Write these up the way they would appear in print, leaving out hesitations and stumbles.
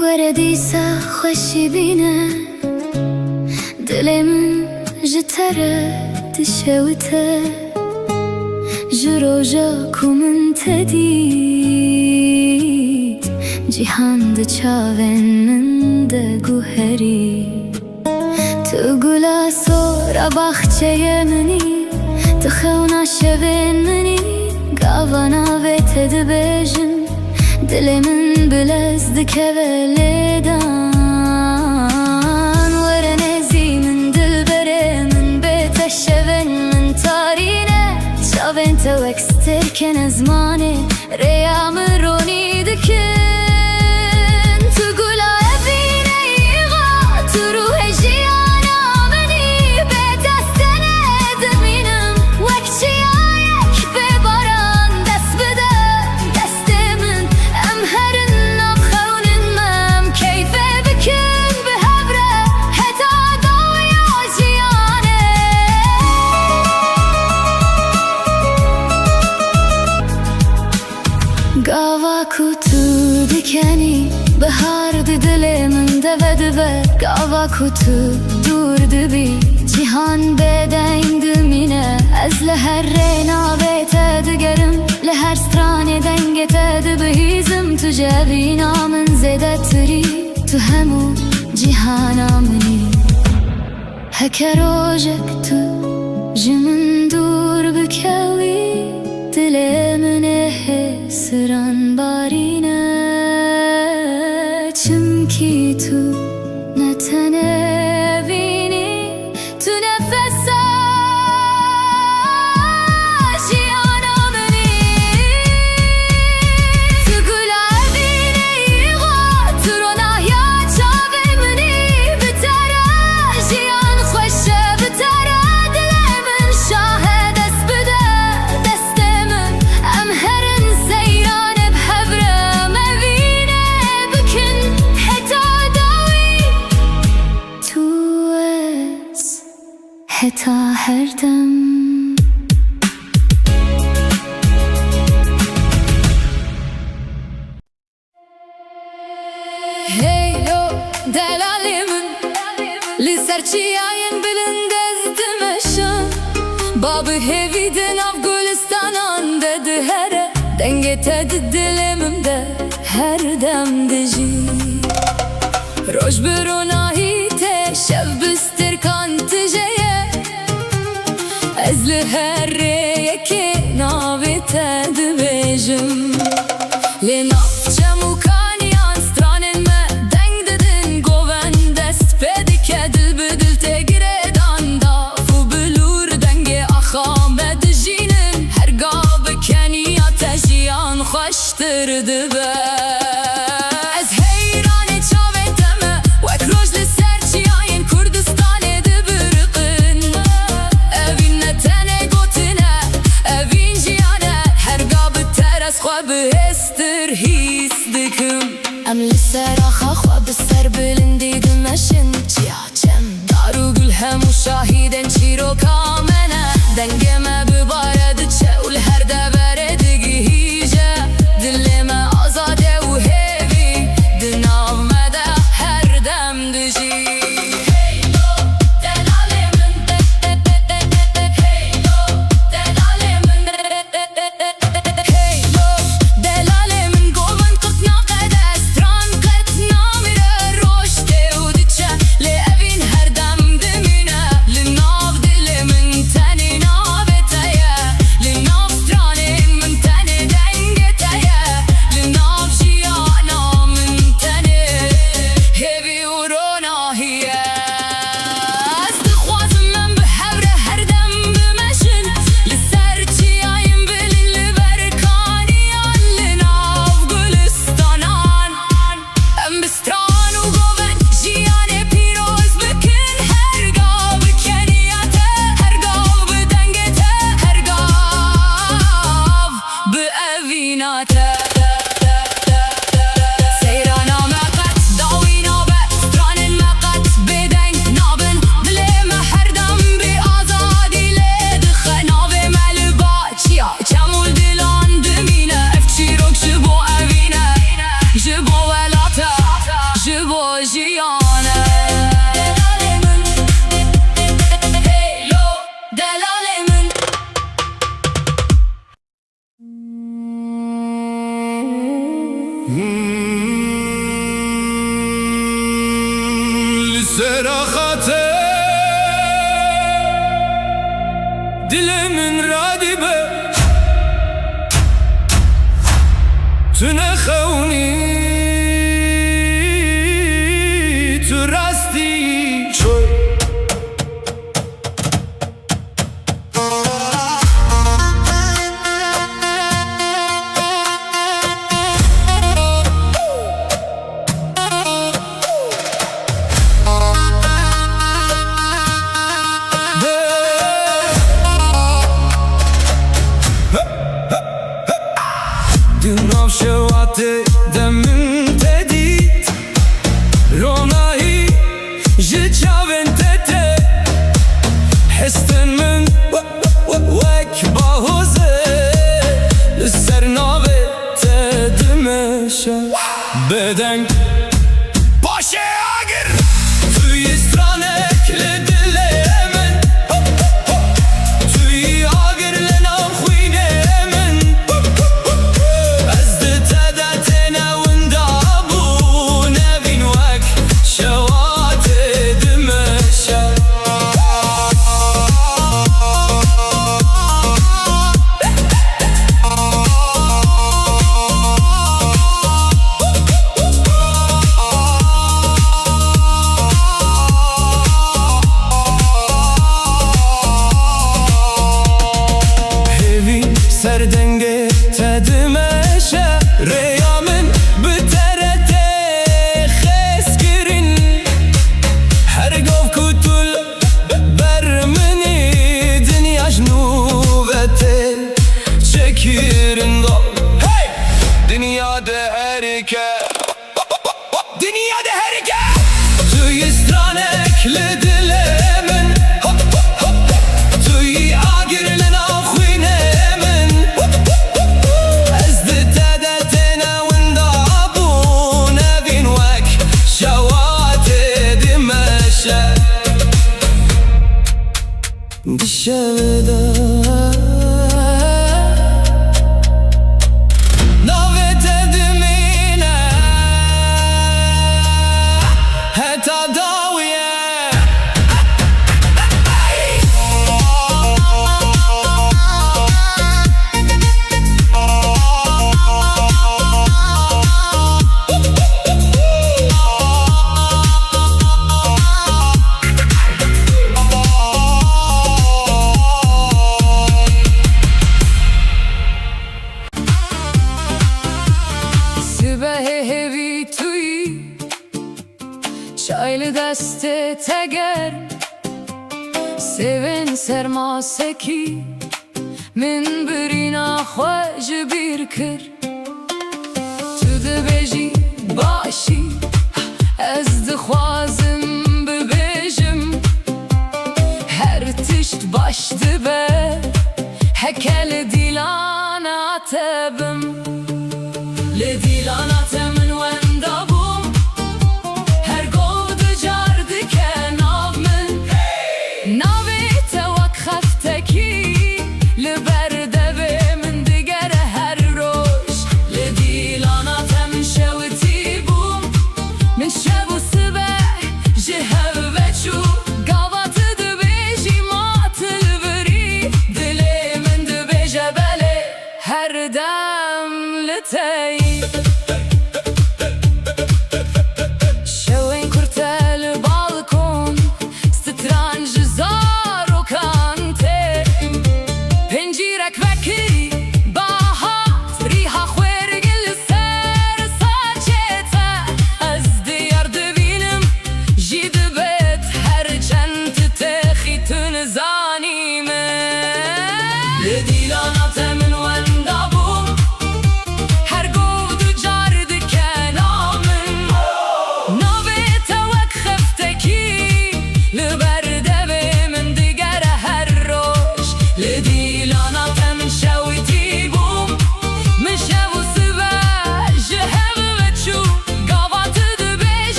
وردیسا خوشی بینه دلم جتره دشوته جروجا کومن تدید جیهان ده چاون من ده گوهری تو گلا سورا باخچه منی تو خونا شوین منی گاوانا ویت ده بیجم دل من بلزد که ولیدان ورنزی من دل بره من بیت شوین من تارینه شوین تو اکستر کن زمانه ریام رونی دکن تو گلا ابینه ایغا تو روح جیانا منی بیت استنه دمینم وکچی آیک بباران دست بده دست من ام هرن نام خونن مم کیفه بکن به هبره حتا دویا جیانه گاوا کتو دکنی بهار دل من دود گاوا کتو دور دبی جیهان بدین دمینه از لهر رینا بیت دگرم لهر ستران دنگت دبهیزم تو جوینا من زده تری تو همو جیهانا منی هکروجک تو جمن دور بکوی دل من حسران بارینه چمکی تو نتنه بینی تو نفسا جیانا منی تو گلا بینی ایغا تو رونایا چاوی منی بتره جیان خوشه بتره دل من شاه دست بده دست من ام هرن سیران بحبره مبینه بکن حتا داوی تو از حتا هردم هیو دلالیمن لسرچیاین بلند ازدمشم باب هیویدن اف گلستانان ده هره دنگت دلمم ده هر دم دجی روش بروناهی ته شب بسترکان تجیه از لهر یکی ناویت دبیجم لناف چموکانیان سترانن ما دنگ ددن گوون دست پیدی که دل بدل تگیره دانداف و بلور دنگ آخام دجینن هرگاه بکنی آتشیان خوشتر دبه از حیران چاویتمه وک روش لسرچیاین کردستان دبرقن اوین نتنه گوتنه اوین جیانه هرگاه بتر از خواب هستر هیس دکم ام لسر آخا خواب سر بلندی دمشن چیاچم دارو گل همو شاهیدن چی رو کامنه دنگ ما ببارد چول هر دبره دگی هیجه دل ما آزاده و هیوی دناو مده هر دم دجی جیانه دلاله من هیلو دلاله من لسراخاته دلمن رادبه تنخوني ترستي شوي دناف شواتي دمن تديت روناهي جتشافن تتي حستن من وك باهوزي لسرناوي تدمشا بدن باشي اگر توی استرانك لدليمن توی اگر لنام خويني من سردنگه تدمشه ریامن بترته خس گرین هر گوف کتول برمنی دنیا جنوبته çekirin dal hey dünyada herike dünyada herike tüy istranekle dilemen tüy agirlen akhine بالشهدة نويت دمينا حتى ضاوية Çaylı deste teger Sevin sermaseki Min birina xwej bir kir Tu dibêjî başî Ez dixwazim bibêjim Her tişt baş dibe Heke li dîlana te bim Li dîlana te min wenda bûm Her gov dicar dike nav min Navê te wek xeftekî Li ber devê min digere her roj Li dîlana te min şewitî bûm Min şev û sibeh ji hev veçû Gava tu dibêjî ma tilvirî Dilê min dibêje belê her dem li te yî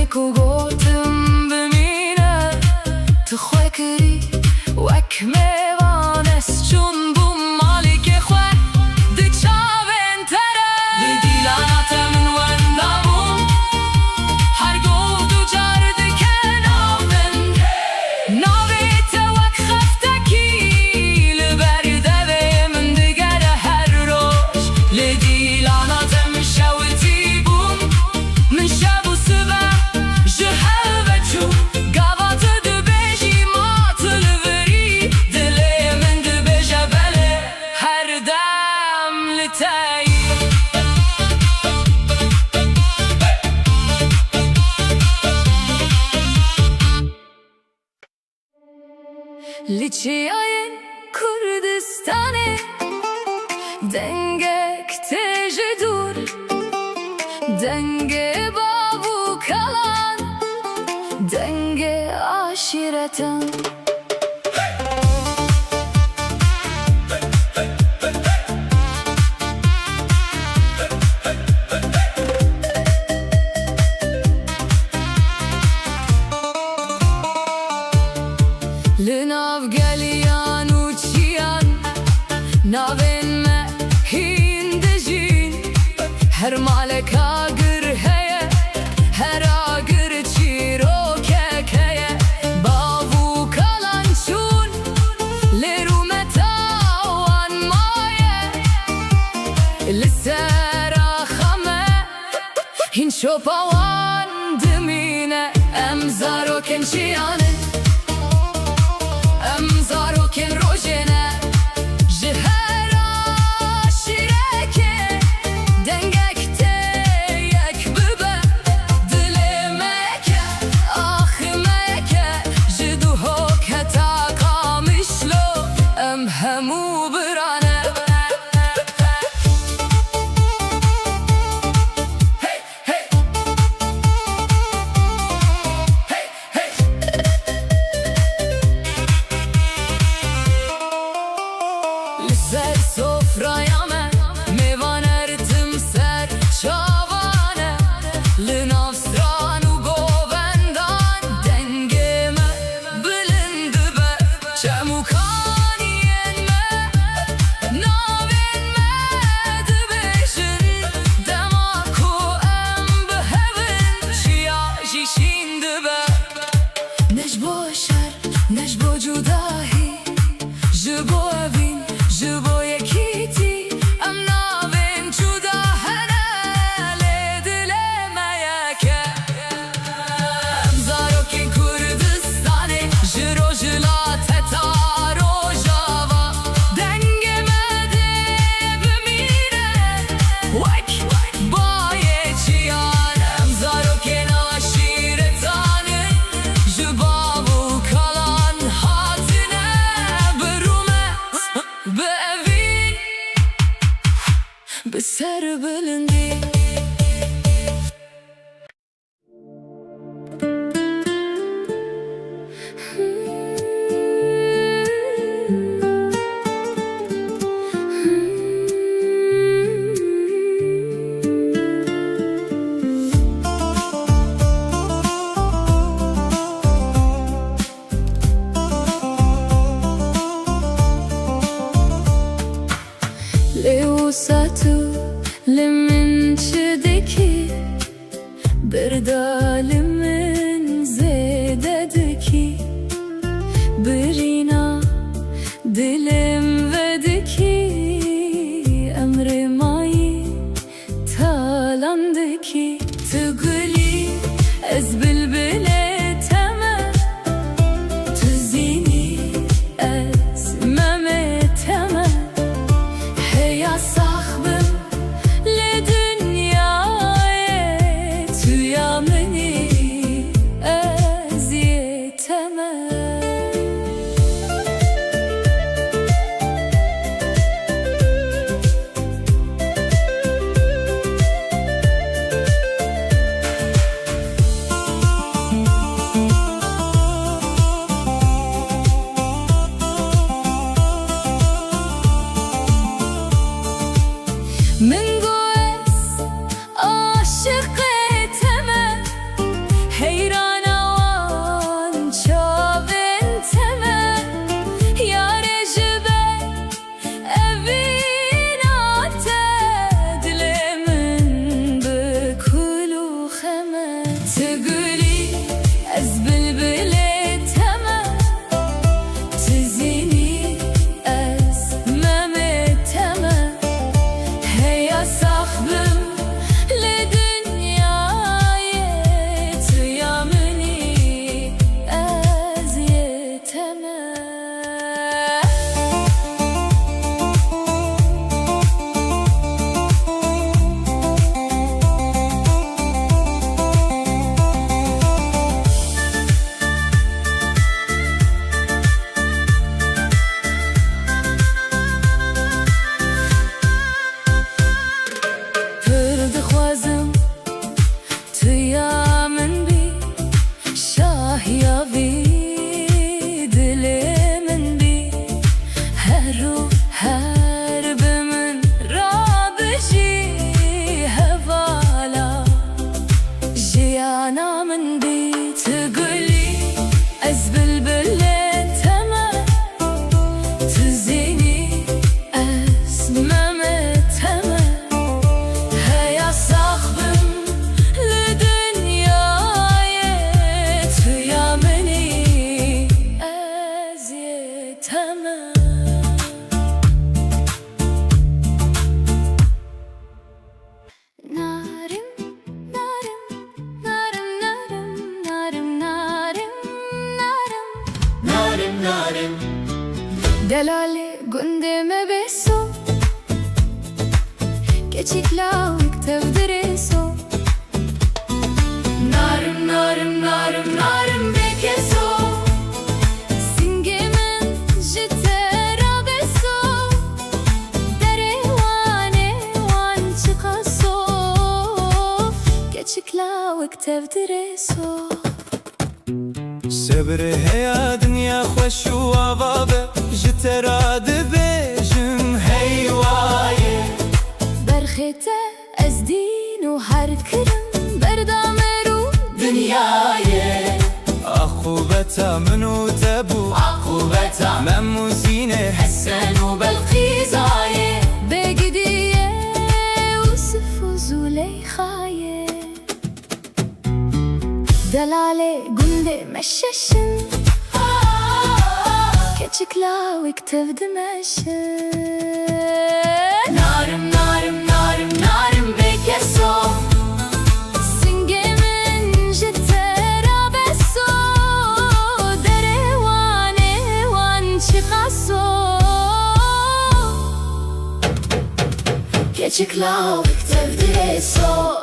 لك وقوتم بمينة تخوكري وكميوان اسجون بوم مالك خواه دك شابن تره لدي لعنات من ونامون هر گود و جرد که نامن ناویت وک خفتکی لبرده به من دگر هر روش لدی لعناتم شوتی بوم من شب و سبه جهل بچو گوات دبیجی ماتل وری دلی من دبیجه بله هر دم لتایی لچیای کردستانه دنگک تیج دور دنگ بابو کلان دنگ عاشرتن لناف گلیان و چیان ناوین ما هندجین هر مالکا گر هیه هر آگر چیرو که هیه باوو کلان چون لیرو متاوان مایه لسر آخمه هین شوپاوان دمینه امزارو کنچیانه امزارو کن روشنه جهرا شیرکه دنگک ته یک ببه دل مکه آخ مکه جدو هکتا قامشلو ام همو برانه لسر سفرایامه میوان ارتم سر چاوانه لناف سران و گووندان دنگمه بلند به چموکانین me ناوین me دبیشن دماکو ام بهون چیا جیشین دبه نجبو شر نجبو جداهی جبو اوین جبو یکیتی ام ناوین جدا هنه دل میکه امزارو کن کردستانه جرو جلات تارو جاوا دنگ مده بمیره وک بای چیان امزارو کن آشیرتانه جبابو کلان هاتنه برومه به اوین به سر بلندی لوساتو لمن تقولي از بلبل تمام تزيني از ممة تمام هيا صاحبم لدنياي تيا مني از تمام دلالي قندمة بسو كتشيك لاوك تفدرسو نارم نارم نارم نارم بكسو سنجي من جترا بسو دري واني وان شقصو كتشيك لاوك تفدرسو صبر هيا دنيا خوش و عبابه جترا دبيجم هيوايه برخته از دین و هر کرم بردامرو دنیای عقوبتا منو تبو عقوبتا ممو زينه حسن و بلقیزای بگدیه یوسف و زلیخای دلاله گنده مششن كتشك لاوك تفدمشن نارم نارم نارم نارم بكسو سنجي من جترا بسو دري واني وان شقصو كتشك لاوك تفدمشن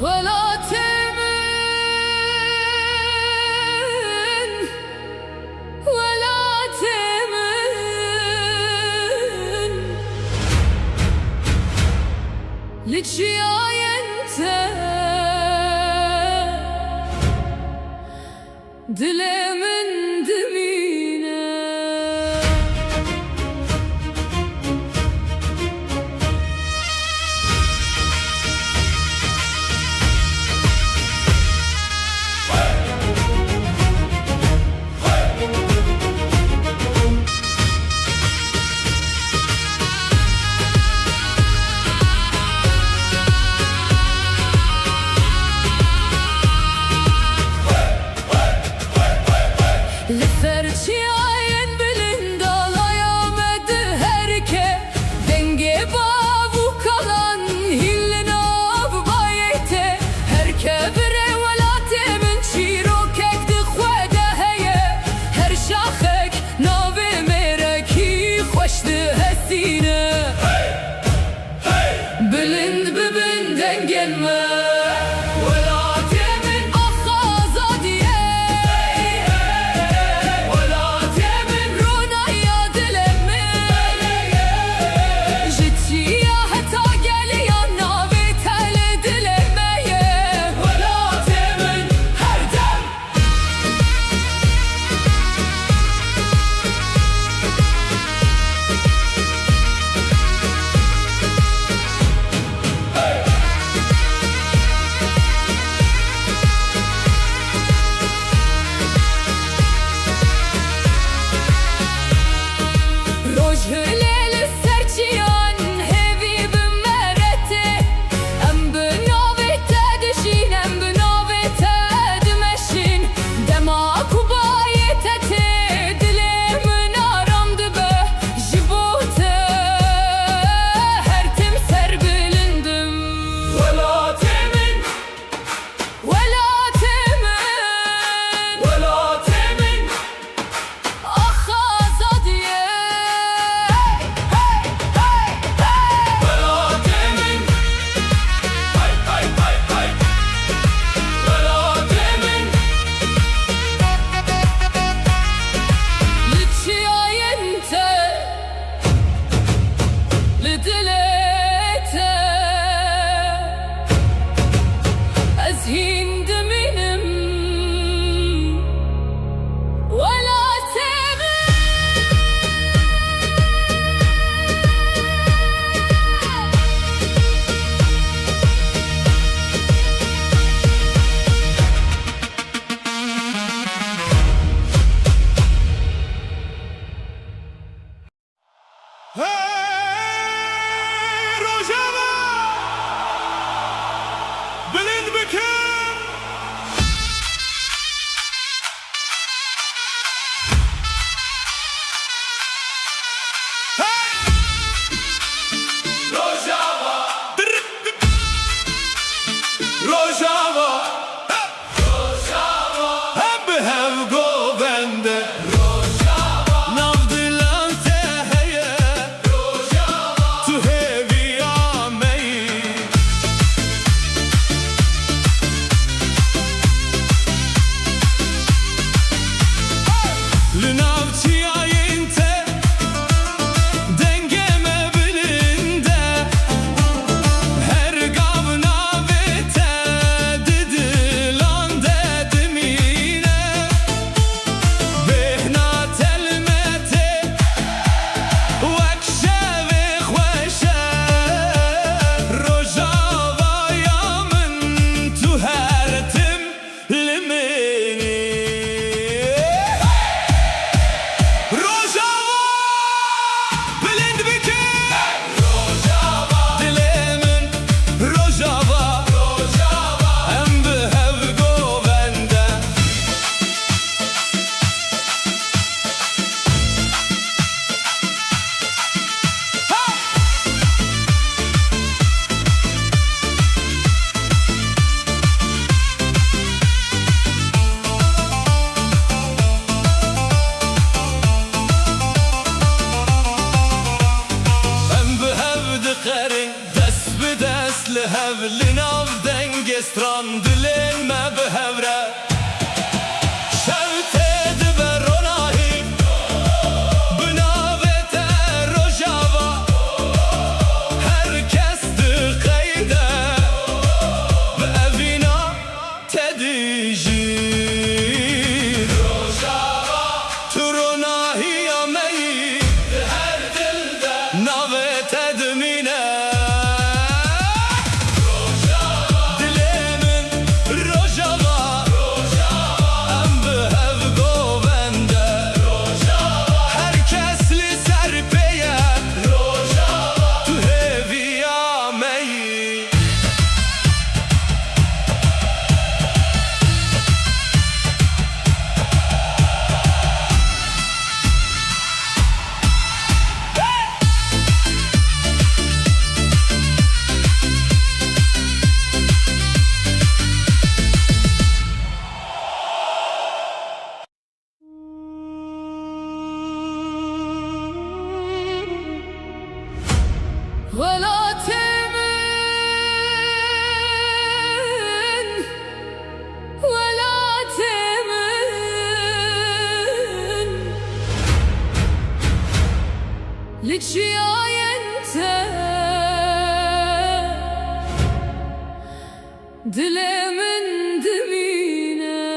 ولا تمن ولا تمن لتشياي انت دلي من دمينا bilind bibinden gelme Velat yemin akhaza diye Velat yemin runaya dilemi Jitiya heta geliyan navi tele dilemeye Velat yemin her dem Rojhüleli serçiyan hevi bimerete Em binavete dişin em binavete dimeşin Dema kubayete te dilimin aram dibe Jibote her tim ser bilindim Velat yemin Velat yemin Velat yemin Akhaza diye Velat yemin Hay hay hay hay Velat yemin Lütfiyayente Lidilete Ezhin deminim Velat yemin Hey Rojava Bilind bikin Hey Rojava Rojava Rojava Hem hev govende Navdilan teheye Tu hevi amei Lünavçi ayinte Dengeme bilinde Her gavna vete Didilan dedim yine Behna telmete Vekşevi khweşe Rojavaya min tu hertim limini Rojava Bilind bikin Dilemin Rojava Em bihev govende Em bihev dikerin Dest bi dest li hev Li nav dengestran Dilin me bihevre Şevte dibe ronahi Binavete Rojava Herkes dikeyde Bi evina tedijir Rojava Tu ronahi ameyi Her dilde Navete dimine Dilemin Rojava Dilemin dibine.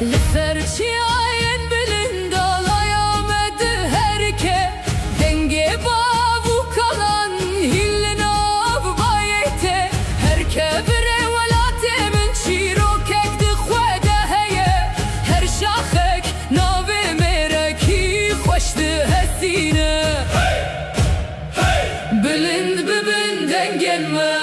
Liferçiyen bilin dalayamadı herke. Denge bavu kalan hillin av bayete. Herke bire velate min çiro kekdi khwede heye. Her şakhek navi mereki khoşdi hesine. Bilind bibin dengelme.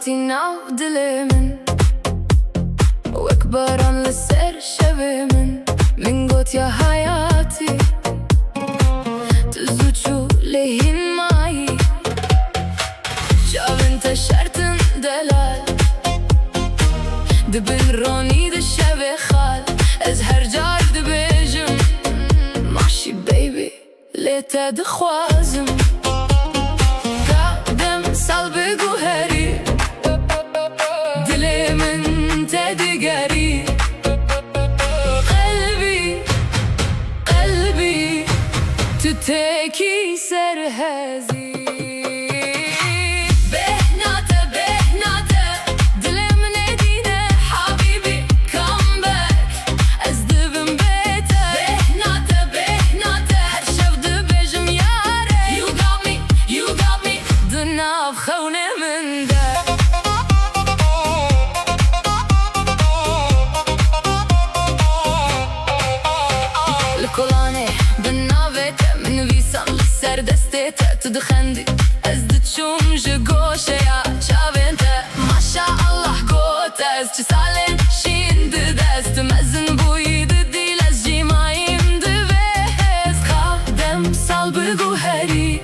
Nav dilimin وكبران لسر شبي من قوت يا حياتي تزوجو لهين معي شاف انت شرطن دلال دبن روني دشبي خال ازهر جار دبيجم ماشي بيبي ليتا دخوازم قادم صلبي قوهري تدقري قلبي تتكي سرهزي بهناته دلم ندينه حبيبي come back ازدبن بيته بهناته هرشف دبجم ياري you got me دناف خونه من ده كولاني بالنافت من فيسان لسر دستيت تدخندي ازدت شوم جوشة يا شافنت ما شاء الله قوت از تسالين شين دست مزن بوي ددي لزجي ما يندبس خادم صلب قوهري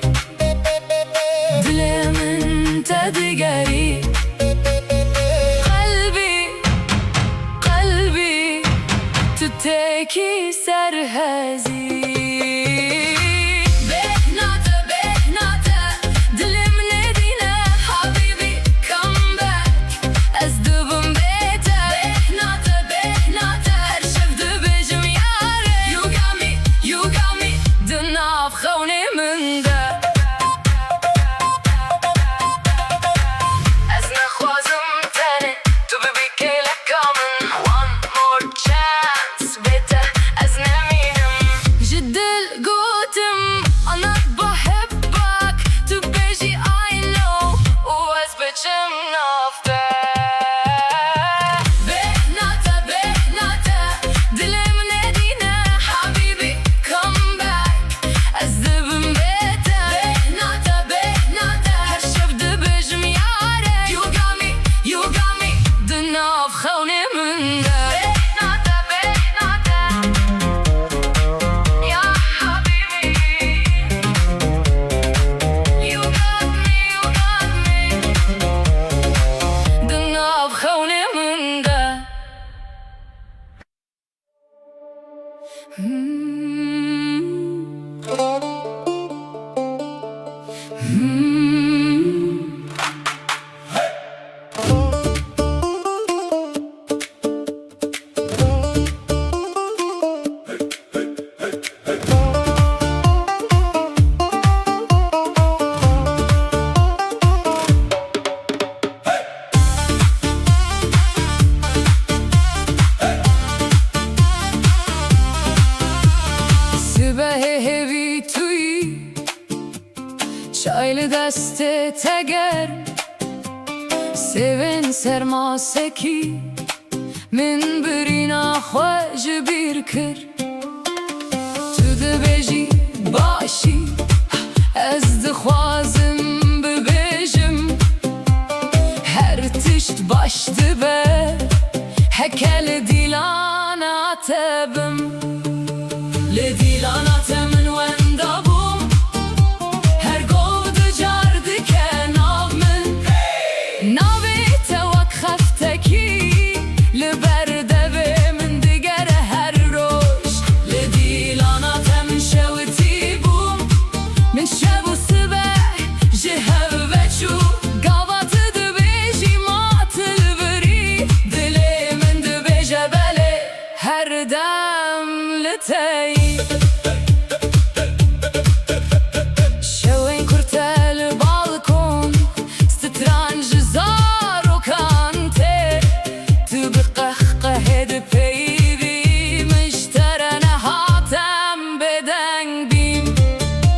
دلي من تدقري قلبي تتكي سرهزي بهناته دلم ندينه حبيبي come back ازدبن بيته بهناته هرشف دبجم ياري هوی توی çaylı deste teger Sevin sermaseki Min birina xwej bir kir Tu dibêjî başî Ez dixwazim bibêjim Her tişt baş dibe Heke li dîlana te bim Li dîlana te min wenda bûm Her gov dicar dike nav min Navê te wek xeftekî Li ber devê min digere her roj Li dîlana te min şewitî bûm Min şev û sibeh ji hev veçû Gava tu dibêjî ma tu li birî Dilê min dibêje belê her dem li te yî Şewên kurte li balkon Stran ji zarokan tê Tu bi qehqehê dipeyivî Min ji te re nehatem bêdeng bîm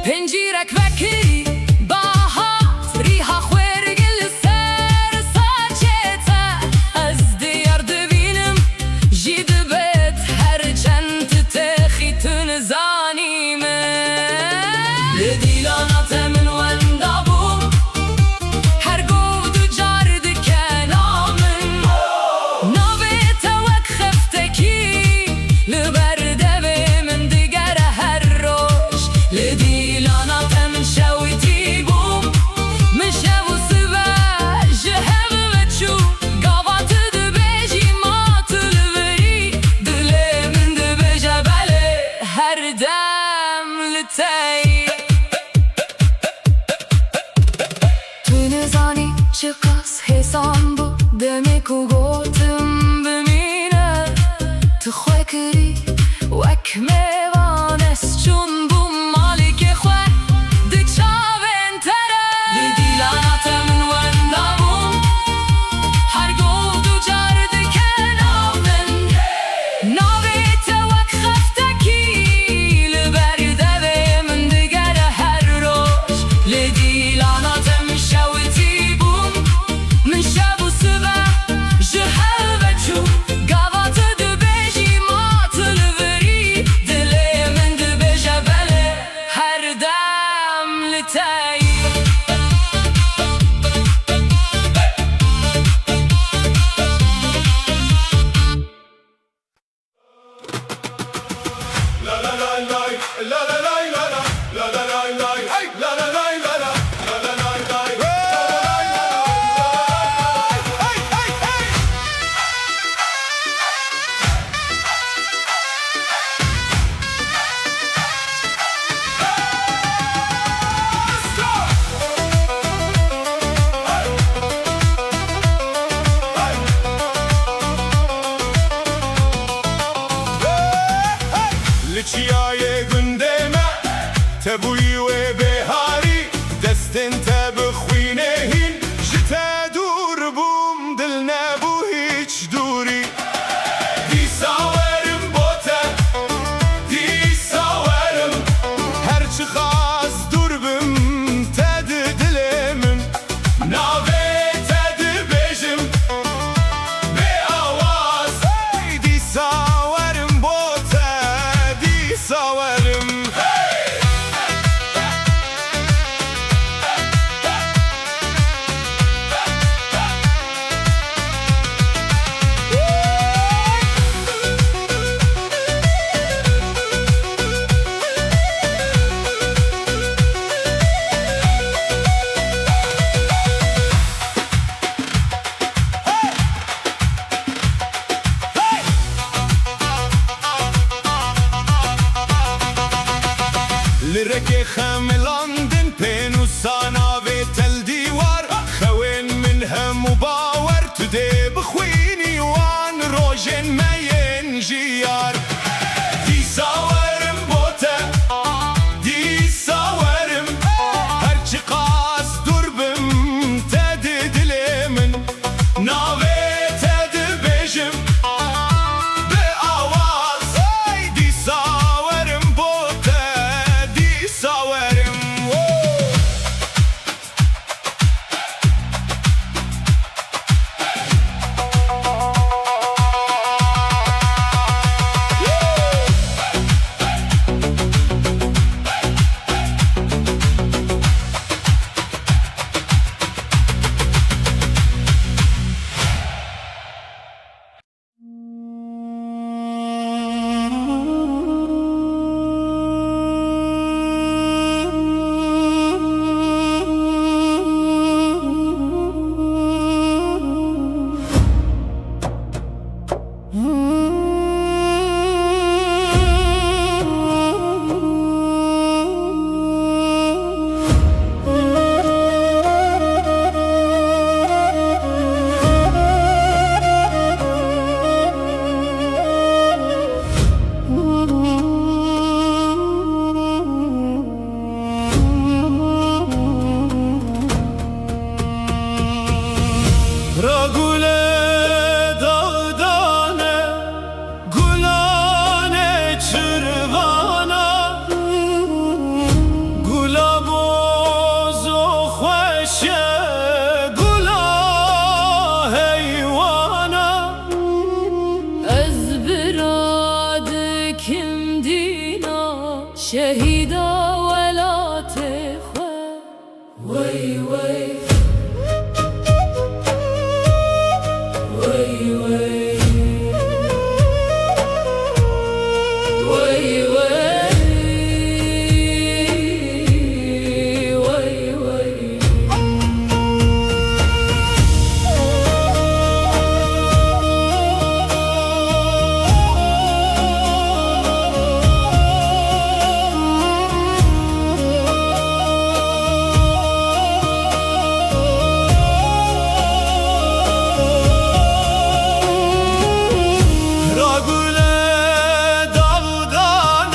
Pincîrek vekirî bahat Rîha xwêrgî li ser saçê te Ez diyar dibînim jî dibêt Her çend tu texî tu nizanî min Li dîlana te min wenda bûm Her gov dicar dike nav min Navê te wek xeftekî Li ber devê min digere her roj Li dîlana te min şewitî bûm Min şev û sibeh ji hev veçû Gava tu dibêjî ma tu li birî Dilê min dibêje belê her dem li te yî Tu nizanî çi qas hêsan bû Demê ku gotim bimîne Tu xwe kirî wek mêvan Ez çûm bûm malîkê xwe di çavên te re Li dîlana te min wenda bûm Her gov dicar dike nav min Navê te wek xeftekî Li ber devê min digere her roj Li dîlana te min şewitî bûm Min şev û sibeh ji hev veçû Gava tu dibêjî ma tu li birî Dilê min dibêje belê her dem li te yî La la la la la la la la la la la la hey la la la la la la la la la hey hey hey لچیای گندمه تبوی و بهاری دستن تب خوینه هین جته دور بوم دل نبو هیچ دوری دی ساورم بوته دی ساورم هرچی خواست دور بم تد دلمم ناوه تد بجم به آواز دی ساورم بوته دی ساورم بركي خملاندن بينو سانا في تل ديوار خوين منها مباور تدي بخويني وان روجن ما ينجيار دي ساورم بوتا دي ساورم هرچی قاس دربم تد دلمن ناوی تد بجم به آواز دی ساورم بوتا دی ساورم Ragule dağdane gulane çırvana gula bozo xoşe gula heyvana Ez birad kim dina şehida velate xwe Vay vay Ragule dağdan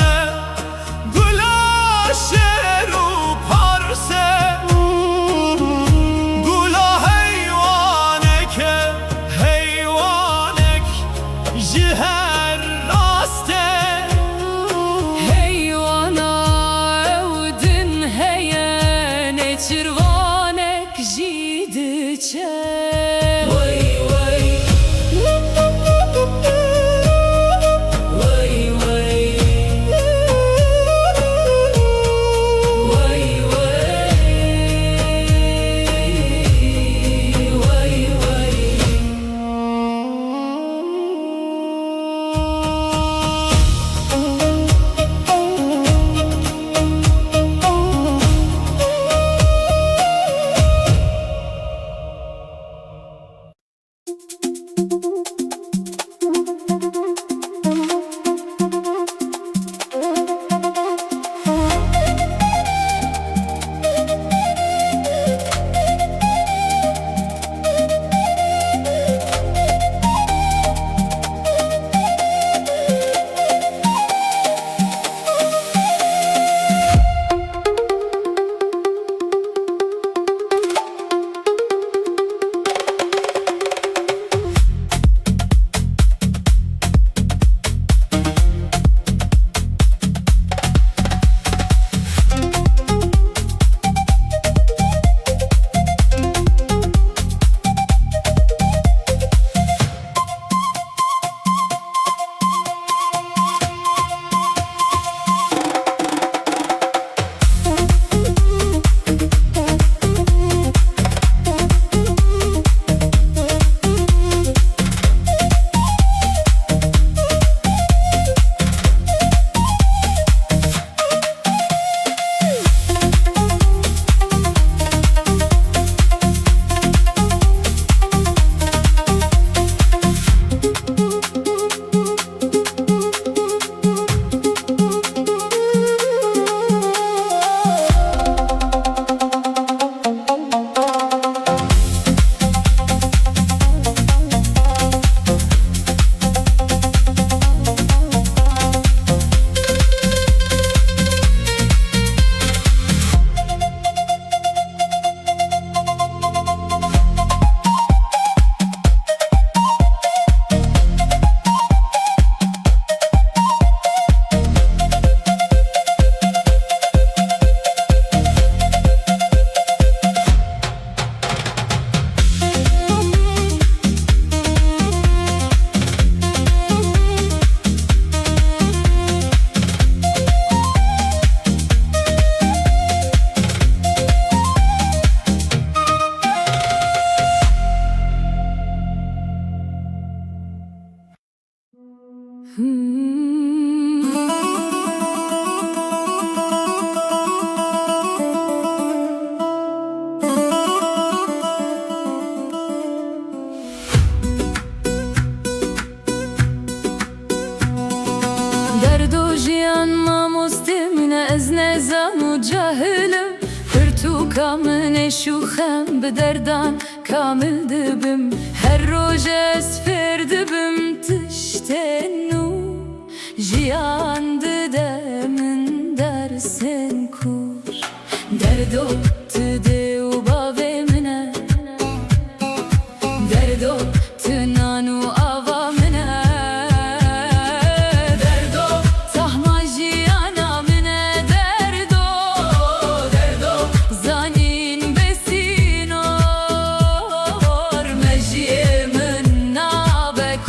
روجيان ما مستمنة از نزان و جاهلم پرتو کامن شوخم بدردان کامل دبم هر روز اسفر دبم تشتنو جیان دده من درسن کور دردو تده و باوه منه دردو تنانو آوا منه دردو تحما جیانا منه دردو دردو زانین بسینور مجیه من نابکور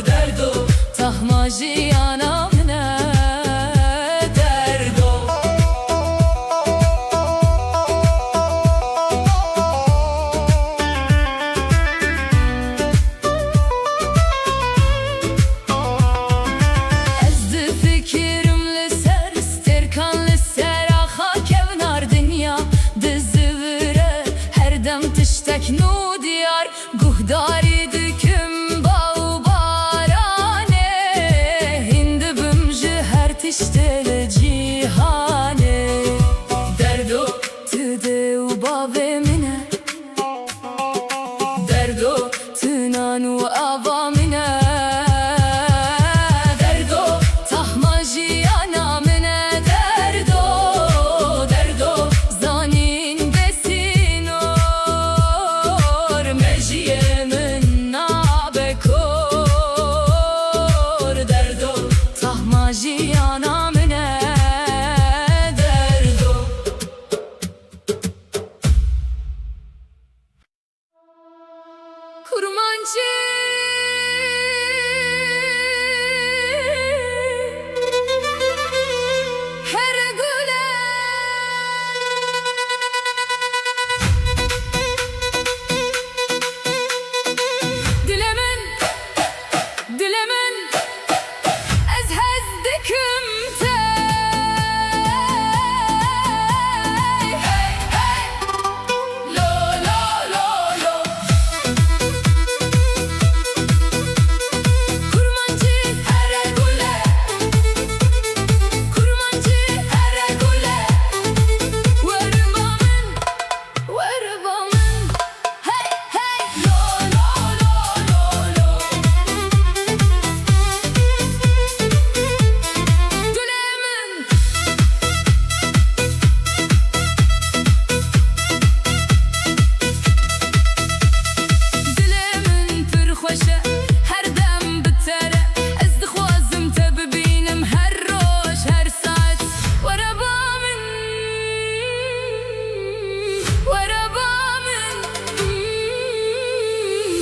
دردو تحما جیانا منه دردو Ez de fikirim liser sterkan liser axa kevnar dünya dizivire her dem tiştek nu diyar guhdari düküm bağ barane hindi bimji her tiştele cihane derdo tüde u bave mine derdo tünanu avamine derdo tahma jiyana mine derdo derdo zanin besinor mejiye min nabekor derdo tahma jiyana mine derdo Kurmancı her güle dilemen dilemen ez hezdikim te hey hey lo lo lo lo Kurmancı her güle Kurmancı her güle Varıbamın Varıbamın Hey hey lo lo lo lo lo Dülemin Dilemin pür xoşe her dem bitere ez dixwazim te bibînim her roj her saet wereba min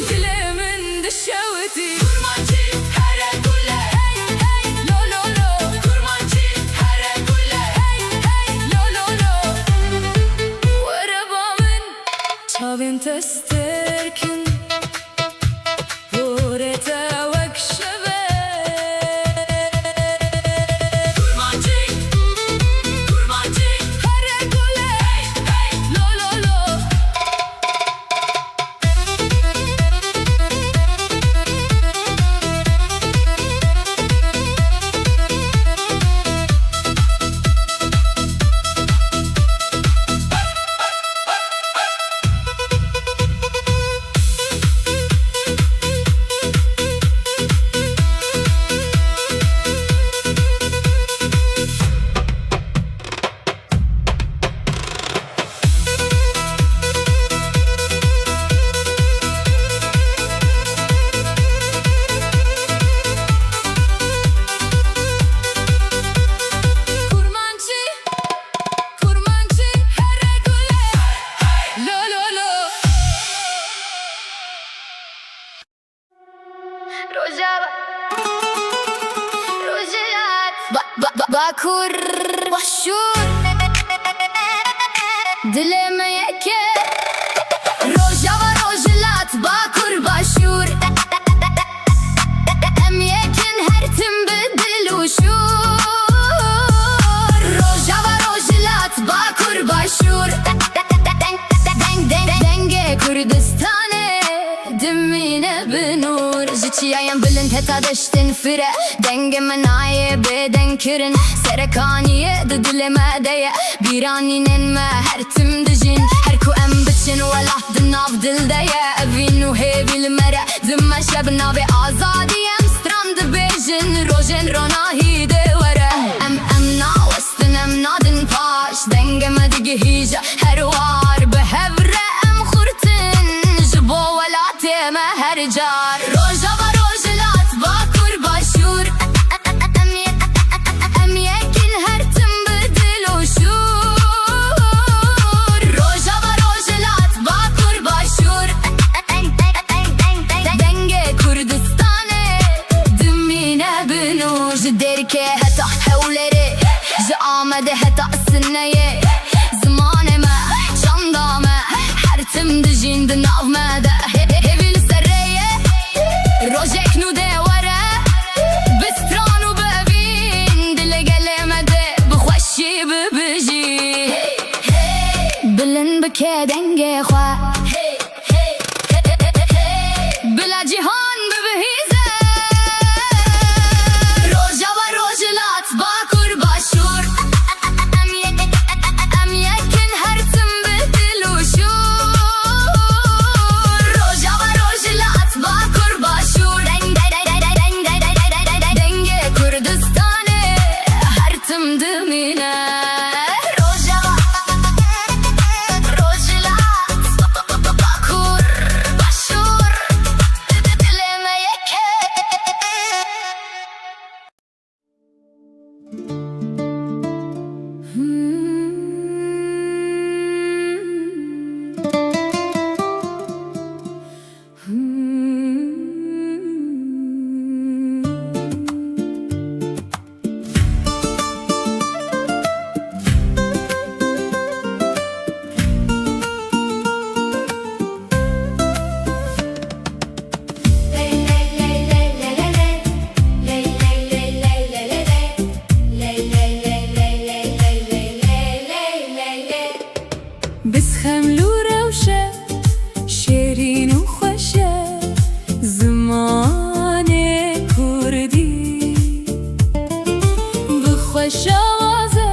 dilemin dişewitî Kurmancı her güle hey hey lo lo lo Kurmancı her güle hey hey lo lo lo wereba min çavên te sterkin Vorete vekşeve Kurmancı Kurmancı her güle hey hey lo lo lo Kurmancı Kurmancı her güle lo lo lo Rojava Rojat Bakur Başur Dilemeyeke Rojava Rojlat Bakur Başur Emyekin her tim bediluşur Rojava Rojlat Bakur Başur Denge Kürdistan'e Dimine binur Ziçiyayen bilin teta deştin fire Dengeme naye beden kirin Serekaniye de dileme deye Biraninen me her tim dijin Her ku em biçin ve lahdın av dildeye Evinu hevil mere Dimme şebna ve azadiyem Strandı bejin Rojen ronahi de vere Em na westin em nadin paş Dengeme digi hija her var Behevre em khurtin Jibo ve lateme her car Roja va rojelat bakur başur Em yekin her tim bedil oşur Roja va rojelat bakur başur Denge Kurdistane Dimine binuj derke heta hevleri Amede heta sineye Zamaneme Çandame Her tim dijin de navmede Hevil sereye Rojek nu de vare Bistranu bevin Dile gelemede Bixweşi bibiji Bilin bike denge xwe Bila cihan bibihize Roja va rojelat bakur başur Em yekin her tim bedil oşur Roja va rojelat bakur başur Denge Kurdistane her tim dimine Roja va rojelat bakur başur Dileme yeke بس خملو روشه شیرین و خوشه زمان کردی بخوش آوازه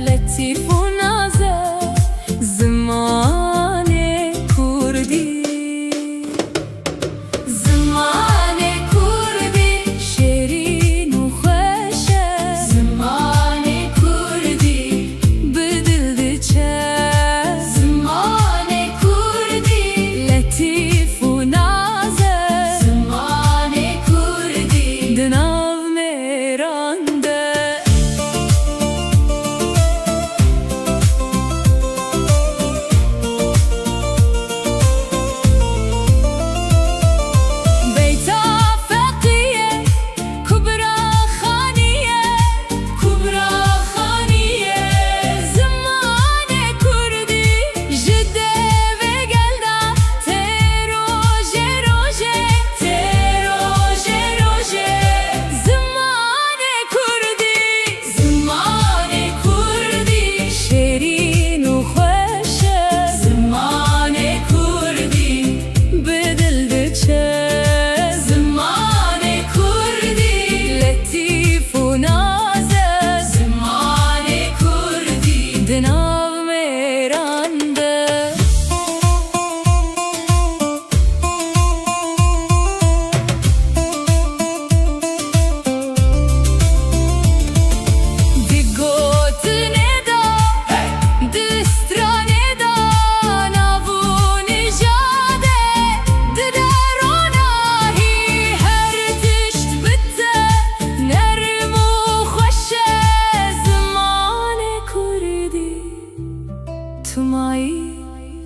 لطیف و نازه زمان کردی زمان کردی شیرین و خوشه زمان کردی بدل چه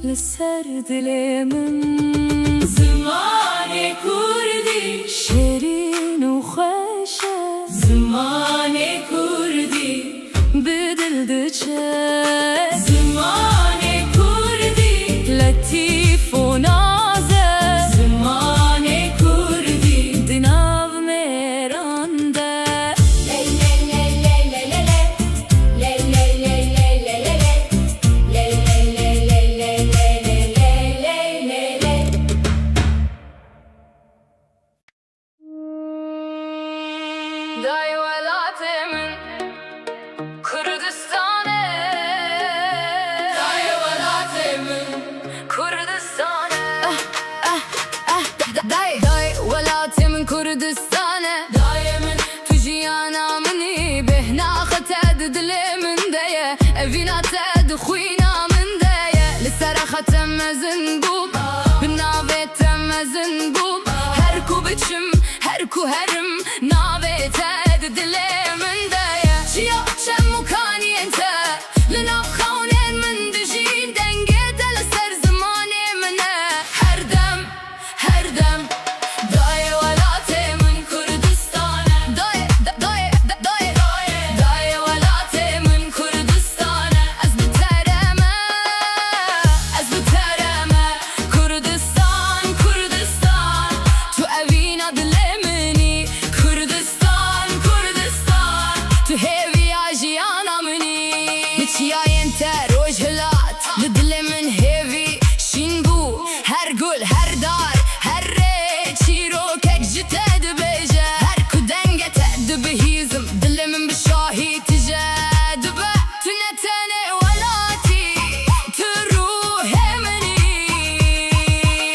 لسر دلمن زمان کردی شیرین و خوشه زمان کردی بدل دچه زمان کردی لطیف و نازه زمان کردی دناو میرانده Dayı velatemin Kürdistan'e, dayı velatemin Kürdistan'e, dayı velatemin Kürdistan'e, dayımın tujiyana mini behna khated dilimin deye evina ted khuyna min deye lisara khatem zindub binave tem zindub her ku biçim her ku herim nave ted dilimin deye şiya şem mukani ente lina khawnen min dijin denge del ser zamane mine her dem dayı velatemin Kürdistan'e, dayı velatemin Kürdistan'e, ez bitereme Kürdistan tu evina dilemini Kürdistan tu hevi ajiyana mini hiç yente roj hilat dilemin hevi şin bu her gül her dar her re çiro kek jite beje her kudenge te behizm dilemin bir şahit jadbe tünetene velati turu hemini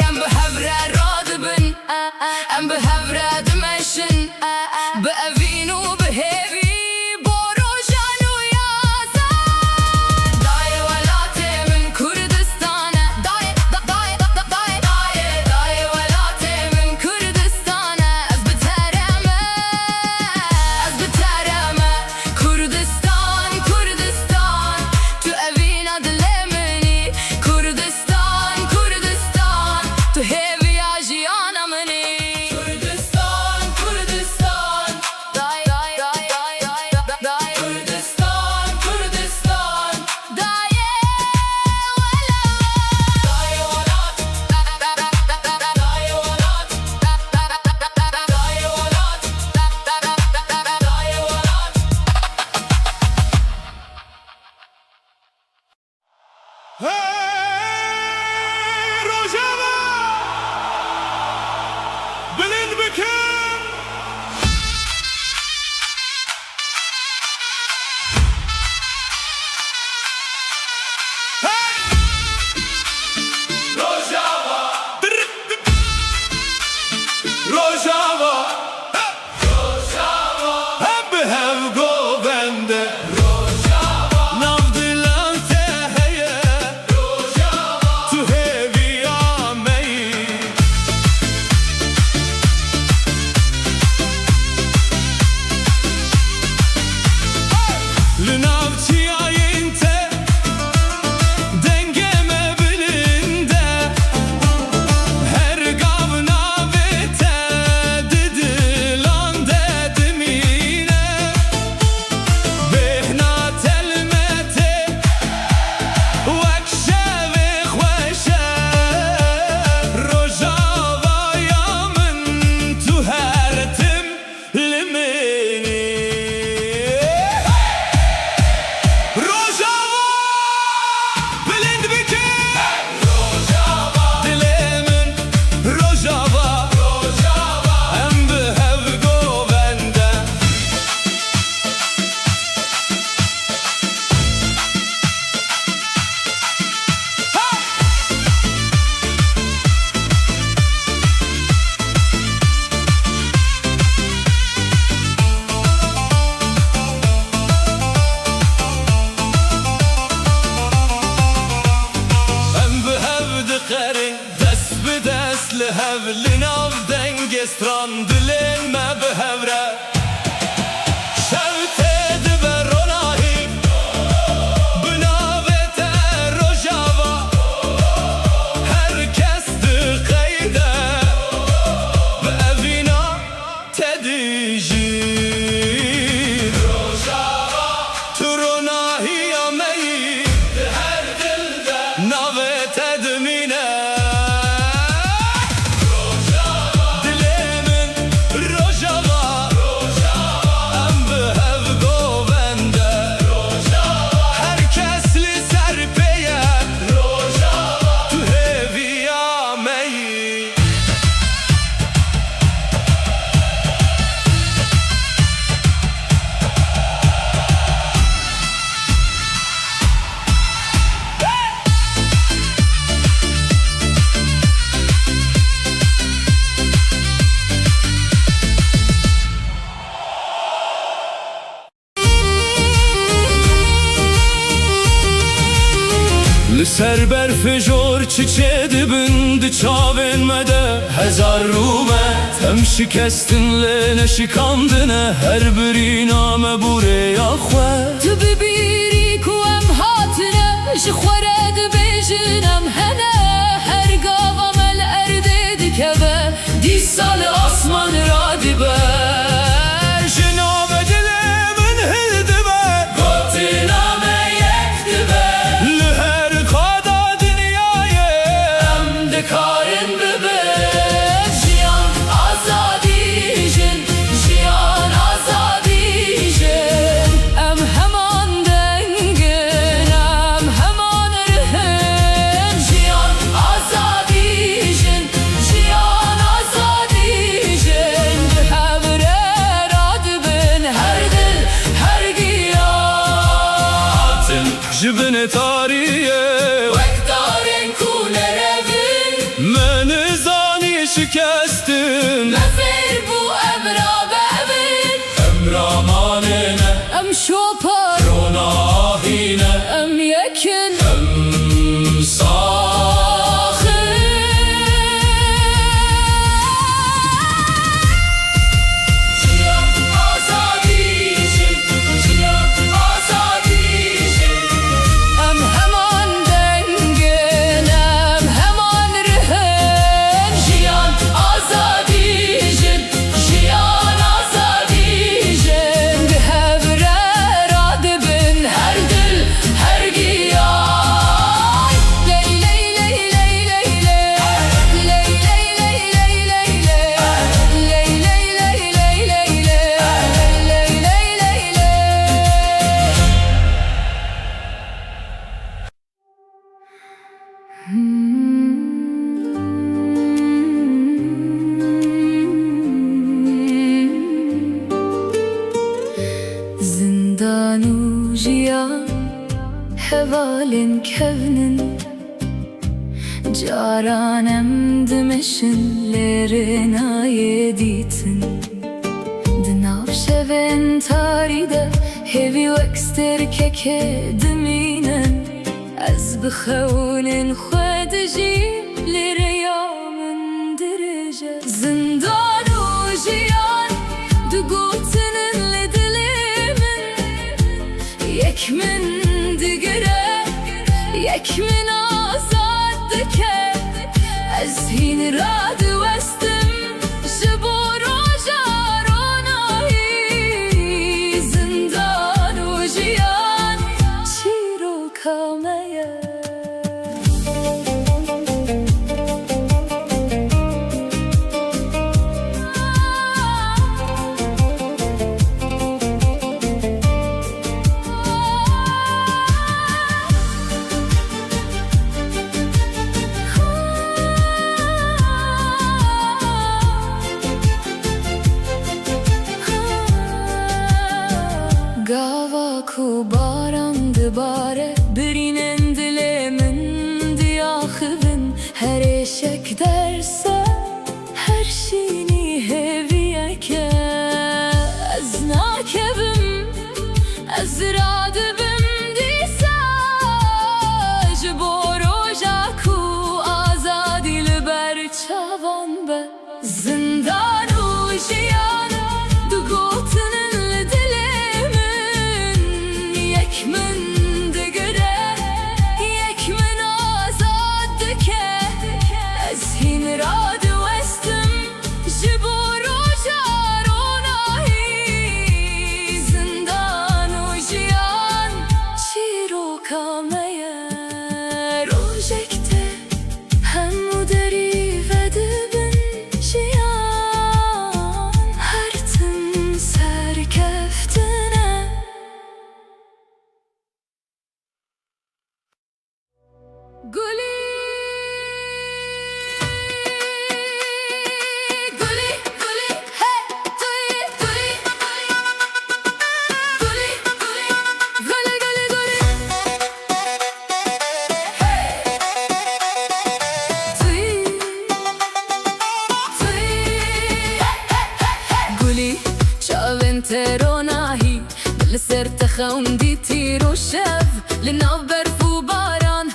em behevre radbin em behevre dmeşin be evinu behevi borojanu yazan dayı velatemin Kürdistan'e, dayı velatemin Kürdistan'e, ez bitereme Kürdistan tu evina dilemini Kürdistan tu hevi ajiyana mini Kürdistan dayı Kürdistan dayı Hey Rojava Bilin bikim Hey Rojava Rojava Hem behev govende Navdilan teheye tu hevi amei Lünavçi ayinte dengeme bilinde her gavna vete didilan dedimine behna telmete وكشافي خوشه رجاوا يا من تهرتم لمني رجاوا بلند بكي دلمن رجاوا ام بهف قوبنده Em behev dikerin dest bi dest li hev li nav dengê stran dilên me bihevre şevtê dibe ronahî bi navê te Rojava her kes diqeyde bi evîna te dijîn tu ronahiya meyî navê te dimîne Dilemin سر برفجور چیچه دبند چاوینمده هزار رومت هم شکستن لنه شکاندنه هر بری نام بوره یا خواه تو ببیری کو ام هاتنه جخوره دبیجنم هنه هر گاوام الارده دکبه دی سال آسمان را دبر جناب دلمن هل دبه گوتی نامه یک دبر لهر کادا dünyayı ام دکارن ببر جیان آزادی جن جیان آزادی جن ام همان دنگن ام همان رهن جیان آزادی جن جیان آزادی جن هبره راد بن هر دل هر گیان جبن tarihe وقتارن کونه روین من zani şikestim مفر بو امرا ببین Emramanine ام شوپر Ronahine ام یکن جیان آزادی جن جیان آزادی جن ام همان دنگن ام همان رهن جیان آزادی جن جیان آزادی جن هبره راد بن هر دل هر گیان لی لی لی لی لی لی لی لی لی لی لی لی لی لی لی لی لی لی زندانو جیان حوالن کونن جارانم دمشن لرنا یدیتن دناف شون تاریده هیوی وکستر که دمینن از بخونن خود جی لریامن درجه زندانو جیان دو گوتنن لدلیمن یک من دگره یک من آزاد دکه از هین راد وستم جبور و جارانایی زندان و جیان چیر و کامه گاوا کو باران دباره برینن دلمن دیاخبن هر شک درسه هر شینی هویه که از ناکبم از رادبم دیسا جبور و جاکو آزادی لبر چاوان به زندان و جیان دو گوتنن لدلمن یک من دگره یک من آزاد دکه از هین راد وستم جبور و جارانایی زندان و جیان چیر و کامه روژکته همو دری و دبن جیان هر تن سرکفتنه گلی گلی گلی هی توی گلی گلی گلی گلی گلی تروناهي بالسر تخوم دي تيرو شاف للنوب برفو باران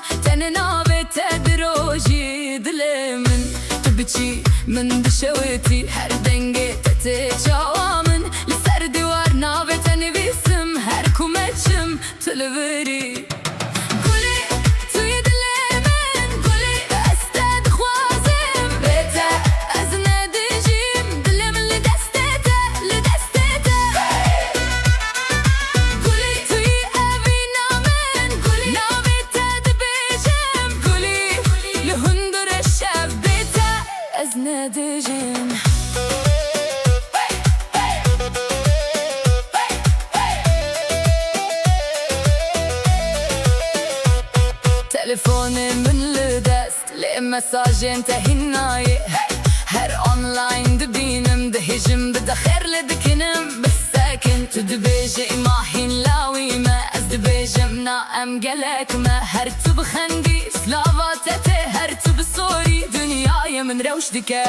من نابت دروجي دل من تبكي من دشوتي هر دنگه تتجاوامن لسر دیوار نابت نویسم هر کومچم تلوری Telefonumun لدست لمساج انتهيناي هر اونلاين دبينم دهجم بدخر لدكنم بالساكن تدبيجي ما حين لاوي ما از دبيجم ناام قلك ما هر تبخندي سلافاتتي هر تبصوري دنياي من روش دكا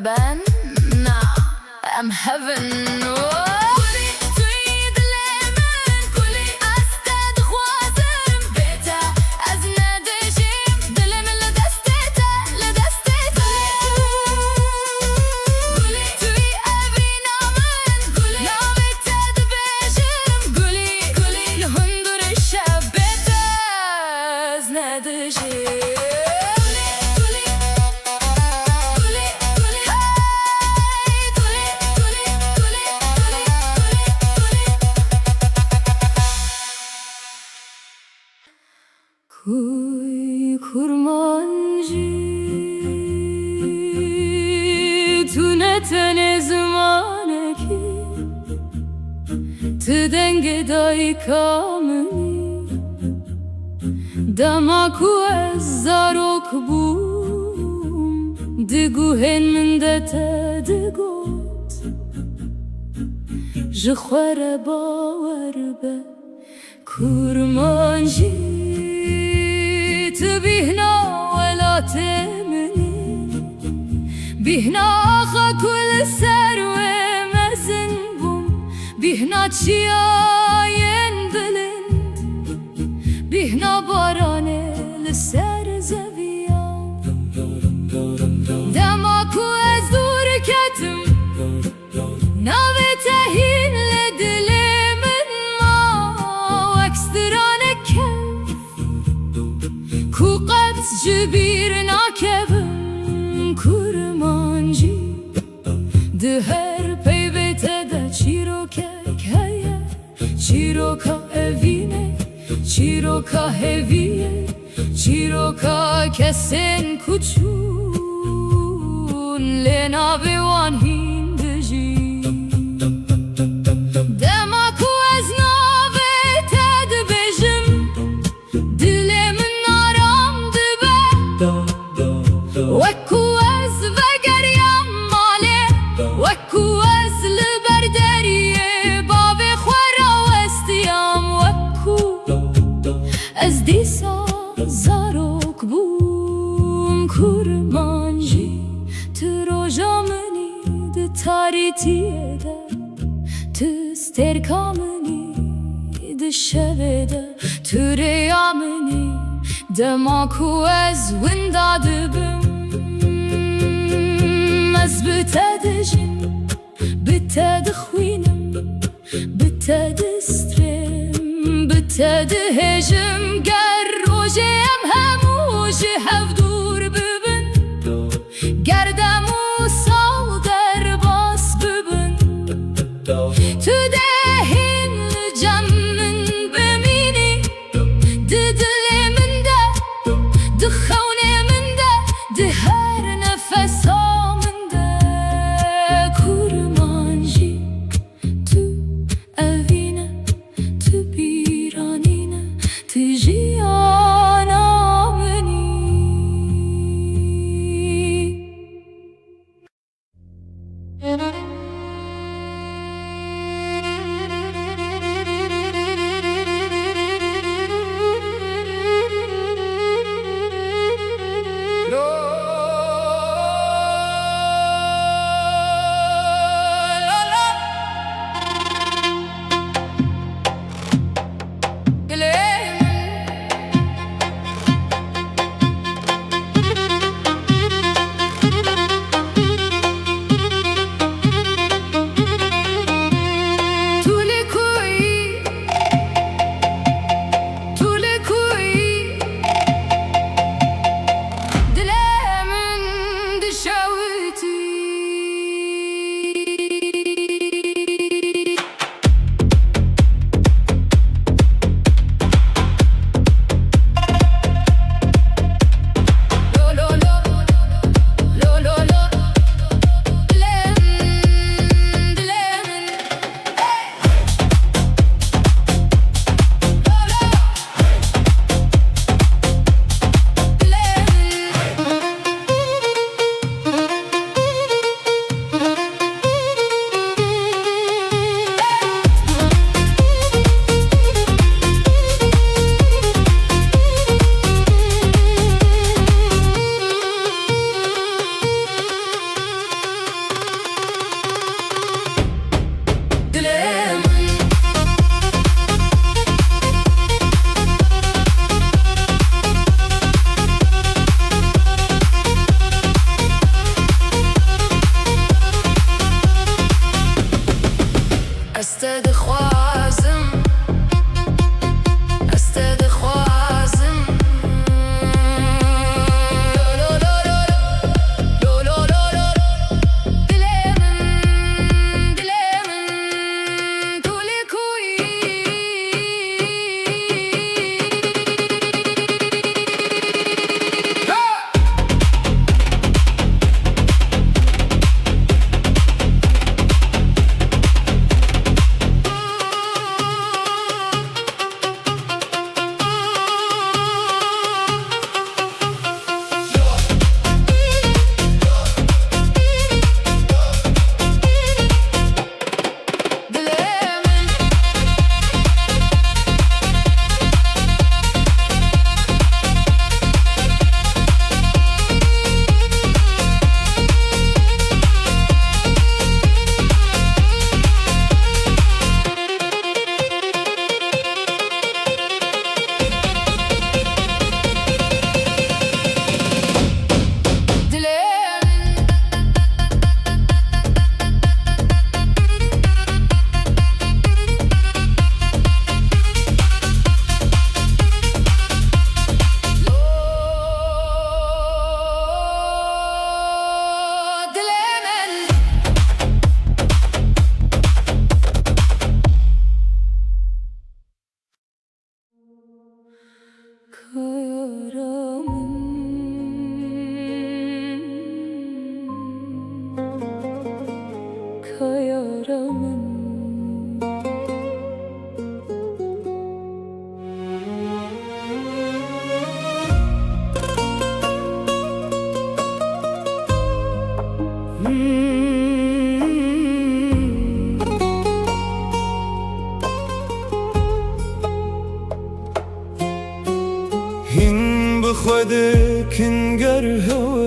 Ben nah, I'm heaven. Kuy kurmancı tu ne tene zamane ki tu denge dai kamni dama ku ez zarok bum digu hen min de te digot ji khware bawer be kurmancı بهنا ولا تمني بهنا آخا كل سروة مزنبم بهنا تشياين بلند بهنا بارانه لسر زویان دماکو از دور کتم ناوه تهین لدل من ما وکسترانه کو قبض جبیر ناکبم کرمانجی ده هر پیوت ده چیرو که کهیه چیرو که اوینه چیرو که هویه چیرو که کسین کچون لینا بیوان هیندجی دماکو از ناوه تد بجم وكو از وگریم ماله وكو از لبردریه باب خورا وستیم وكو از دیسا زاروک بوم کرمانجی تروجا منی ده تاریتیه ده تسترکا منی ده شوه ده تریا منی دماکو از وندا دبم از بتدجم بتدخوینم بتدسترم بتدهجم گر روژم هموژه هفدور ببن گردم و سال در باس ببن تو دهین جمن بمینی دل من ده دخونه من ده هین بخودك انقر هو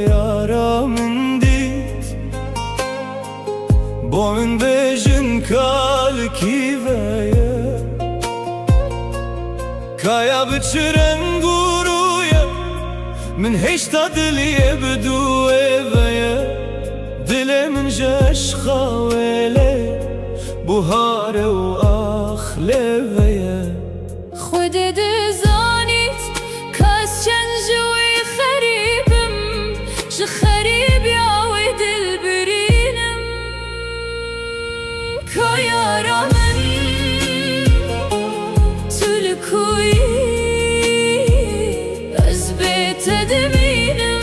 يارا من ديت بو من بيجن كالكي vaya كايا بتشرن قرويا من هشتا دلي بدوي vaya دلي من جاش خاويلي بوهار واخلي vaya خود دزانيت كاس شنجوي خريبم شو خريب يا ود البرينم كيارا من تلكوي أزبيت دمينم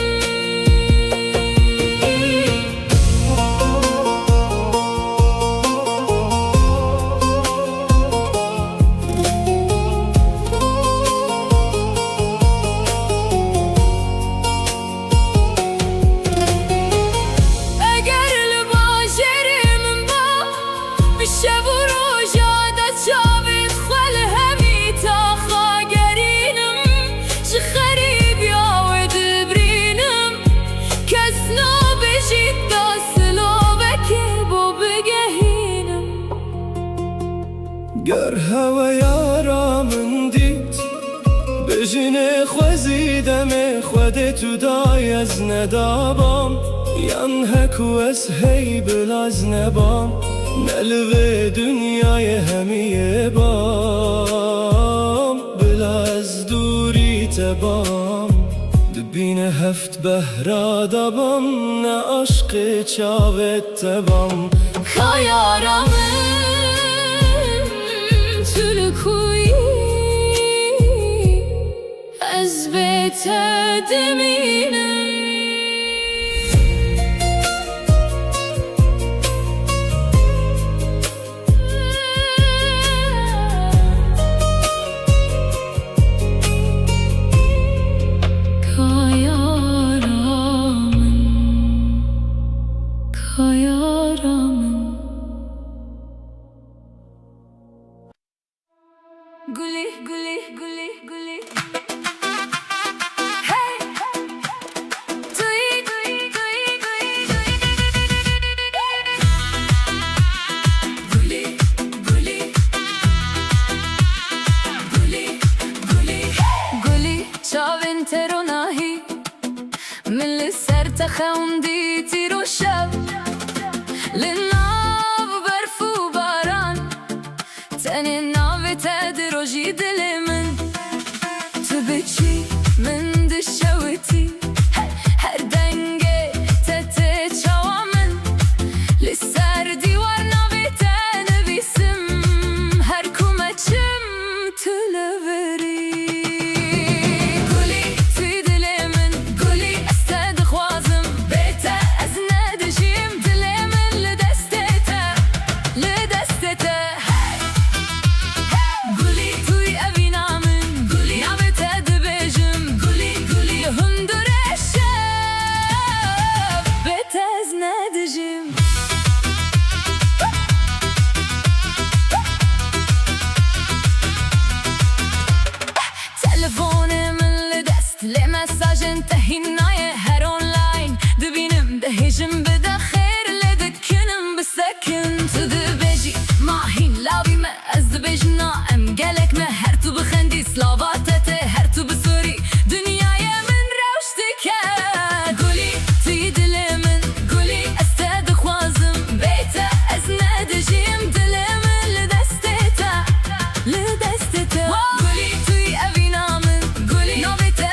گر هوا یارا من دید بجنه خوزی دم خود تو دای از ندابم ین هکو از هی بلاز نبام نلوه دنیای همیه بام بلاز دوری تبام دبین هفت بهرا دبام نه عشق چاوت تبام خیارم تلكوي أزبيت دمينم قولي قولي قولي قولي هاي توي توي توي توي قولي قولي قولي قولي قولي شافن تروناهي من السر تخوندي تيرو شاب للناف برفو باران تاني تدرجي دلي من تبكي من دشوتي هر دنگه تتشاوى من لسر ديوار نبيتان بيسم هر كومتشم تلوري قولي في دلي من قولي استاد خوازم بيتا ازناد جيم دلي من لدستتا لدستتا مساج انتهي الناية هر اونلاين دبينم دهيجم بدا خير لدكنم بسكن تدبيجي ماهين لاوي ما ازدبيجنا ام قالك ما هرتو بخندي سلافاتته هرتو بسوري دنيايا من روشتك قولي تيدلي من قولي استاد خوازم بيتا ازناد جيم دلي من لدستتا لدستتا قولي توي ابينا من قولي نوبتا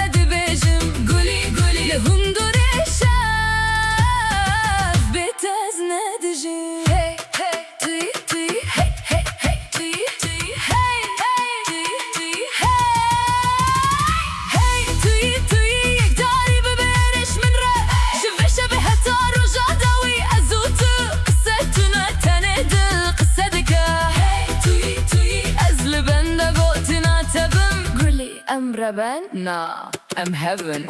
I'm Raban, nah, I'm heaven.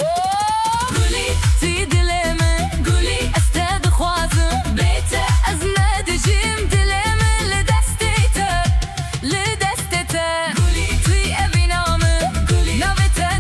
قولي تيدلي من قولي استاد خوازم بيتا ازناد جيم دلي من لدستيتا لدستيتا قولي توي ابي نامن قولي نابتا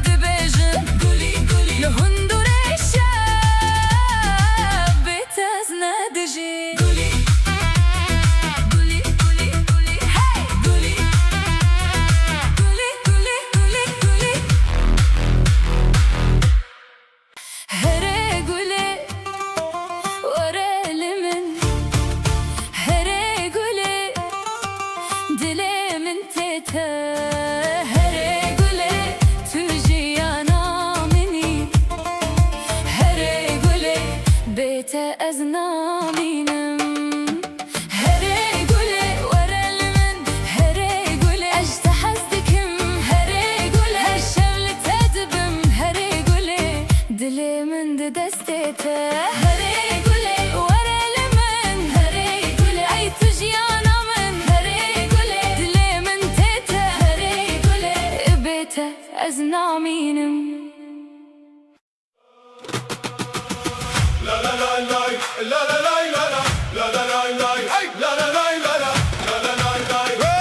ez namînim. La la la la la la la la la la la la la la la la la.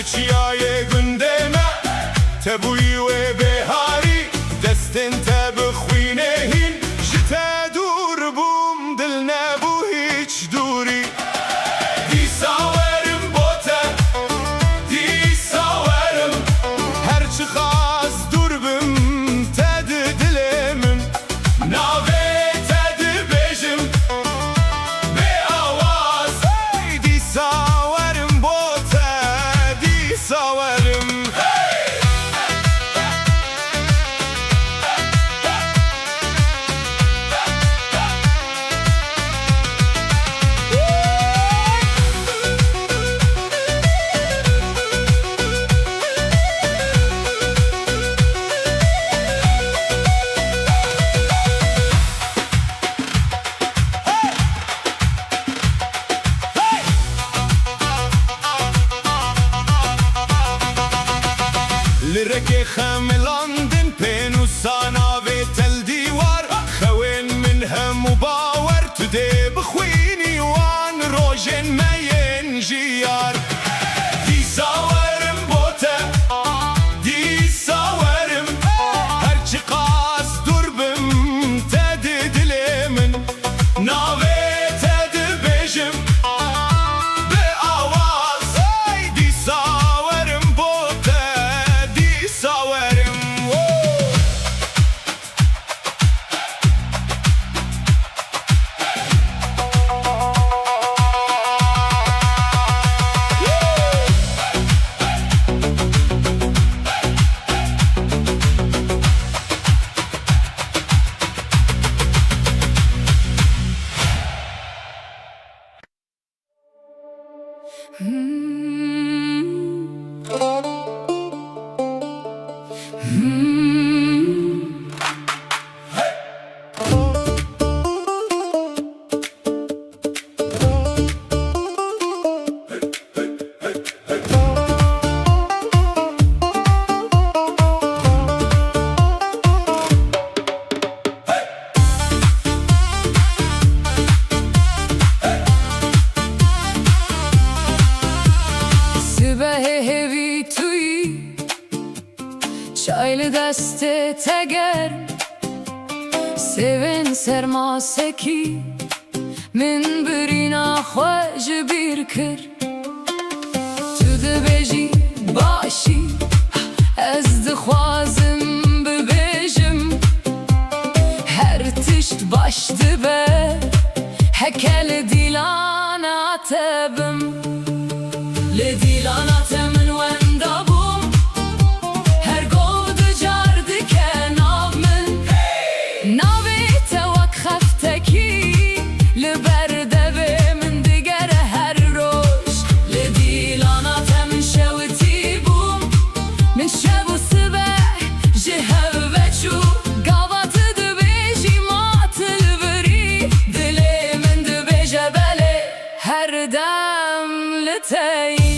چیای گندمه تبوی و بهاری دستن تب خوینهین جته دور بوم دل نبو هیچ دوری دی ساورم بوته دی ساورم هرچی خواست دور بم تد دلمم ناوه تد بجم به آواز دی ساورم بوته سوارم لرك خملاندن بينو سانا تل ديوار خوين منها مباور تدي بخويني وان روجن ما ينجيار دي ساورم بوتا دي ساورم هرچي قاس دربم تد دلمن ناوي تد بجم بآواز دي ساورم بوتا Çaylı deste teger Sevin sermaseki Min birina xwej bir kir Tu dibêjî başî Ez dixwazim bibêjim Her tişt baş dibe Heke li dîlana te bim Li dîlana te min wenda bûm Her gov dicar dike nav min Navê te wek xeftekî Li ber devê min digere her roj Li dîlana te min şewitî bûm Min şev û sibeh ji hev veçû Gava tu dibêjî ma til birî Dilê min dibêje belê her dem li te yî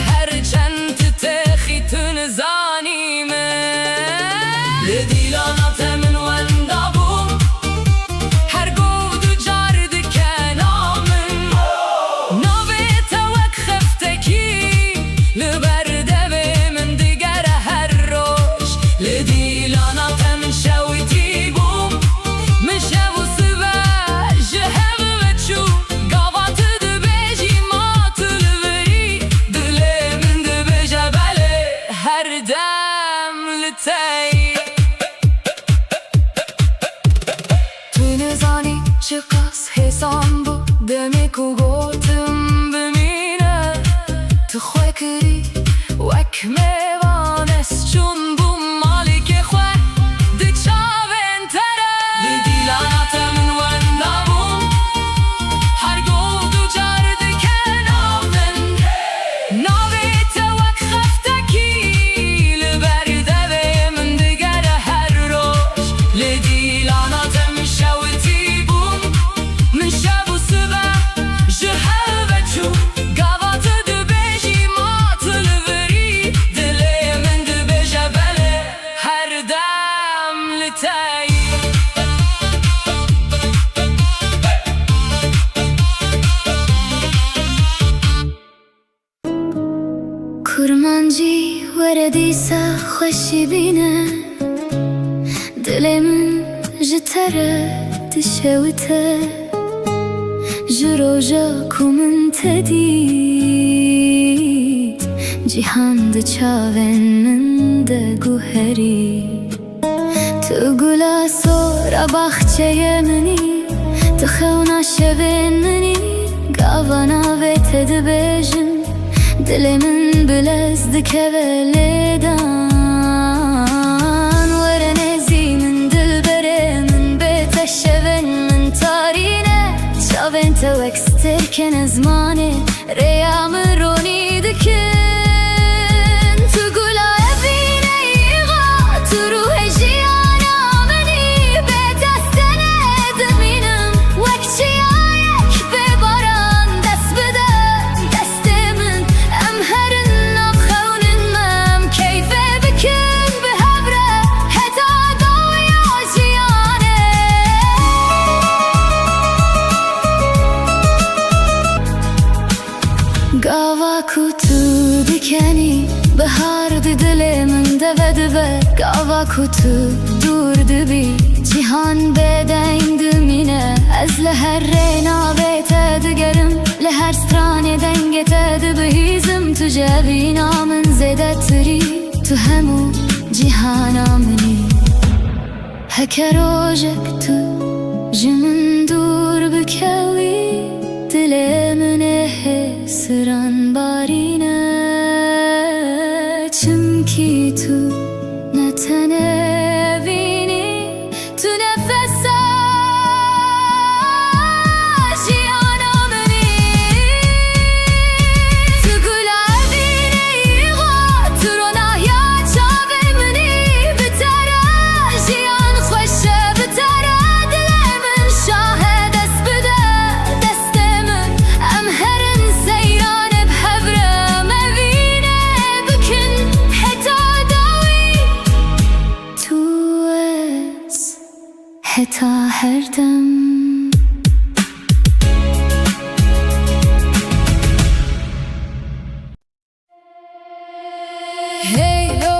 Her çent te xîtir گوتم بمینه تو خواه کری وک میوانست چون بوم مالک خواه دی چاوین تره دی دیلانات من وندابون هر گو دو جارد که نامن ناویت وک خفتکی لبرده به من دگر هر روش لی دیلانات من شوتی بوم من شب و صبح جهل و چون گوات دو بیجی مات لبری دلی من دو بیجه بله هر دم لتایی کرمانجی وردیسا خوشی بینه دل من جتره تشوته جروجا کومن تدید جیهان ده چاون من ده گوهری تو گلا سورا باخچه منی تو خونا شبین منی گاوانا ویت ده بیجم دل من بلزد که ولیدان ورنزی من دل بره من بیت شبین من تارینه شاوین تو اکستر کن زمانه ریام رونی دکن تو گلا ابینه ایغا تو روح جیانا منی بیتستنه دمینم وک چیایک بباران دست بده دست من ام هرن نبخونن مم کیفه بکن به هبره حتا داویا جیانه گاوا کوتو دکنی بهار دی دل من دوه دوه گاوا کوتو دور دبی جیهان بدین دمینه از لهر رینا بیت دگرم لهر ستران دنگت دبهیزم تو جوینا من زده تری تو همو جیهانا منی هکه روژک تو جمن دور بکوی دل منه سران بارینه چمکی تو نتنه بینی تو نفسا جیانا منی تو گلا بینه ایغا تو رو نهیا چاوه منی بتره جیان خوشه بتره دل من شاه دست بده دست من ام هرن سیران بحبره مبینه بکن حتا داوی تو اس حتا هر دم Hey yo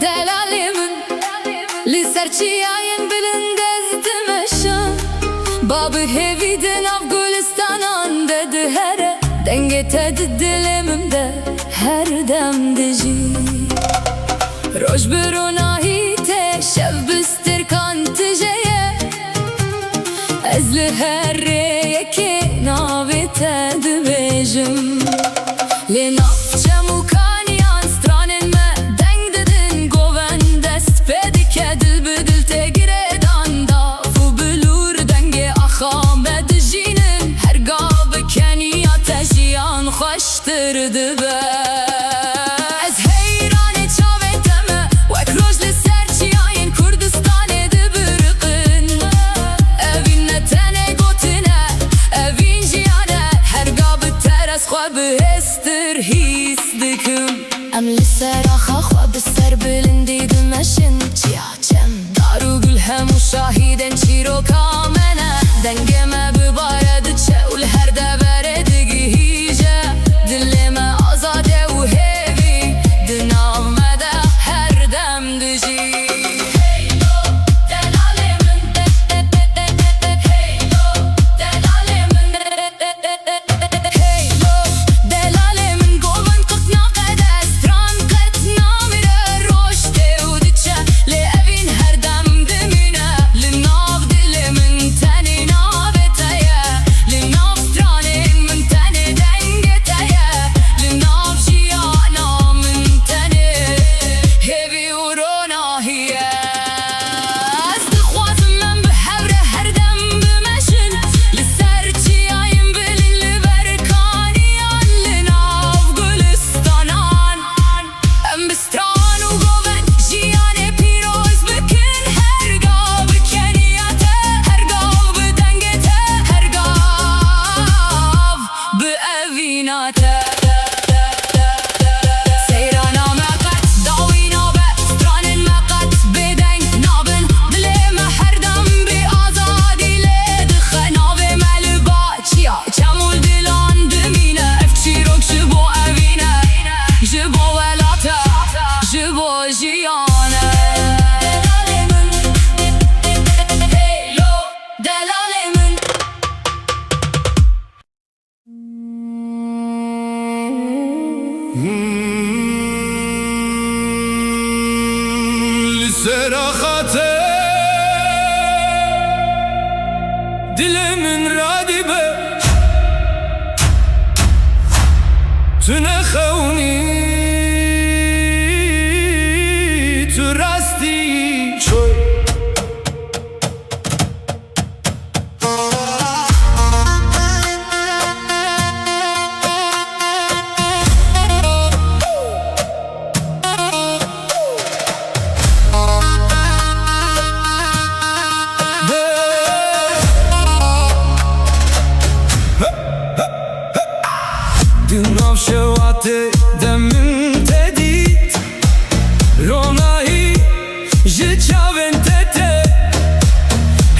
delalimin Lisarçiyayen bilindez dimeşim Babı heviden av Gülistanan dedi here Dengete dilimimde her dem dici Roj birunahite şev bistir kantijeye Ezli her reyeke navite dibejim Le nafçem ukaniyan stranen me deng dedin goven dest pedike dil bedil tegredan da fu bilur denge axame dijinin her gabe keniya tejiyan xoştir dibe Ez heyrane çaveteme wek rojli serçiyayen Kurdistanê dibiriqin Evin netene gotine evin jiyane her gabe teres xwe bihestir his dikim Em li ser axa xwe bi ser bilindî dimeşin Çiyaçem daru gül hemû şahîdên çîroka me ne Dengê me bibare diçe û li her devere digihîje Dilê me azade û hêvî di nav me de her dem dijî Hey yo delalê min Hey yo delalê min Hey yo delalê min govin qitna qede stran qitna mire roş tê û diçe lê evîn her dem dimîne li nav dilê min دویناته سیرانا مقت داوینا به ستران مقت بدنگ نابن دلیم هر دم بی آزادی لدخه ناو ملبا چیا چمول دلان دمینه افچی روک جبو اوینه جبو ولاته جبو جیانه Serahatı dilimin radibe tüne khawni tu rasti çoy Dinav şevate demin tedit Ronahi jiçaven tete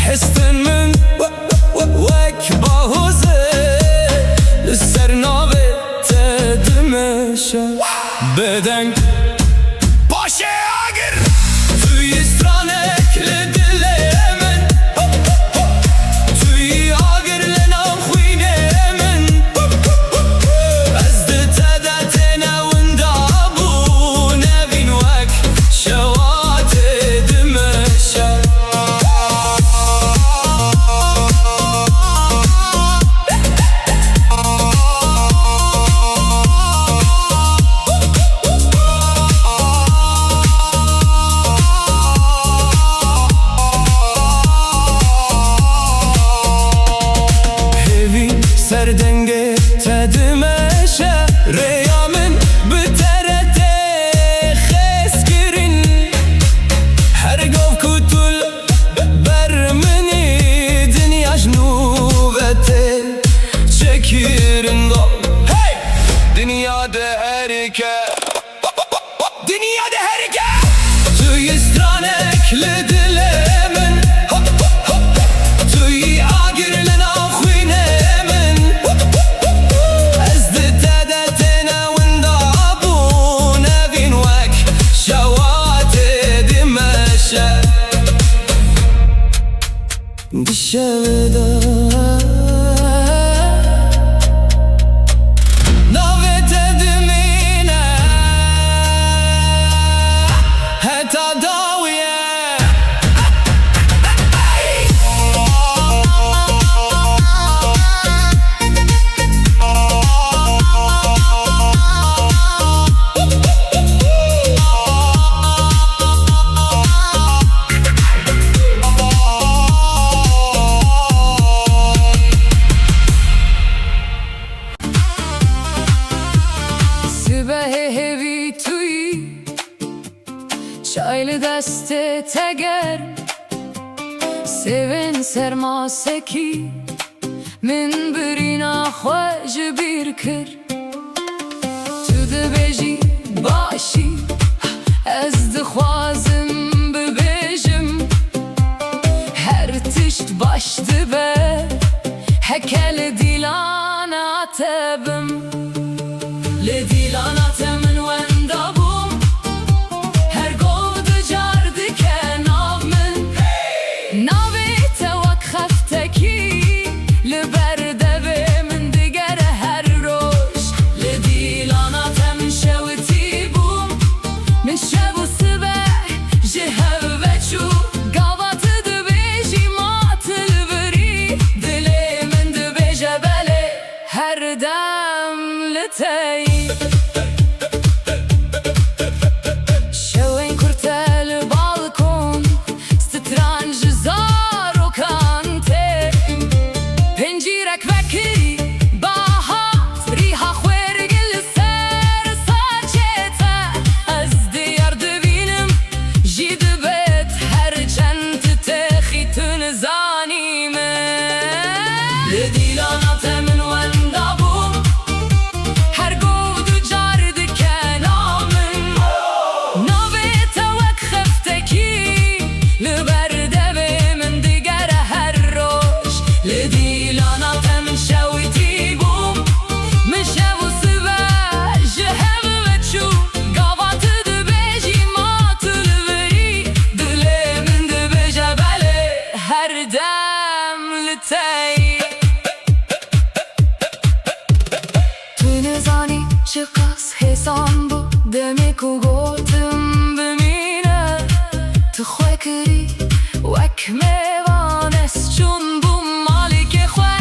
Hesten min vek bahoze Lisser nave tedimeşe Beden Paşe agir Tüy istran ekle dile emen Tüy agir lenam khuyne emen Serdenge tedimeşe Reyamin biterete xeskirin Her gov kutul bermini Dünya jnuvete çekirin gov Hey! Dünyada herike Dünyada herike Tüy istran ekle dilemin Tüy agirlen ahuyne Dişevde Navet edimine Heta daviye Hevi tuyi Çaylı deste teger Sevin sermaseki Min birina xwej bir kir Tu dibêjî başî Ez dixwazim bibêjim Her tişt baş dibe Heke li dîlana te bim Li dîlana te min wenda bûm Her gov dicar dike nav min Navê te wek xeftekî Li ber devê min digere her roj Li dîlana te min şewitî bûm Min şev û sibeh ji hev veçû Gava tu dibêjî ma tu li birî Dilê min dibêje belê her dem li te yî Şewên kurte li balkon Stitran ji zarokan tê Pincîrek vekirî bahat Rîha xwêrgil li ser saçê te Ez diyar dibînim jî dibêt her çend tu texî tu nizanî min Li dîlana te min wenda bûm شقاس حسان بو دمك وقوتم بمينه تخوكري وكمه چون بو مالك خواه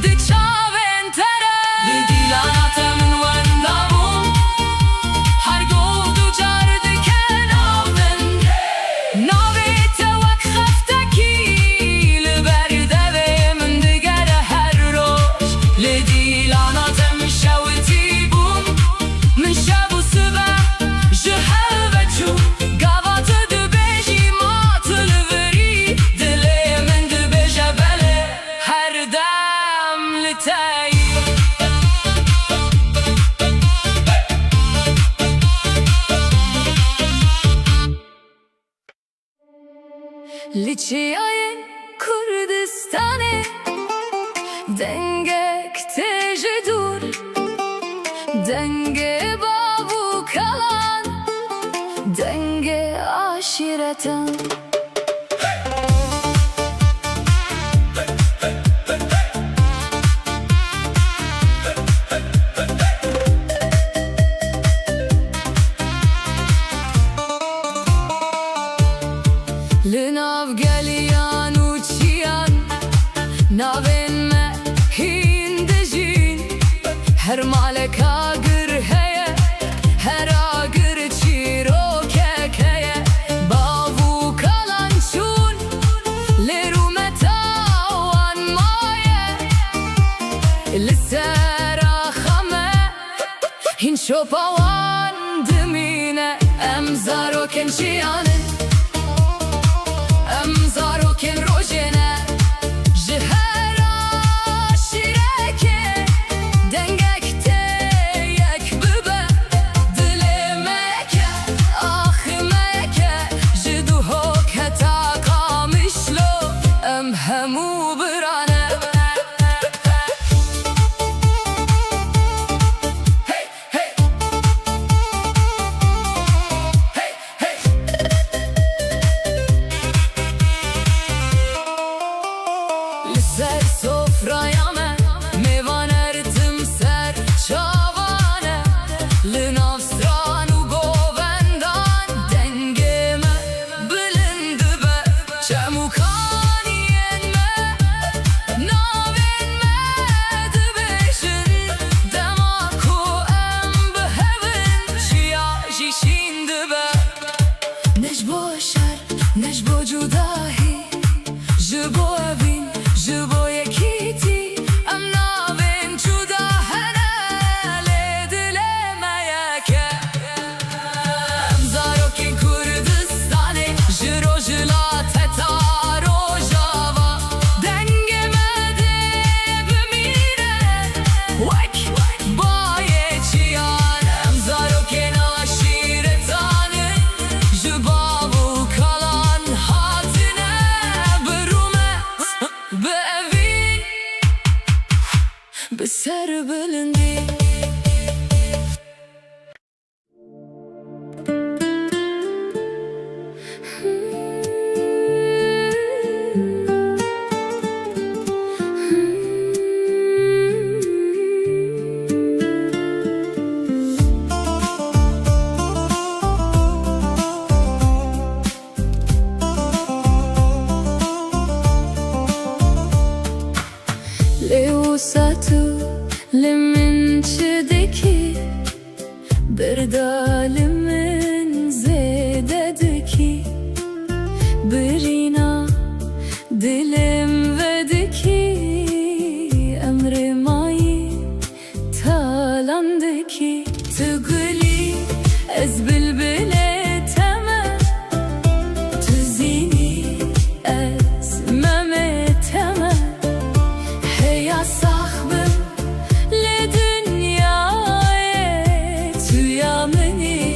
دك شاوين تره لديلانات من وندابون هر گودو جارد که ناون ناویت وک خفتکی لبرده به من دگر هر روش لدیلانات من شوتی بون من شب و سبه جهل و چون گوات دو بیجی ماتل وری دل من دو بیجه بله هر دم لتایی لچیای کردستانه دنگک تیج دور دنگ بابو کلان دنگ عاشرتن لناف گلیان و چیان ناوین me hindejin her maleka gır heye her agır çirokek heye bavu kalan çun leru metawan maye lisera khame hin şopawan dimine emzaroken çiyane emzaroken rojene jihera şireke dengekte yek bibe dilemeke ahmeke jiduhok heta kamışlo em hemu birane hey hey hey hey Liser sofraya me mevan erdim ser çavane Linav stranu govendan dengeme bilindi be Çemukaniyen me navin me dibişin Demaku em behevin şiya jişindi be Necbo şer, necbo cudahi Jibo evin, jibo yekiti Em navin cuda hele dilemeyeke Em zarokin Kurdistani Jiro jila teta rojava Dengeme de bimire Vek baye çiyan Em zarokin aşiretani Jibavu kalan hatine Birumet be evin Beser bilindi Leusatu limin çideki Berdalimin zededeki Birina dilim vedeki Emri mayi talandeki Tuguli ez bilbile teme Tuzini ez memeteme Heya sahbim le dünyaya tüyameni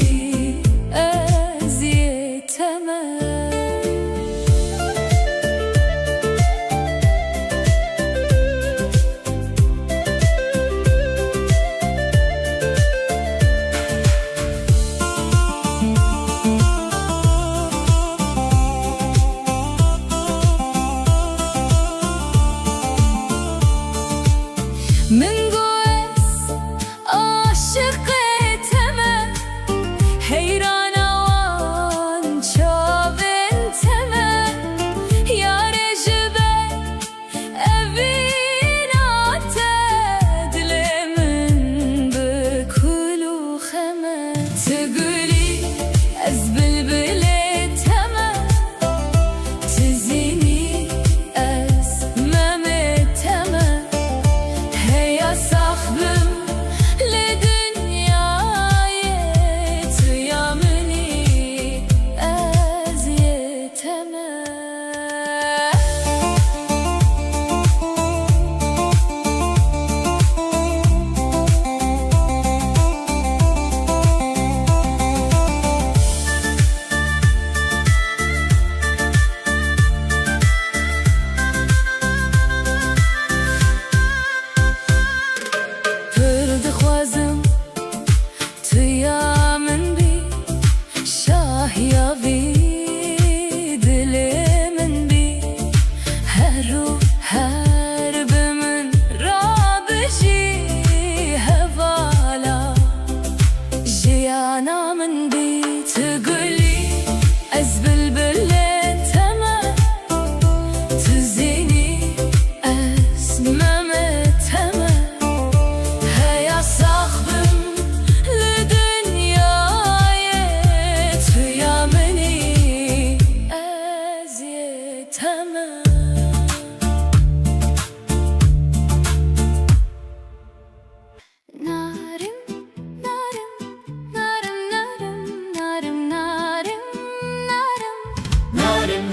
eziyeteme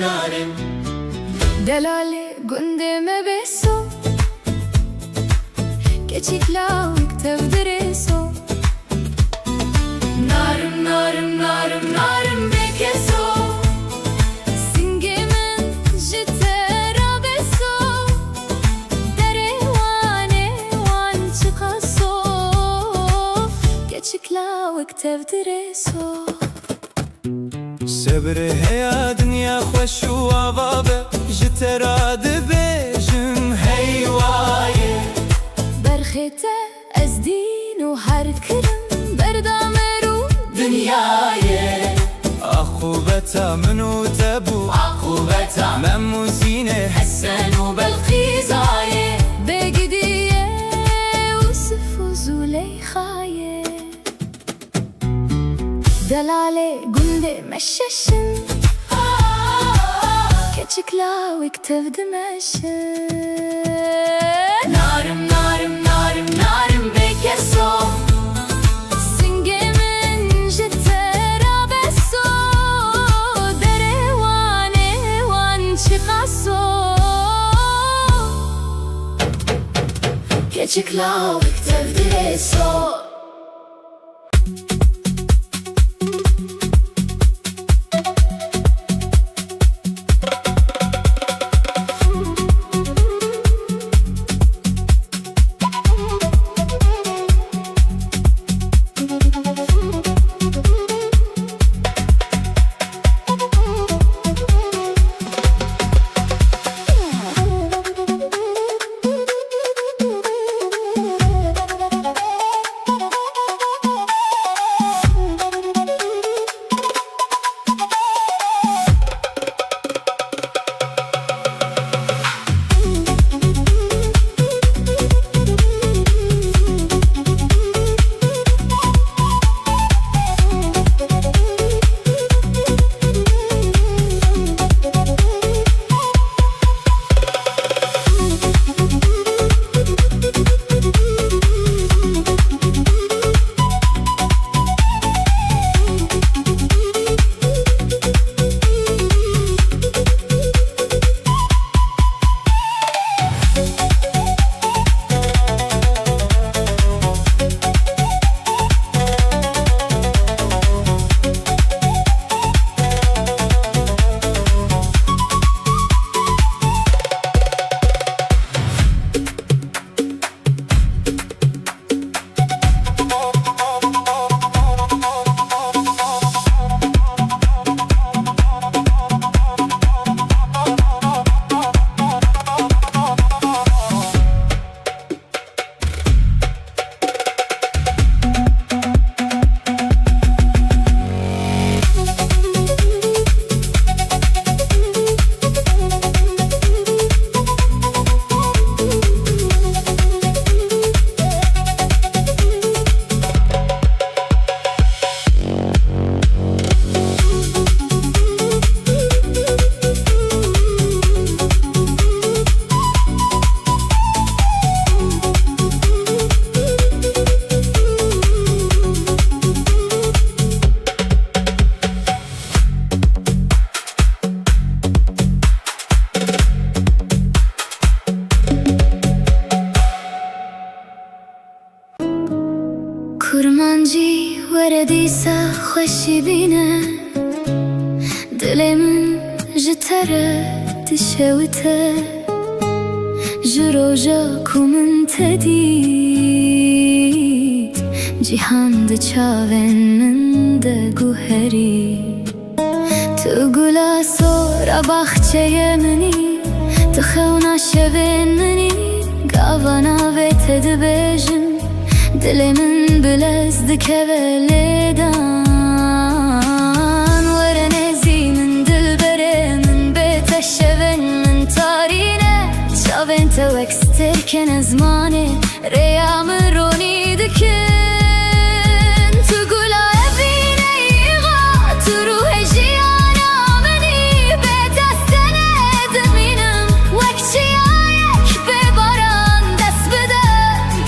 نارم دلالي قندمه بسو keçikla uktev dereso Narım narım narım narım bekeso Singemen jitera beso Dere wane wan çıkaso keçikla uktev dereso Sebre heya dünya xoş û avabe ji te ra dibêjim heywaye Berxete ez din û her kirim berdamer û dünyayê Axûbeta min û te bû axûbeta memûzîne Hesen û Belqîzayê Begidiye Yusuf û Züleyxayê Delalê gundê meşeşin Keçikla wektev dimeşin Narım narım narım narım bekeso Singemin jitera beso Dere wane wan çıkaso Keçikla wektev direso Kurmancı verediyse xoşi bine Dilemin ji te re dişewite Ji roja ku min te dît Cîhan di çavên min de guherî Tu gula sora baxçeyê minî Tu xewna şevên minî Gavana vê te dibêjim Dilê min bilez dikeve lêdan Were nezî min dilberê min bê te şevên min tarîne Çavên te wek stêrkene zimanê rêya min ronî dikin Tu gula evîne îxa tu ruhê jiyana minî Bê destene dimînim wek çiyayek bê baran dest bide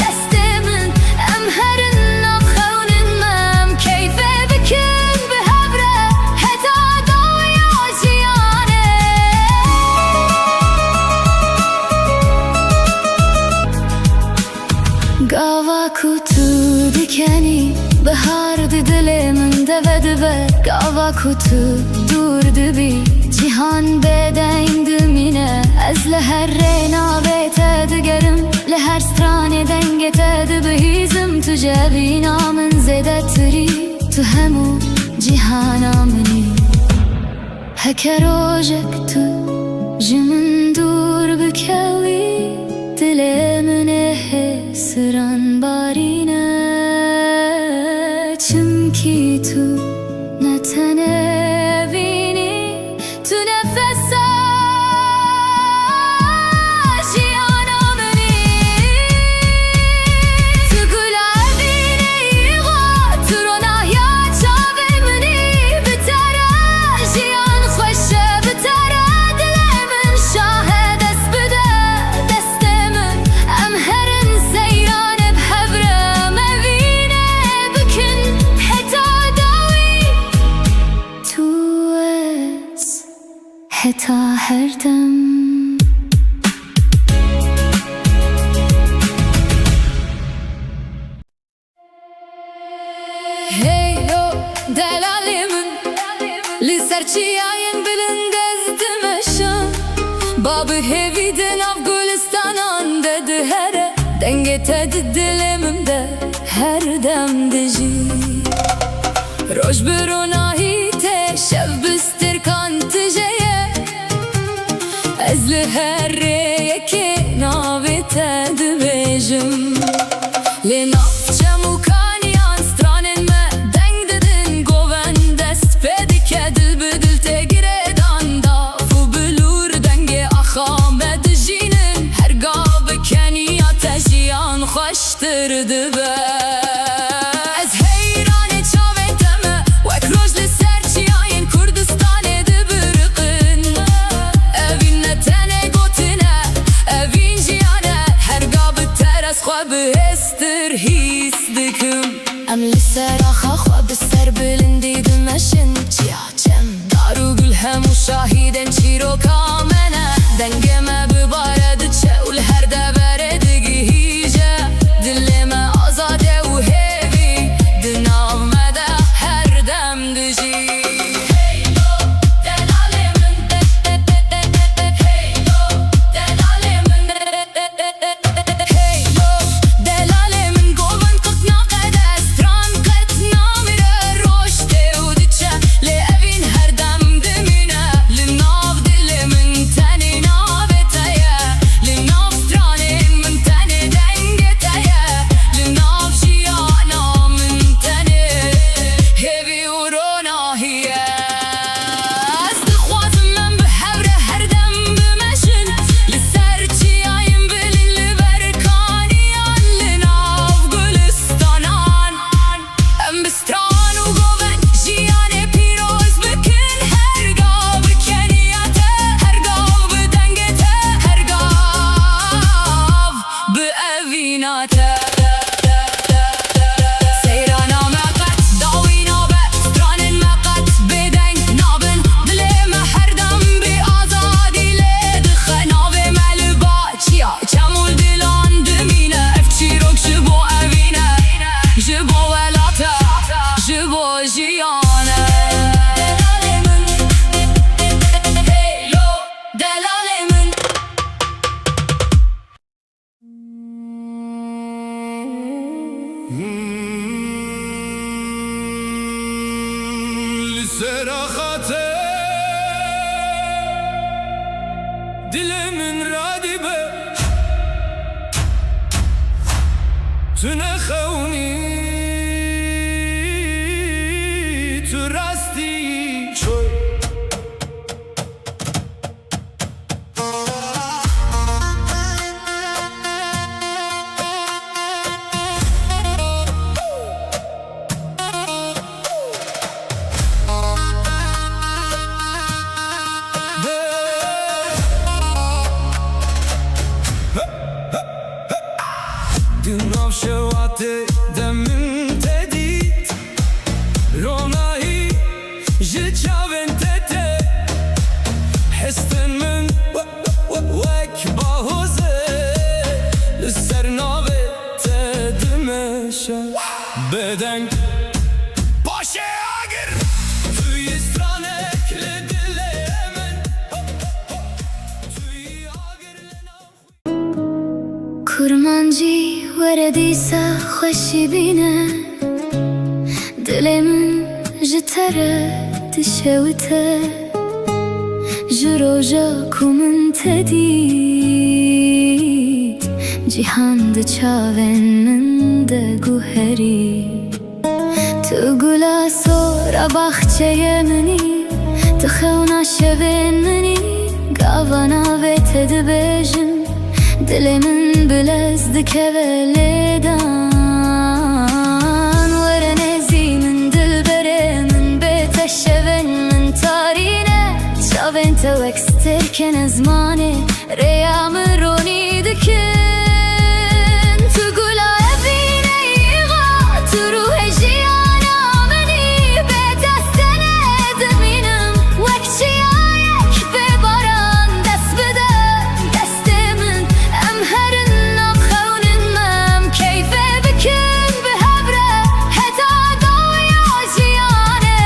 Destê min em herin nav xewnin me em keyfê bikin bi hev re Heta dawiya jiyanê dikeni Bahardı diliminde ve dibe Gava kutu durdu bir Cihan bedeyndi mine Ez leher reyna betedi gerim Leher strane dengetedi bihizim Tüce binamın zedetri Tu hemu cihana mini Heker ojek tu Jimin dur bükevi Dilimine hesran barine Çünkü tu ne tenevini Tu nefesa jiyanamini Tu gulavini iğa Tu ronahya çavimini Bitara jiyan khoşe bitara Dilimin şahe dest bide destimin Em herin seyran bhevrem evine Bükün heta davi Tu es heta her dem Hey yo delalimin Li serçiyayin bilindez dimeşim Babı heviden av Gülistanan dedi here Dengetedi dilimimde her dem dici Roj birunahi te şev bistir kantijeye Ezli her reyeke navete dibejim Li nafçem ukaniyan stranen me deng dedin Goven dest pedike dil bedil te giredan da Fu bilur denge ahame dijinin Her gabe keniya tejiyan khoştir dibe Ez heyrane çaveteme Wek rojli serçiyayin Kurdistane dibirqin Evin netene gotine Evin jiyane Her gabe teres khwa bihestir his dikim Em li seraxa khwa biser bilindi dimeşin Ciyaçem daru gül hemu şahiden çiroka mene Dengeme bibaredi çeul her devere digi hice Dilime azade u hevi Dinavme de her dem dici Hey yo delalimin Hey yo delalimin Hey yo delalimin Govan qıtna qede Stran qıtna mire Roşte u diçe Le evin her dem dimine Li nav dilimin teni naveteye Li nav stranin min teni dengeteye Li nav jiyana min teni Hevi u ronahiye Ez dixwazim men bihevre her dem bimeşin Li serçiyayin bilin li berkaniyan Li nav Gülistanan Em bistran u goven jiyane piroz bikin Her gav keniyate Her gav bidengete Her gav bi evinate Seyrana meqet davina be Stranin meqet bedeng nabin Dilime her dem bi azadi le dixe Nave meliba çiya çemul dilan dimine Ev çirok jibo evine Jibo velate Jibo jiyane Delalimin Hey yo delalimin Li seraxate Dilimin radibe Tu ne khawni Tu rasti çoy Dinav şevate beden Paşa agir Tüy istranekle dileyemen Tüy agirlena kurmancı وردیسا خوشی بینه دلم جتره تشوته جروجا کومن تدید جهان ده چاون من ده گوهری تو گلا سورا باخچه منی تو خونا شوین منی گاوانا ویت دبیجم دل من بلزدك بلدان ورنزي من دلبري من بيت الشبن من تارينه شافن توكستر كان زماني ريام روني دكن تقول أبيني يغا تروح جيانا مني بيت السند منم وكشي عايك بباران دس بده دست من أمهرن نخون مم كيف بكن بهبره حتى ضويا جياني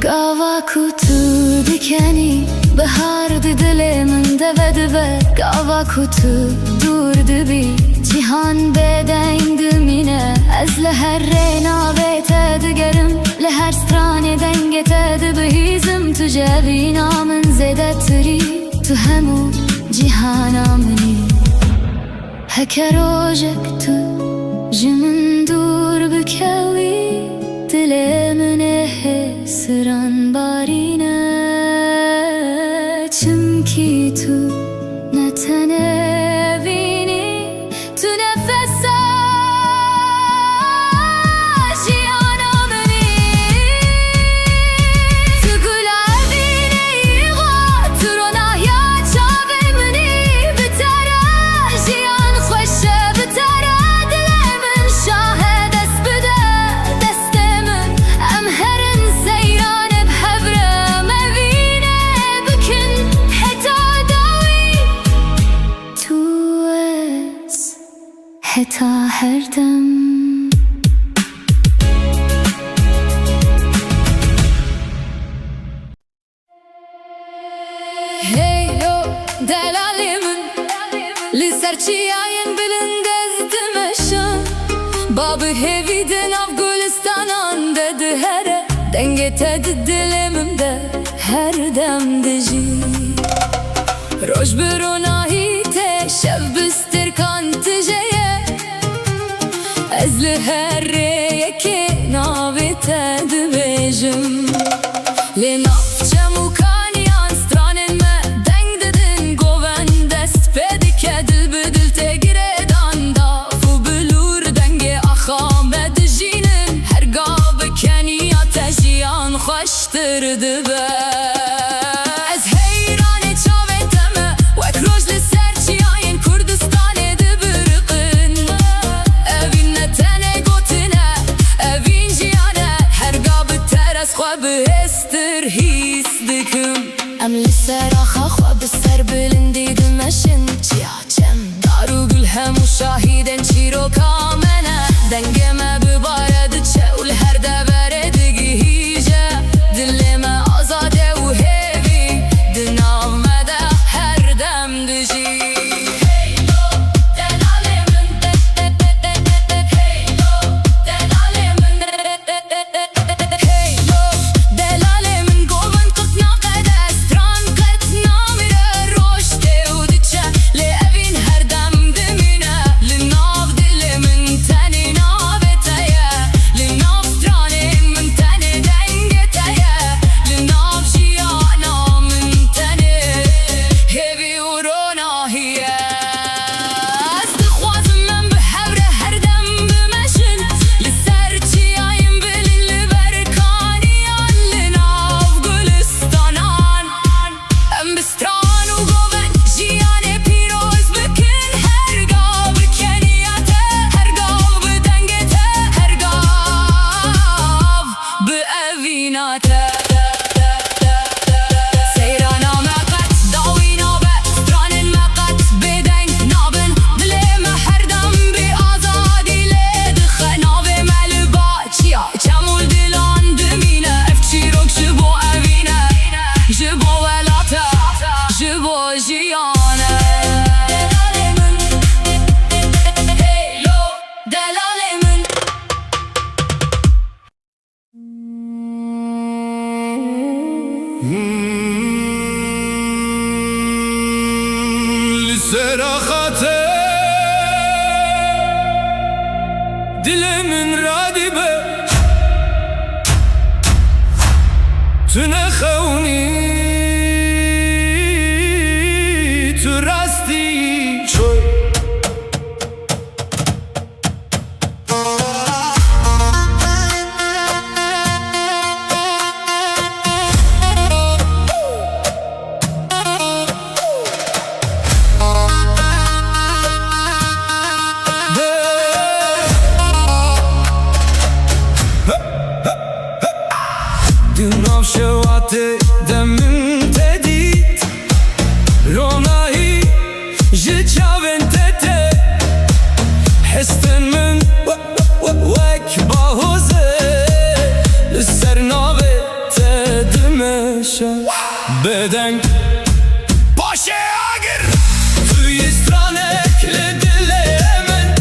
قاوا كتو دكاني بهار دل من دبدبه قاوا كتو دور دبي جهان بدن دمينه از لهر رينا بيت دقرم لهر ستراني دنگت دبهيزم تو جبينا من زدت تري تو همو جهانا مني هكروجك تو جمن دور بكوي دل من حسران بارينه چمكي تو نتنبيني تو نفسا جيانا مني تقول عبيني يغا ترونا يا جابي مني بترى جيان خوش بترى دل من شاهد اسبده دست من امهرن سيران بحبره مبينه بكن حتى داوي توس حتى هردم Hey yo delalimin Lisarçiyayin bilindez dimeşan Babı heviden Afganistan'an dedi here Dengetedi dilimimde her dem deji Roj birunahite şev bistir kantijeye Ezli herreye ki navite dibejim Le nafçem ukaniyan stranen me Deng dedin goven dest pedike dil bedil te giredan da Fu bilur denge ahame dijinin Her gabe keniya tejiyan xoştir dibe Ez heyrane çaveteme Wek rojli serçiyayin Kurdistan'e dibirqin Evin netene gotine Evin jiyane Her gabe teres xwe bihestir his dikim Em li seraxa xwe bi ser bilindî dimeşin Çiyaçem daru gül hemû şahîdên çîroka me ne Dengê me bibare diçe û li her devere digihîje Dilê me azad Verakhate dilimin radibe tüne khawni tu rasti çoy Dinav şevate demin tedit Ronahi jiçaven tete Hesten min vek bahuze Lissernave tedmeşe Beden Paşe agir Tüy istranekle dile emen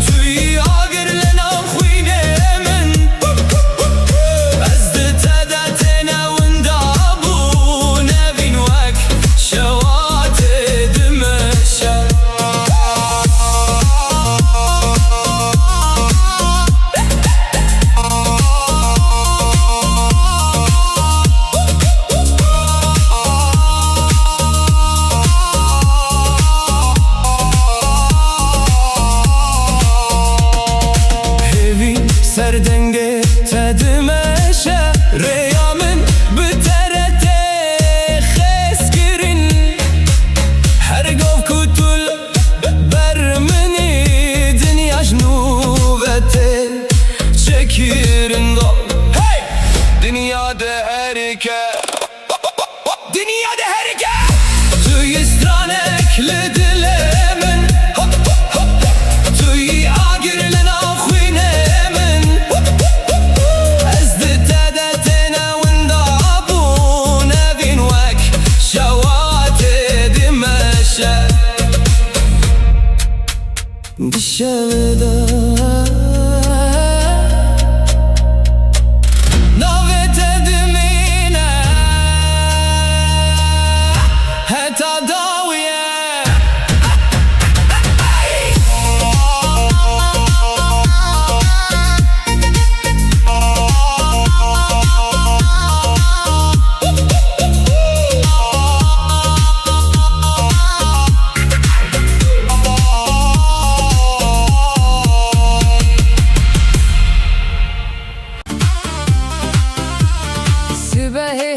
Tüy agirle navkhuyne emen Serdenge tedmeşe Reyamin biterete xeskirin Her gov kutul bermeni Dünya jnuvete çekirin gov Hey! Dünyada herike Dünyada herike Tüy istranekli dilemin Tüy agirlen avkhuyne Dişevede Navet edimine Heta daviye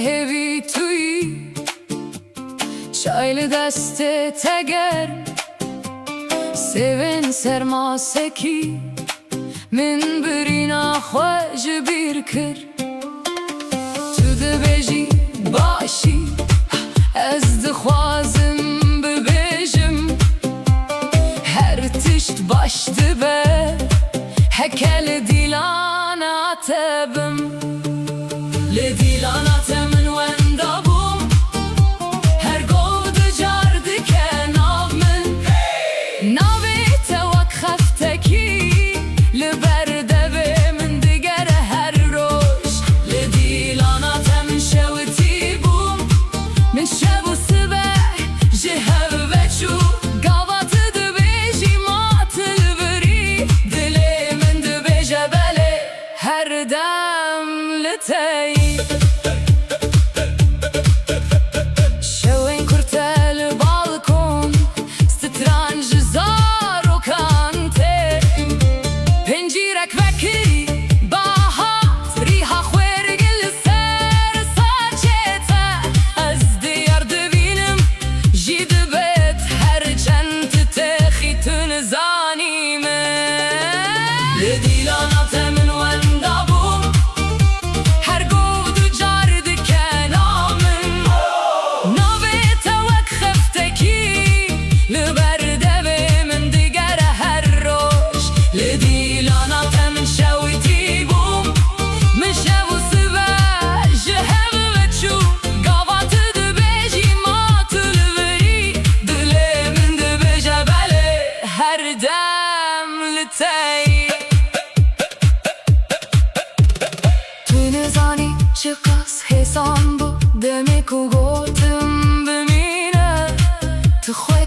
Hevi tuyi Çaylı deste teger Sevin sermaseki Min birina xwej bir kir Tu dibêjî başî Ez dixwazim bibêjim Her tişt baş dibe Heke li dîlana te bim Li dîlana te min wenda bûm Her gov dicar dike nav min Navê te wek xeftekî Li ber devê min digere her roj Li dîlana te min şewitî bûm Min şev û sibeh ji hev veçû Gava tu dibêjî ma tu li birî Dilê min dibêje belê her dem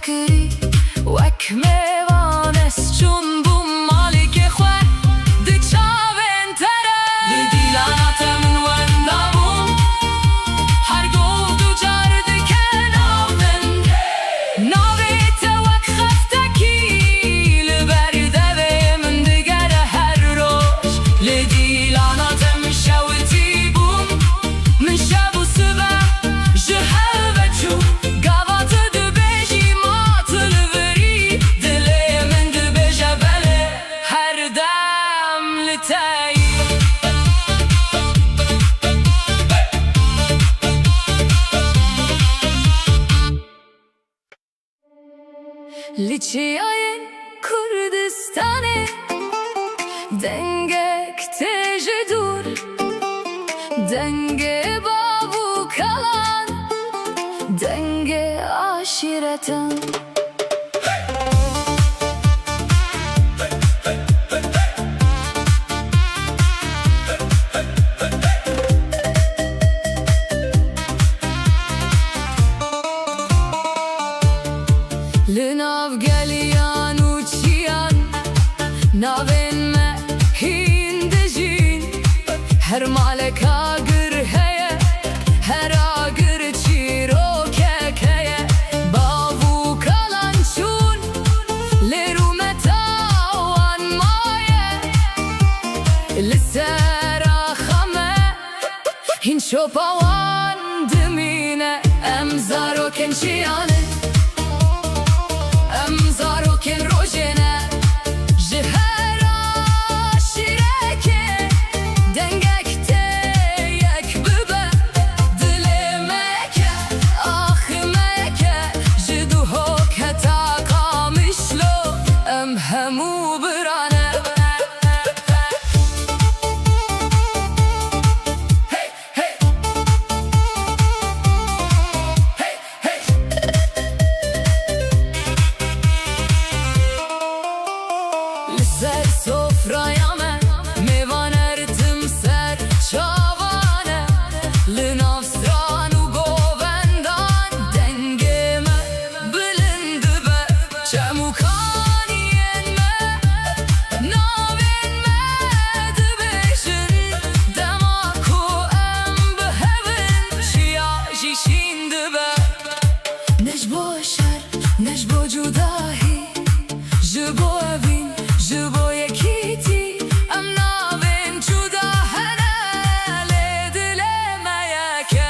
کری وک میوانست چون بوم مالک خواه دی چاوین تره دی دیلانات من وندابون هر گو دو جار دکه نامن ناویت وک خفتکی لبرده به من دگره هر روش لی دیلانات من شوتی بوم من شب و سبه جهل و چون گوات دو بیجی ماتل وری دلی من دو بیجه بله هر دم لتایی لچیای کردستانه دنگک تیج دور دنگ بابو کلان دنگ عاشرتن لناف گلیان و چیان ناوین me hindejin her maleka gır heye her agır çiro kekeye bavu kalan çun leru metawan maye lisera khame hin shopawan dmine emzaro kençiyane emzaro ken rojene jihera şireke dengekte yek bibe dilemeke ahmeke jiduho keta kamışlo em hemu birane hey hey hey Ser sofraya me mevan ertim ser çavane Linav stranu govendan dengeme bilindi be Çemukaniyen me navin me dibişin Demaku em behevin şiya jişindi be Nejbo şer, nejbo cudahi Jibo evin Jibo yekiti em navin cuda hele dilemeyeke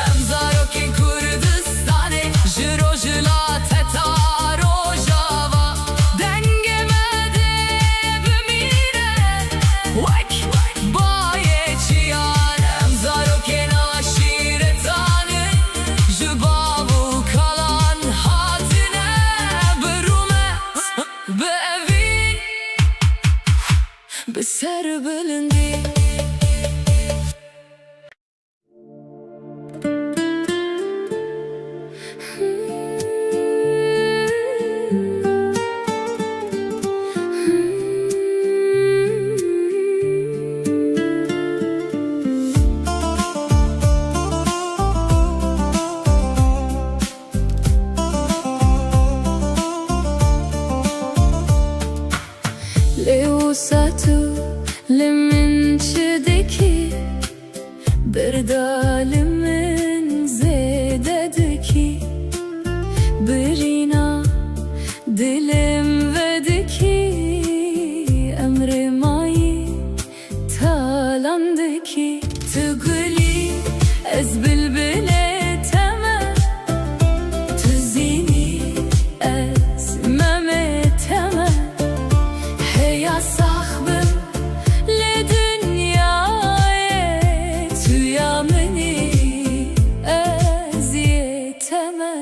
Em zarokin Kurdistani Jiro jila teta rojava Dengemede bimire Vek baye çiyan Em zarokin aşiretani Jibavu kalan hatine Be evin Be ser bilindi Leusatu limin çideki bir dalimin zededeki birina dilim vedeki emri mayi talandeki tuguli ez bilbile temel tuzini ez meme temel Heya sahbim le dünyaya tüya meni eziyeteme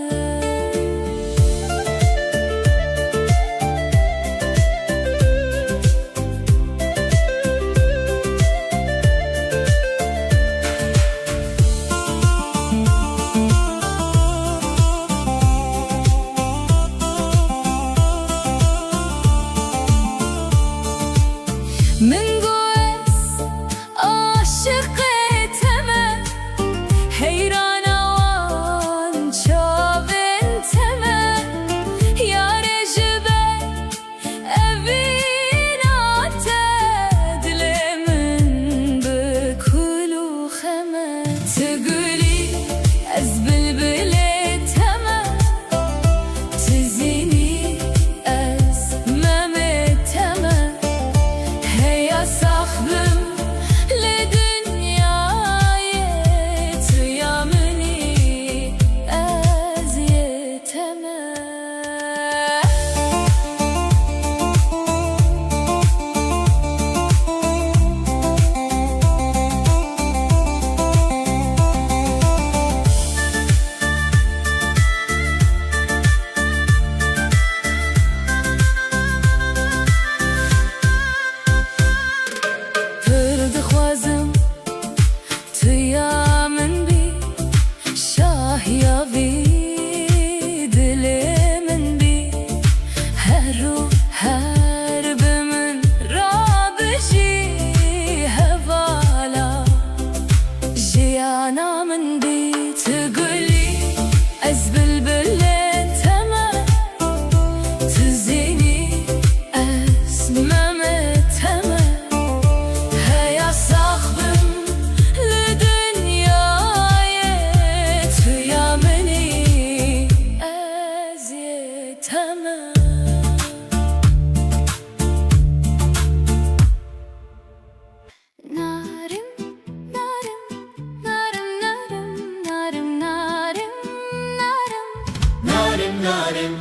narim narim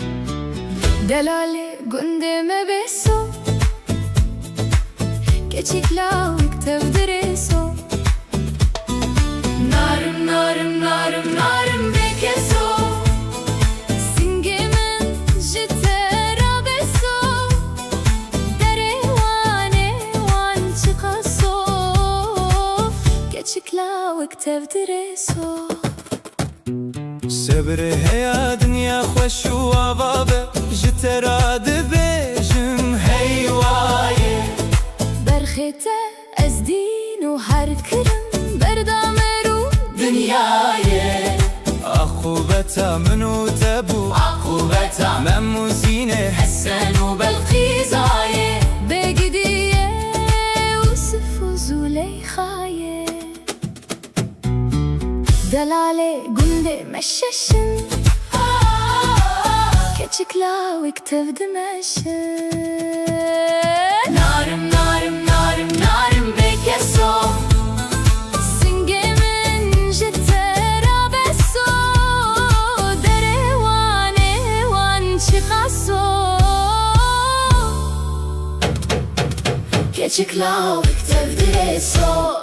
Delale gundeme beso Keçikla tevdireso Narim narim narim narim bekeso Singemen jitera beso Dere wane wan çıkaso Keçikla tevdireso سبر هيا دنيا خوش وابابه جترا دبيجم هيوايه برخته از دین و هر کرم بردامرو دنيايه أخوبتا منو تبو عقوبتا مموزينه حسن وبالقيزاية بقدية وسف وزليخاية دلالة قندة مششن كتشكلا وكتف دمشن نارم نارم نارم نارم بكسو سنجمن جترا بسو دريواني وانشقاسو كتشكلا وكتف دريسو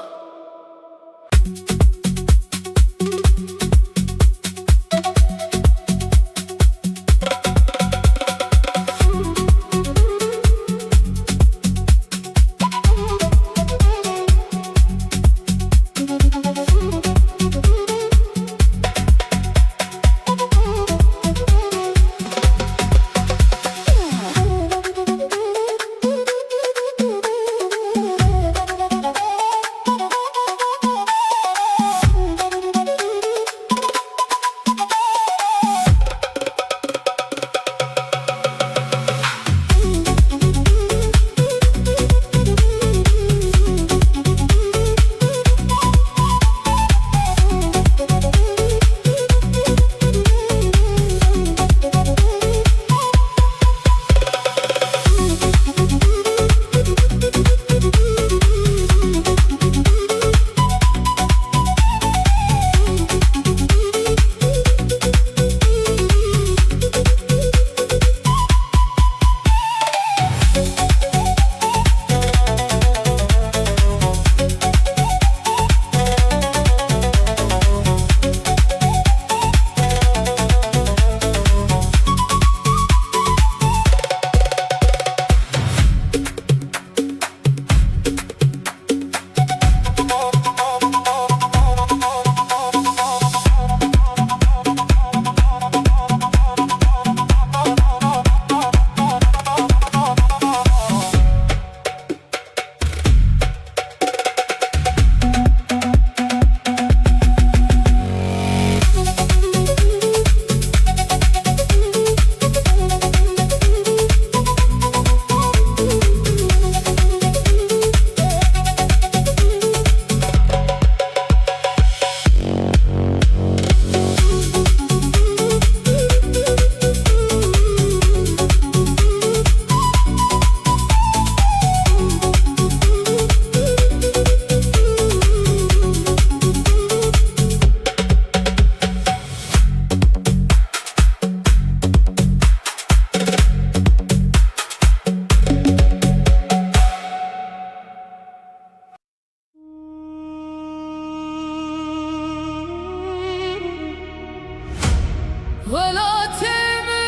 ولا تمن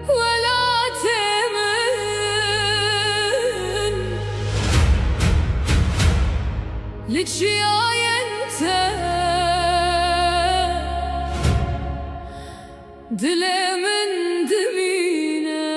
ولا تمن لجياي انت دلي من دمينا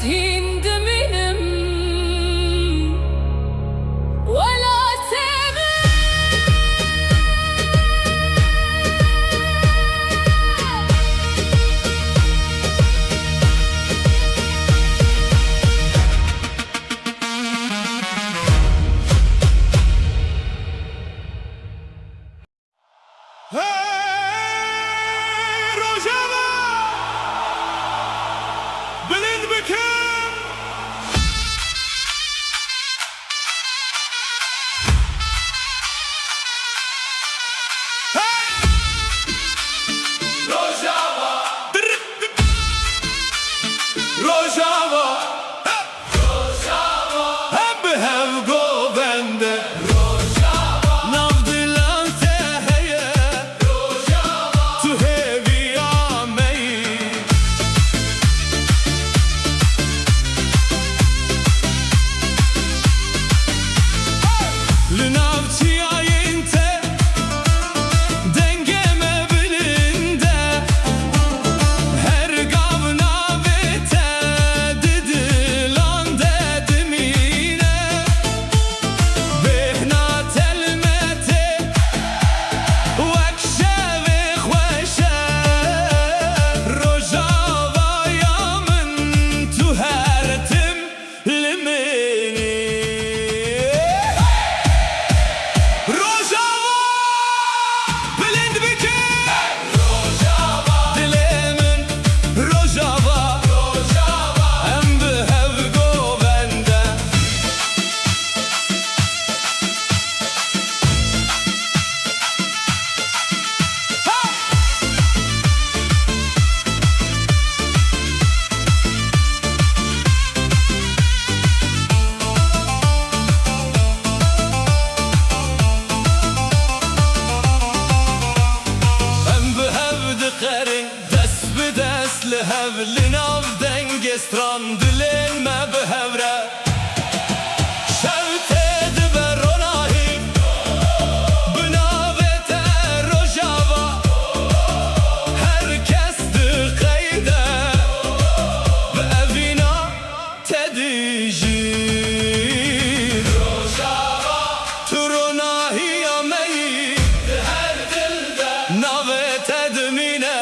هند منم ولا تمن Hey Rojava Bilind bikim Hey Rojava Rojava Rojava Hem behev govende Hevlin av denge strand dilen me behevre Şevted ve ronahi Bınavete Rojava Herkes dıkayde Ve evina tedijir Rojava Turunahi yameyi Her dilde Navete dmine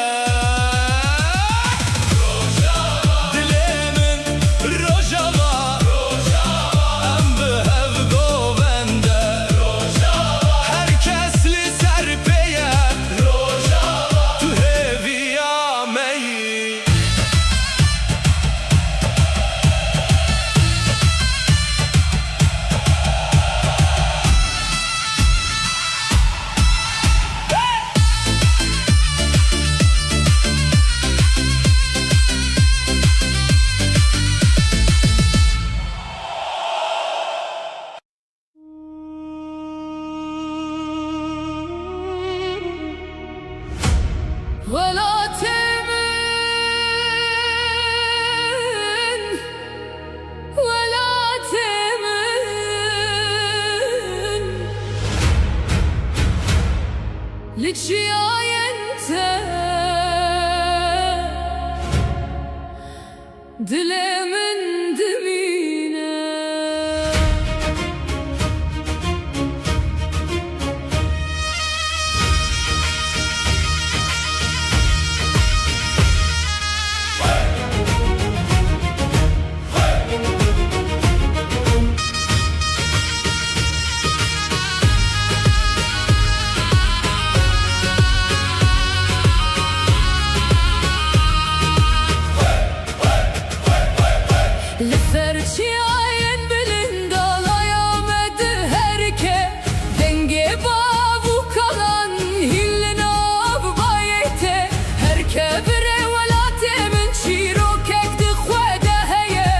ولا تمن ولا تمن لتشياي انت دلمن دمينا Lüferçiyen bilin dalayamadı herke Denge bavu kalan hillin av bayete Herke bire velate min çiro kekdi khwede heye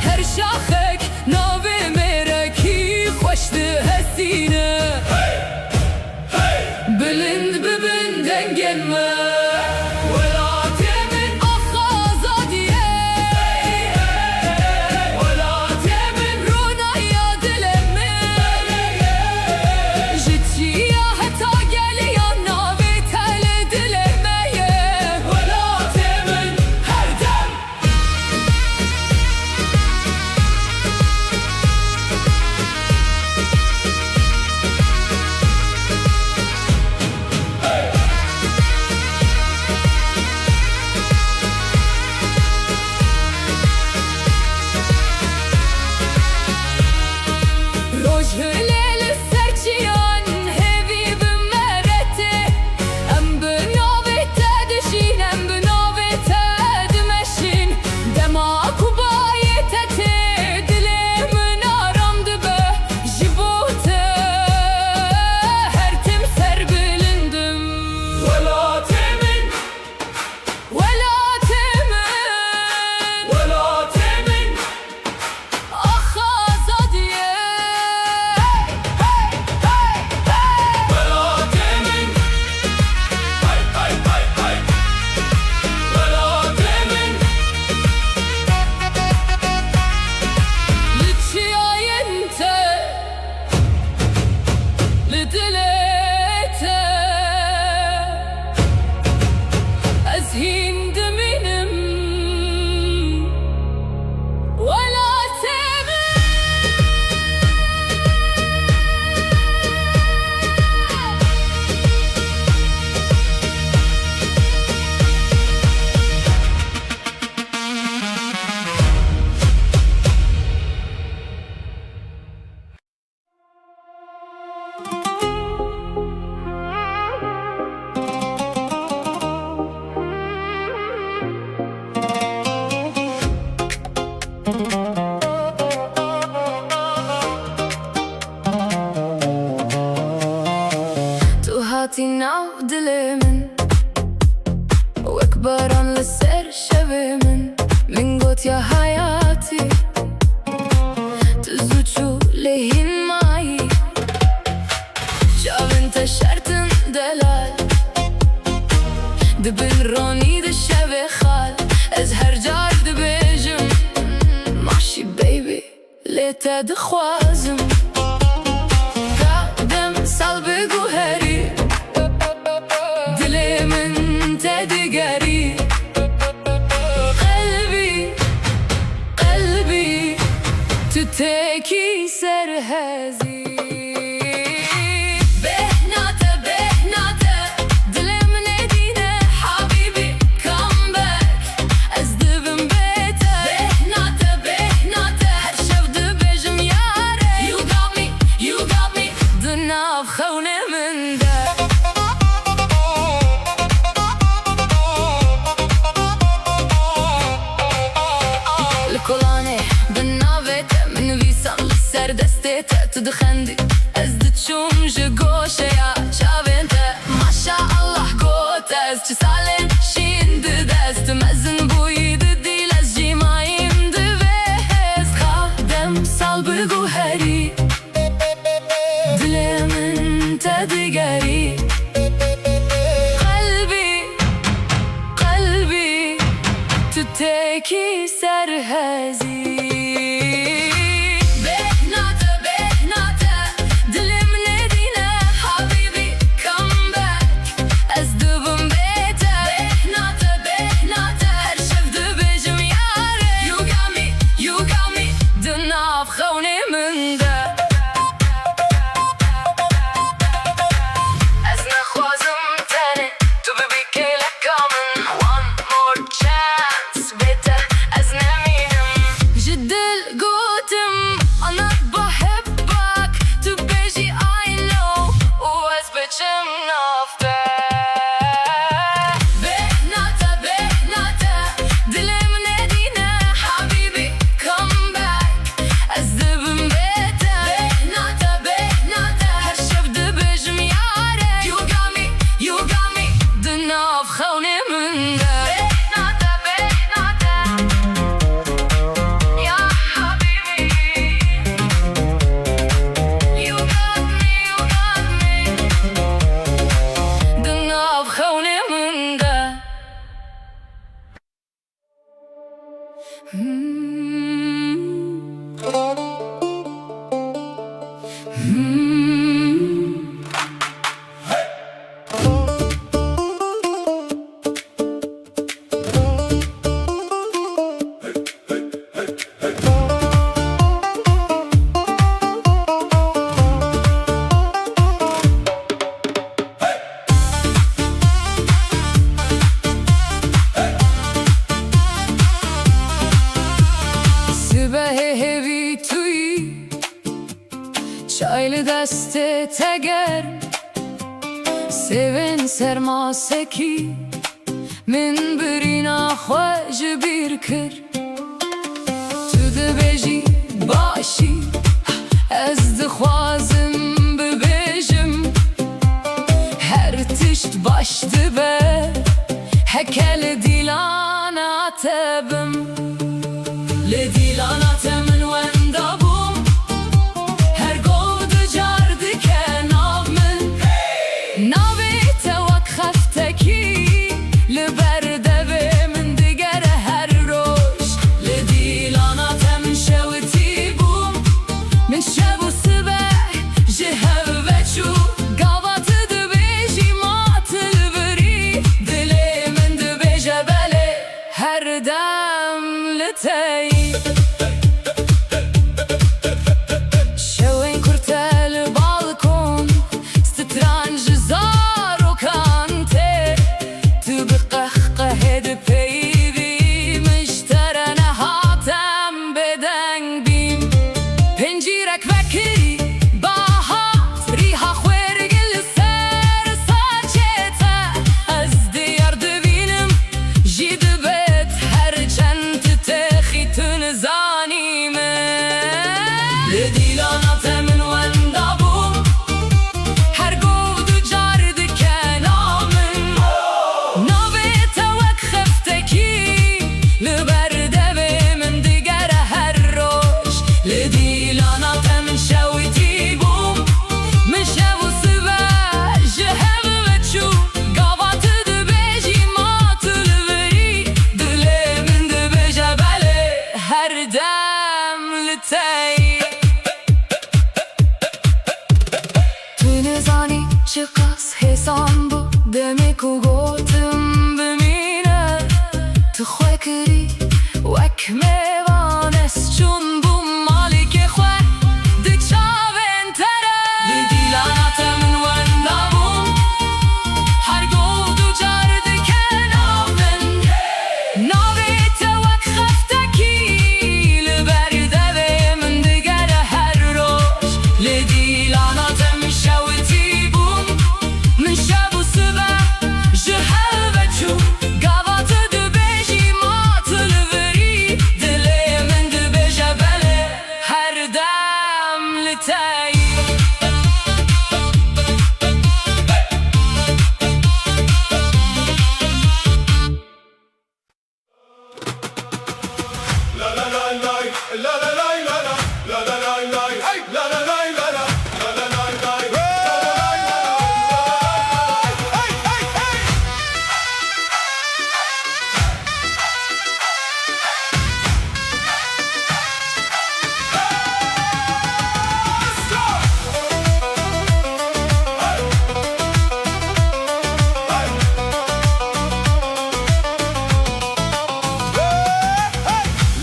Her şakhek nave mereki khoşdi hesine Bilind bibin dengelme تو هاتی ناو دل من وەک باران لەسەر شەوێ من گوتیا حیاتی تو زوو چوو لێ هینمایی چاوێنتە شەرتن دەلال دبن ڕۆنی دەشەوێ خال ئەس هەر جار دەبێژم ماشی بەیبی لێتە دەخوازم دەم ساڵ بگو هەری دلێ من تە دەگەری قەلبی تو تێکی سەرهەزی تو دخندی از دچوم جه گوشه یا چاوینته ماشا الله گوت از چه سالن شین دست مزن بوی دیل از جیمایم دوست خادم سال بگو هری دل من تدگری قلبی تو تکی سرهزی چایل دست تگر سوین سرماسکی من برینا خوش بیر کر تو دبیجی باشی از دخوازم ببیجم هر تشت باش دبه هکل دیلانا تبم لدیلانا تمن وندابو لتایی تو نزانی چقاس حسام بو دمی کو گوتم بمینه تو خواه کری وک میوانست چون بو مالی که خواه دی چاوین تره دی دیلانات من وندامون هر گو دو جار دی که نامن ناویت وک خفتکی لبرده به من دیگر هر روش لی دیلانات من شویتی بون من شب و صبح جهل بچو گوات دو بیجی مات لبری دلی من دو بیجه بله هر دم لتایی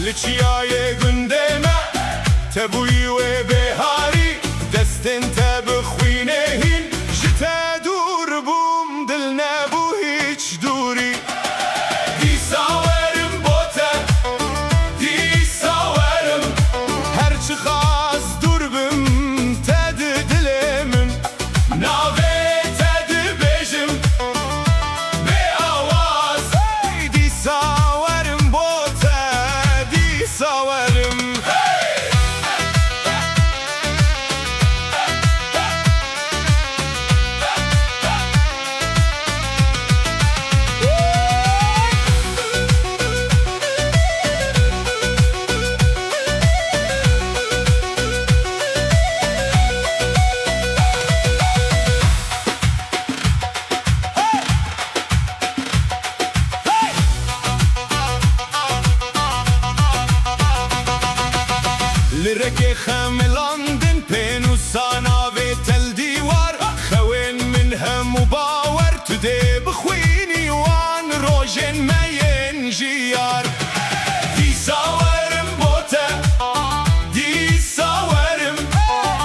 لچیای گندمه تبوی و بهاری دستن تبخوینه هین جتا دور بوم دل نبو هیچ دوری دی ساورم بوته دی ساورم هرچی خواست دور بم تد دلمن ناوه تد بیجم به آواز دی ساورم بوته دی ساورم لرك خملاندن بينو سانا في تل ديوار خوين منها مباور تدي بخويني وان روجن ما ينجيار دي ساورم بوتا دي ساورم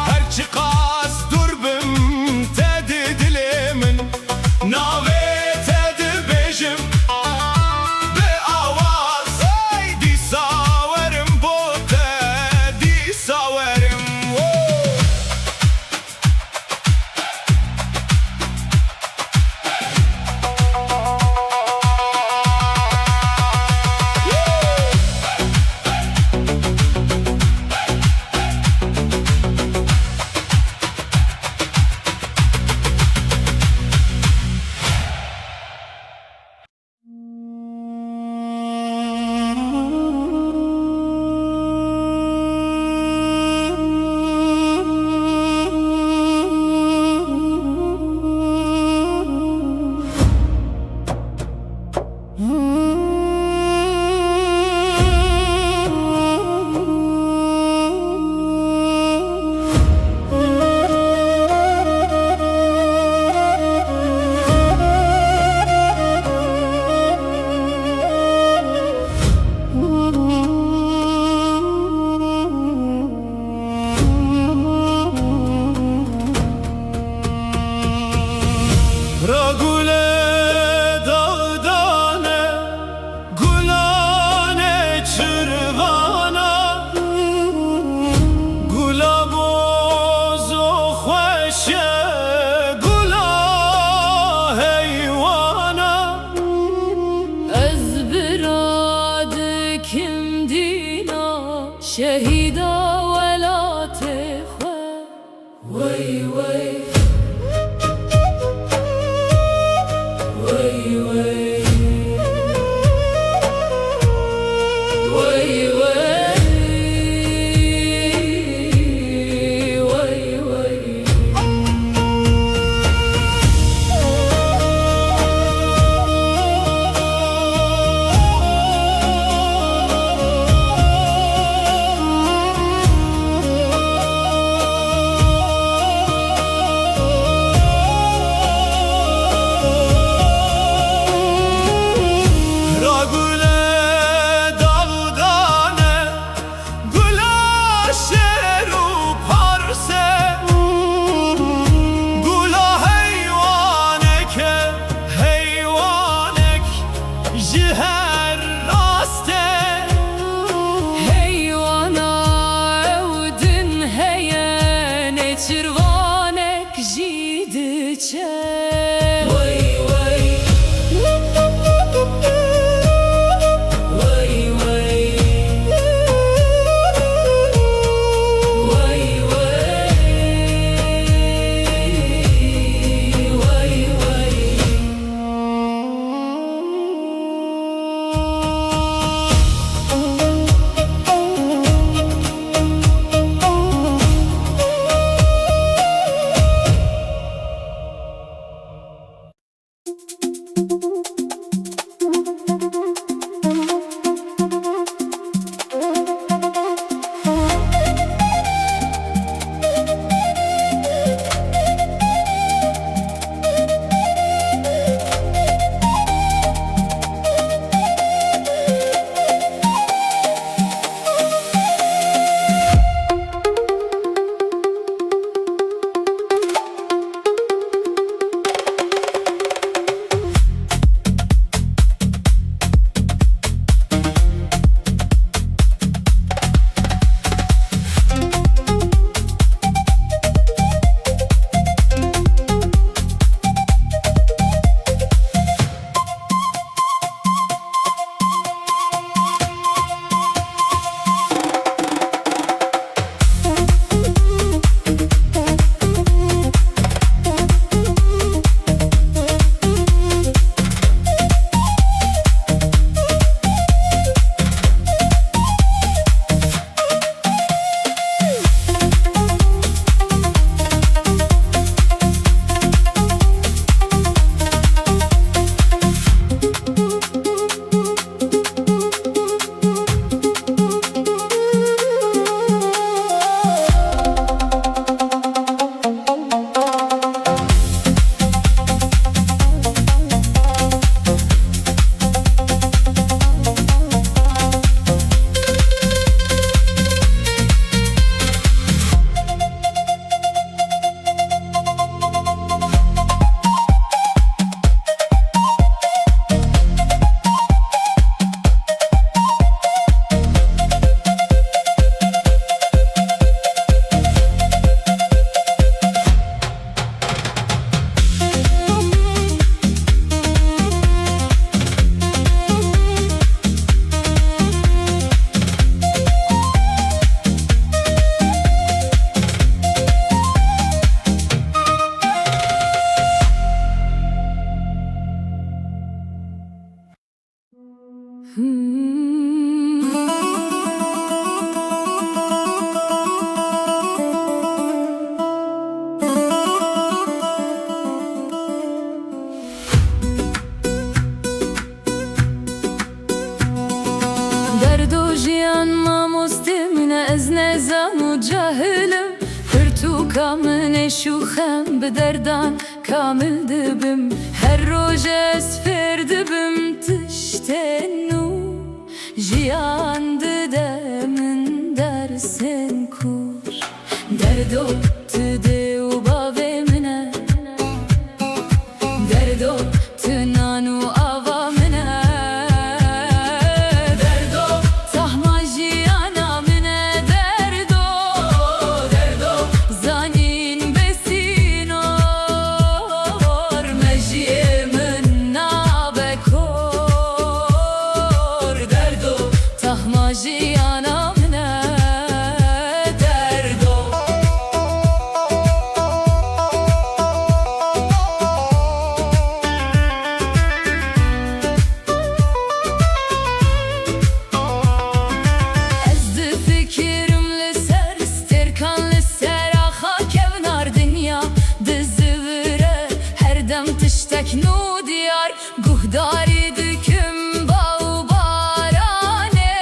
هرچي قاس دربم تد دلمن ناوي تد بيجم بآواز دي ساورم بوتا دي ساورم شهيدا ولا تخوى وي وي وي وي وي وي وي از نزان و جاهلم پرتوکا من شوخم به دردان کامل دبم هر روز از فردبم تشتنو جیان دده من درسن کور دردو تده و باوی منه دردو تنان و آوا منه دردو تحما جیانا منه دردو دردو زانین بسینور مجیه من نابکور دردو تحما جیانا منه دردو Ez de fikirim liser sterkan liser axa kevnar dünya dizivire her dem tiştek nu diyar guhdari düküm bav barane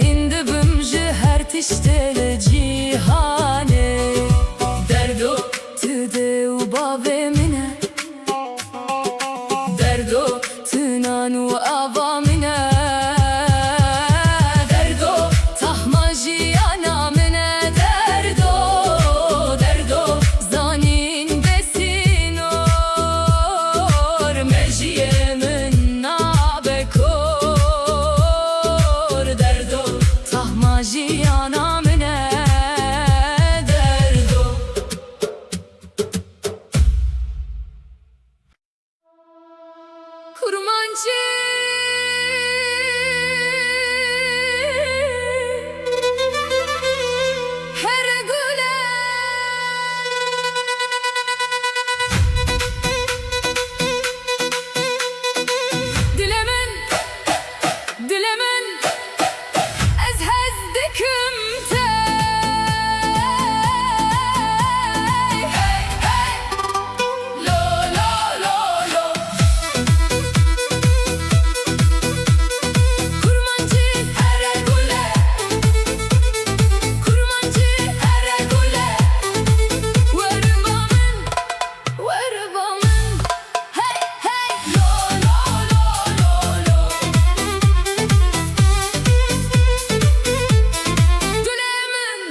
hindi bimji her tiştele cihane derdo tüde u bave mine derdo tünanu avamine derdo tahma jiyana mine derdo derdo zanin besinor mejiyemin nabekor derdo tahma jiyana mine derdo kurmancı her güle dilemen dilemen ez hezdiküm te hey hey lo lo lo lo kurmancı her güle kurmancı her güle varıbamın varıbamın hey hey lo lo lo lo lo dilemen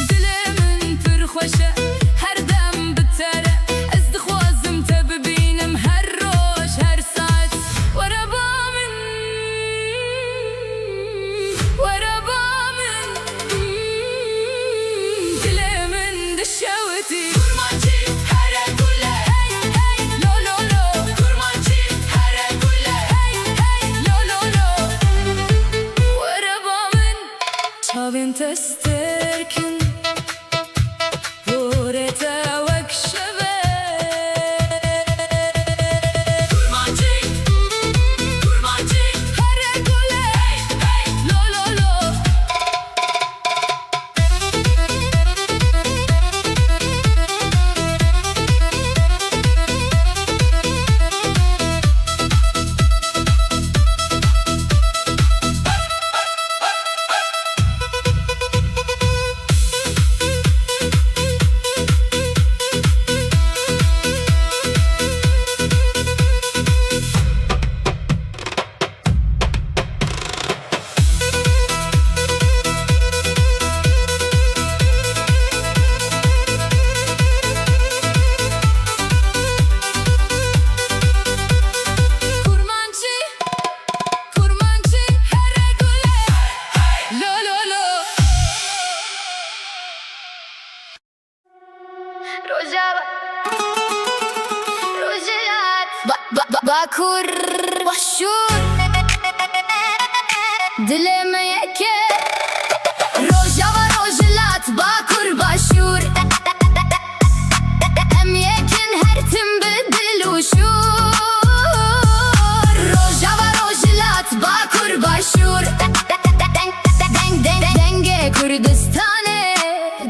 dilemen pür xoşa her dem bitere ez dixwazim te bibînim her roj her saet warabamın warabamın dilemen dişewtî kurmancı her güle hey hey lo lo lo kurmancı her güle hey hey lo lo lo warabamın çavên te sterkin Kurete vekşeve kurmancı kurmancı her güle hey hey lo lo lo kurmancı kurmancı her güle lo lo lo Rojava Rojalat Bakur Başur Dileme yeke Rojava Rojalat Bakur Başur Em yekin her tim bedil uşur Rojava Rojalat Bakur Başur Denge Kürdistan'e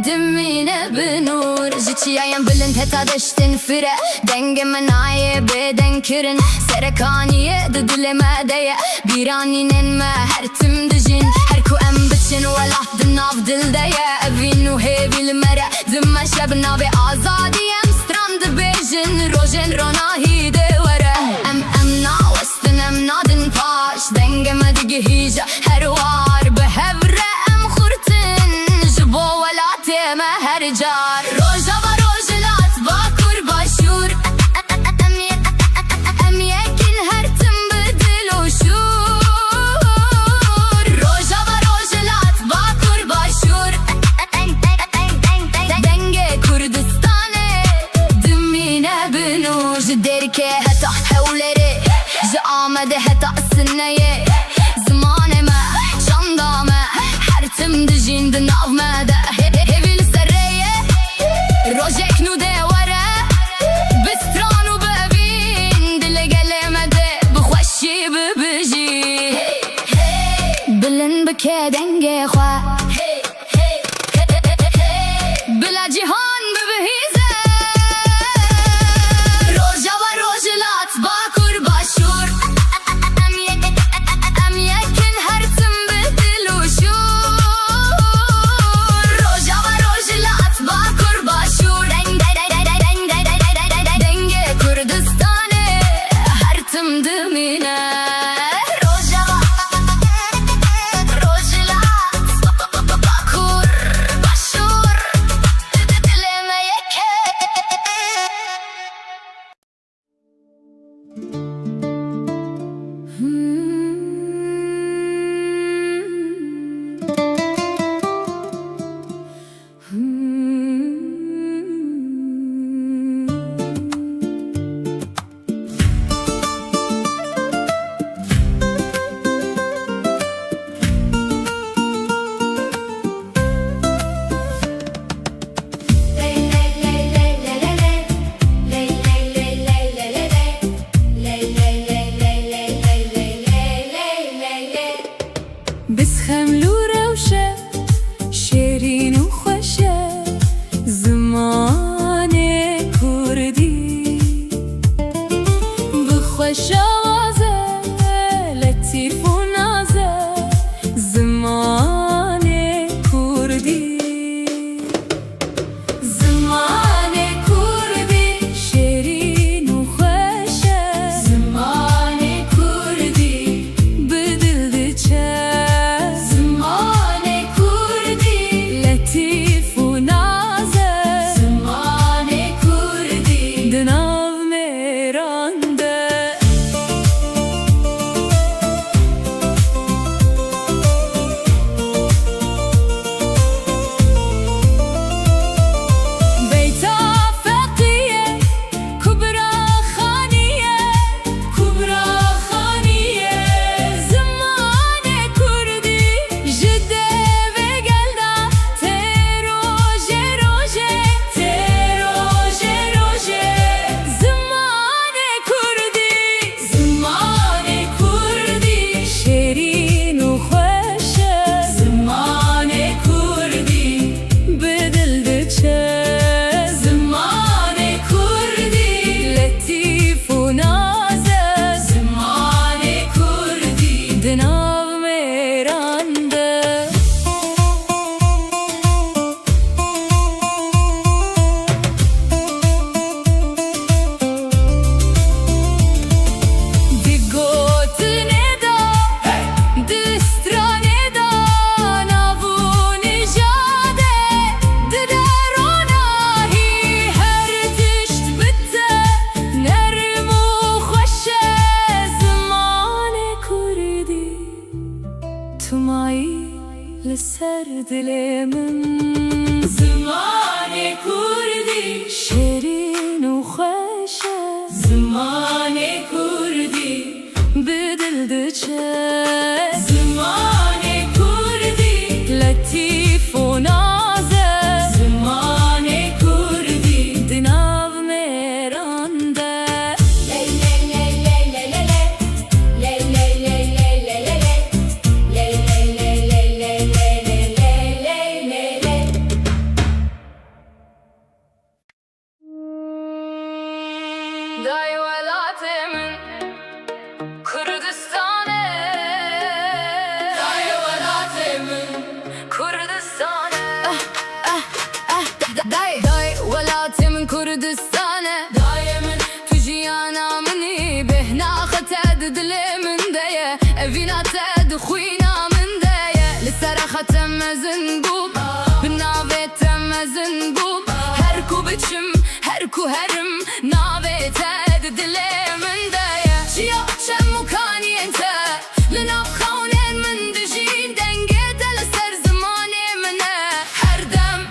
Dimine binur Jiçiyayen bilin te تا دشتن فره دنگ منای بدن کرن سرکانیه ده دل مدیه بیرانینن ما هر تم دجین هر کو ام بچن ولا دناف دل دیه اوینو هیویل مره دم شبنا به آزادی ام ستراند بیجن روژن روناهی ده وره ام ناوستن ام نادن پاش دنگ مدگه هیجا هر وار به هوره ام خورتن جبو ولا تیمه هر جار روژا و روژلات با کور باشور ام یکین هر تم بدل و شور روژا و روژلات با کور باشور دنگ کردستانه دمینه بنوش درکه حتا حولره جا آمده حتا سنه زمان ما چندامه هر تم دجین دناو مده هیویل سریه روژک نو دواره بسترانو ببین دل گلمده بخوشی ببجی بلن بکه دنگ خواه بلا جهان ببهیزه روژا و روژلات با کور باشور ام یکن هر تم بدل و شور روژا و روژلات با کور باشور دنگ کردستانه هر تم دمینه روژا و روژلات با کور باشور دلم یکه بسخم لو روشه شیرین و خوشه زمان کردی بخوش آوازه لطیف و نازه زمان کردی زمان کردی شیرین و خوشه زمان کردی بدل دچه لطیف و نازه زمان کردی دناو میرانده بیتا فقیه کبرا خانیه زمان کردی جده و گلده روژه زمان کردی شیرین و خوشه زمان کردی بدل دچه زمان کردی لطیف و نازه زمان کردی دناو میرانده دیگوت ندا دسترانه دا نابون جاده دروناهی هر تشت بته نرم و خوشه زمان کردی تو مایی لسر دل من زمان کردی شیرین و خوشه زمان کردی بدل دچه زمان کردی لطیف و نازه زمان کردی دناو میرانده دلمن دايه evina te dxuina min daye li ser xetemezin bûm bi navê te mezin bûm her ku biçim her ku herim navê te di dilê min daye çiya çem û kaniyên te li nav xewnên min dijîn dengê te li ser zimanê min e her dem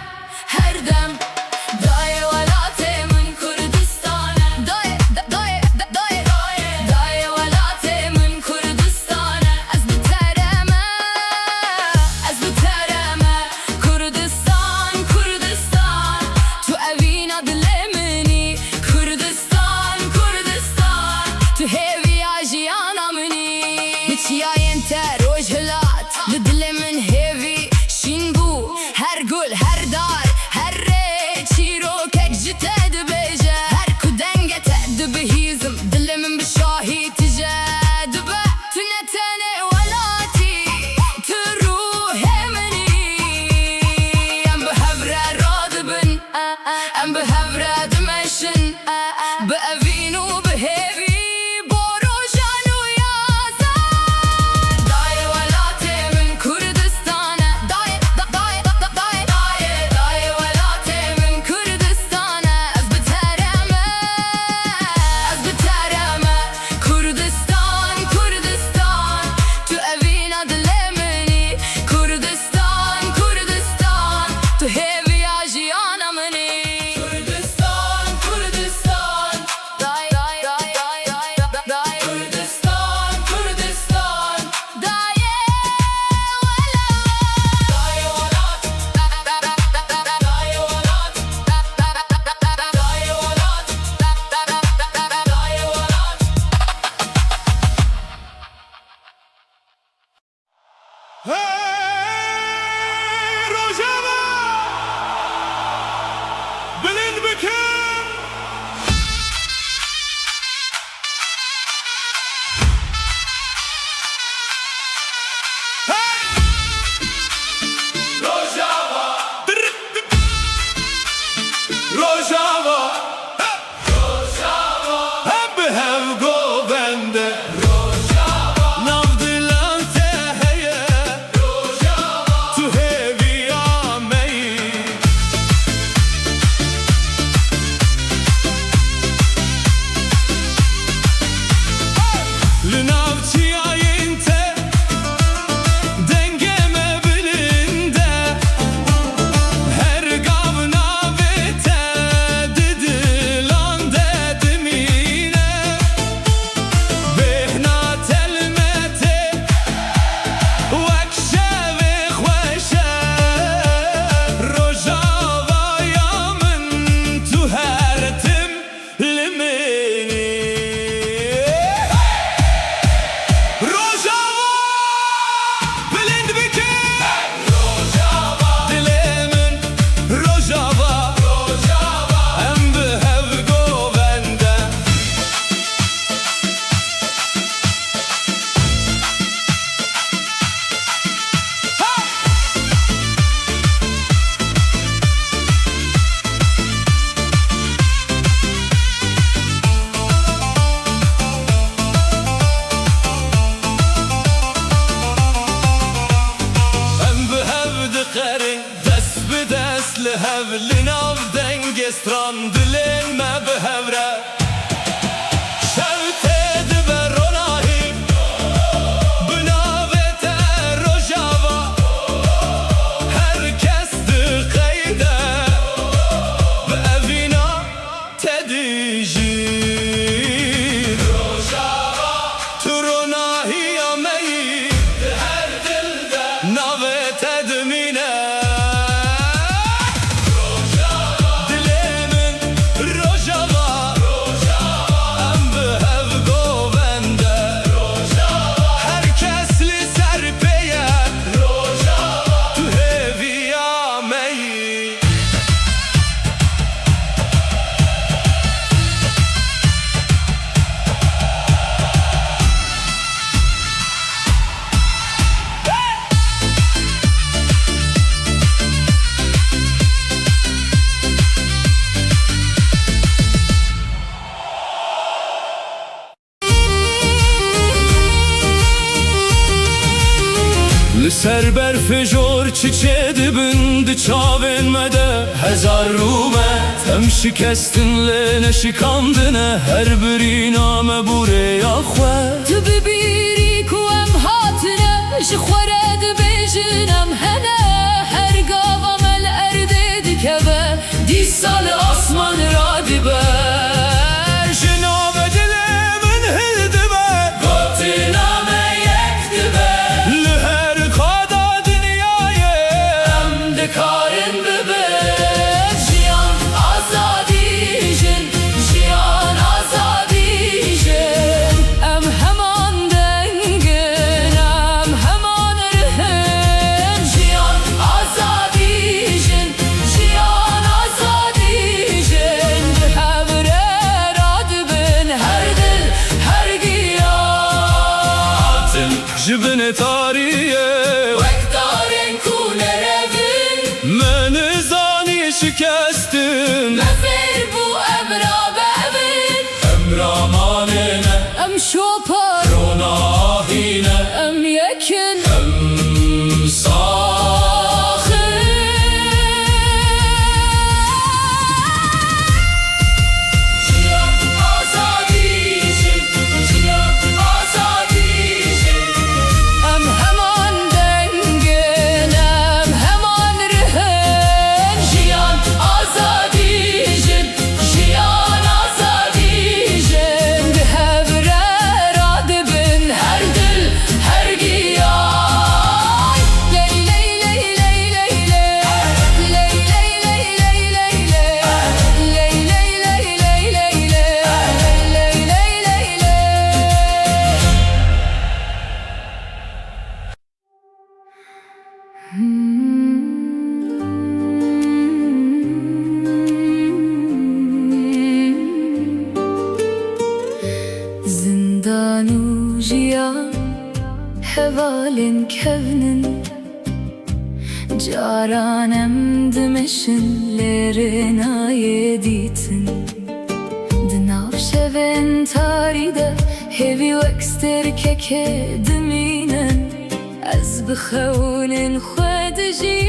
daye welatê min Kurdistan e daye daye welatê min Kurdistan e ez bi tereme Kurdistan tu evîna dilê minî Kurdistan tu hêviya jiyana minî li çiyayên te roj hilat li dilê min hêvî şîn bû her gul her dar her rê çîrokek ji te dibêje her ku dengê te dibihîzim dilê min bi şahî tije dibe tu ne tenê welatî tu ruhê minî em bi hev re radibin em bi hev re dimeşin bi evîn û bi hêvî bo rojan û yazan daye welatê min Kurdistan e daye welatê min Kurdistan e ez bi tereme Kurdistan tu evîna dilê minî Kurdistan tu hêviya jiyana minî Kurdistan daye Kurdistan daye Hey Rojava Bilind bikim Hey Rojava Rojava Hem bi hev govende Nav dilan te heye Tu hêviya meyî Li nav çiyayên te dengê me bilind e her gav navê te di dilan de dimîne bêhna telmetê wek şevê xweş e Rojavaya min tu her tim li minî Rojava bilind bikim dilê min Rojava em bi hev govende em bi hev dixerin dest bi dest li hev li nav dengê stran dilên me bi hev re şevtê dibe ronahî bi navê te Rojava her kes dixeyde bi evîna te dijîn tu ronahiya meyî her dilde navê te dimîne dilê min Rojava لسر برفجور چیچه دبند چاوین مده هزار رومت هم شکستن لنه شکاندنه هر بری نام بوره یا خواه تو ببیری کو ام هاتنه جخورد بیجنم هنه هر گاوام الارده دکبه دی سال آسمان را دبر جناب دل من هل دبه گوتی نامه یک دبر لهر خدا دنیایه ام دکارن ببر جیان آزادی جن جیان آزادی جن ام همان دنگن ام همان رهن جیان آزادی جن جیان آزادی جن هبره راد بن هر دل هر گیان جبن تاریه وقتارن کونه روین من زانی شکستم مفر بو امرا ببین امرامانه ام شوپر روناهینه ام یکن ساخن جیان آزادی جن جیان آزادی جن ام همان دنگن ام همان رهن جیان آزادی جن جیان آزادی جن به هبره راد بن هر دل هر گیان لی لی لی لی لی لی لی لی لی لی لی زندانو جیان هوالن کونن جارانم دمشن لرنای دیتن دناف شون تاری ده هیوی وکستر که دمینن از بخونن خود جی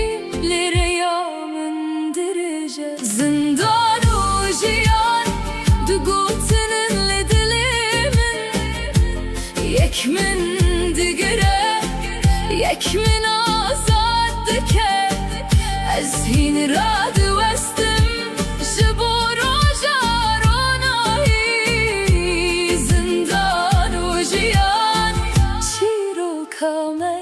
لریامن درجه زندانو جیان دو گوتنن لدلیمن یک من دگره یک من آزاد دکه از هین راد وستم جبور و جارونایی زندان و جیان چیر و کامه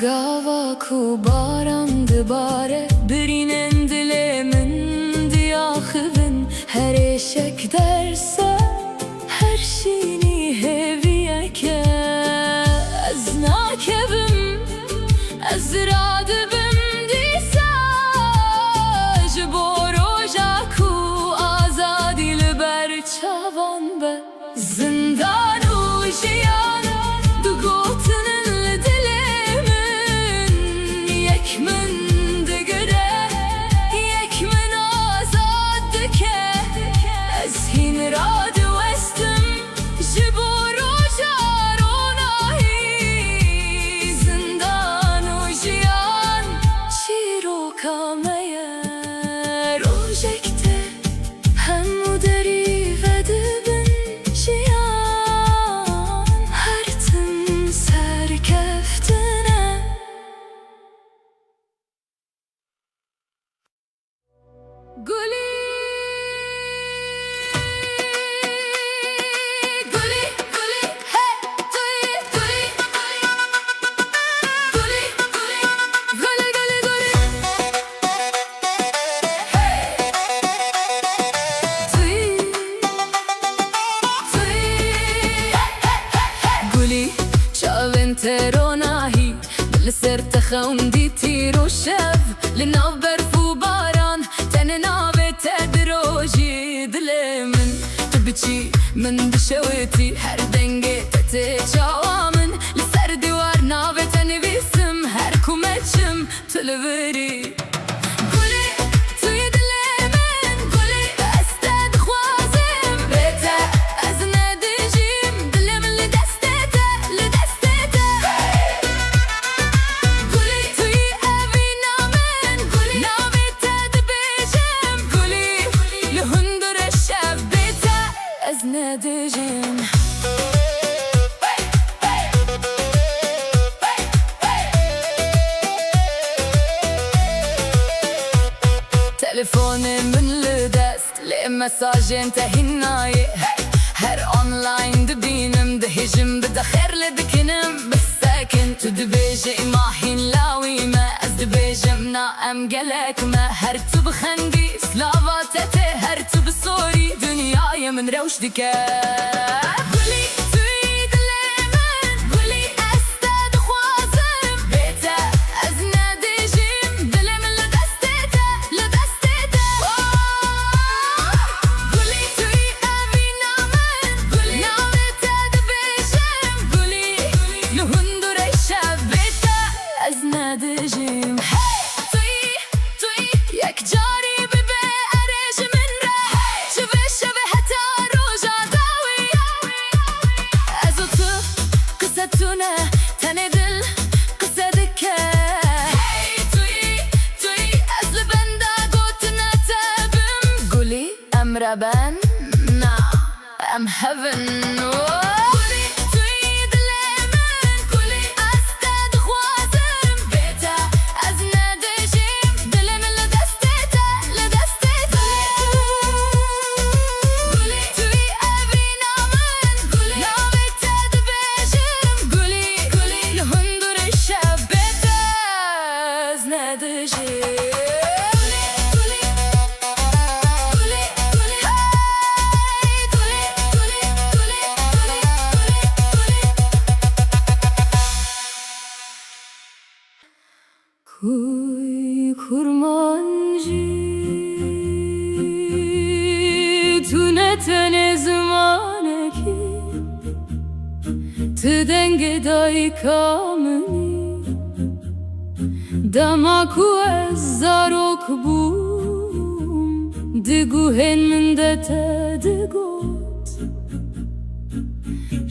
Gava ku baran dibare birinin dilemin diyakhvin her eşek derse her şeyini heviyeke az nakevim az radibim disa jboroja ku azadi liber çavan be zindanu jiyan du gotinin لسر تخون دي تيرو شاف لناف برفو باران تن ناوت دروجي دل من تبكي من دشوتي هر دنگه تتشاوامن لسر دیوار ناوت نویسم هر کومچم تلوری تلفوني من لدست لي مساجين تهناي هر اونلاين دبينم دهجم بدخر لدكنم بالساكن تدبيجي ماحين لاويمة از دبيجم ناام قلقمة هر تب خندي سلافاتتي هر تب صوري دنياي من روش دكا Ben, nah, I'm heaven. کوی kurmancı tu ne tene zamane ki tu denge dai kamni dama ku zarok bum digu hen min de te digot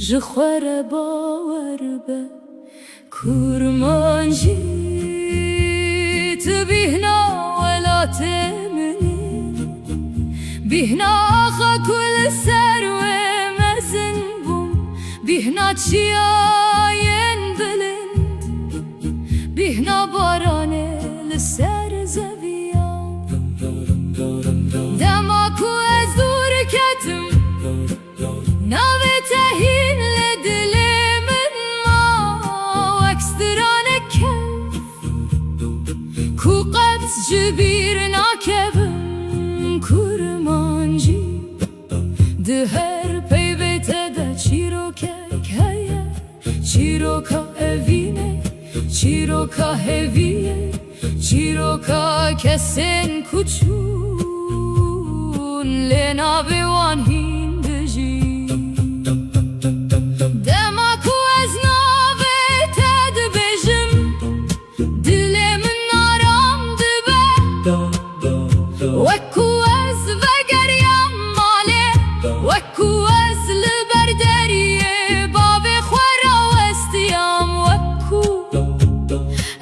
je khware bawer be kurmancı بهنا ولا تمني بهنا آخا كل سروة مزنبوم بهنا تشياين بلند بهنا بارانه لسر زويان دماكو از دور كتم ناوه تهين لدل من ما واكسترانه کوقت جبیر ناکبم kurmancı ده هر پیوته ده چیروکه که چیروکا اوینه چیروکا هویه چیروکا کسین کچون لینا بیوان هیندجی دماکو از ناوه تد بجم وكو از وگریم ماله وكو از لبردریه باب خورا وستیم وكو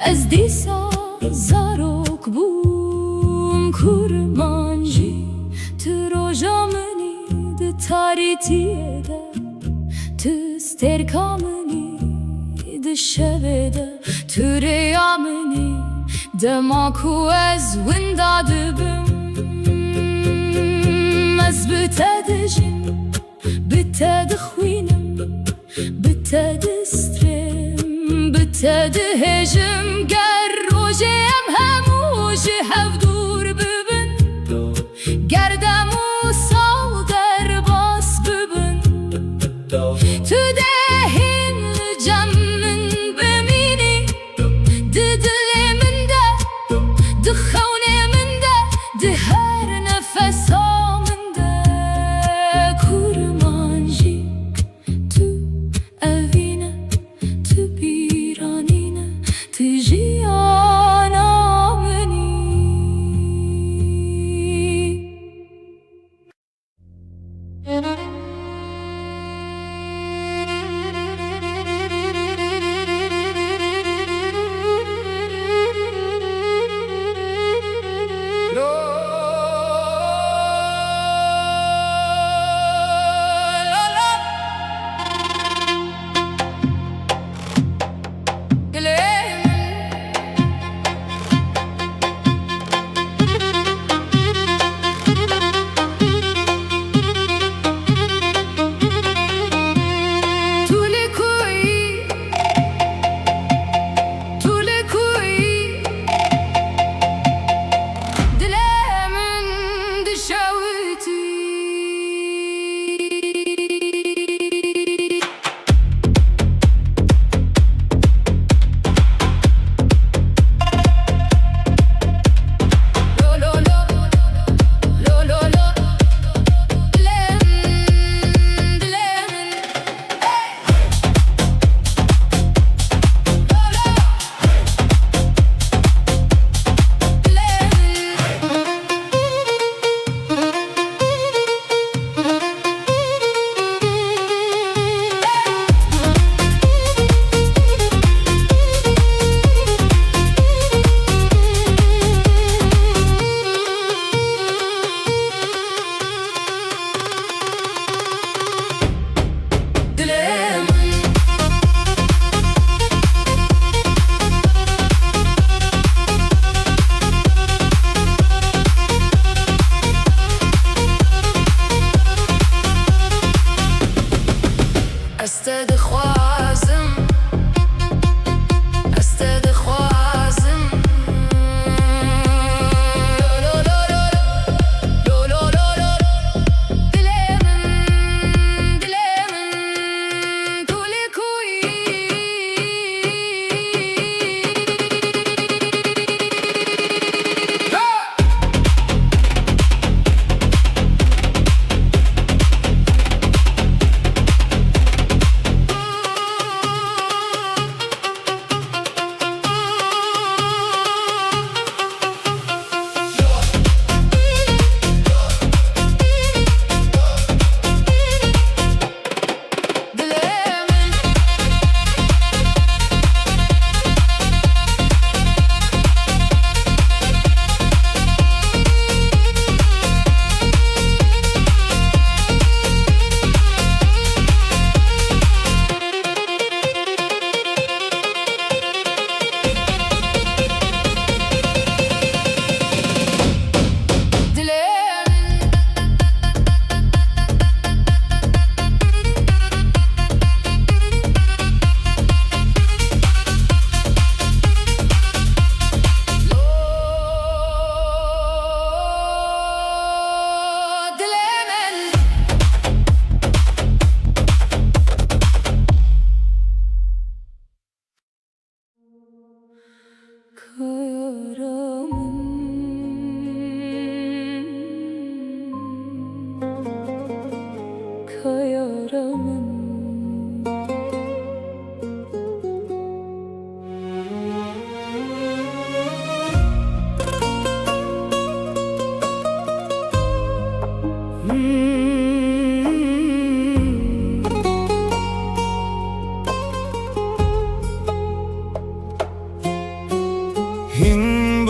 از دیسا زاروک بوم kurmancı تروجا منی ده تاریتیه ده تسترکا منی ده شبه ده توریا منی دماکو از وندا دبم از بتدجم بتدخوینم بتدسترم بتدهجم گر روژم هموش هفدور ببن گردم و سال در باس ببن تو دهین جمن بمینی دل من ده دخونه من ده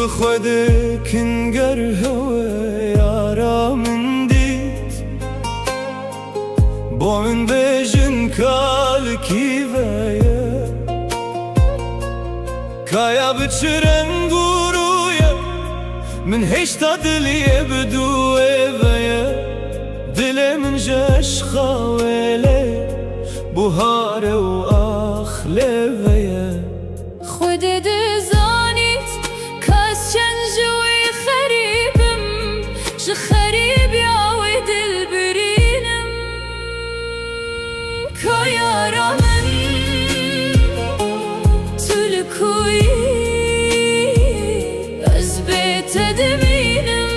بخودك انقر هو يارا من ديت بو من بيجن كالكي vaya Kaya bıçıren guruya من هشتا دلي بدو vaya Dile من جاش خوالي بهار وأخلي vaya خود دزانيت كاس شنجوي خريبم شي خريب يا ود البرينم كيارا من تلكوي أزبيت دمينم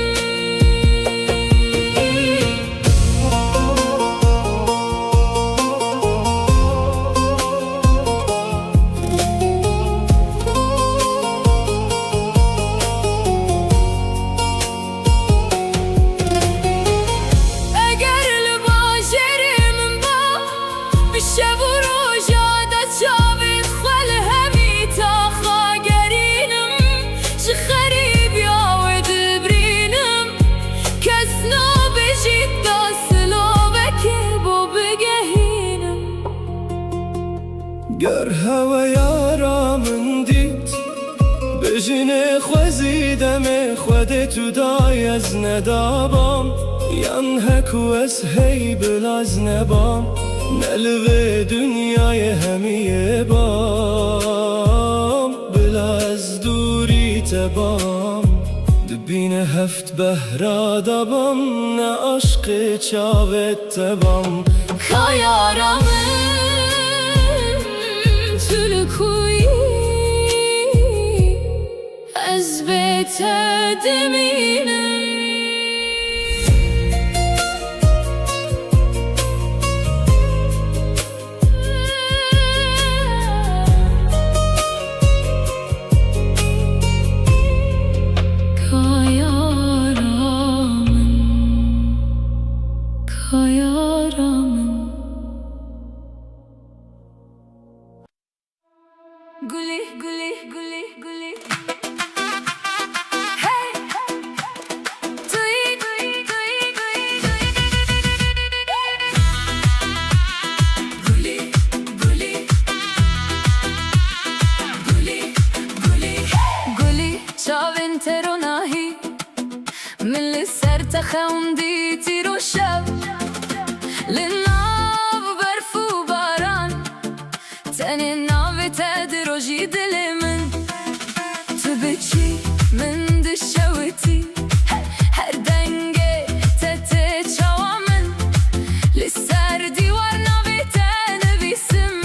گر هوا یارا من دید بجنه خوزی دم خود تو دای از ندابم ین هکو از هی بلاز نبام نلوه دنیای همیه بام بلاز دوری تبام دبین هفت بهرا دبام نه عشق چاوت تبام کایارا تلكوي أزبيت دمينم قولي قولي قولي قولي هاي توي توي توي توي قولي قولي قولي قولي قولي شاوين تروناهي من السر تخوندي تيرو شاب للناف برفو باران تاني تدرجي دلي من تبكي من دشوتي هر دنگه تتشوا من لسر دیوار نویتن بیسم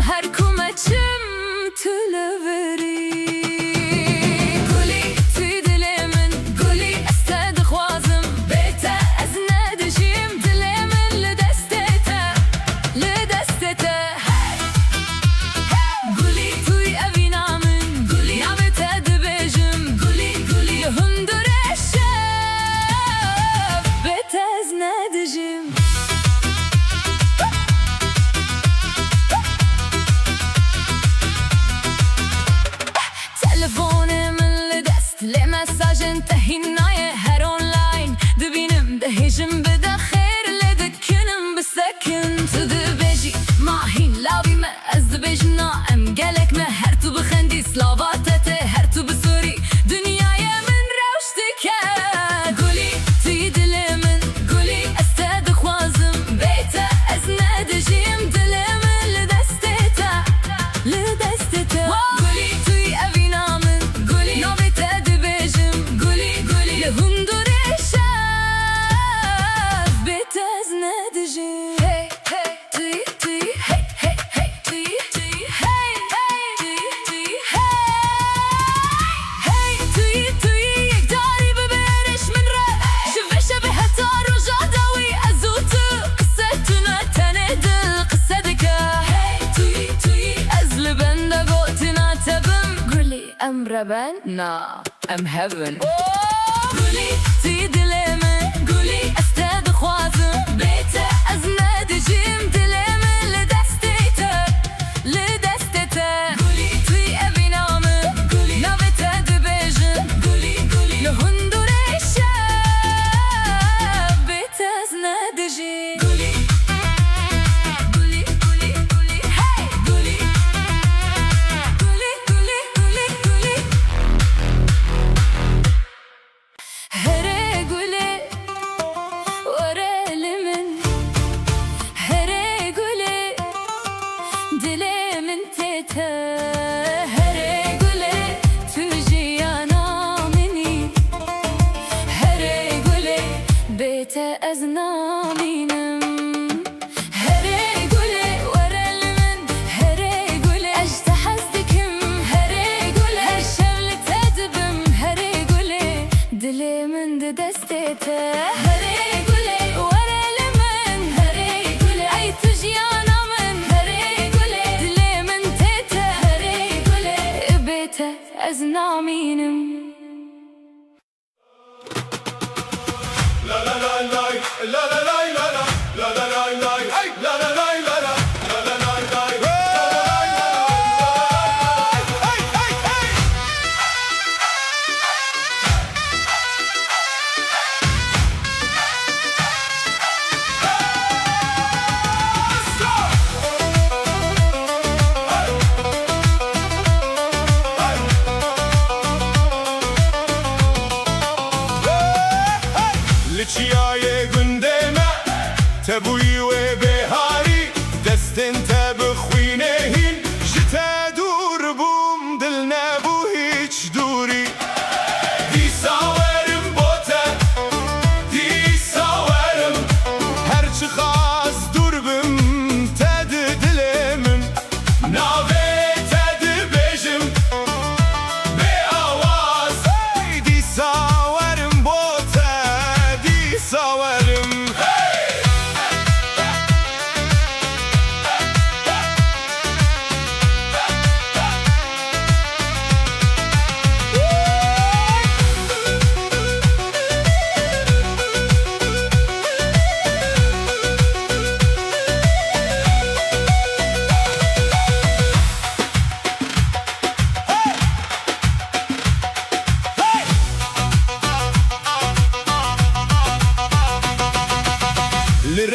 هر کمچم تلوری گلی توی دل من گلی استد خوازم بیتا از ندشیم دل من لدستتا لدستتا انتهينا هر اونلاين دبينم دهيجم بدا خير لدكنم بسكن تدبجي ماهين لاوي ما ازدبجنا ام قالك ما هرتو بخندي سلافاتته هرتو بسوري دنياي من روشتك قولي تيد لمن قولي استاد خوازم بيتا ازنا دجيم دلمن لدستتا لدستتا قولي توي ابينا من قولي نوبتا دبجم ربنا I'm heaven قولي تيد لمن قولي استاد خوازم بيتا ازنا دجيم دلمن لدستتا لدستتا قولي توي ابي نامن قولي نابتا دبجن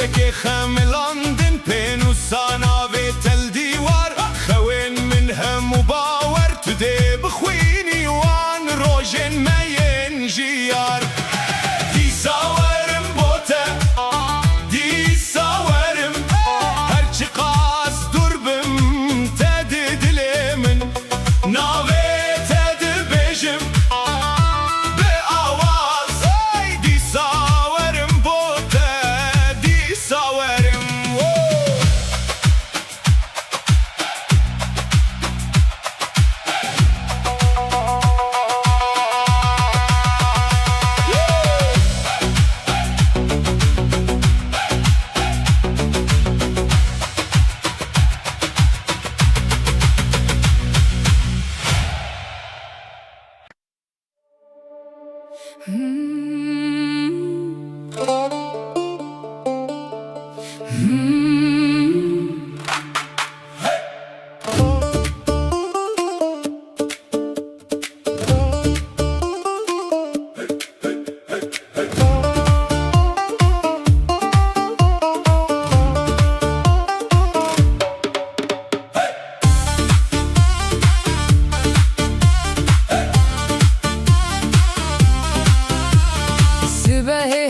وکی خملاندن پینوسانا و تل دیوار خوین من هم و باور تو دی بخوینی وان روژن مین جیار دی ساورم بوته دی ساورم هرچی قاس دربم تد دلی من ناوی تد بیجم به آواز دی ساورم بوته دی ساورم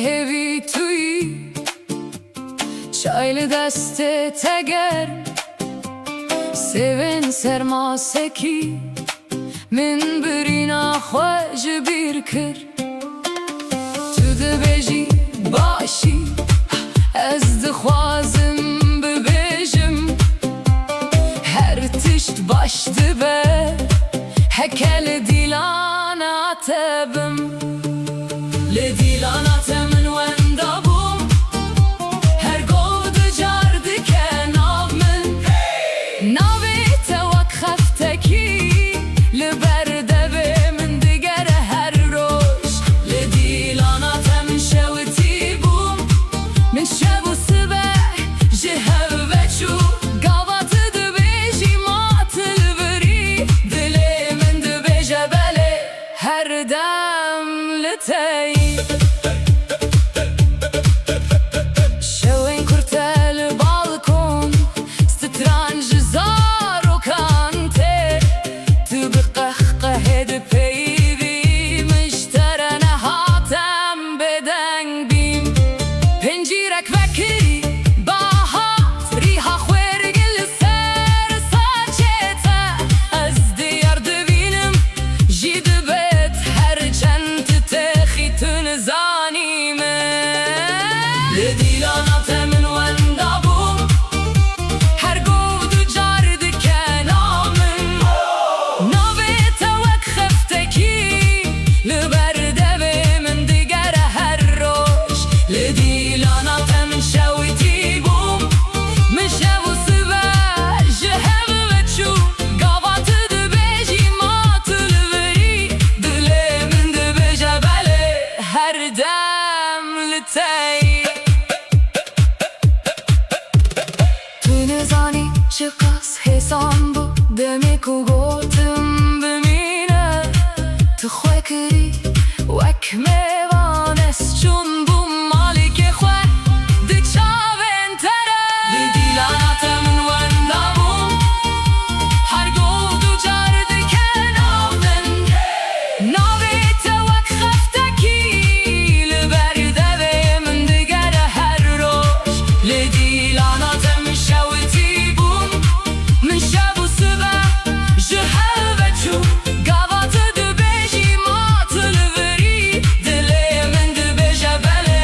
هوی توی çaylı deste teger sevin sermaseki min birina xwej bir kir tu dibêjî başî ez dixwazim bibêjim her tişt baş dibe heke li dîlana te bim li dîlana te min wenda bûm her gov dicar dike nav min navê te wek xeftekî li ber devê min digere her roj li dîlana te min şewitî bûm min şev û sibeh ji hev veçû gava tu dibêjî ma tu li birî dilê min dibêje belê her dem li te yî şewên kurte li balkon stran ji zarokan tê tu bi qehqehê dipeyivî min ji te re nehatem bêdeng bîm pincîrek vekirî bahat rîha xwêrgî li ser saçê te ez diyar dibînim jî dibêt her çend tu texî tu nizanî min li dîlana te min wenda bûm her gov dicar dike nav min navê te wek xeftekî li ber devê min digere her roj li dîlana te min şewitî bûm min şev û sibeh ji hev veçû gava tu dibêjî ma tu li virî dilê min dibêje belê her dem li te yî tu nizanî çi qas hêsan bû demê ku gotim bimîne tu xwe kirî wek mêvan ez çûm bûm malîkê xwe di çavên te re li dîlana te min wenda bûm her gov dicar dike nav min navê te wek xeftekî li ber devê min digere her roj li dîlana te min şewitî bûm min şev û sibeh ji hev veçû gava tu dibêjî ma tu li virî dilê min dibêje belê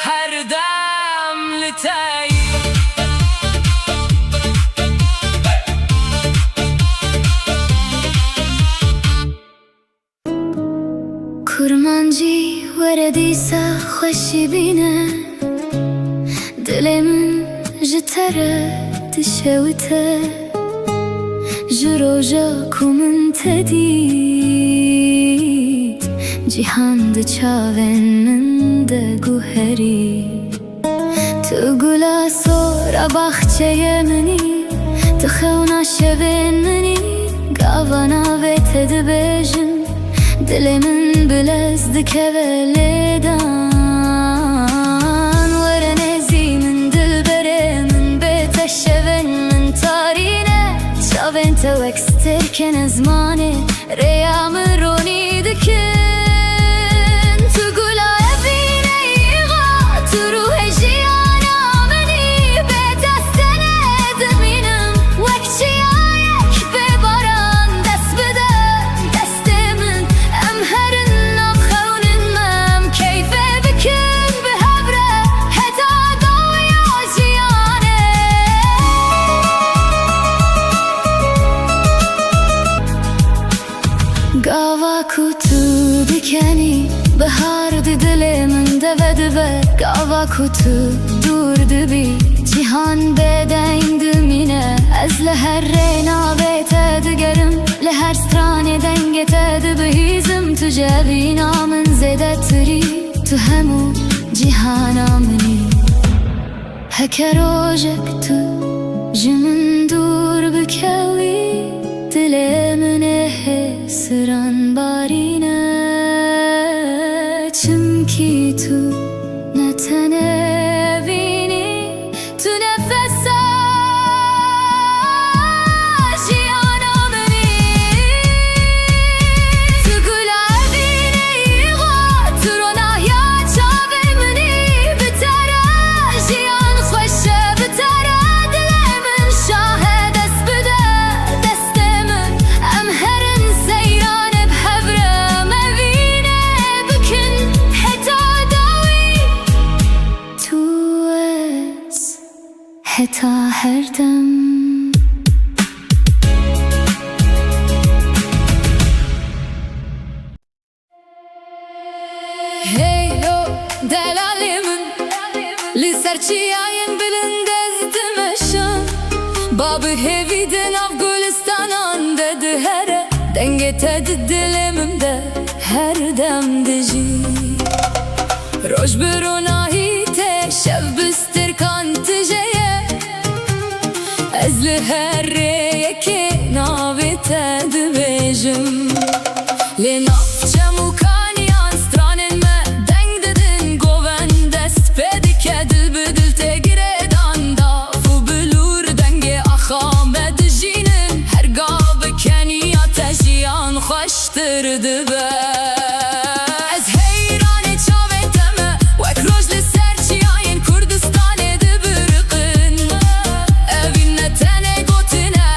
her dem li te yî kurmancî were dîsa xweşî bîne dilê min ji te re dişewite ji roja ku min te dît cîhan di çavên min de guherî tu gula sora baxçeyê minî tu xewna şevên minî gava navê te dibêjim dilê min bilez dikeve lêdan were nezî min دکن زمانه ریام رونی دکن تو گلا بینه ایغا تو روح جیانا منی به دستنه دمینم وک چیایک بباران دست بده دست من ام هرن نخونن مم کیفه بکن به هبره هتا دویا جیانه گاوا کتو دکنی بهار دل من دود به گاوا کتو دور دبی جهان بدین دمینه از لهر رینا بیت دگرم لهر ستران دنگت دبهیزم تو جبینا من زده تری تو همو جهانا منی هکه روژک تو جمن دور بکوی دل من حسران بارینه چمکی تو نتنه بینی تو نفسا جیانا منی تو گلابینه ایغا تو روناهیا چاوه منی بتره جیان خوشه بتره دل من شاه دست بده دست من ام هرن سیران بحبره مبینه بکن حتا داوی تو از حتا هر دم Hey yo delalimin Lisserçiyayin bilin dezdimeşin Babı heviden Afganistan'an dedi here Dengete dilimimde her dem dici Roj birunahi te şev bistir kantijeye Ezli her reyeke navete dibejim Le nafçem ukaniyan stranen me deng dedin goven dest pedike dil bedil te giredan da fu bilur denge axame dijinin her gabe keniya tejiyan xoştir dibe Ez heyrane çaveteme wek rojli serçiyayin Kurdistanê dibiriqin Evin netene gotine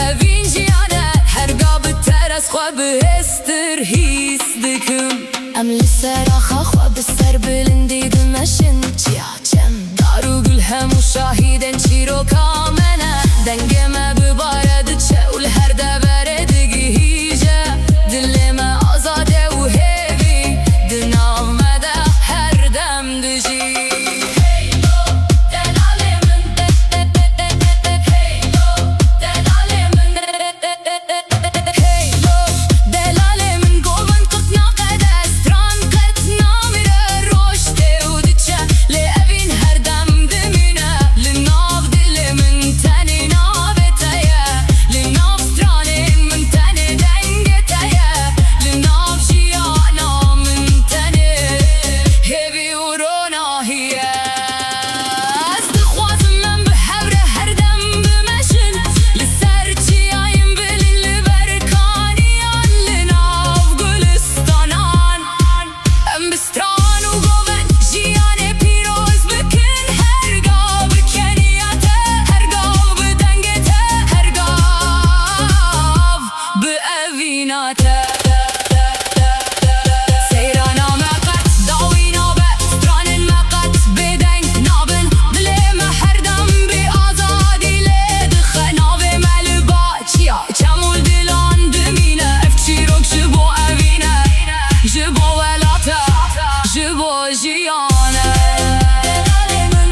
evin jiyane her gabe teres xwe bihestir his dikim Em li seraxa xwe bi ser bilindî dimeşin Çiya çem daru gül hemû şahîdên çîroka me ne Dengê me bibare diçe û li her devere digihîje Dilê me azade û hêvî di nav me de her dem dijî Heylo delalê min Heylo delalê min Heylo delalê min govin qitna qede stran qet namire roj tê û diçe lê evîn her dem dimîne li nav dilê min tenê navete ye li nav stranên min tenê dengete ye li nav jiyana min tenê hêvî û ronahiye Ez dixwazim em bi hevre her dem bimeşin li ser çiyayên bilin li ber kaniyan li nav gulistanan Em bi stran û goven jiyanê pîroz bikin her gav bi keniya te her gav bi dengê te her gav bi evîna te Seyrana me qet dawî nabe stranên me qet bêdeng nabin Dilê me her dem bê azadî lê dixe navê me li ba çiya çem û dilan dimîne ev çîrok ji bo evîne ji bo welate ji bo jiyane Delalê min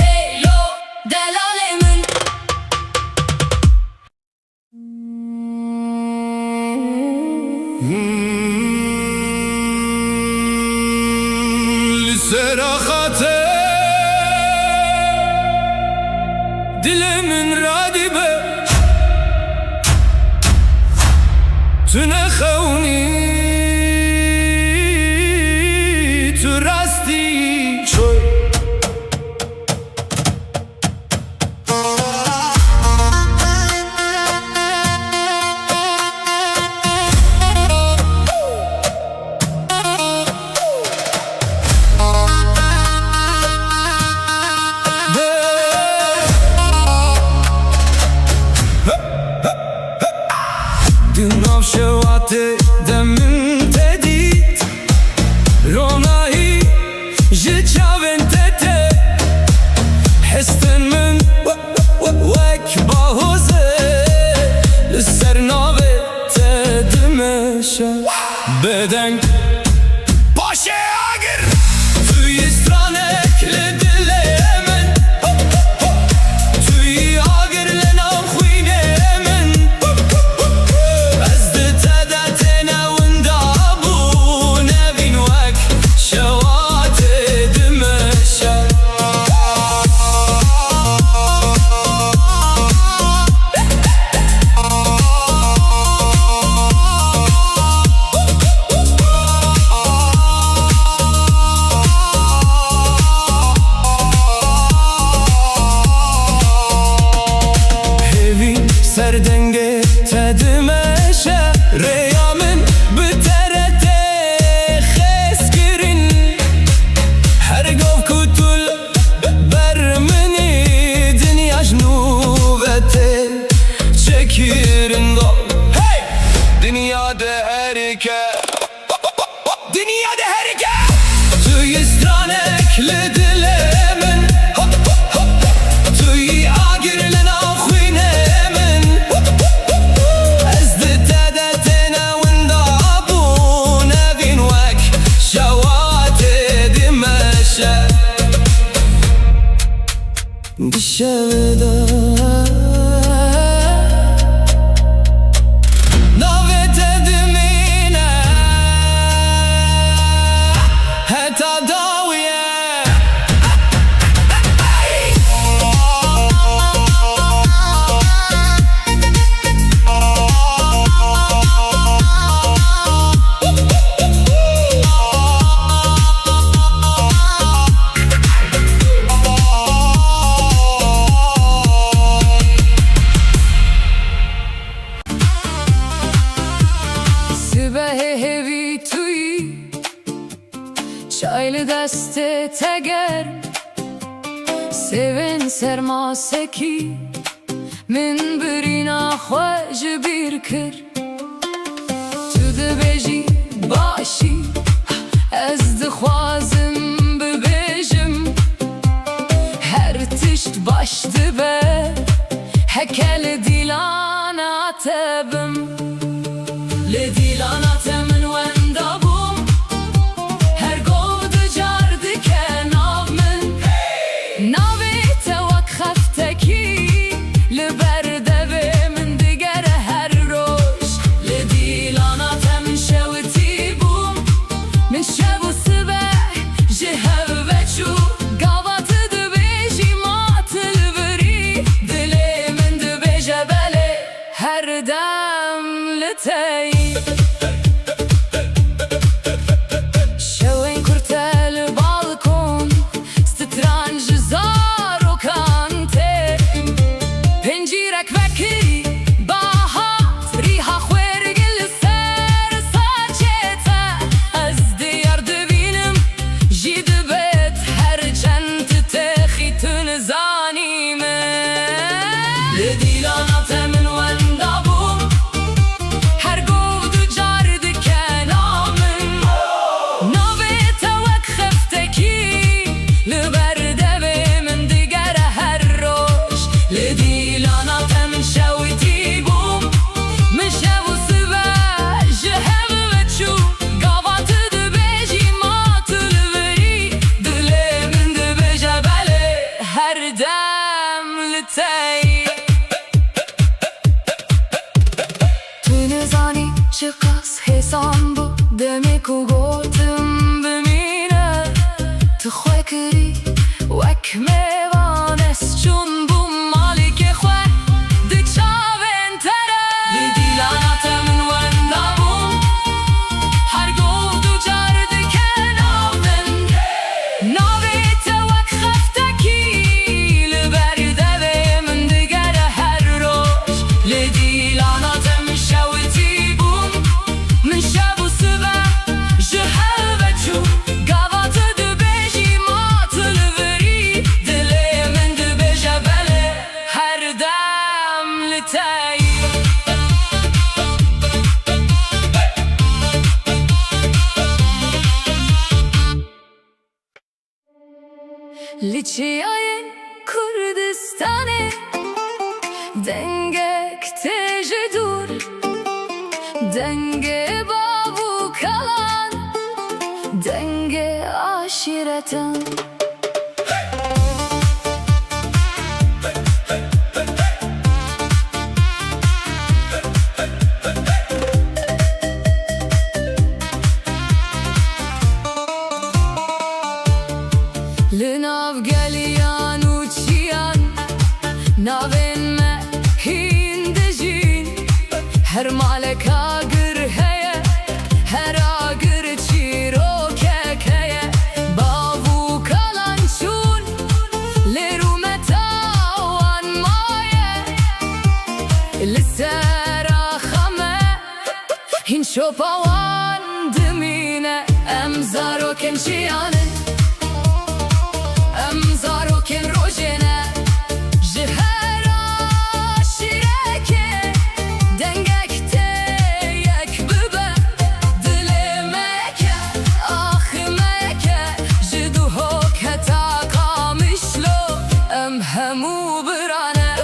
Heylo delalê min Li seraxate dilê min radibe Tu nexewnî tu rastî çoy meşe Beden باشه اگر توی استرانک لدل من توی آگر لنام خوینه من از دتدت نوندا بو نبین وک شوات دمشق Serdenge tedmeşe Reyamin biterete xeskirin Her gov kutul bermini Dünya jnuvete çekirin gov Hey! Dünyada herike Dünyada herike Tüy istranekli dilemin Tüy agirlen ahuyne Dışarıda davet edimine Heta daviye Hevi توی çaylı deste teger Sevin sermaseki min birina xwej bir kir Tu dibêjî başî ez dixwazim bibêjim Her tişt baş dibe heke li dîlana te bim Li dîlana te min wenda bûm Her gov dicar dike nav min Navê te wek xeftekî Li ber devê min digere her roj Li dîlana te min şewitî bûm Min şev û sibeh ji hev veçû Gava tu dibêjî ma tu li birî Dilê min dibêje belê her dem li te yî Çıkas hesan bu demek u gotim bimine Tu xwe kirî wek mêvan ez çûn bûm malîkê xwe di çavên te re Li dîlana te min wenda bûm Her gov du car dike nav min Navê te wek xeftekî Li ber devê min digere her roj Li dîlana te min şewitî Min şev û sibeh ji hev veçû Gava tu dibêjî ma tu li virî Dilê min dibêje belê her dem li te yî Li çiyayên Kurdistanê Dengek tê ji dûr Dengê aşiretin. Linav geliyan uçiyan navin me hindejin her malek agır heye her agır çiro kekeye bavu kalan çun leru metawan maye lisera khame hin shopawan dimine emzaro kenşiyane Zarokin rojene Jihera şireke Dengekte yek bibe Dilemeke ahimeke Jiduho keta kamışlo Emhemu birane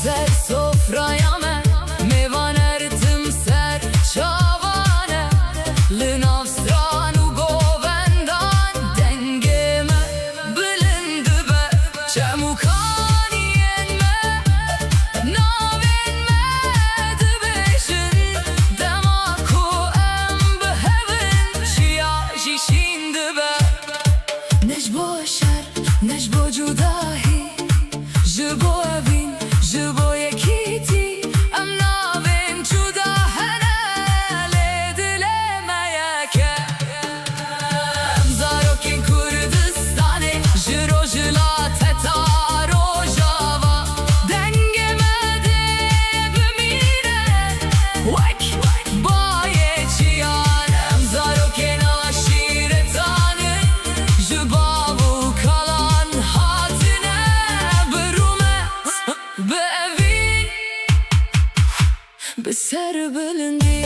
Ser sofraya me mevan ertim ser çavane Linav stranu govendan dengeme bilindi be Çemukaniyen me navin me dibişin Demaku em behevin şiya jişindi be Nejbo şer, nejbo cudahi Jibo evin Jibo yekiti em navin cuda henele dilemeyeke Em zarokin Kurdistani Jiro jila teta rojava Dengemede bimire Vek baye çiyan Em zarokin aşiretani Jibavu kalan hatine Beevin Beser bilindi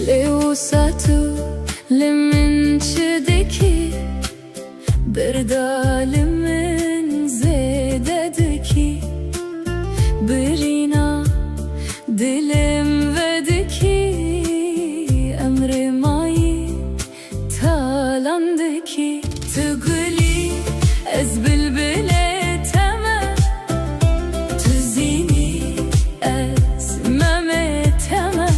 Leusatu limin çideki Bir dalimin zededeki Birina dilim vedeki Emri mayi talandeki Tuguli ez bilbile teme Tuzini ez meme teme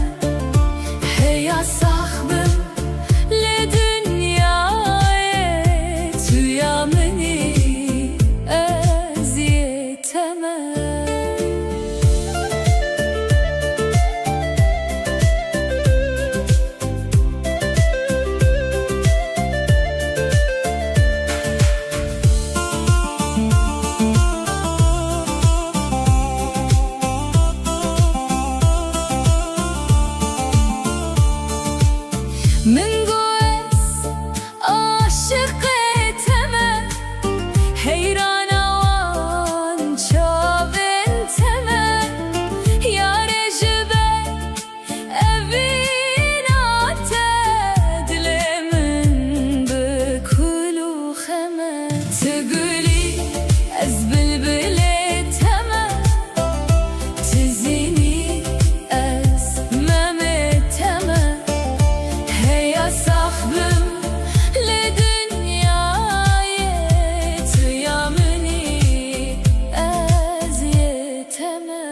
Heya sahbim le dünyaya tüyameni eziyeteme Min goes aşık eteme Heyran avan çavin teme Yare jibe evin ate Dilemin bekulu kheme Tguli ez bilbile teme Tizini ez memeteme Heya sahbim le dünyaya tüyameni eziyeteme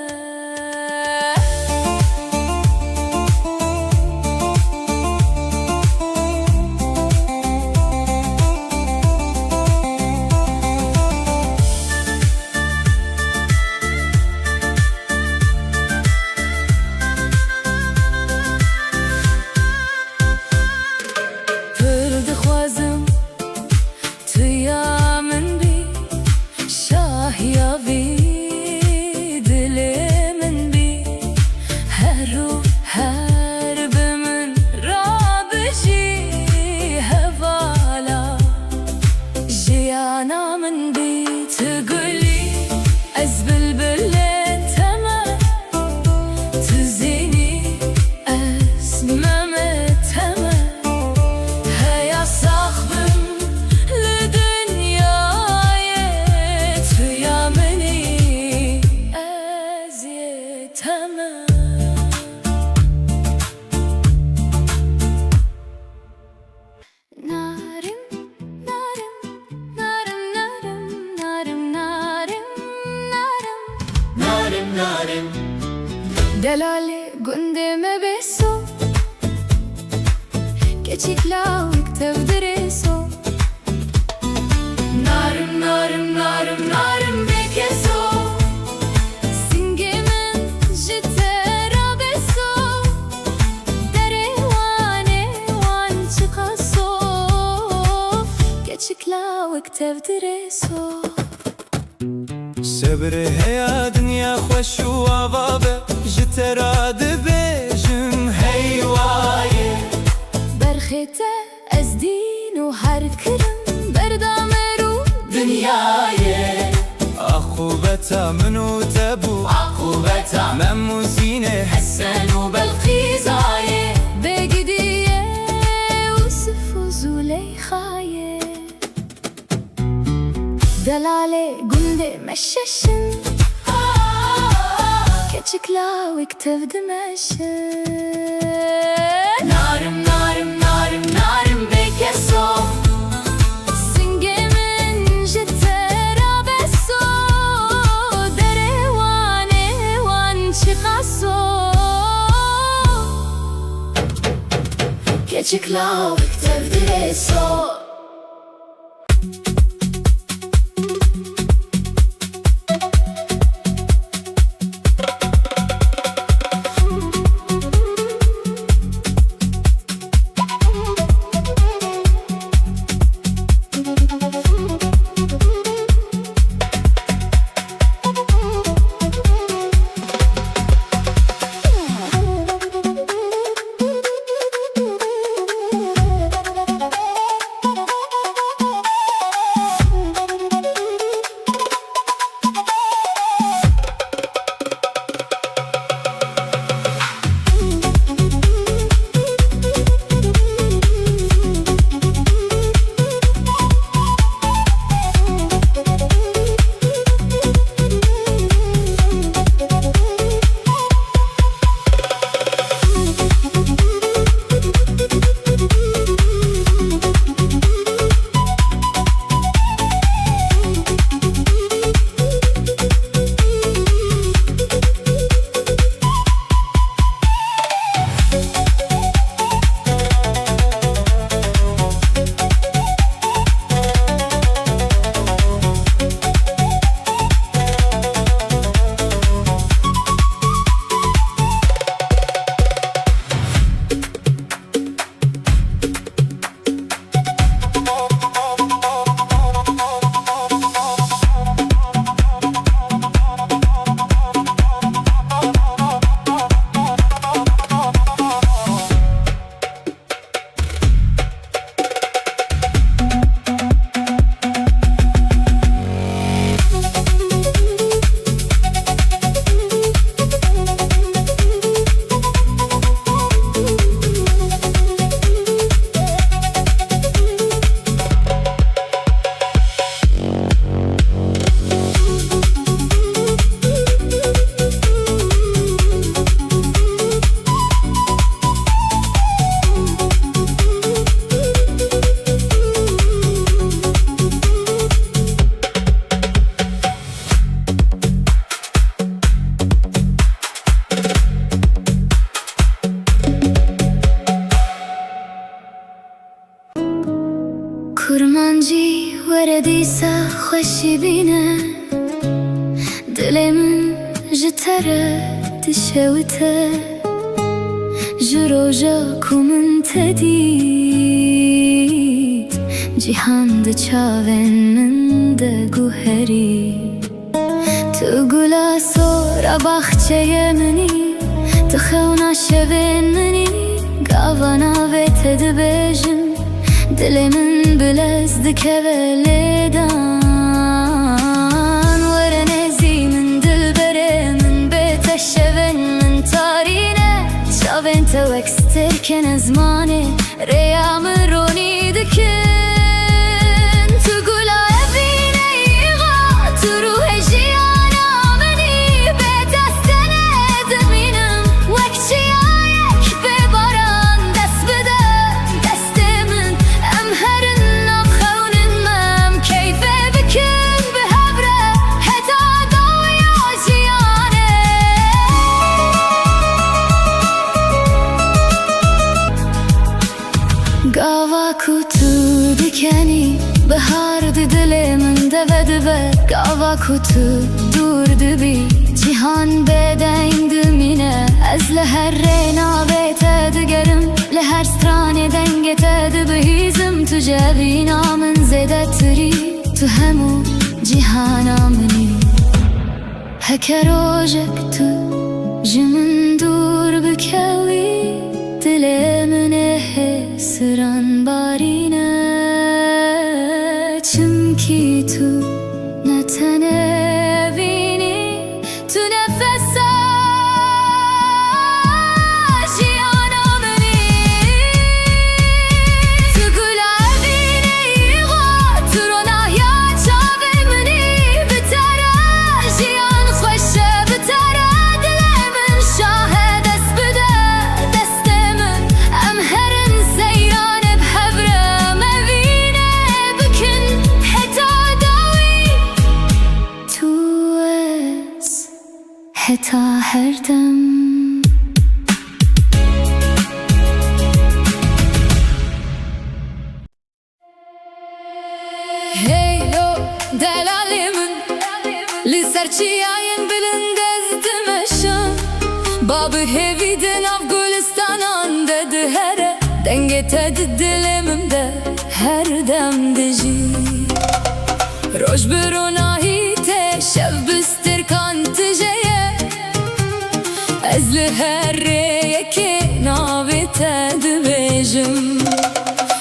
أنا من بي تقولي أز بلبلة تمام تزيني أز ممة تمام هيا صاحبم لدنياي تيا مني أز يتمام Delale gündeme beso Keçikla viktev dereso Narim narim narim narim bekeso Singemen jitera beso Dere wane wan çıkaso Keçikla viktev dereso Sebre heya dünya خوش و آوابه جترا دبیجم هیوایه برخیته از دین و هر کرم بردام رو دنیایه عقوبتا منو تبو عقوبتا مموزینه حسن و بلقیزایه بگیدیه وصف و زلیخایه دلاله گنده مششن Keçikla viktev demeşin Narim narim narim narim bekeso Singemin jitera beso Dere wane wan çıkaso Keçikla viktev demeşin کرمانجی وردیسا خوشی بینه دلم جتره تشوته جروجا کومن تدید جهان ده چاون من ده گوهری تو گلا سورا باخچه منی تو خونا شوین منی گاوانا و تدبجم دل من بلزد که ولیدم دل من دود و گاوا کتو دورد بی جیهان بدین دمینه از لهر نابت دگرم لهر ستران دنگت دبهیزم تو جوی نامن زده تری تو همو جیهان آمنی هکر روژک تو جمن دور بکوی دل من حسران بارینه چمکی تو نتنه بینی تو نفسا جیانا منی تو گلابی نیغا تو رونایا چاوی منی بتره جیان خوشه بتره دل من شاه دست بده دست من ام هرن سیران بحبره مبینه بکن حتا داوی تو از حتا هر دم هیلو دلالیمن لسرچیاین بلند از دمشم باب هیوی دناف گلستانان ده هره دنگت دلمم ده هر دم دجی روش بروناهی ته شب بستر کان تجیه از لهر یکی ناوی ته دبیجم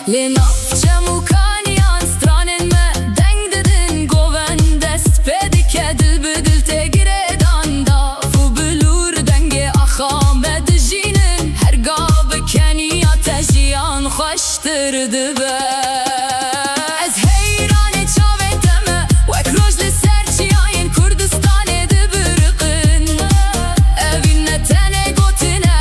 لناف چمو کانیان سترانن ما دنگ ددن گوون دست پیدی که دل بدل تگیره داندا فو بلور دنگ آخام بدجینن هر گاب کنیا تجیان خوشتر دبه از حیران چاوتمه وک روش لسرچیاین کردستان دبرقن اوین نتنه گوتنه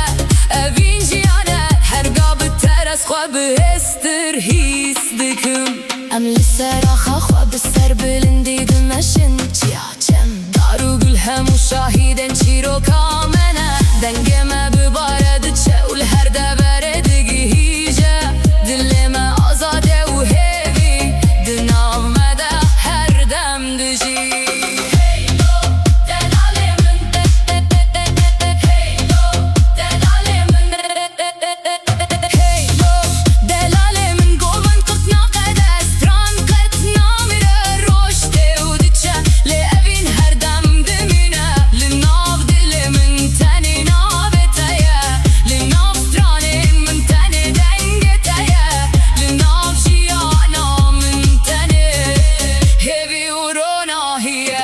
اوین جیانه هر گاب ترس خواب هستر هیس دکم ام لسر آخا خواب سر بلندی دمشن چیا چم دارو گل همو شاهیدن چیرو کامنه دنگمه ببارد چول هر دبره دگی هیجه دلمه آزاده و هیوی دنامه ده هر دم دجی هیلو دلالیمن هیلو دلالیمن هیلو دلالیمن گوون قطنا قده استران قطنا میره روشته و دچه لعوین هر دم دمینه لناف دل من تنی نابتایه لناف سترانین من تنی دنگتایه لناف جیانا من تنی هیوی و روناهیه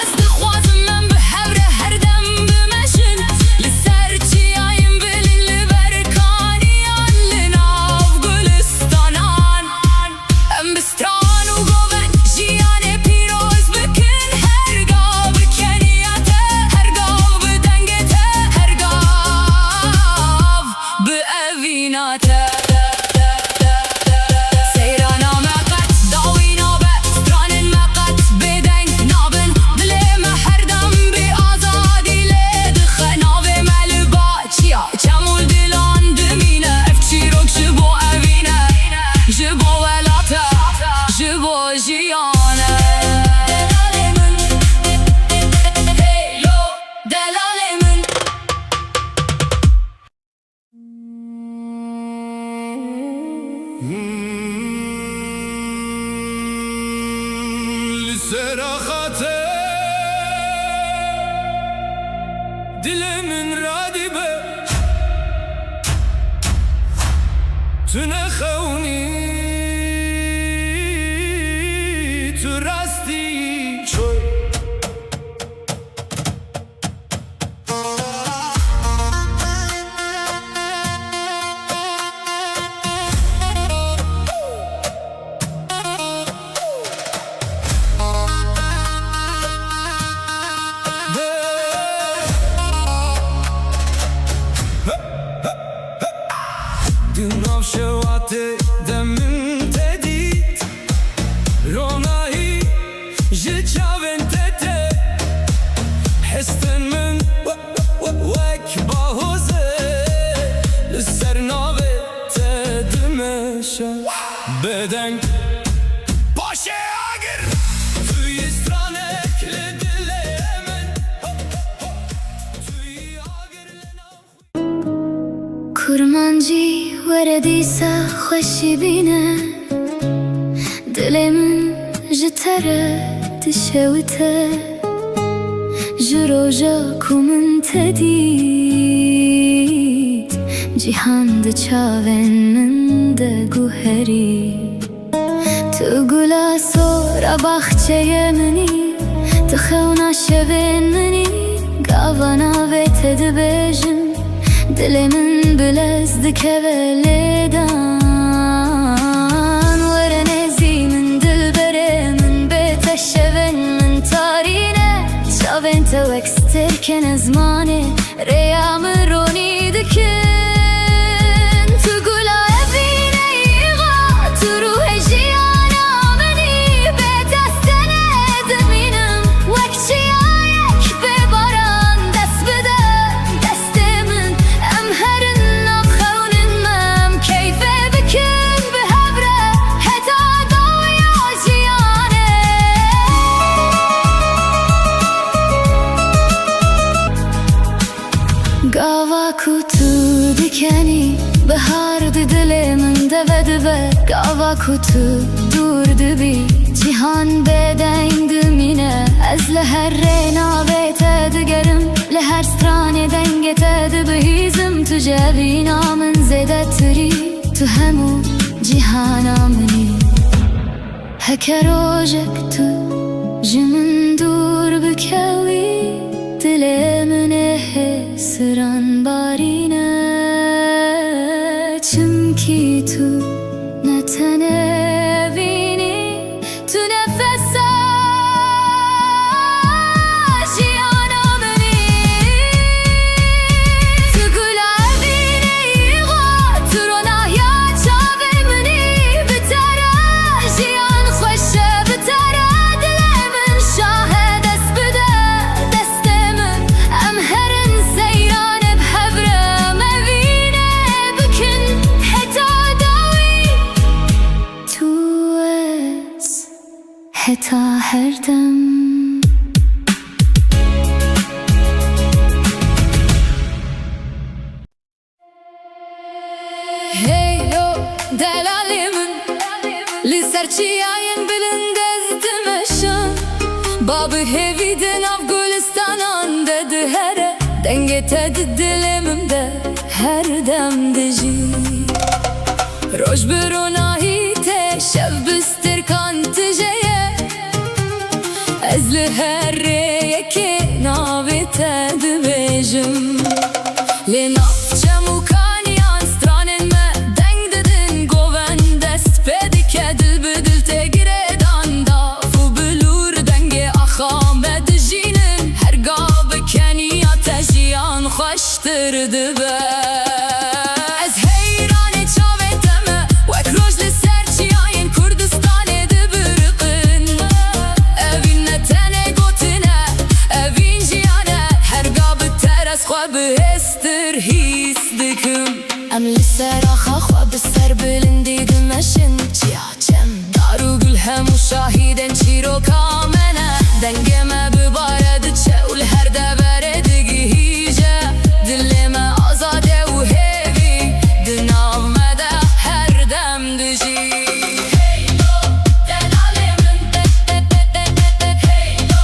از دخوازم من بحبره هر دم بمشن لسرچیاین بلین لبرکانیان لناف گلستانان ام بستران و گوون جیان پیروز بکن هر گاو کنیته هر گاو بدنگته هر گاو به اویناته سیرانا مقت داوی نابه سترانن مقت بدنگ نابن دلم هر دم بی آزادی لدخه ناوه ملبا چیا چمول دلان دمینه افچی روک جبو اوینه جبو ولاته جبو جیانه دلالیمن هیلو دلالیمن لسراخاته دلمن رادبه تنخوني تو راستی شوی دناف شواته دمن تدید روناهی جچاون تته حستن من وک باهوزه لسر ناوه تدمشه بدنگ وردیسا خوشی بینه دلم جتره تشوته جروجا کومن تدید جیهان ده چاون من ده گوهری تو گلا سورا باخچه منی تو خونا شوین منی گاوانا ویت دبیجم دل من بلزد که ولیدان ورنزی من دل بره من بیت شوین من تارینه شوین تو اکستر کن ازمانه ریام رونی دکن تو گلا ابینه ایغا تو روح جیانا منی بیت استنه دمینم وکچی آیک بباران دست بده دست من ام هرن نبخونن مم کیفه بکن به هبره حتا داویا جیانه گاوا کوتو دکنی بهار دل من دوه گاوا کوتو دور دبی جیهان بدنگ دمینه از لهر رینا بیت دگرم لهر سترانه دنگت دبهیزم تو جوینا من زده تری تو همو جیهانا منی هکه روژک تو جمن دور بکوی دل من حسران بارینه چمکی تو نتنه بینی تو نفسا جیانا منی تو گلا بینی ایغا تو رونایا چاوه منی بتره جیان خوشه بتره دل من شاهد دست بده دست من ام هرن سیران بهبره مبینه بکن حتا داوی تو از حتا هر دم Hey yo delalimin Lisarçiyayen bilin dezdimeşin Babı heviden av Gülistanan dedi here Dengetedi dilimimde her demdeci Roj birunahi te şev bistir kantijeye Ezli herreye ki navite dibejim Le nafçem ukaniyan stranen me deng dedin goven dest pedike dil bedil te giredan da fu bilur denge ahame dijinin her gabe keniya tejiyan xoştir dibe Ez heyrane çaveteme wek rojli serçiyayen Kurdistane dibirqin Evin netene gotine evin jiyane her gabe teres xwe bihestir his dikim Em li ser axa xwe bi ser bilindî dimeşin Çiyaçem daru gül hemû şahîdên çîroka me ne Dengê me bibare diçe û li her devere digihîje Dilê me azade û hêvî di nav me de her dem dijî Hey yo delalê min Hey yo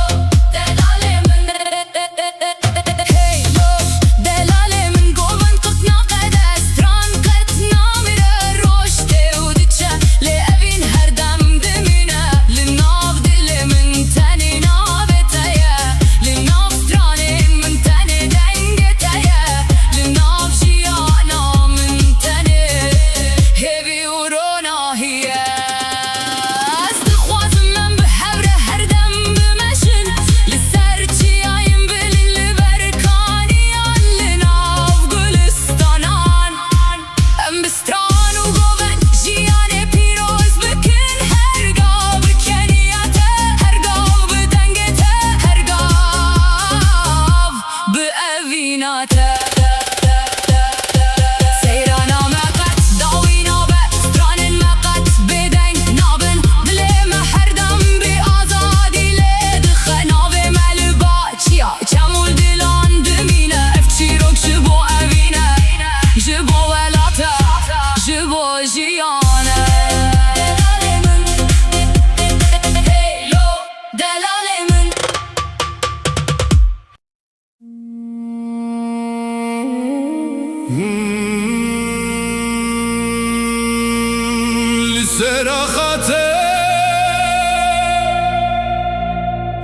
delalê min Hey yo delalê min govin qitna qede stran qitna mire roj tê û diçe lê evîn her dem dimîne li nav dilê min tenê navê te ye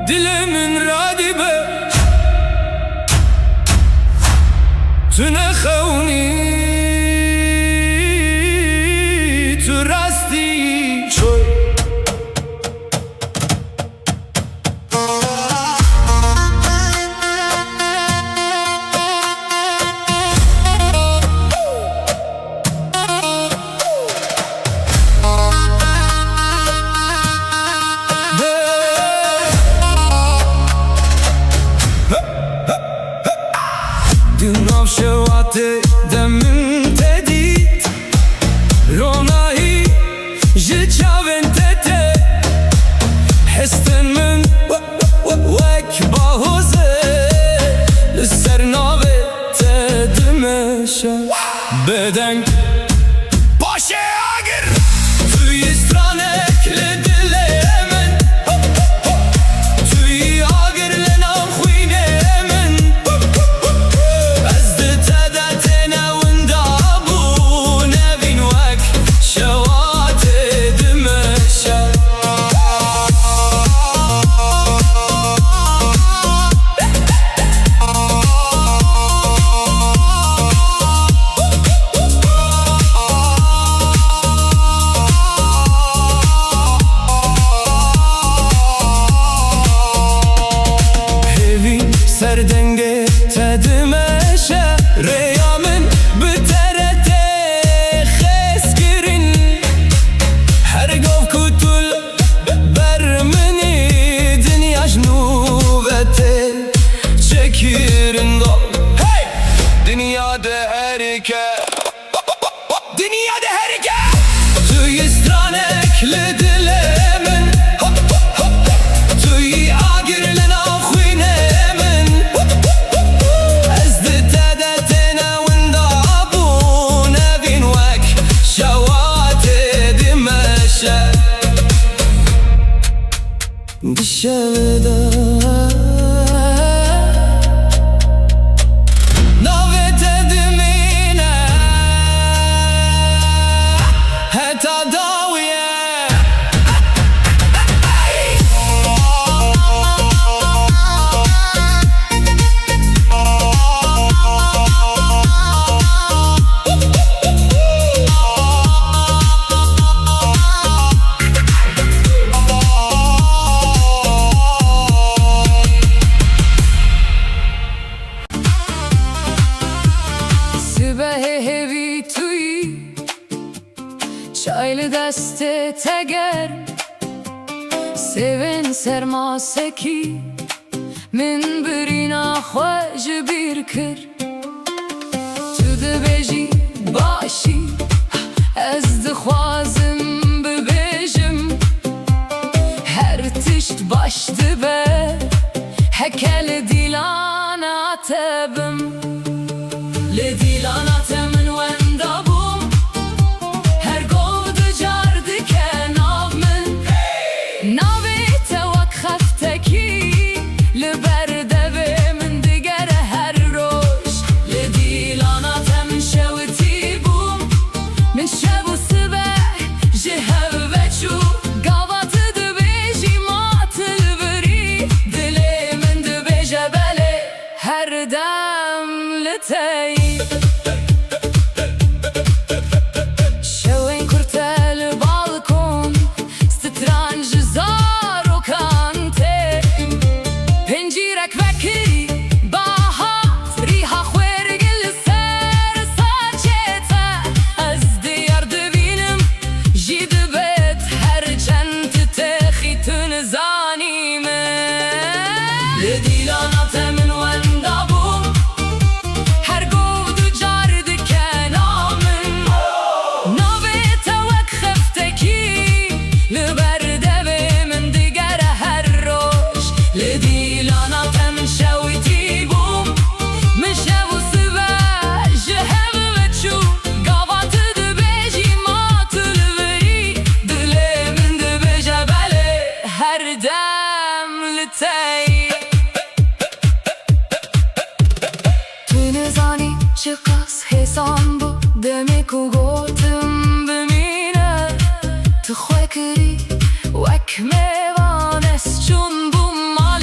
dilimin radibe Tu nekhونی تو راستی چوی Dinav shewate demin tedit Ronahi jichaven tete Hesten min wek bahoze Lisser nave tedimesha Beden باشه اگر Tüy istranek le dilemen Tüy agir le nam khuynemen Serdenge tedmeşe Reyamin biterete xeskirin Her gov kutul bermini Dünya jnuvete çekirin dol Hey! Dünyada herike Dünyada herike Tüy istranekli dilemin Tüy agirlen avkhine Dışarıda Navet edimine Heta daviye Hevi tuyi Çaylı deste teger Seven sermaseki Min birina xwej bir kir Tu dibêjî başî Ez dixwazim bibêjim Her tişt baş dibe Heke li dîlana te bim Li dîlana te min wenda bûm Her gov dicar dike nav min Navê te wek xeftekî Li ber devê min digere her roj Li dîlana te min şewitî bûm Min şev û sibeh ji hev veçû Gava tu dibêjî ma tilvirî Dilê min dibêje belê her dem li te yî Hesan bu demek u gotim bimine Tu xwe kirî wek mêvan ez çûn bûm malê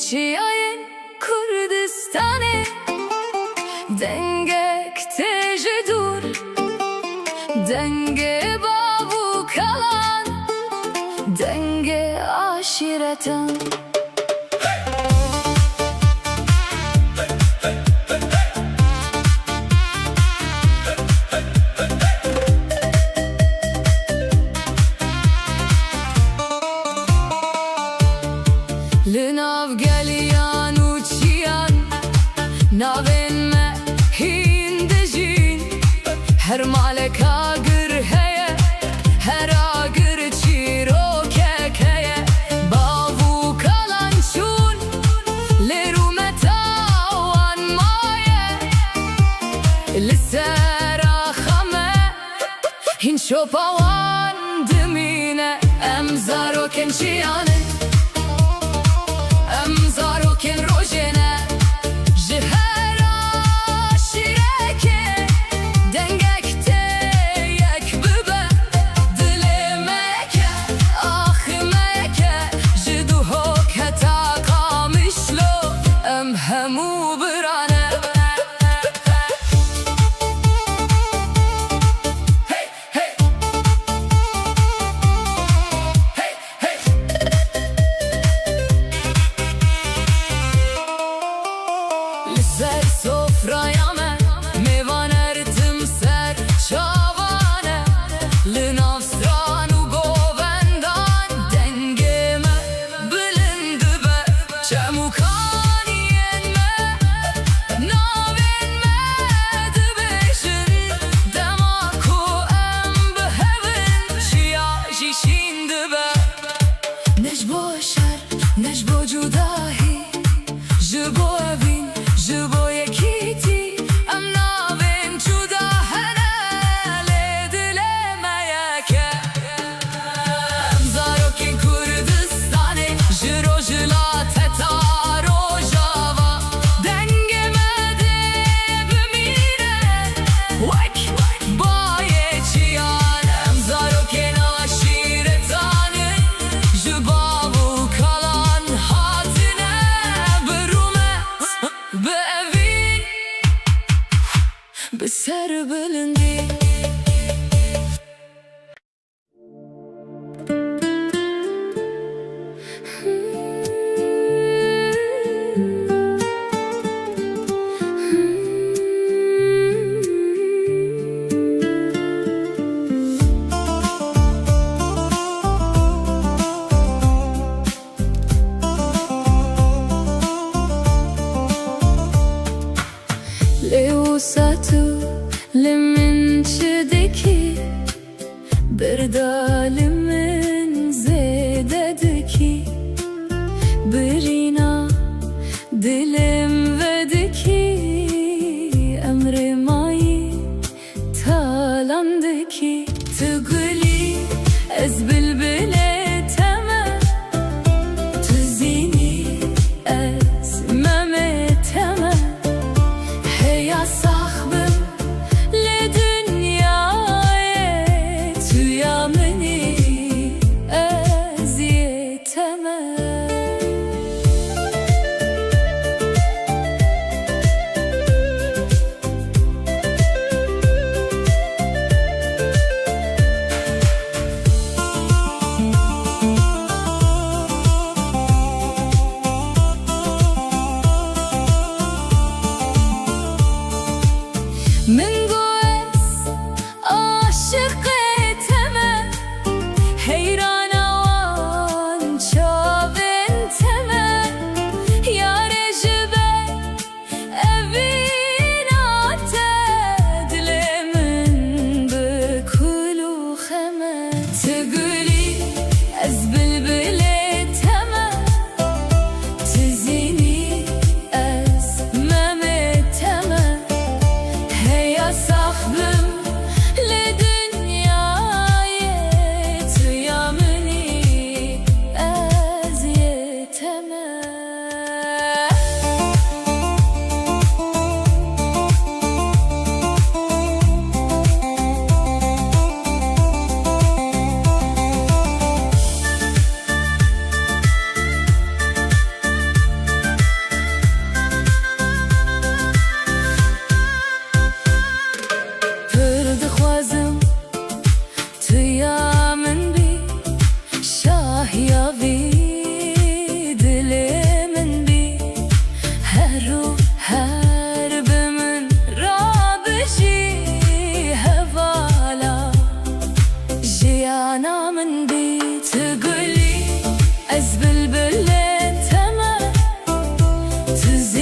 çiayın Kurdistan'ı Dengek teci dur Denge babu kalan Denge aşiretin Linav geliyan uçiyan Navin me hindejin Her malek agır heye Her agır çiro kekeye Bavu kalan çun Leru metawan maye Lisera khame Hin şopawan dimine Emzaro kençiyane Zaroken rojene Jihera şireke Dengekte yek bibe Dilemeke ahimeke Jiduhok heta kamışlo Em hemu birane Ser sofraya me Mevan erdim ser çavane Linav stranu govendan Dengeme bilindi be Çemukaniyen me Navin me dibejin Demaku em behevin Şia jişindi be Necbo şer, necbo cudahi Jibo evin Jibo yekiti Em navin cuda hele dilemeyeke Em zarokin Kurdistan'ı Jiro jila teta rojava Dengeme de bimire Vek baye çiyan Em zarokin aşiretanı Jibavu kalan hatine Birumet Beevin Beser bilindi Leusatu limin çidiki Berdalimin zedediki Birina dilim vediki Emri mayi talandiki Tıgli ez bilbile teme Tuzini ez memeteme Heya sahbim le dünyaya Tüyameni eziyeteme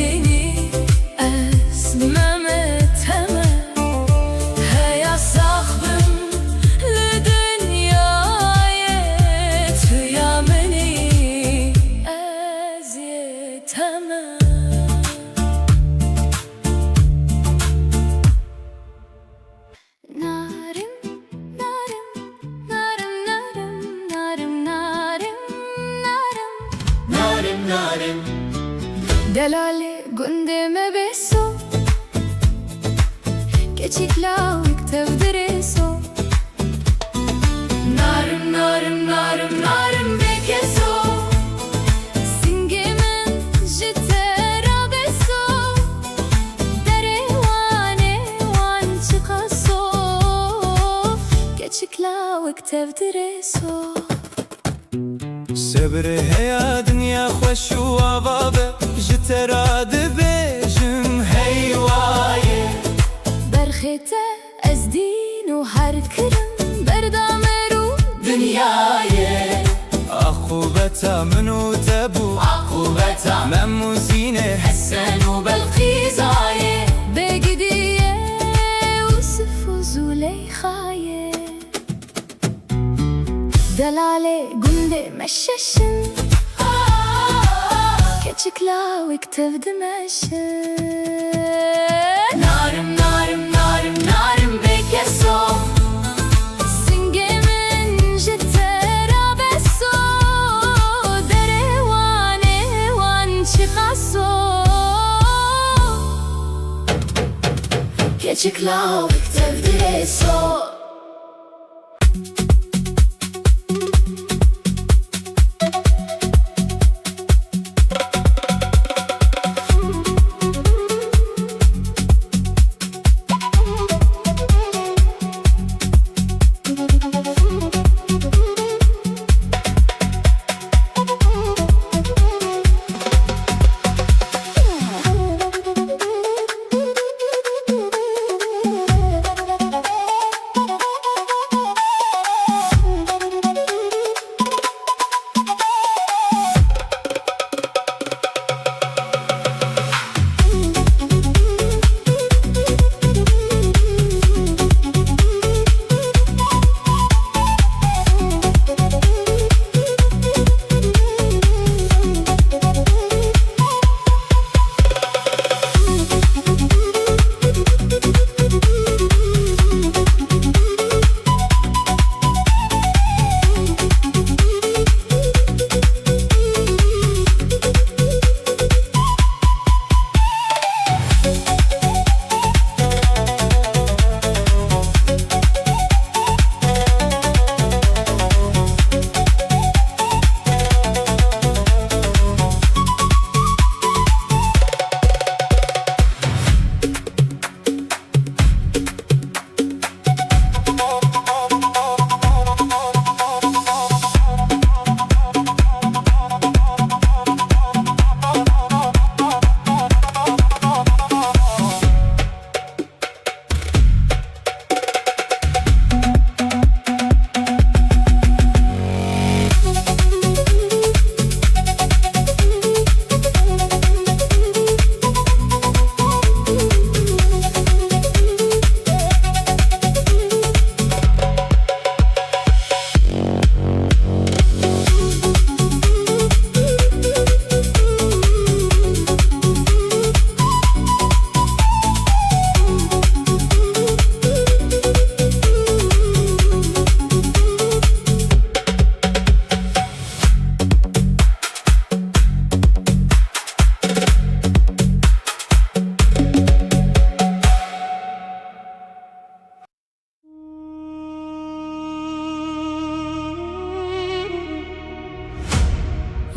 ديني أزمة تمام هيا صاحبم لدنياي يا مني أزيد تمام نارم نارم نارم نارم نارم نارم نارم دلالي قندمه بسو keçikla tevdireso Narim narim narim narim bekeso singemen jitera beso dere wan çıkaso keçikla tevdireso سبري هيا دنيا خوش وابابه جتراد بيجم هيوايه برخته از دین و هر کرم بردامرو دنيايه عقوبتا منو تبو عقوبتا مموزينه حسن وبالخيزايه بگیدیه یوسف و زلیخایه دلاله گنده مششن keçikla tevdimešin Narim narim narim narim bekeso singemen jitera beso dere wan çıkaso keçikla tevdireso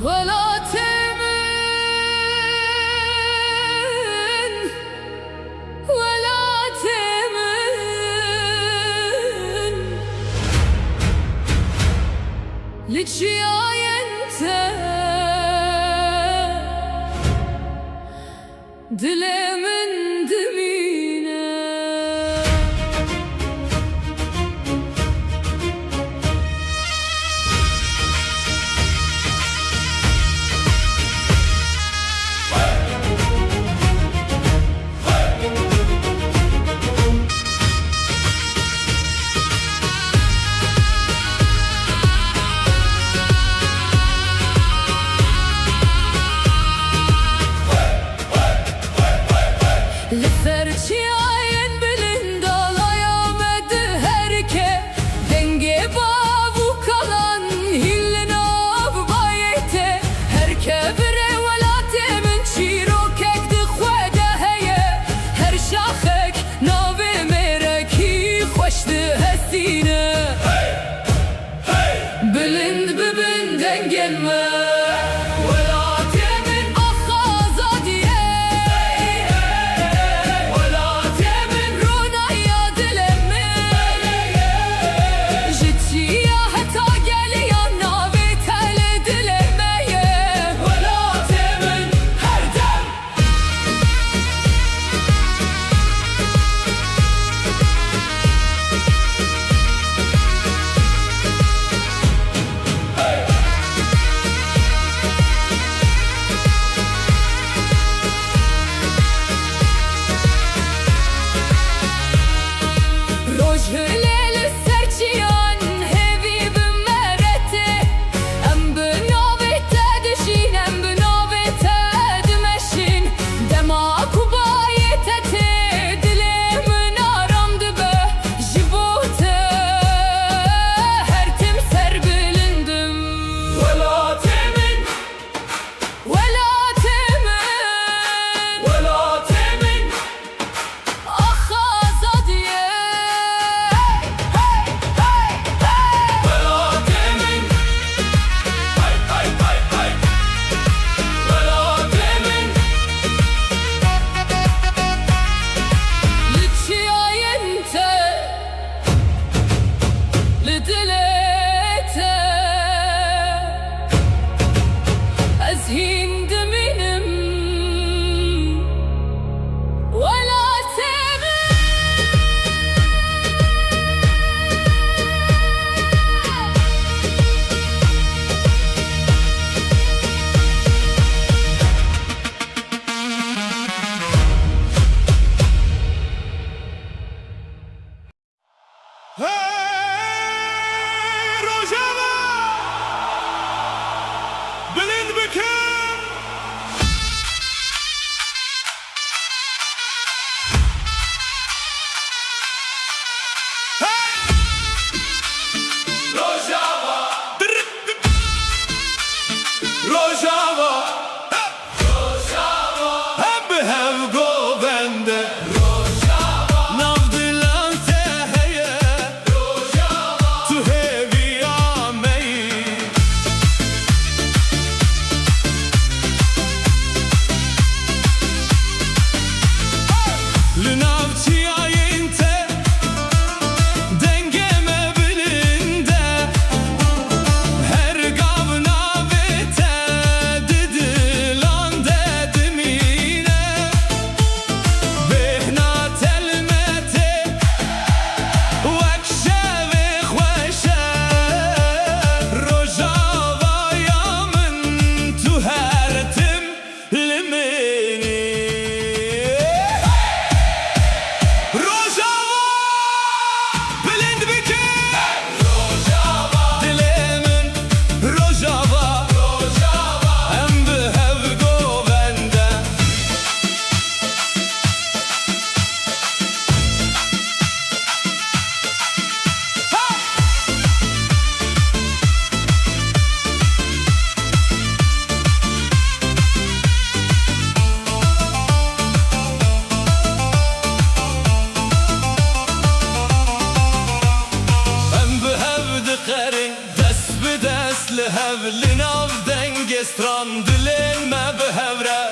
ولا تمن ولا تمن لتشياي انت دلي من دمينا stran dilin me behevre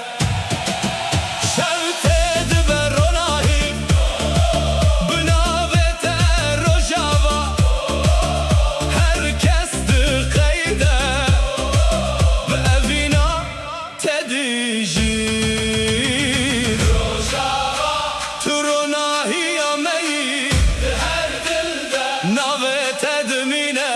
Şevte diber onahi Binavete rojava Herkes di qeyde Bi evina tedijir Rojava Turonahi ameyi Her dilde Navete dimine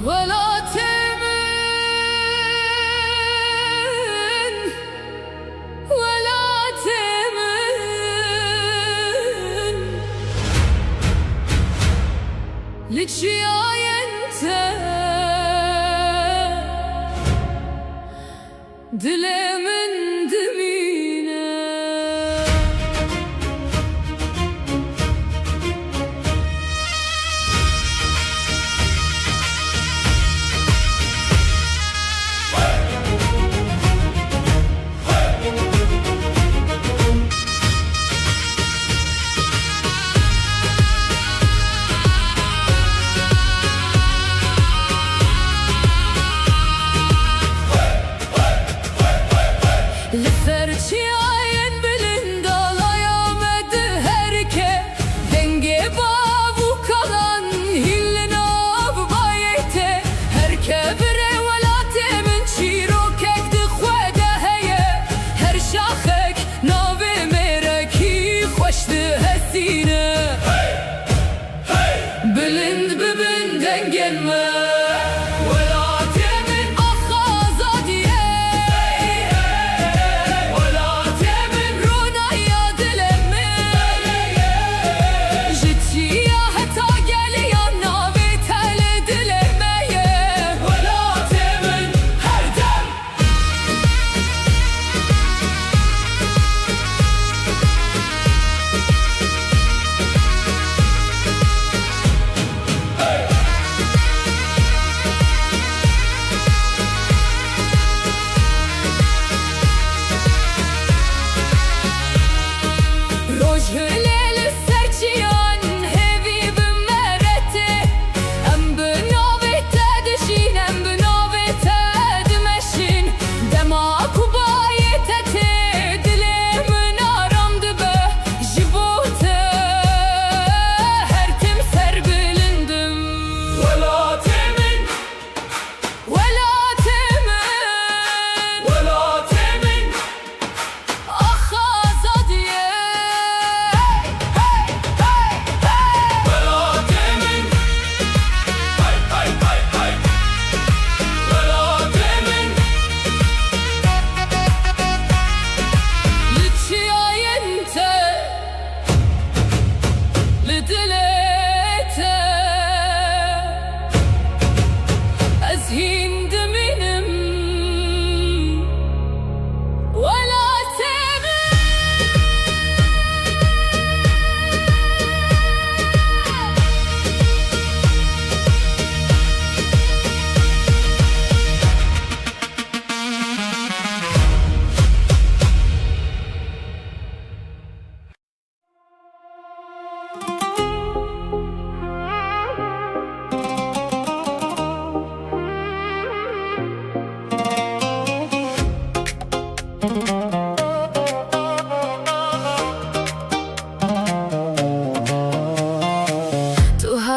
ولا تمن ولا تمن لتشياي انت دلي من دمينا Lüferçiyen bilin dalayamadı herke Denge bavu kalan hillin av bayete Herke bire velate min çirokek di khwede heye Her şaxek nave mereki xoşdi hesine Bilind bibin dengelme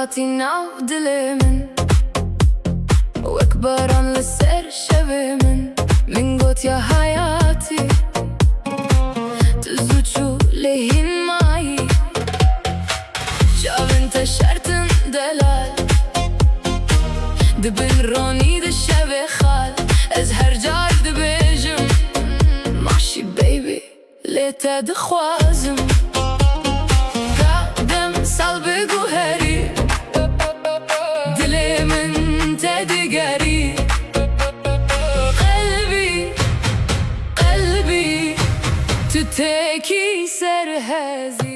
هاتي ناو دلي من واكبران للسر شبه من قوت يا حياتي تزوجو لهين معي شاف انت شرطن دلال دبن روني دشبه خال ازهر جار دبجم te dixwazim Kadem sal bigû herî Dilê min te digerî Qelbî tu tekî serhezî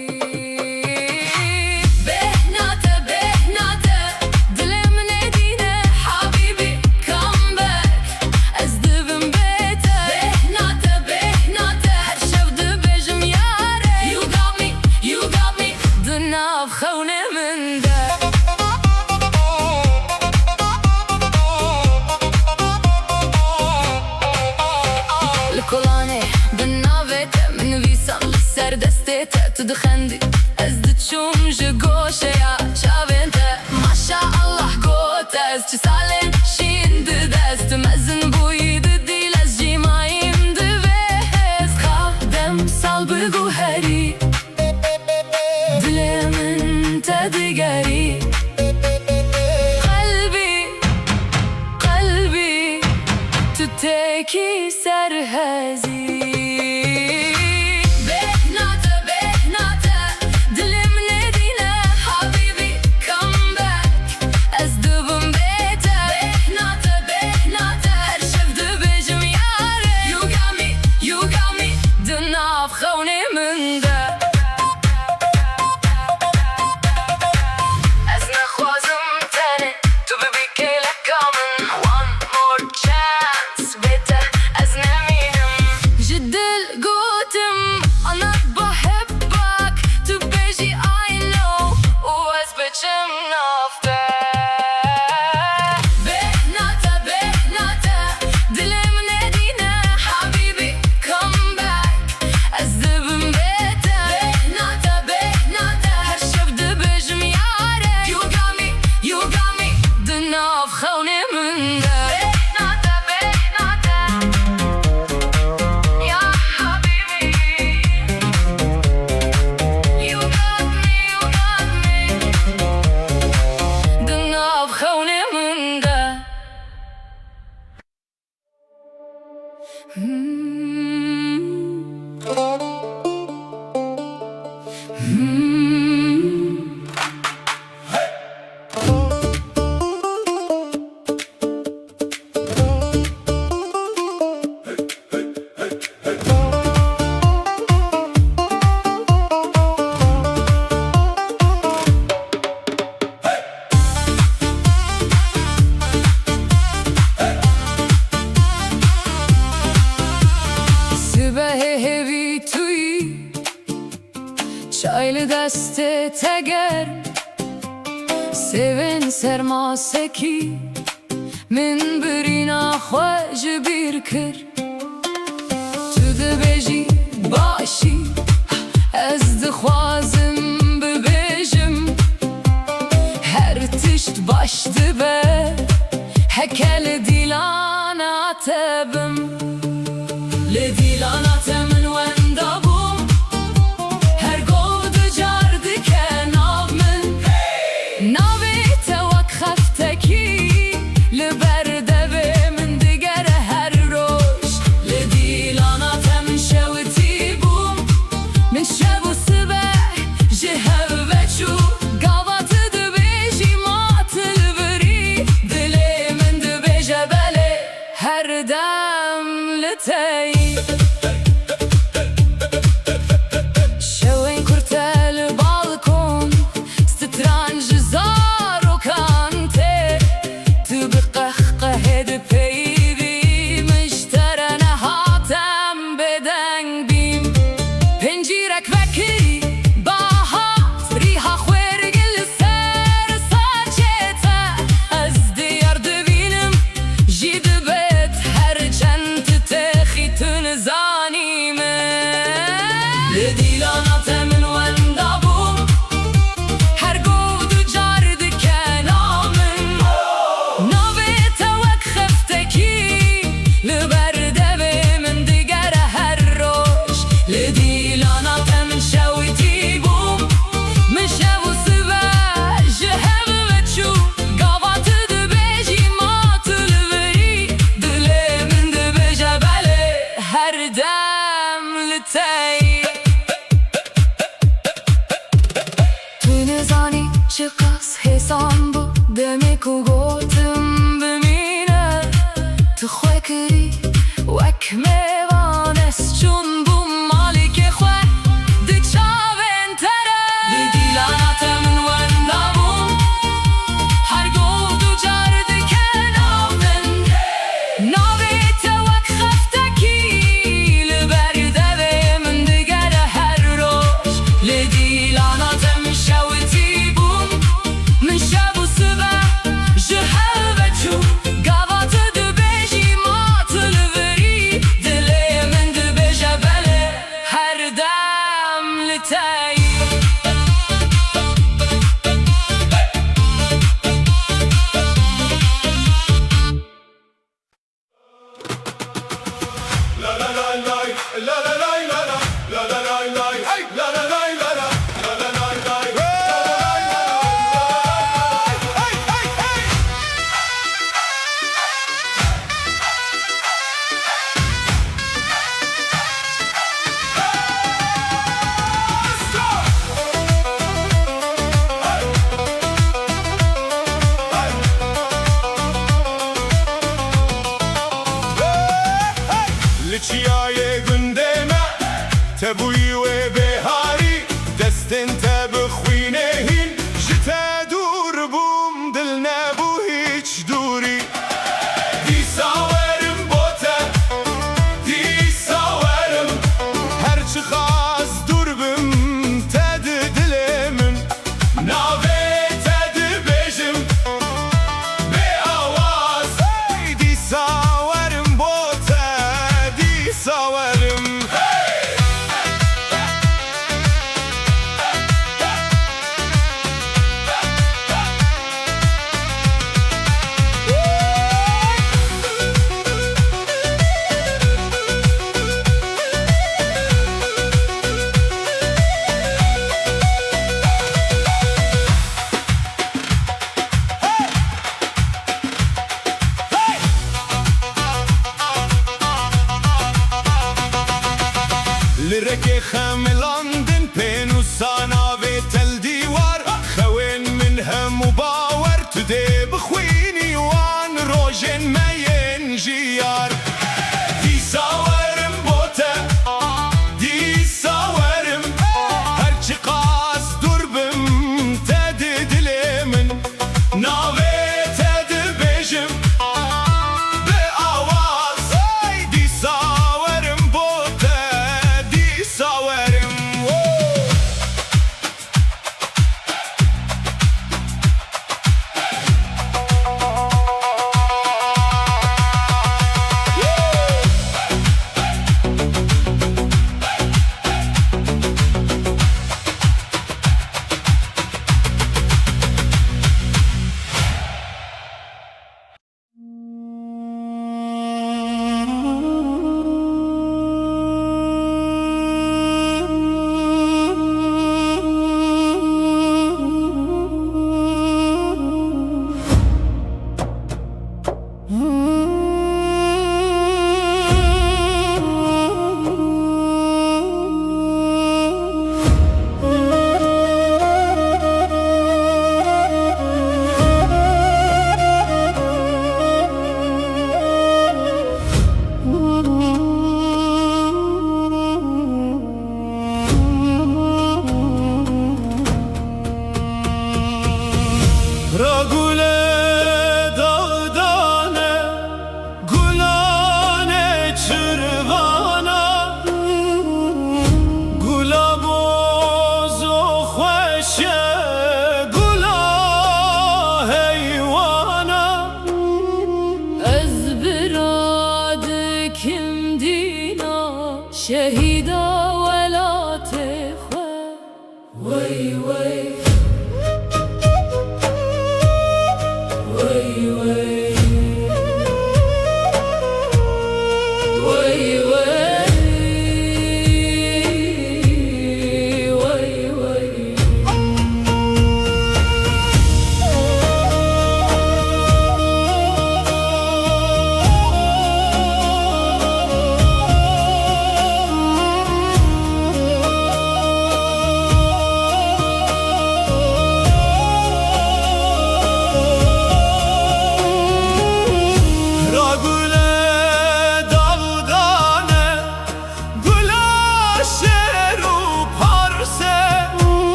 Tu dixendî ez diçûm ji goşeya çavên te Maşa Allah got ez çi salên şîn di dest mezin bûyî di dîl ez jî mayîm divê hez Xadem sal bigû herî Dilê min te digerî Qelbî tu tekî serhezî Çaylı deste teger Sevin sermasekî Min birîna xwe ji bîr kir Tu dibêjî başî Ez dixwazim bibêjim Her tişt baş dibe Heke li dîlana te bim Li dîlana te min wenda bûm Her gov di car dike nav min Navê te wek xeftekî Li ber devê min digere her roj Li dîlana te min şewitî bûm Min şev û sibeh ji hev veçû Gava tu dibêjî ma tu li birî Dilê min dibêje belê her dem li te yî Pencirek vekil شقص حسام بو دمك وقوتم بمينه تخوكري وكميوان اسچون بو مالك خواه دي چاوين تره لديلانات من ونامون هر گودو جارد که نامن ناویت وک خفتکی لبرده به من دگره هر روش لدیلاناتم شوتی بون من شب و صبح جهل چون گاوات دو بیجی ماتل وری دلی من دو بیجه بله هر دم لتایی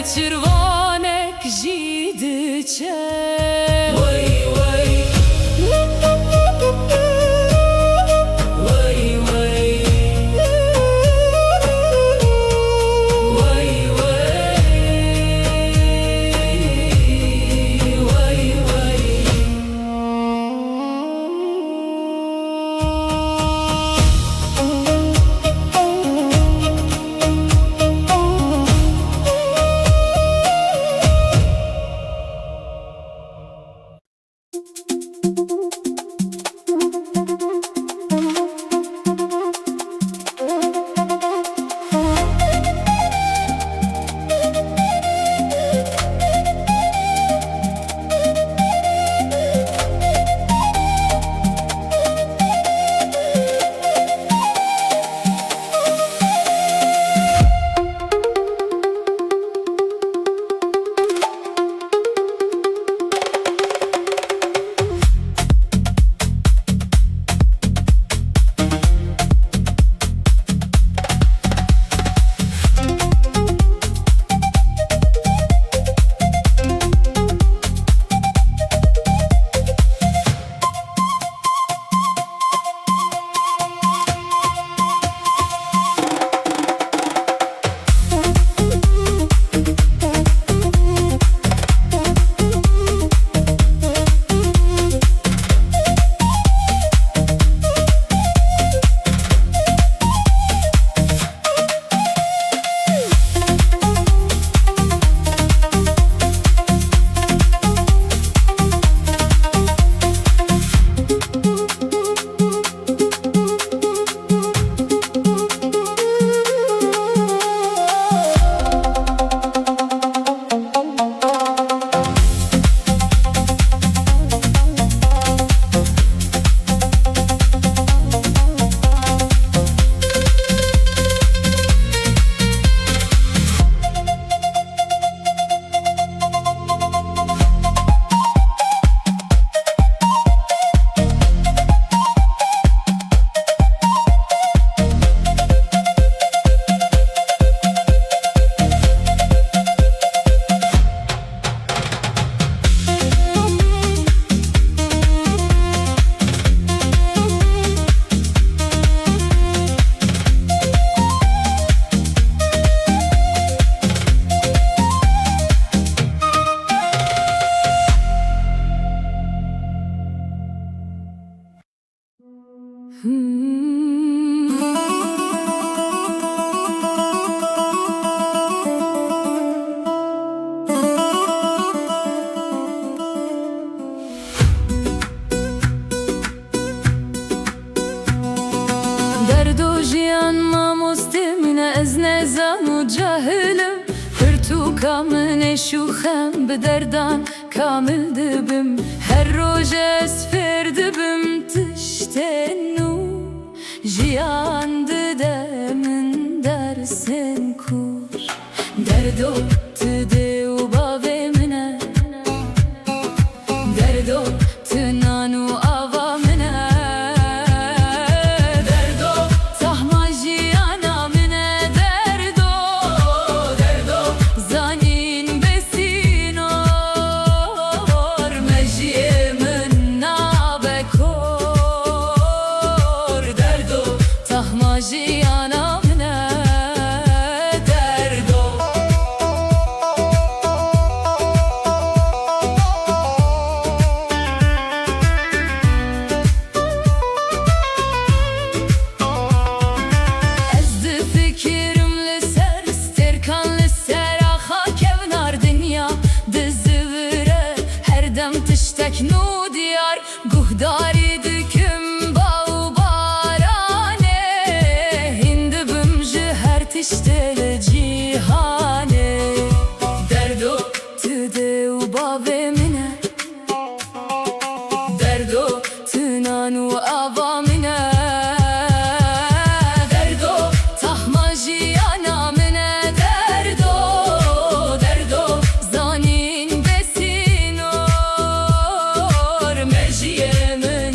çirvanek jidiçe Vay vay Vay vay Vay vay Vay vay Kamine şuxem bi derdan kamil dibim Her roj ez fêr dibim tiştên nû Jiyan dide min dersên kur Derdo tu dê û bavê min e Derdo tu nan û ava min e Derdo tahma jiyana min e Derdo Derdo zanîn besînor Me jiyê min nabe kor Derdo tahma jiyana min e Derdo Ez di fikirim li ser sterkan li ser axa kevnar dinya Di zivire her dem tiştek nû diyar Guhdarî dikim baw baranê Hîn dibim ji her tiştê li cîhanê Derdo tu dê û bavê min e Derdo tu nan û ava min e Derdo tahma jiyana min e Derdo Derdo zanîn besînor Me jiyê min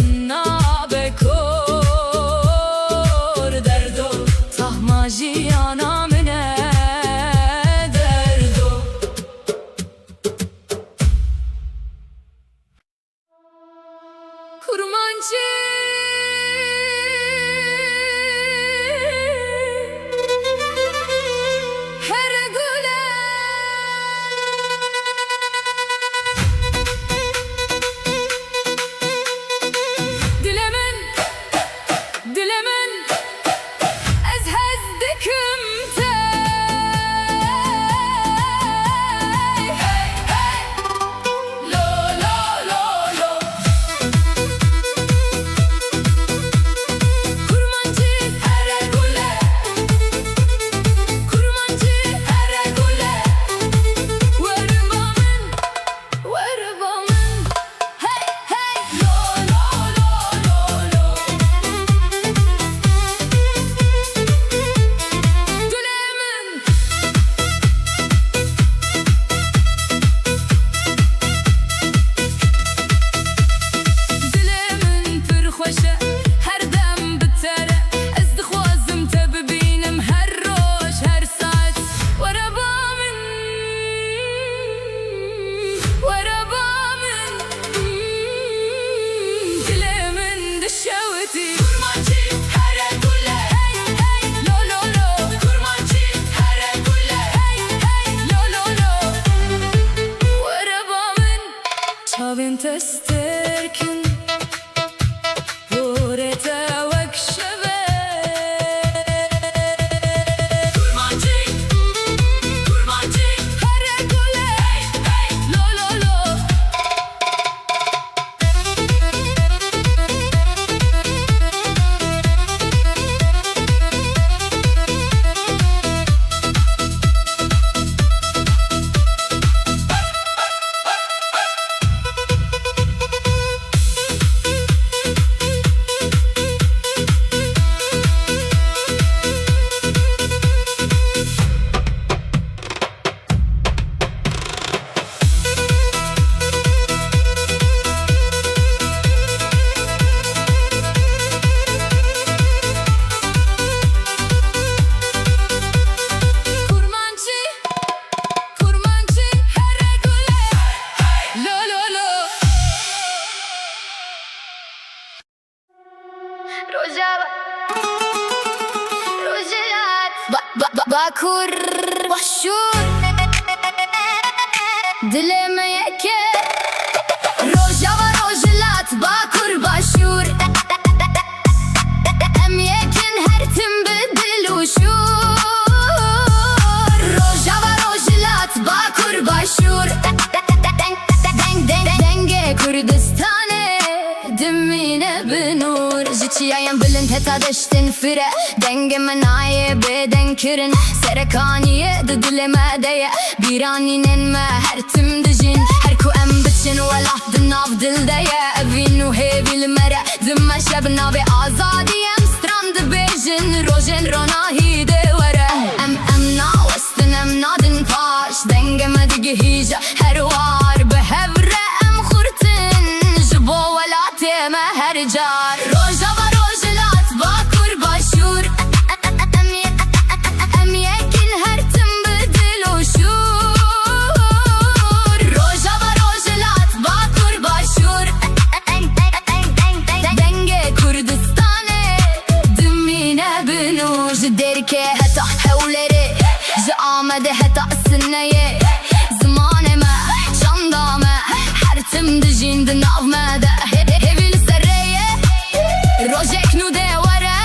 انت استركن وريته وكشبه كرمانجي كرمانجي هرقولي لو لو لو باكر وحشور دلم يكه روجا روجلات باكر باشور ام يكن هرتم بدل وشور روجا روجلات باكر باشور دنگ كردستاني دمينا بنور جيتي ايام بلند هتا دشتن فره دنگ مناي بدن كرن سركانية ددل ما ديا بيرانين ما هرتم دجين هركو ام بتشن ولا دناف دل ديا افين وهيبي المرا دم شبنا بآزادي ام ستراند بيجن روجن روناهي دورا ام نا وستن ام نادن باش دنگ ما دقي هيجا هروار بهفرة ام خورتن جبو ولا تيما هرجار روجا وروجلات باكر باشور ام يكن هرتم بدل وشور روجا وروجلات باكر باشور دنگ كردستاني دمينا بنور جديركي هتا حولري جامد هتا السنية زمان ما شندام هرتم دجين دناف مادا هبل سرية روجك نو دورة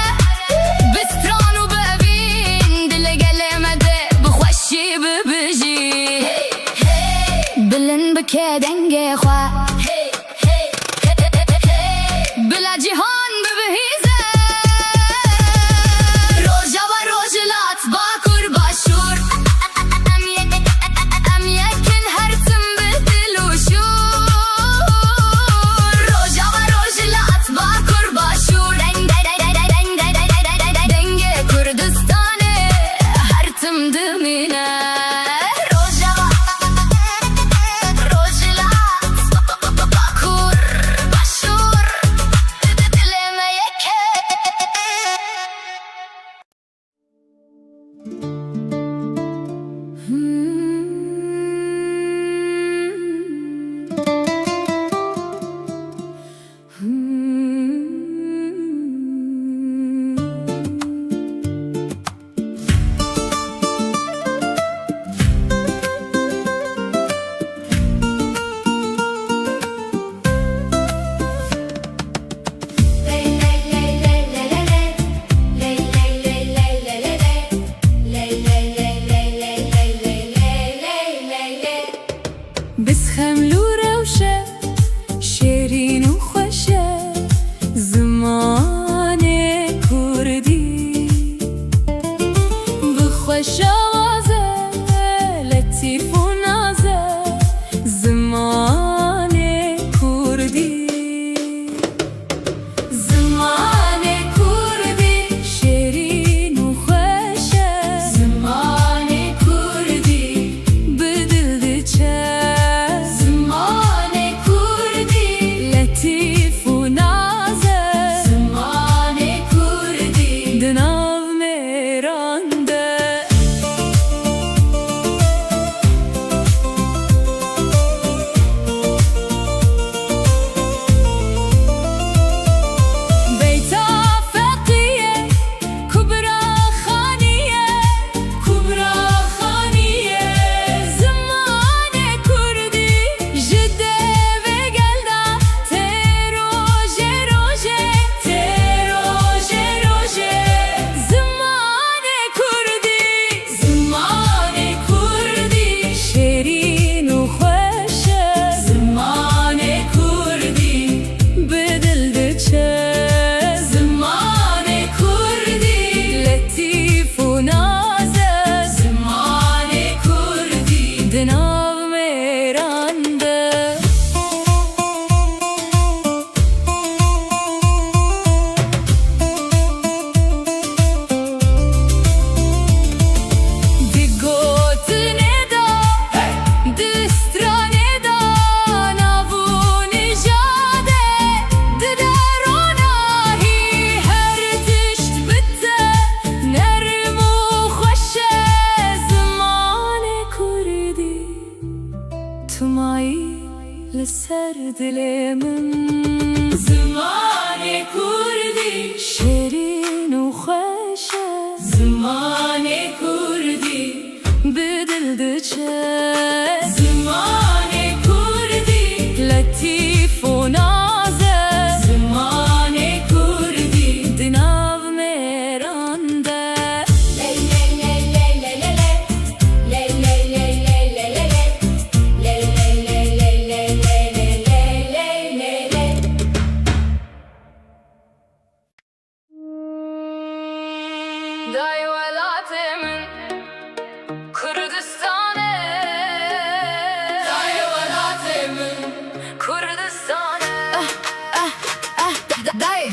بستران وبابين دل قلمة بخوشي ببجي بلن بكي دنگي خوا بلا جهان ببهيزة روجا وروجلات باكر باشور ام يكن هرتم بدل وشور روجا وروجلات باكر باشور دنگ كردستاني هرتم دمينا روجا وروجلات دناو میرانده لسر دلمن زمان کردی شیرین و خوشه زمان کردی بدل دچه زمان کردی لطیف و نازه زمان کردی دناو میرانده دای ولاتمن Kürdistan'e Dای ولاتمن Kürdistan'e Dای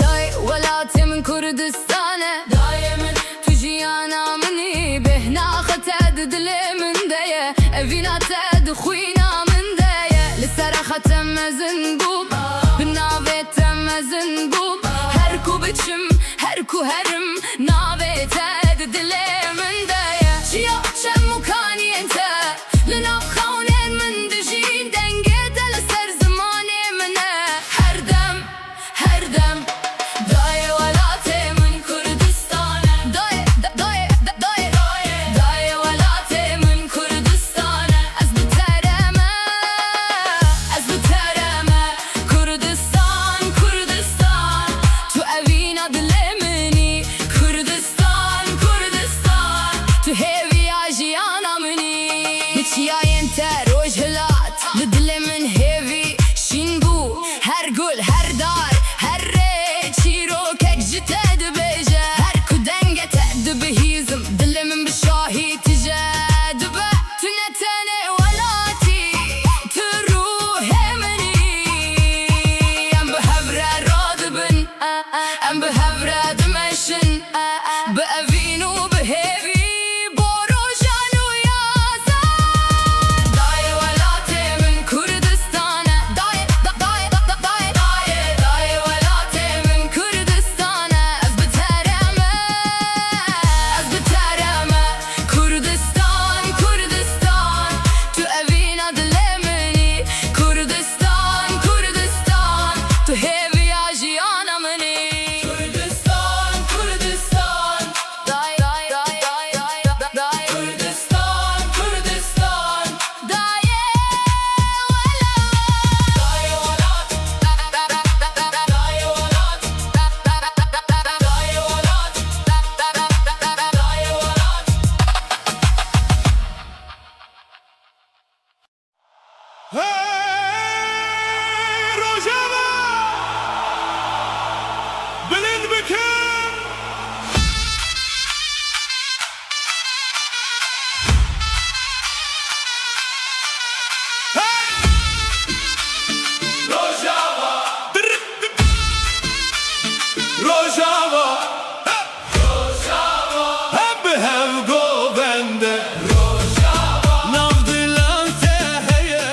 ولاتمن Kürdistan'e Daimin tujiyana mini behna khated dilimin deye evina ted khuyna min deye lisara khatem zingub binavetem zingub her ku biçim her ku herim naveted dilimin deye Chia mukani ente لناف خونين من دجين دنقيت لسر زماني منه هر دم داي ولاتي من كردستان داي ولاتي من كردستان از بترمه كردستان تو اوينا دلمني كردستان تو هيفي عجيانا مني يا انت روج هلات لدل من هيفي شين بو هر قول هر دار هر ريت شيروكك جتاد بيجا هر كدنجة تأدب هيزم دل من بشاهي تجاد با تنتني ولاتي تروح مني ام بهبرة رادبن ام بهبرة دمشن بأفينو بهيفي Rojava Bilin bikim Rojava Rojava Hem behev go bende Nav dilante heye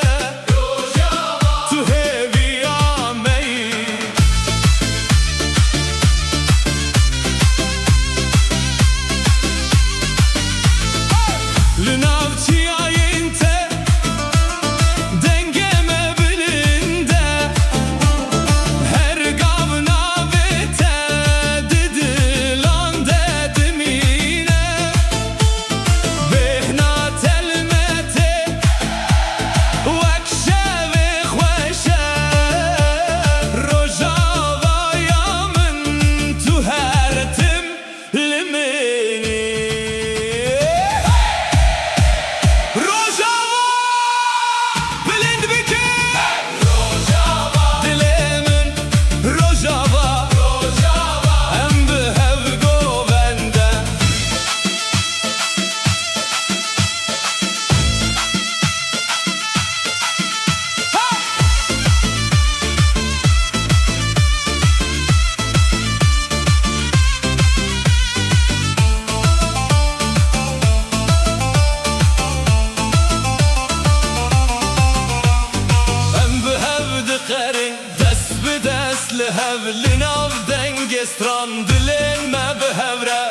بهف لناف دنگ استراندلين ما بهفره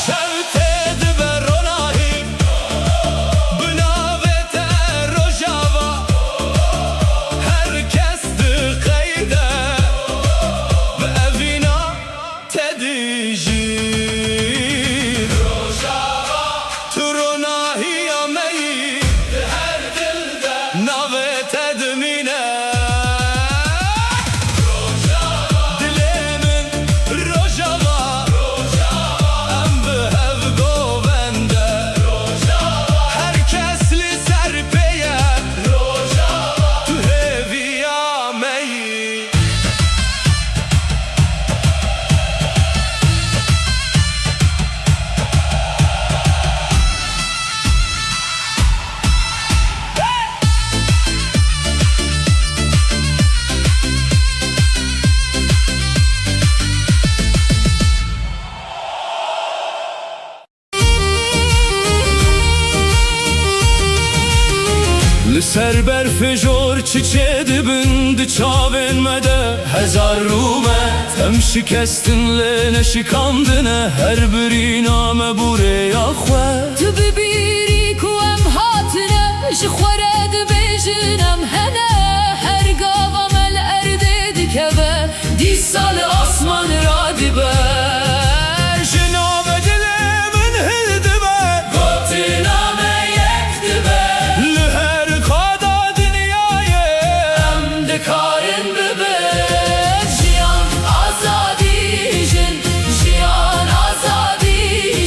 شوتد بروناهی بناوت روجاوا herkes dıkayda ve evina tedijir Rojava turunahi ameyi her dilde navet edmine Ser berfejor çiçeği dibinde çavenmede Hezar rumet hem şikestinle ne şikandine Her biri name buraya xwe Tu bibiri ku em hatine Ji xwere dibêjin em hene Her gava mel erdê dikeve Dîsal asman ra diber Ji name dilê min hil dibe Gotî name yek dibe Li her qada dinyayê Em dikarin bibin Jiyan azadî jin Jiyan azadî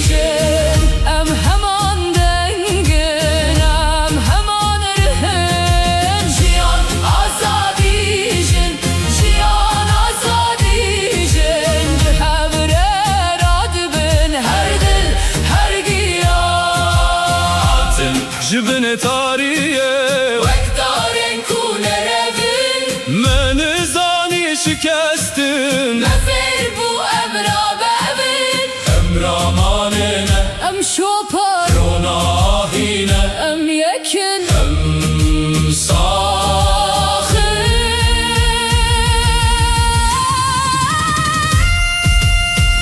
jin Em heman dengin Em heman rihin Jiyan azadî jin Jiyan azadî jin Ji hevre ra dibin Her dil her giyan Ji binê tariyê Wekdarên ku nerevin Meni zanî şikestin Mefêr bû em rabevin Emramanine Em şopar Ronahine em yekin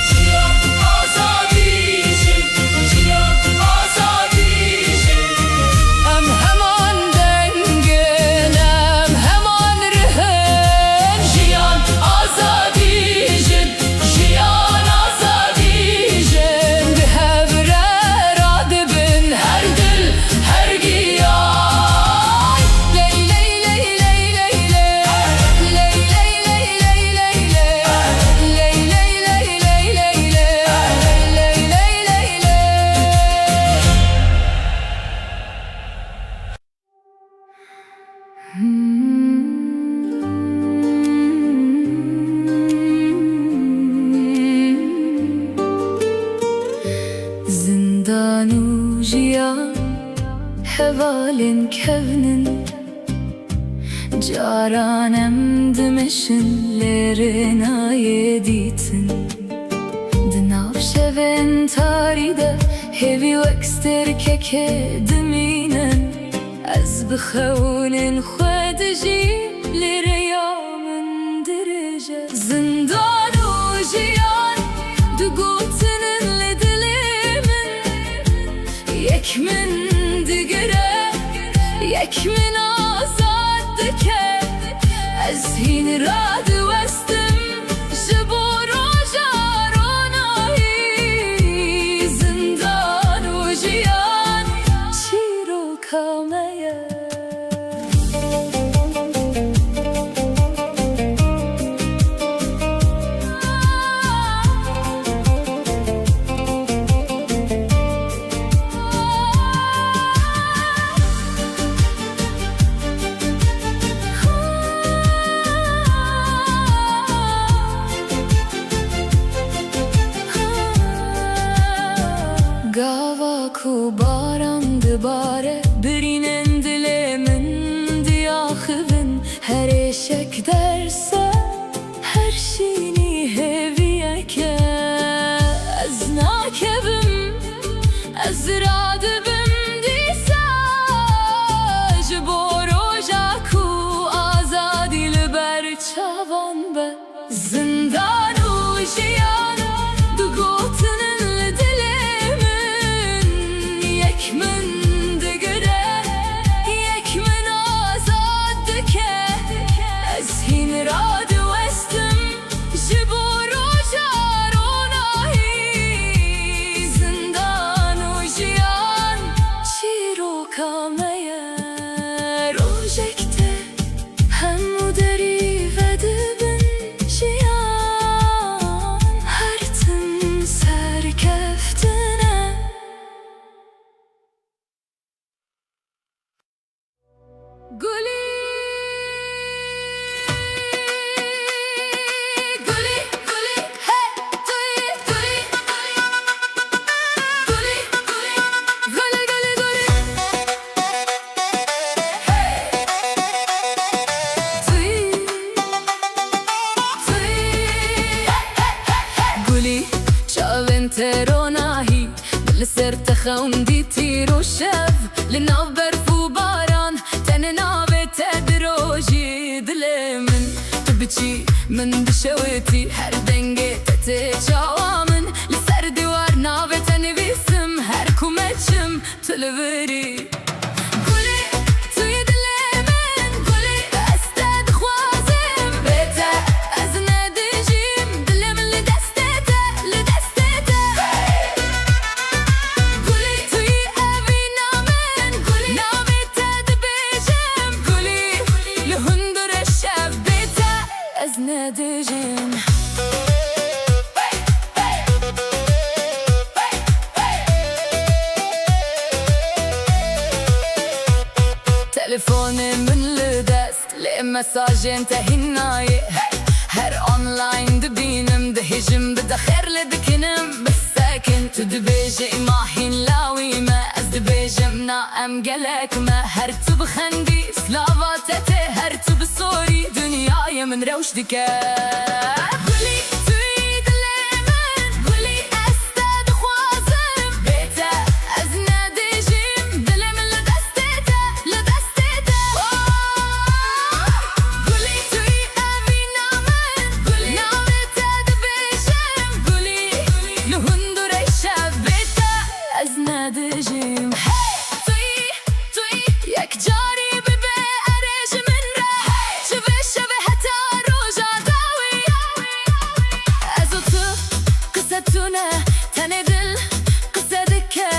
Jiyan azadî jin Jiyan azadî jin Em heman dengin Em heman rihin Jiyan azadî jin Jiyan azadî jin Bi hevre ra dibin Her dil her giyan Ley ley ley ley ley ley Ley ley ley ley ley ley Ley ley ley ley ley ley Ley ley ley ley Zindanu jiyan hevalin kevnin Caranem dimeşin lerina yeditin Dinav şeven taride hevi wekster keke diminen Ez bixewnin xwedijî lireyamın direce Zindanu jiyan du gotinin li dilimin Yek min digire Yek min azad dike Ez hin ra diwestim Ji bo roja ronahî Zindanu jiyan çîroka me ye Gava ku baran dibare Birînin چی من دشویتی هر دنگه تته چاوامن لسر دیوار ناوه تنویسم هر کومچم تلوری گلی توی دل من گلی استد خوازم بهته از ندیجیم دلم لدستته گلی توی اوی نامن گلی ناوه تد بیجم گلی لهندر شب بهته از ندیجیم تلفون من لدست لی مساج انتهی نایه هر آنلاین دبینم دهجم بده خیر لدکنم بساکن تو دبیجه ماهین لاویمه از دبیجم ناام گلکمه هر تو بخندی سلاواتته هر تو بسوری دنیای من روش دکه گلی توی دل من گلی استد خوازم بهته از ندیجیم دلم لدستته گلی توی اوی نامن گلی نامه تد بیجم گلی لهندر شب بهته از ندیجیم توی یک جاری ببه ارج من را شبه حتی روژا داوی از تو قصه تونه تن دل قصه دکه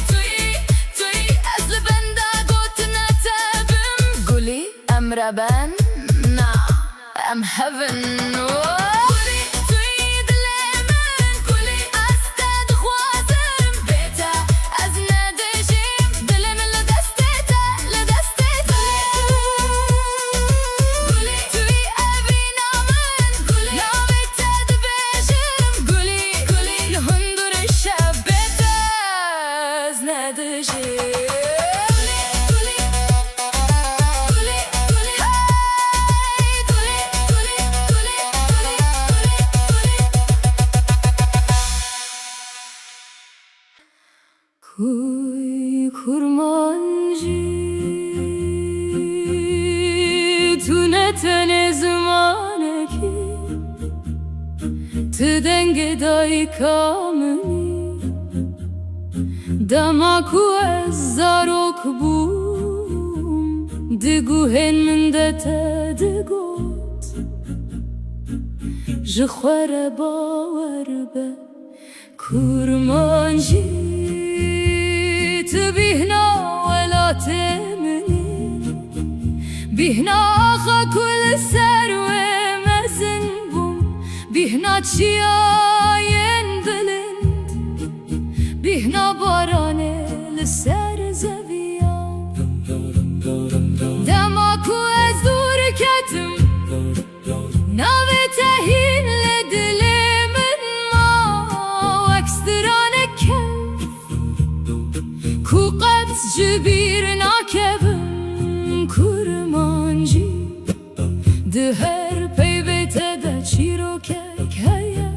توی از لبنده گوت نتبم گلی امر بن نا ام هون گلی توی دل من گلی استد خوازم بهته از ندیجیم دلم لدستته گلی توی اوی نامن گلی ناوه تد بیجم گلی لهندر شب بهته از ندیجیم کوی کرمانجی تو نتن زمانه کی تدنگ دای کامنی دماکو از زاروک بوم دگو هن من دته دگوت جخور باور به کرمانجی تبيهنا ولا تمني بيهنا آخا كل سروة مزنبوم بيهنا تشياين بلند بيهنا بارانه لسر زويان دماكو از دور كتم ناوه تهين لدل من ما واكسترانه کو قد جبیر ناکبم کرمانجی ده هر پی بیته ده چیرو که هیه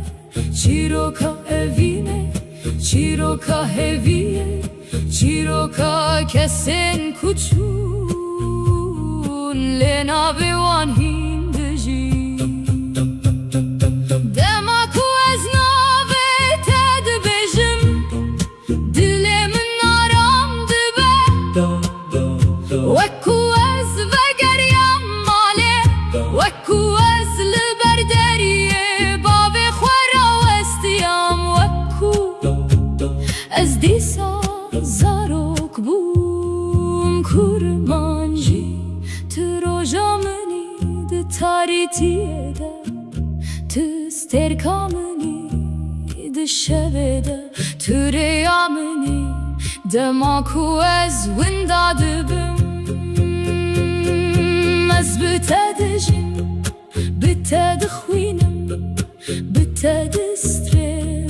چیرو که اوینه چیرو که هویه چیرو که کسین کچون لینا بیوان هیندجی دماکو از ناوه تد بیجم دلم وکو از وگریم ماله وکو از لبردریه باب خورا وستیم وکو از دیسا زاروک بوم کرمانجی تروجا منی ده تاریتیه ده تسترکا منی ده شبه ده تریا منی دماکو از وندا دبم از بتدجم بتدخوینم بتدسترم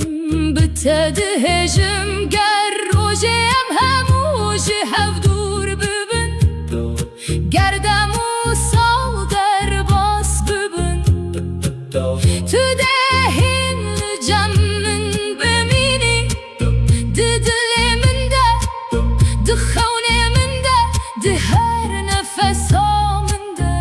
بتدهجم گر روژم هموژه هفدور ببن گردم و سال در باس ببن تو دهین جمن بمینی دل من ده دخونه من ده ده هر نفس ها من ده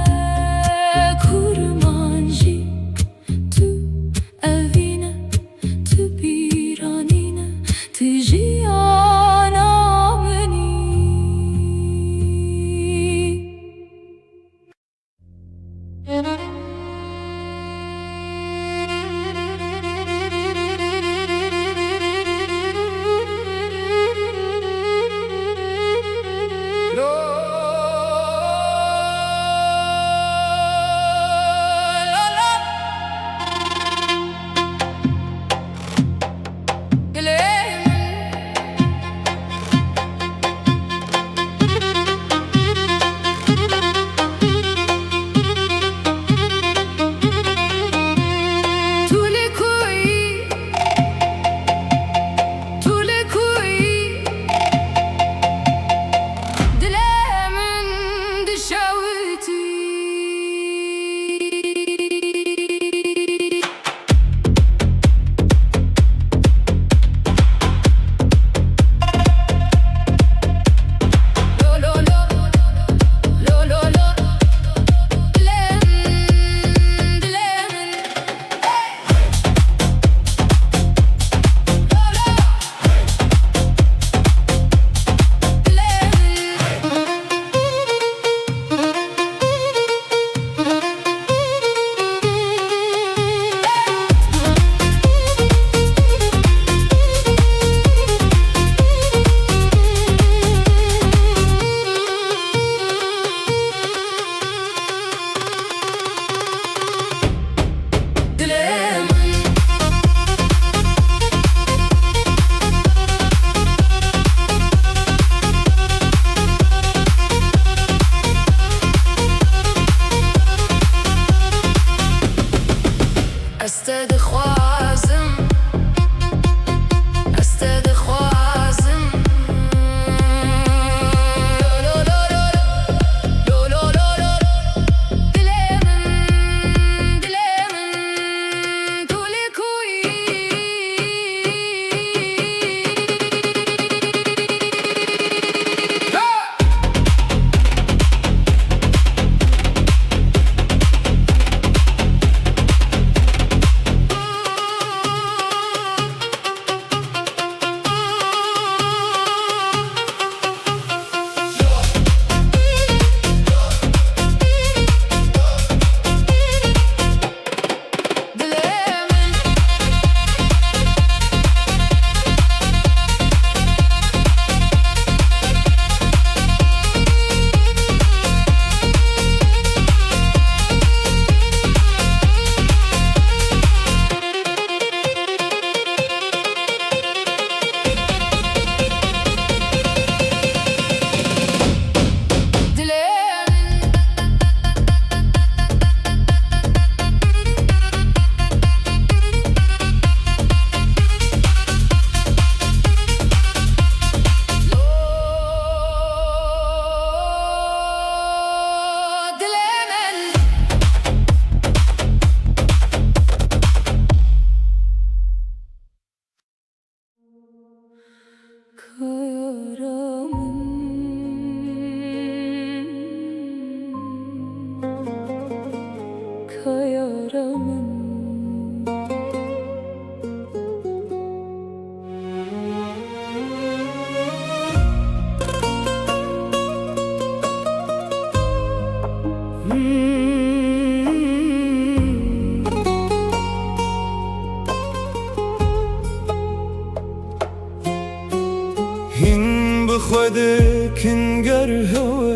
هوا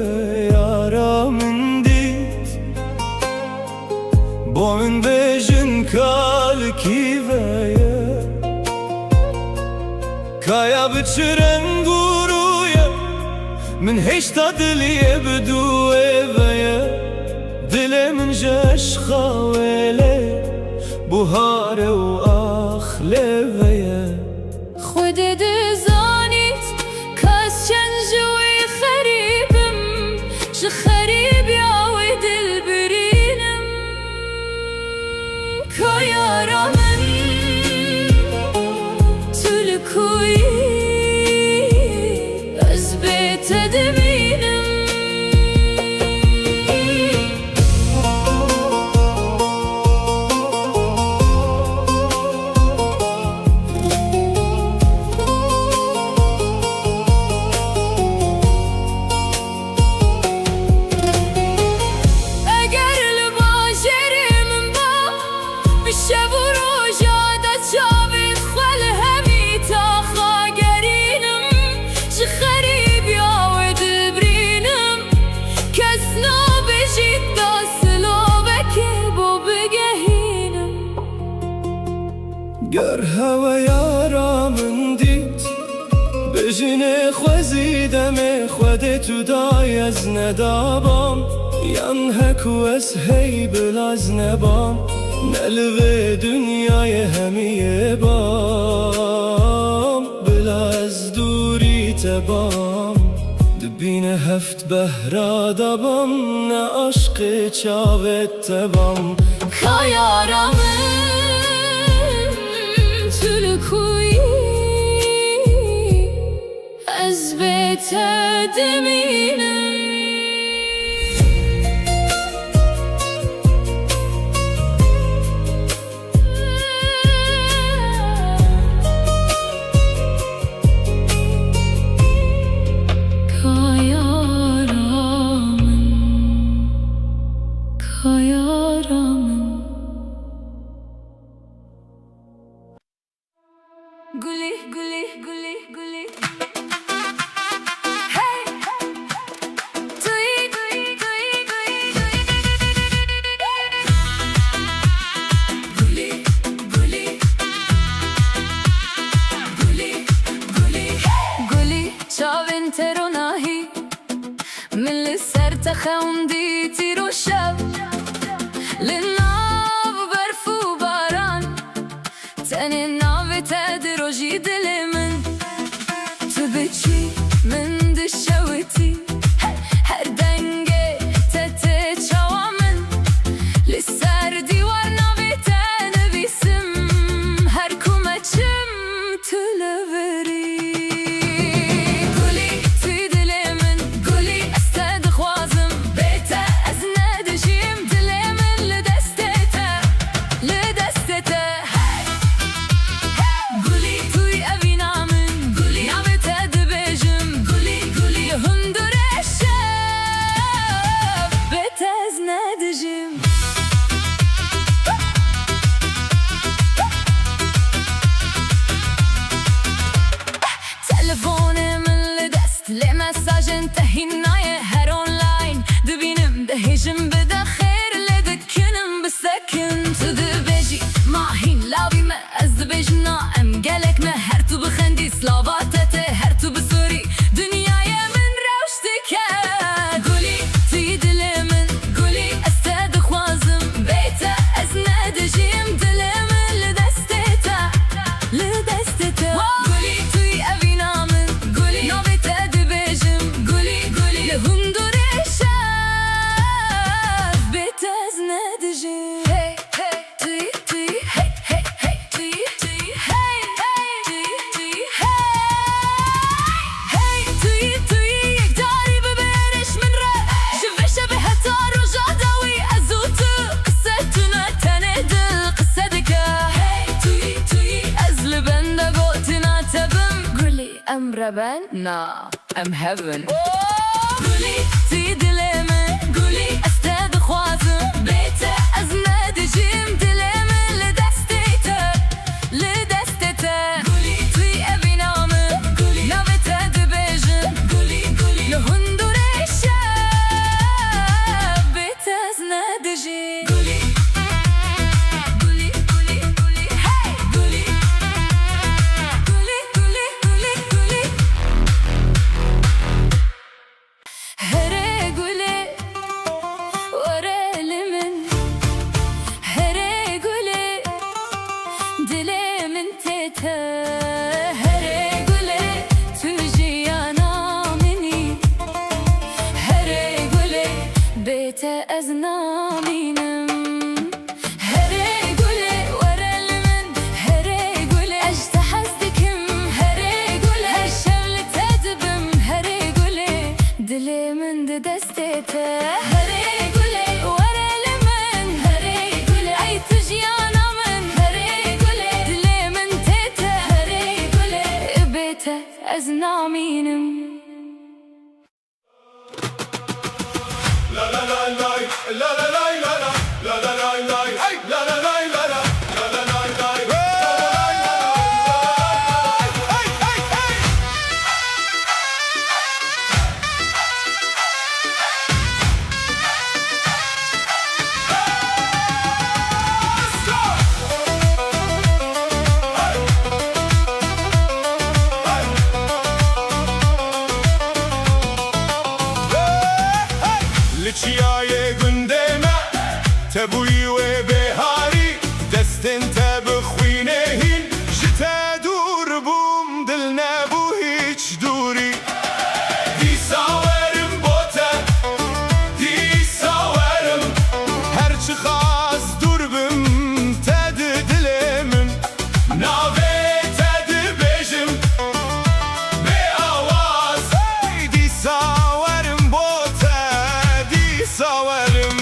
یارا من دیت با من بجن کالکی ویا کایا بچرن گورویا من هشتا دلیه بدوه ویا دل من جاش خاوله بهاره و آخله ویا خود دزانیت کاس چند جوی خریبم چه خریب یاوی دل برینم که یارا من تلکوی از بیت دمینم گر هوا یارا من دیت بجنه خوزی دم خود تو دای از ندابم ین هکو از هی بلاز نبام نلوه دنیای همیه بام بلا از دوری تبام دبین هفت بهرا دبام نه عشق چاوت تبام که یارا من تلکوی از بیت دمینم Guli, guli, guli, guli. Hey, tui, tui, tui, tui, tui. Guli, guli, guli, guli. Guli, شاوین ترو ناهی من لسر تخون دیتی رو شب لناو برفو باران تنی ناوی تدروجی دل من تو بچی من دشوتی هر دنگه تته چاوا من لسر دیوار ناوی تنویسم هر کمچم تو لوری گلی توی دل من گلی استد خوازم بیتا از ندشیم دل من لدستتا لدستتا مساج انتهي نايه هر اونلاين دبينم دهيجم بدا خير لدكنم بسكن تدبجي ماهين لاوي ما ازبجنا ام قالك ما هرتو بخندي سلافاتته هرتو بسوري دنياي من روشتك قولي تيد لمن قولي استاد خوازم بيتا ازنا دجيم دلمن لدستتا لدستتا قولي توي ابينا من قولي نوبي I'm Raban, nah, I'm heaven. قولي تيد لمن قولي استاد خوازم بيتا ازنا دجيم دلمن لدستيتا لدستيتا قولي توي ابي نامن قولي نابتا دبيجن قولي قولي لهندوري بيته از نامینم هره گله ورل من هره گله اجده حزدکم هره گله هر شول تدبم هره گله دلی من ده دستته هره گله ورل من هره گله ای تجیانا من هره گله دلی من تته هره گله بيته از نامینم La la la la la la la la la la la la hey la la la la la la la la la hey hey hey لچیای گندمه تبوی و بهاری دستن تبخوینه هین جته دور بوم دل نبو هیچ دوری دی ساورم بوته دی ساورم هرچی خواست دور بم تد دلمم ناوه تد بجم به آواز دی ساورم بوته سوارم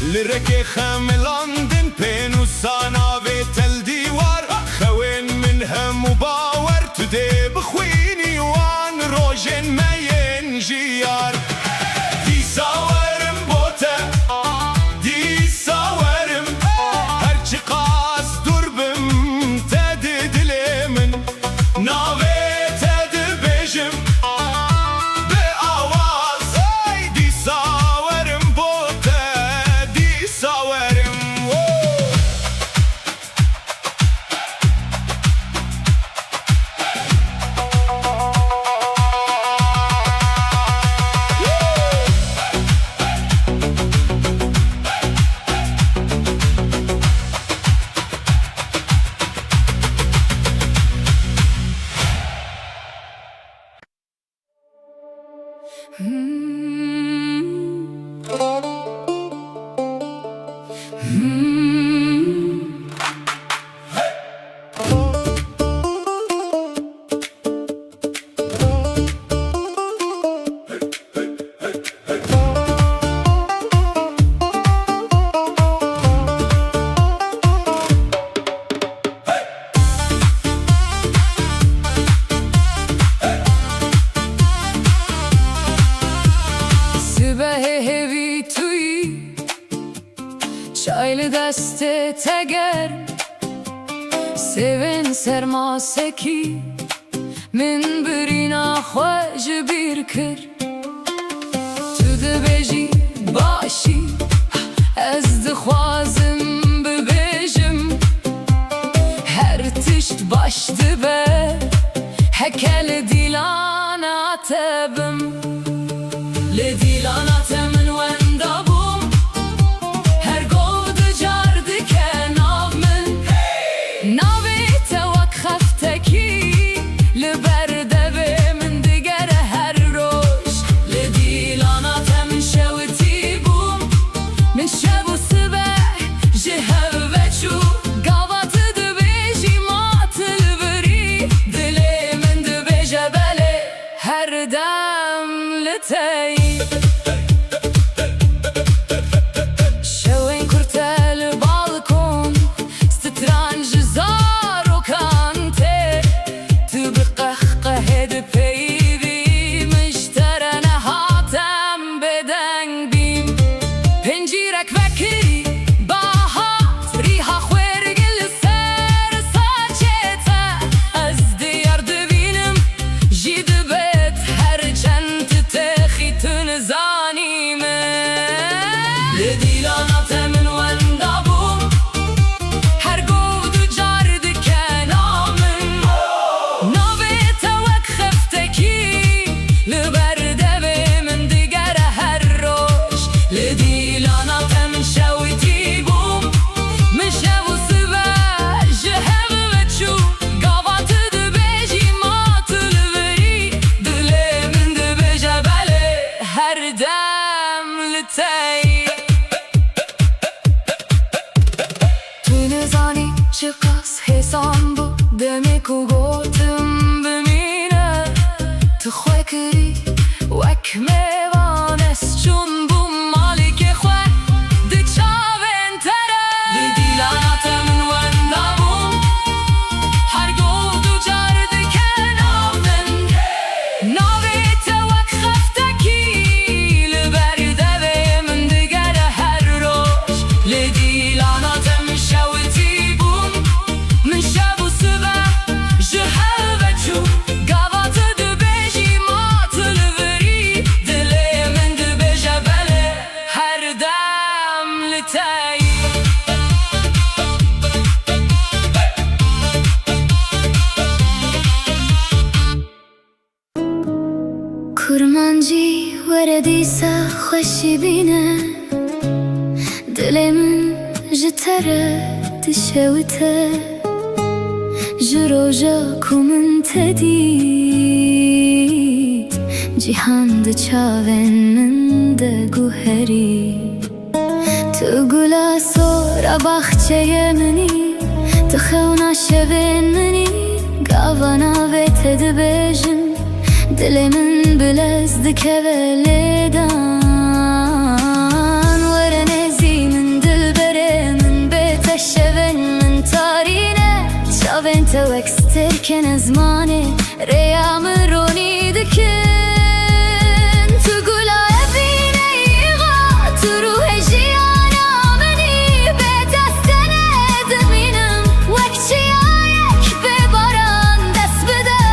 لرك خملاندن بينو سانا تل ديوار خوين منها مباور تدي بخويني وان روجن ما ينجيار دي ساورم بوتا دي ساورم هرچي قاس دربم تد دلمن ناوي تد بجم بآواز دي ساورم بوتا سوارم Çaylı deste teger Sevin sermaseki Min birina xwej bir kir Tu dibêjî başî Ez dixwazim bibêjim Her tişt baş dibe Heke li dîlana te bim Li dîlana te min wenda bûm Her gov dicar dike nav min Navê te wek xeftekî Li ber devê min digere her roj Li dîlana te min şewitî bûm Min şev û sibeh ji hev veçû Gava tu dibêjî ma til birî Dilê min dibêje belê her dem li te yî Her çent te xitun her dem لی تونزانی چقاس حسام بو دمی کو گوتم بمینه تو خواه کری وک میوانست چون بو مالک خواه دی چاوین تره دی دیلانات من وندامون هر گو دو جارد که نامن ناویت وک خفتکی لبرده به من دگره هر روش لی دیلانات من شوتی بون من شب و صبح جهل و چو گوات دو بیجی مات لبری دلی من دو بیجه بله هر دم لتایی کرمانجی وردیسا خوشی بینه دل من جتره تشوته جروجا کومن تدید جیهان ده چاون من ده گوهری تو گلا سورا باخچه منی تو خونا شبین منی گاوانا و تد بجم دل من بلزد که ولیدان ورنزی من دل بره من بیت شون من تارینه شاون تو اکستر کن ازمانه ریام رونی دکن تو گلا ابینه ایغا تو روح جیانا منی بیت استنه دمینم وک چیایک بباران دست بده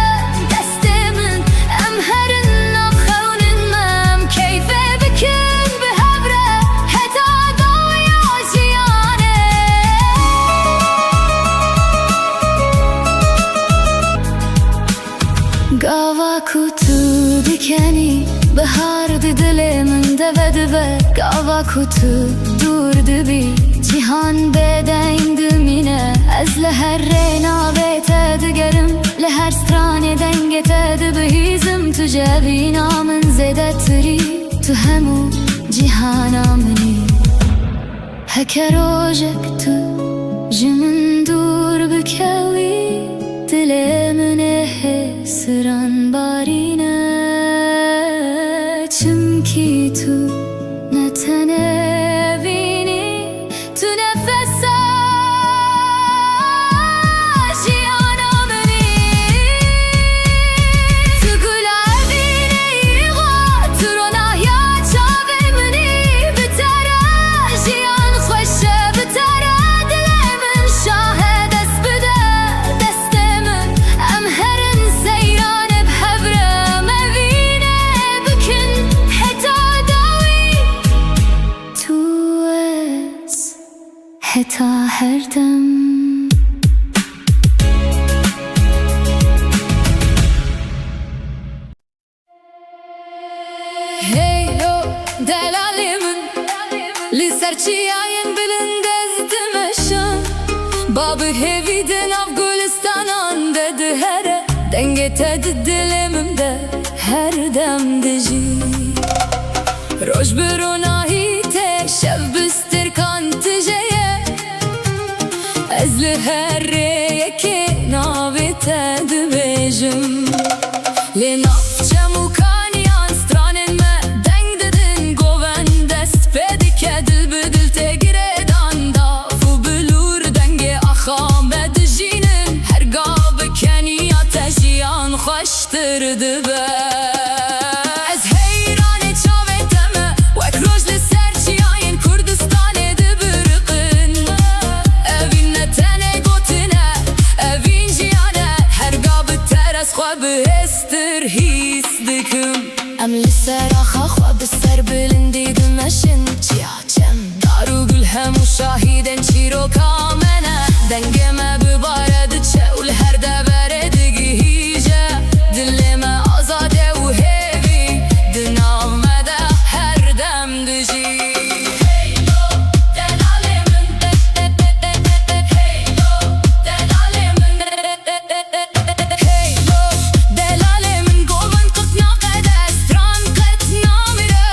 دست من ام هرن نبخونن مم کیفه بکن به هبره حتا داویا جیانه گاوا کوتو دکنی بهار دی دل من دو گاوا کوتو دور دبی جیهان بدین دمینه از لهر رینا بیت دگرم لهر ستران دنگت دبهیزم تو جبینا من زده تری تو همو جیهانا منی هکر روژک تو جمن دور بکوی دل من حسران بارینه چمکی تو نتنه بینی تو نفسا جیانا منی تو گلا بینه ایغا تو رونایا چاوه منی بتره جیان خوشه بتره دل من شاه دست بده دست من ام هرن سیران بهبره مبینه بکن حتا داوی تو از حتا هر دم Hey yo delalimin li serçiyayen bilind ezdimeşim Babı heviden av Gülistanan dedi here Denget edi dilimimde her dem deji Roj birunahi te şev bistir kantijeye Ezli her reyeke navit edibejim Li nafçem u kanyan stranen me deng dedin goven dest pedike dil bedil te giredan da fu bilur denge axame dijinin her gabe keniya tejiyan xoştirdi be Ez heyrane çaveteme wek rojli serçiyayen Kurdistan edibirqin Evin netene gotine evin jiyane her gabe teres xwe bihestir his dikim Em li ser axa xwe bi ser bilindî dimeşin Çiyaçem daru gül hemû şahîdên çîroka me ne Dengê me bibare diçe û li her devere digihîje Dilê me azade û hêvî di nav me de her dem dijî Hey yo delalê min Hey yo delalê min Hey yo delalê min govin qit naqede stran qit namire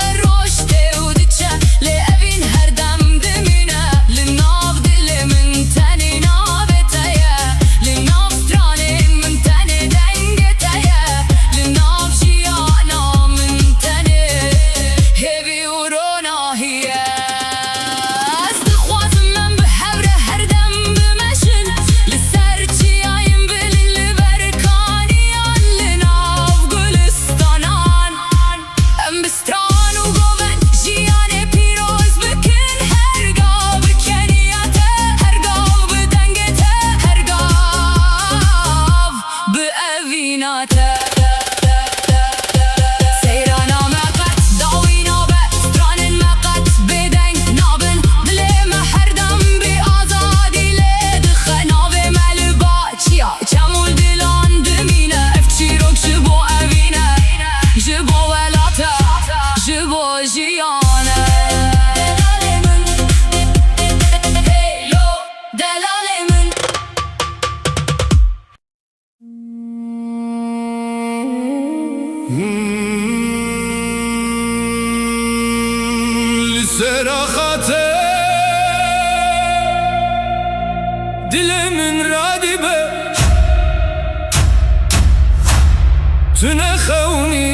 بوجیانه دلاله من هیلو دلاله من لسراخته dilimin radibe tüne khawni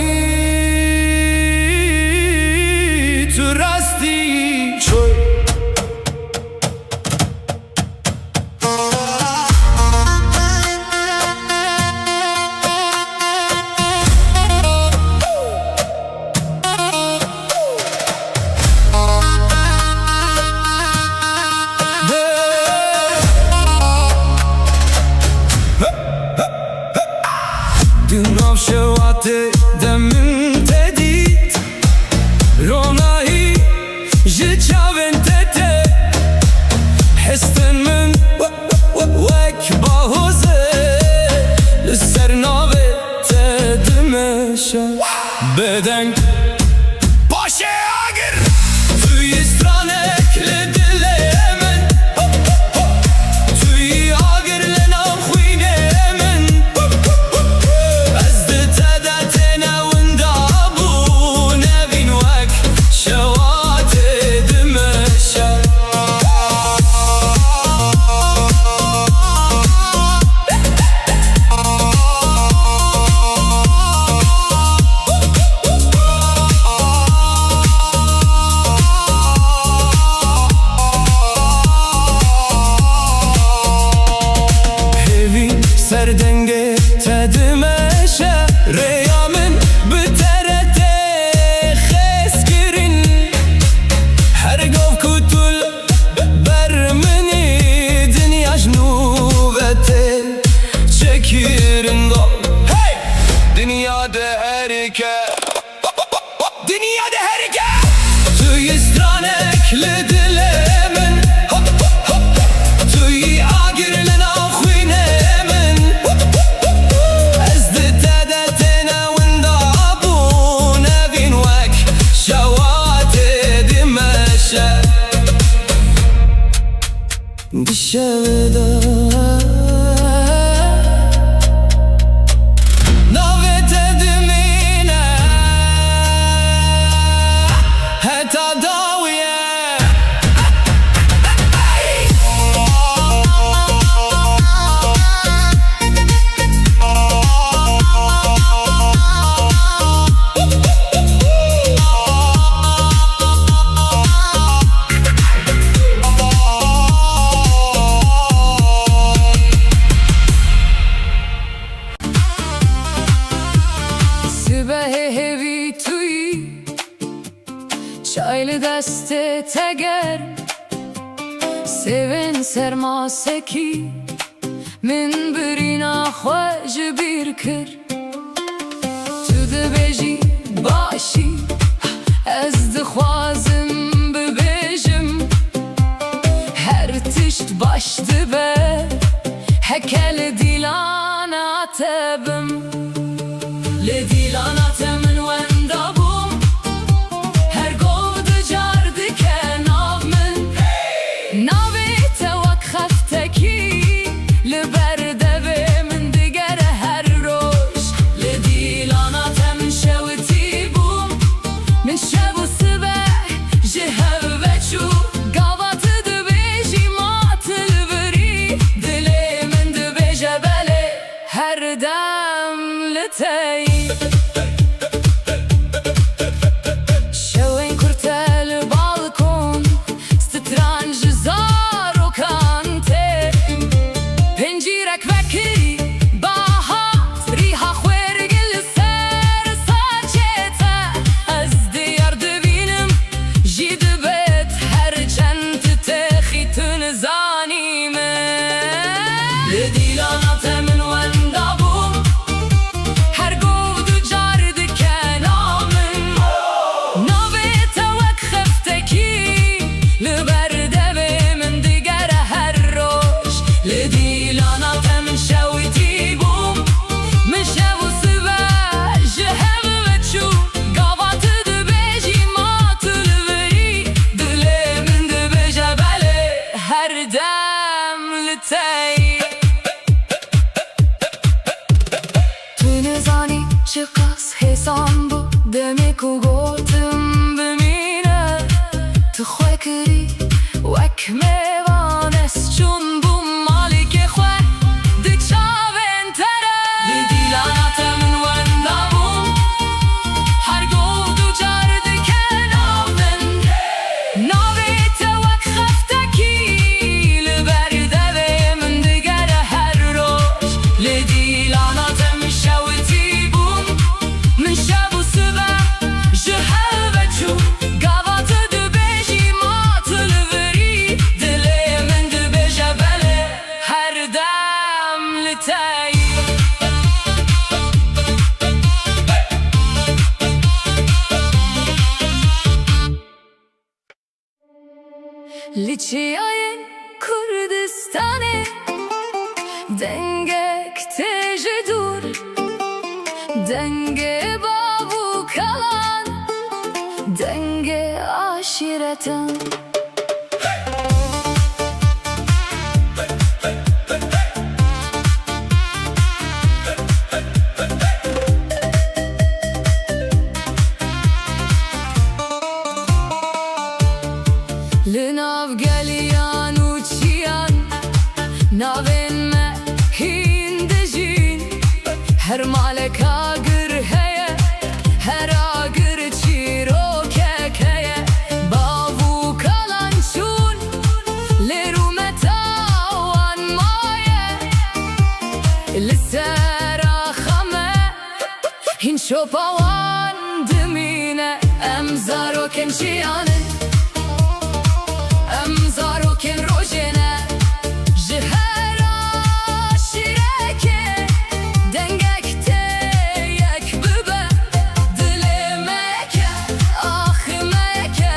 tu rasti çoy Dinav şevate demin tedit Ronahi jiçaven tete Hesten min vek bahoze Lisser nave tedimeşe Beden Paşe agir Tüy istranekle dilemen Tüy agirle nam khuynemen Serdenge tedimeşe Reyamin biterete xeskirin Her gov kutul bermini Dünya jnuvete çekirin gov Hey! Dünyada herike Dünyada herike Tüy istranekle dilemen Tüy agirlen ahuyne Dişevde Navet edimine Heta daviye Hevi tuyi Çaylı deste teger Seven sermaseki Min birina xwej bir kir Tu dibêjî başî Ez dixwazim bibêjim Her tişt baş dibe Heke li dîlana te bim Li dîlana te min wenda bûm Her gov dicar dike nav min Navê te wek xeftekî Li ber devê min digere her roj Li dîlana te min şewitî bûm Min şev û sibeh ji hev veçû Gava tu dibêjî ma tu li birî Dilê min dibêje belê her dem Liçiyayın Kürdistan'ı Dengek teje dur Denge babu kalan Denge aşiretin Linav geliyan uçiyan Navin me hindejin Her maleka gır heye Her agır çiro kekeye Bavu kalan çun Leru metawan maye Lissera khame Hin şopawan dimine Emzaro kençiyane Zaroken rojene Jihera şireke Dengekte yek bibe Dilemeke ahimeke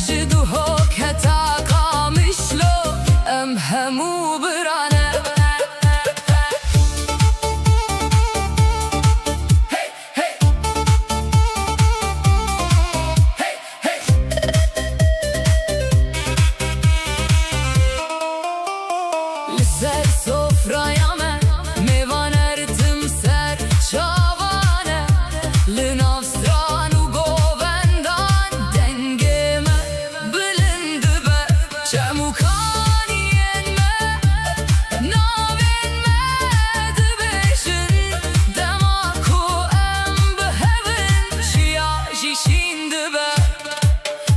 Jiduhok heta kamışlo Em hemu birane Ser sofraya me Mevan ertim ser çavane Linav stranu govendan Dengeme bilindi be Çemukaniyen me Navin me Dibeşin Demaku em behevin Şia jişindi be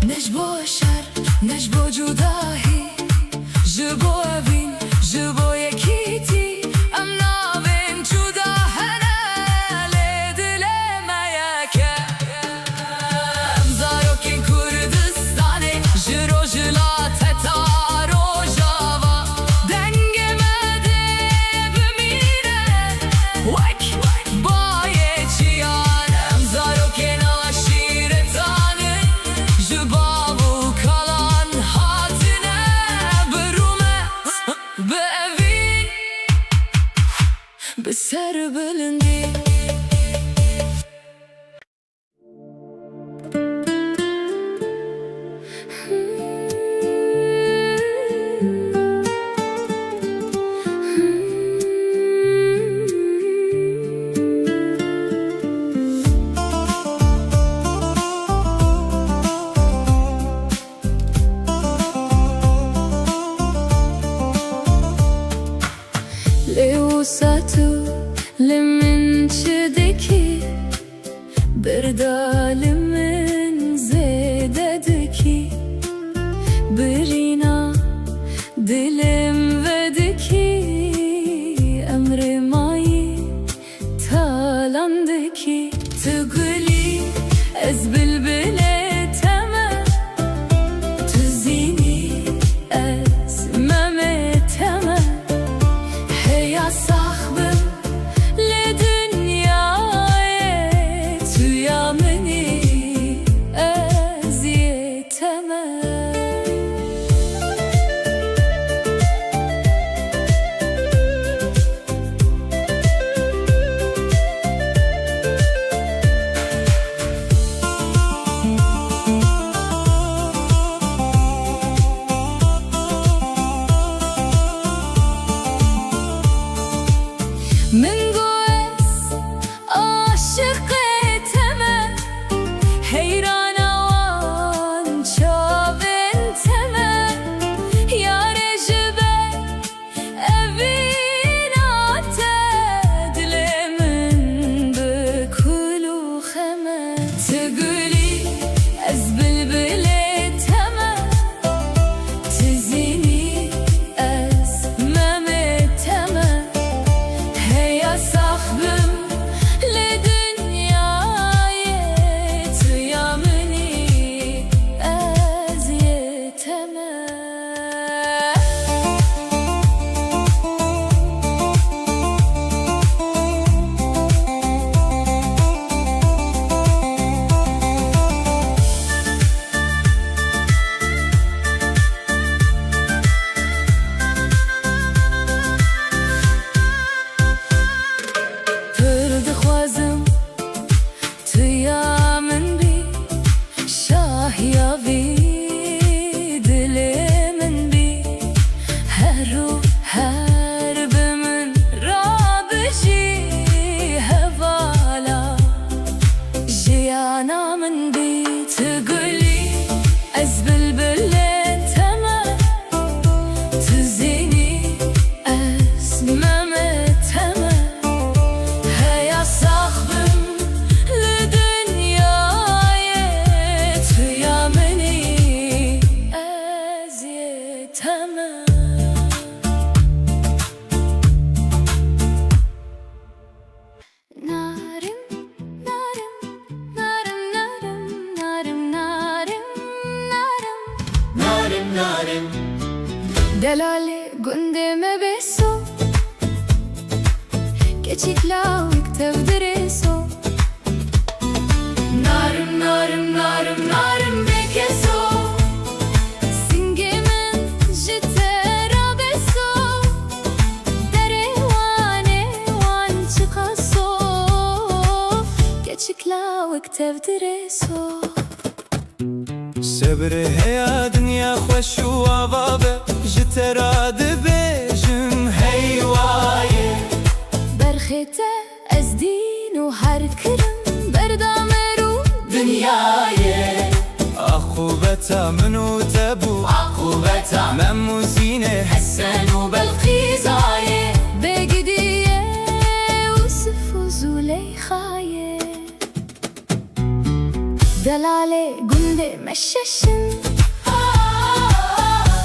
Necbo şer Necbo cudahi Jibo evin Jibo yekiti Em navin cuda hele dilemeyeke Em zarokin Kürdistan'ı Jiro jila teta rojava Dengeme de bimire Vek baye çiyan Em zarokin aşiretanı Jibavu kalan hatine Birumet Bevin Beser bilindi Leusatu limin çideki Berdalimin zededeki Birina dilim vedeki Emri mayi talandeki Tıgli ez bilbile teme Tüzini ez memeteme Heya sahbim le dünyaya Tüyameni eziyeteme çavi dilimin bir her ruh her bimin rabıji hevala jiyana min bir tguli ez bülbülle tema tuzini ez mehmet tema heya sahbim li dünyaya tüya meni ez yetemem. Narim, narim, narim, narim, narim, narim, narim, Narim narim Delali gündeme beso Keçikla tevdireso Narim, narim, narim, narim bekeso Singemin jitera beso Dere wane wan çıkaso Keçikla tevdireso Sebri heya dünya خوش و آوابه جترا دبیجم هیوایه برخته از دین و هر کرم بردام رو دنیایه عقوبتا منو تبو عقوبتا مموزینه حسن و بلقیزایه بگیدیه یوسف و زلیخایه دلاله گنده مششن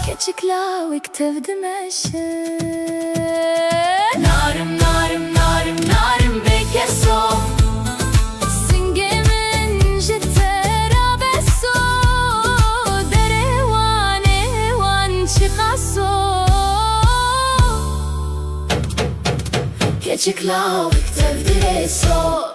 Keçikla viktev dimeşin Narim, narim, narim, narim bekeso Singemin jitera beso Dere wane wan çıkaso Keçikla viktev direso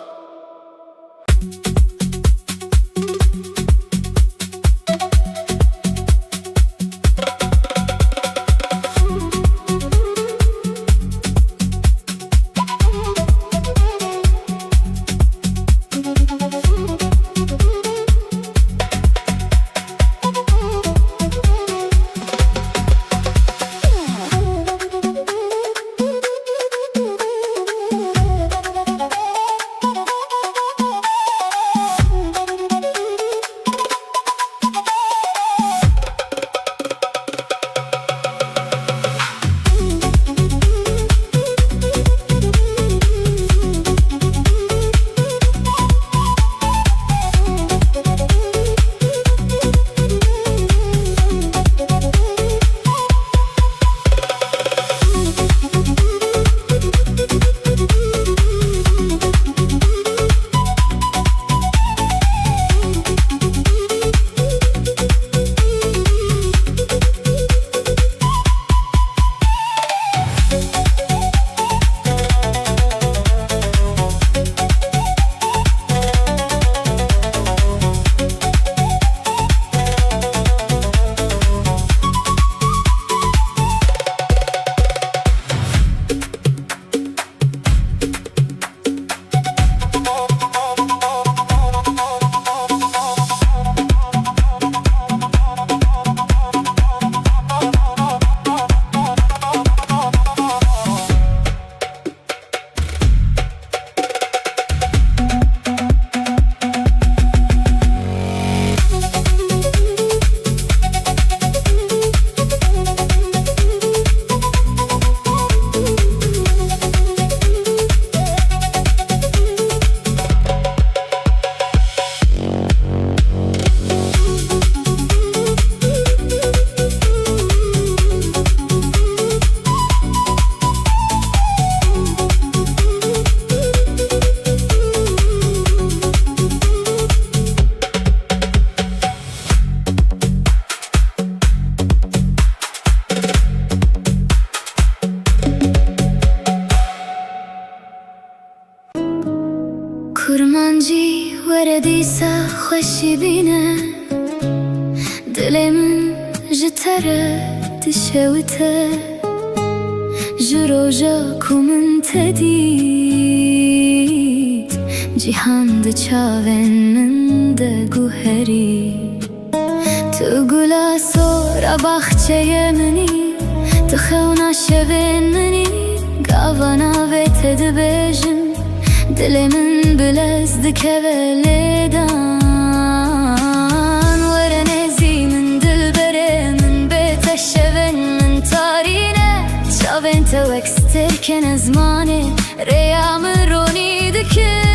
Kurmancı verediyse خوشی بینه دل من جتره تشوته جروجا کومن تدید جهان ده چاون من ده گوهری تقول سورا بخچه منی تخونا شبین منی قوانا ویت دبیجم دل من بلزد که ولیدان ورنزی من دل بره من بیت شبین من تارینه چاوین تو اکستر کن ازمانه ریام رونی دکن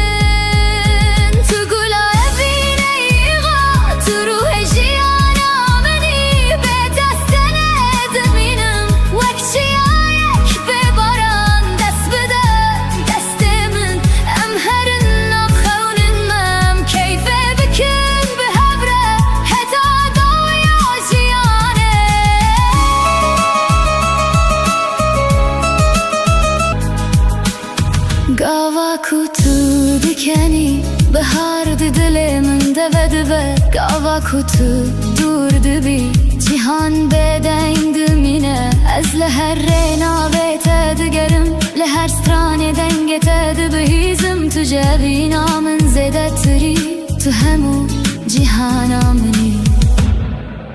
قاوا كوتو دكاني بهار دل من دبه قاوا كوتو دور دبي جهان بدين دمينه از لهر رينا بيت دقرم لهر ستراني دنگت دبهيزم تو جبينا من زدتري تو همو جهانا مني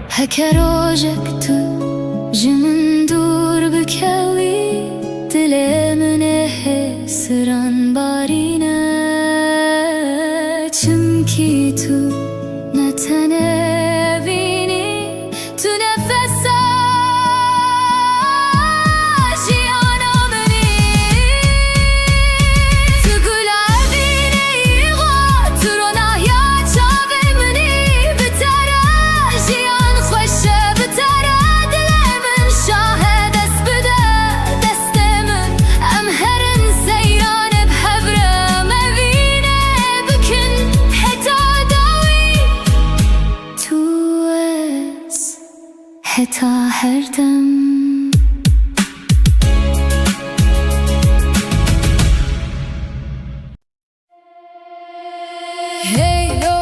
هكروجك تو جمن دور بكوي دل من حسران بارینه چمکی تو نتنه بینی تو نفسا جیانا منی تو گلابینه ایغا تو رونایا چاوی منی بتره جیان خوشه بتره دل من شاهد است بده حتى هردم Hey yo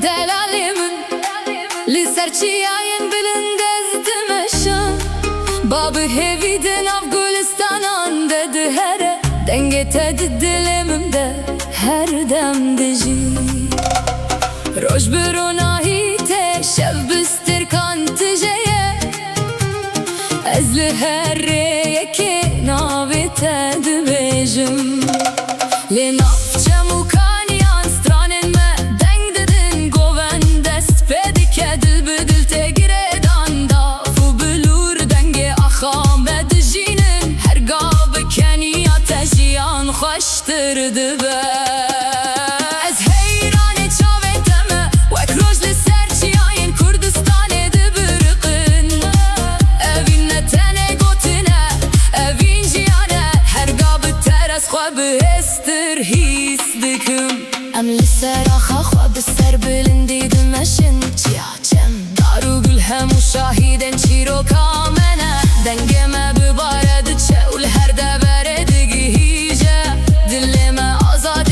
delalimin Lisserçiyayin bilindez dimeşin Babı heviden Afganistan'an dedi here Dengetedi dilimimde her dem deji Roj birunahi te şev bistir kantijeye Ez li her reyeke navete dibêjim Lê navçem û kaniyan stranên me deng didin Goven dest pê dike dil bi dil tê girêdan Daf û bilûr dengê axa me dijînin Her gav bi keniya te jiyan xweştir dibe Ez heyranê çavên te me wek roj li ser çiyayên Kurdistanê dibiriqin Evîn ne tenê gotine evîn jiyane Her gav bi teres xwe bihêstir hîs dikim Em li ser axa xwe bi ser bilindî dimeşin Çiya çem dar û gul hemû şahîdên çîroka me ne Dengê me bibare diçe û li her deverê digihîje Dilê me azadê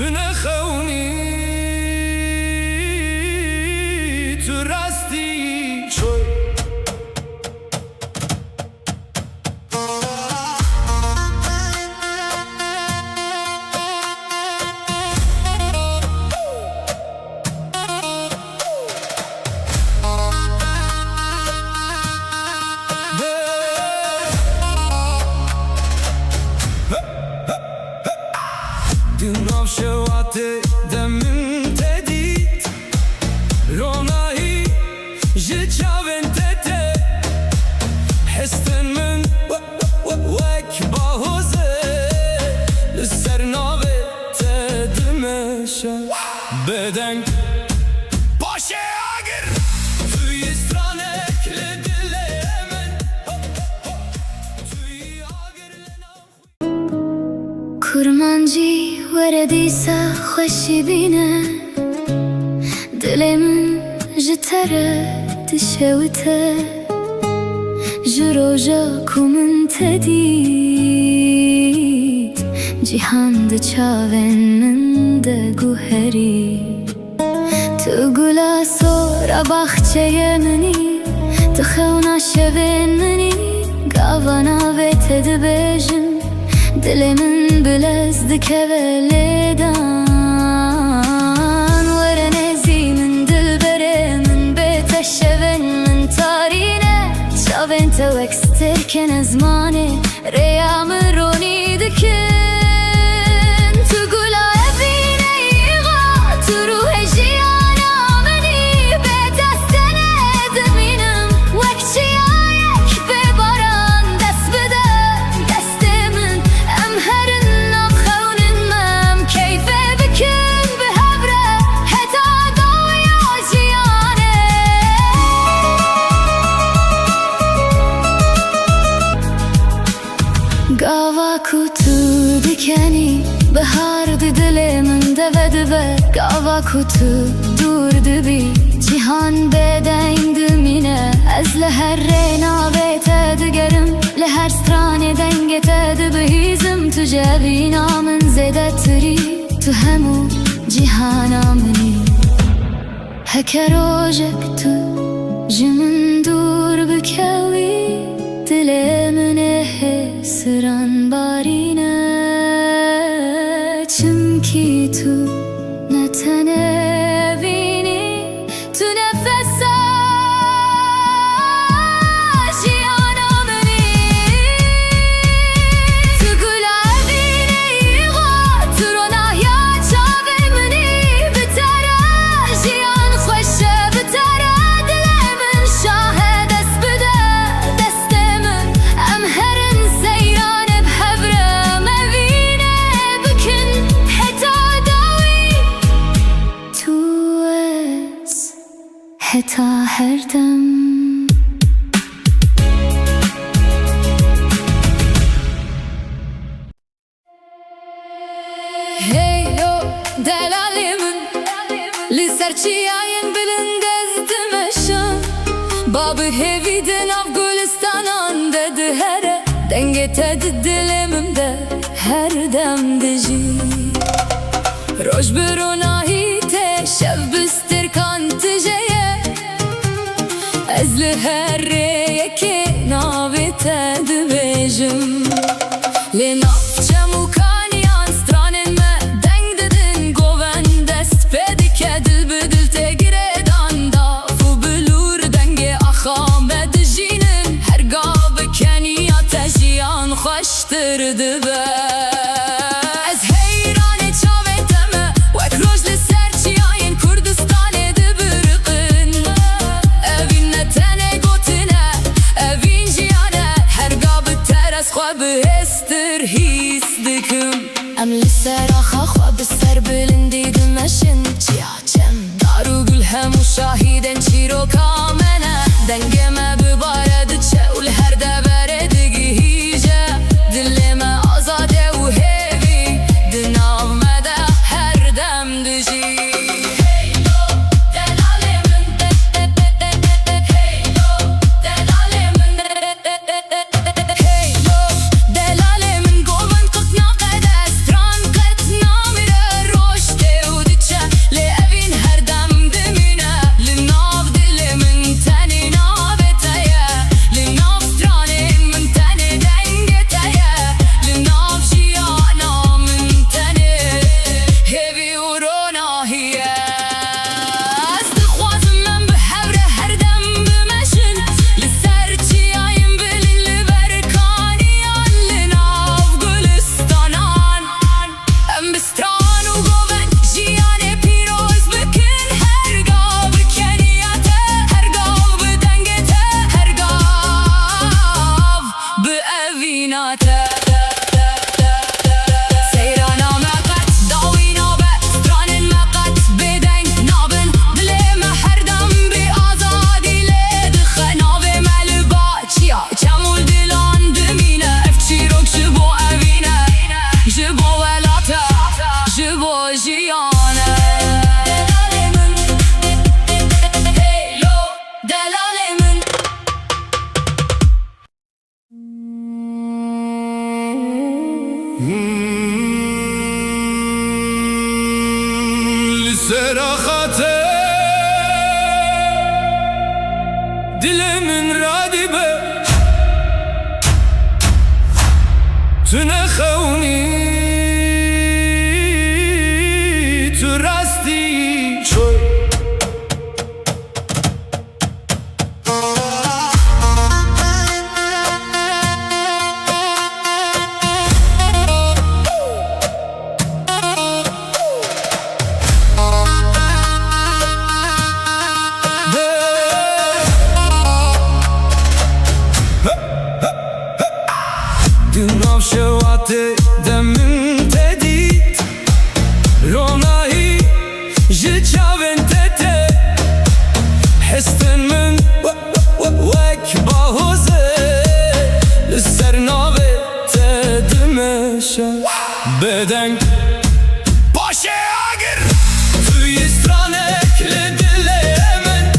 تنخوني ترستی چوی دناف شواته دمن تدید رونایی جچاون تته حستن من وک باهوزه لسر ناوه تدمشه بدن باشه اگر توی استرانک لدله من توی اگر لنام کرمانجی وردیسا خوشی بینه دلمن جتره دشوته جروجا کومن تدید جیهان ده چاون من ده گوهری تو گلا سورا باخچه منی تو خونا شوین منی گاوانا ویت دبیجم دل من بلزدك بلدان ورنزي من دلبره من بيت الشبن من طارينه شافن توك ستركن زماني ريام روني دكن تقول أبيني يغا تروح جيانا مني بيت السند منم وكشي عايك بباران دس بده دست من أمهرن نخون المام كيف بكن بهبره حتى ضويا جياني قاوا كتو دكاني بهار دل من دبه دبه قاوا كتو دور دبي جيهان بدين دمينه از لهر رينا بيت دقرم لهر ستراني دنگت دبهيزم تو جبينا من زدت تري تو همو جيهانا مني هكروجك تو جمن دور بكوي دل من حسران بارينه چمكي تو نتنبيني تو نفسا جيانا مني تقول عبيني يغا ترونا يا شابي مني بترى جيان خوش بترى دل من شاهد اسبده دست من امهرن سيران بحبره مبينه بكن حتى داوي توس حتى هردم Hey yo delalimin Lisserçiyayin bilindezdim eşim Babı heviden Afganistan'an dedi here Dengetedi dilimimde her demdici Roj birunahite şev bistir kantıceye Ezli herreye ki navite dibejim Le nafça mukanyan stranen me deng dedin goven dest pedike dil bedil te giredan da fu bilur denge ahame dijinin her gabe keniya tejiyan hoştırdı be Ez heyrane çaveteme vek rojli serçiyayin Kurdistan edib ırkın Evin netene gotine evin jiyane her gabe teres xwe bihestir his dikim Em li ser axa xwe bi ser bilindî dimeşin Çiya çem daru gül hemû şahîdên çîroka me ne Dengê me bibare diçe û li her devere digihîje Dilê me azade û hêvî di nav me de her dem dijî Hey yo delalê min Hey yo delalê min Hey yo delalê min govin qit naqede stran qet namire roj من رادبه تنخوني ترستي شوي دناف شواته دمن تدید رونایی جچاون تته حستن من وک باهوزه لسر ناوه تدمشه بدن باشه اگر توی استرانک لدله من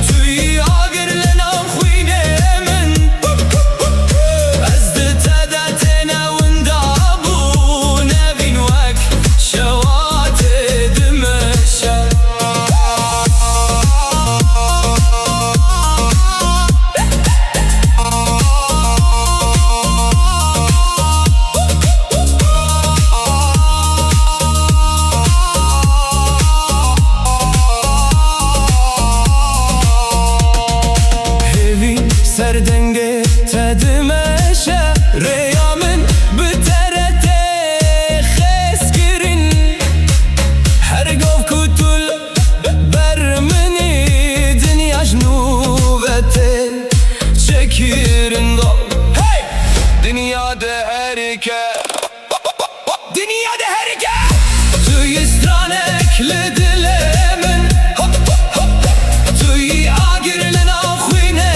توی آگر لنام خوینه من سردنگه تدمشه ریامن بترته خسکرین هر گوف کتول برمنی دنیا جنوبته چکیرن گو دنیا ده هرکه دنیا ده هرکه توی استرانک لدله من توی آگر لنا خوینه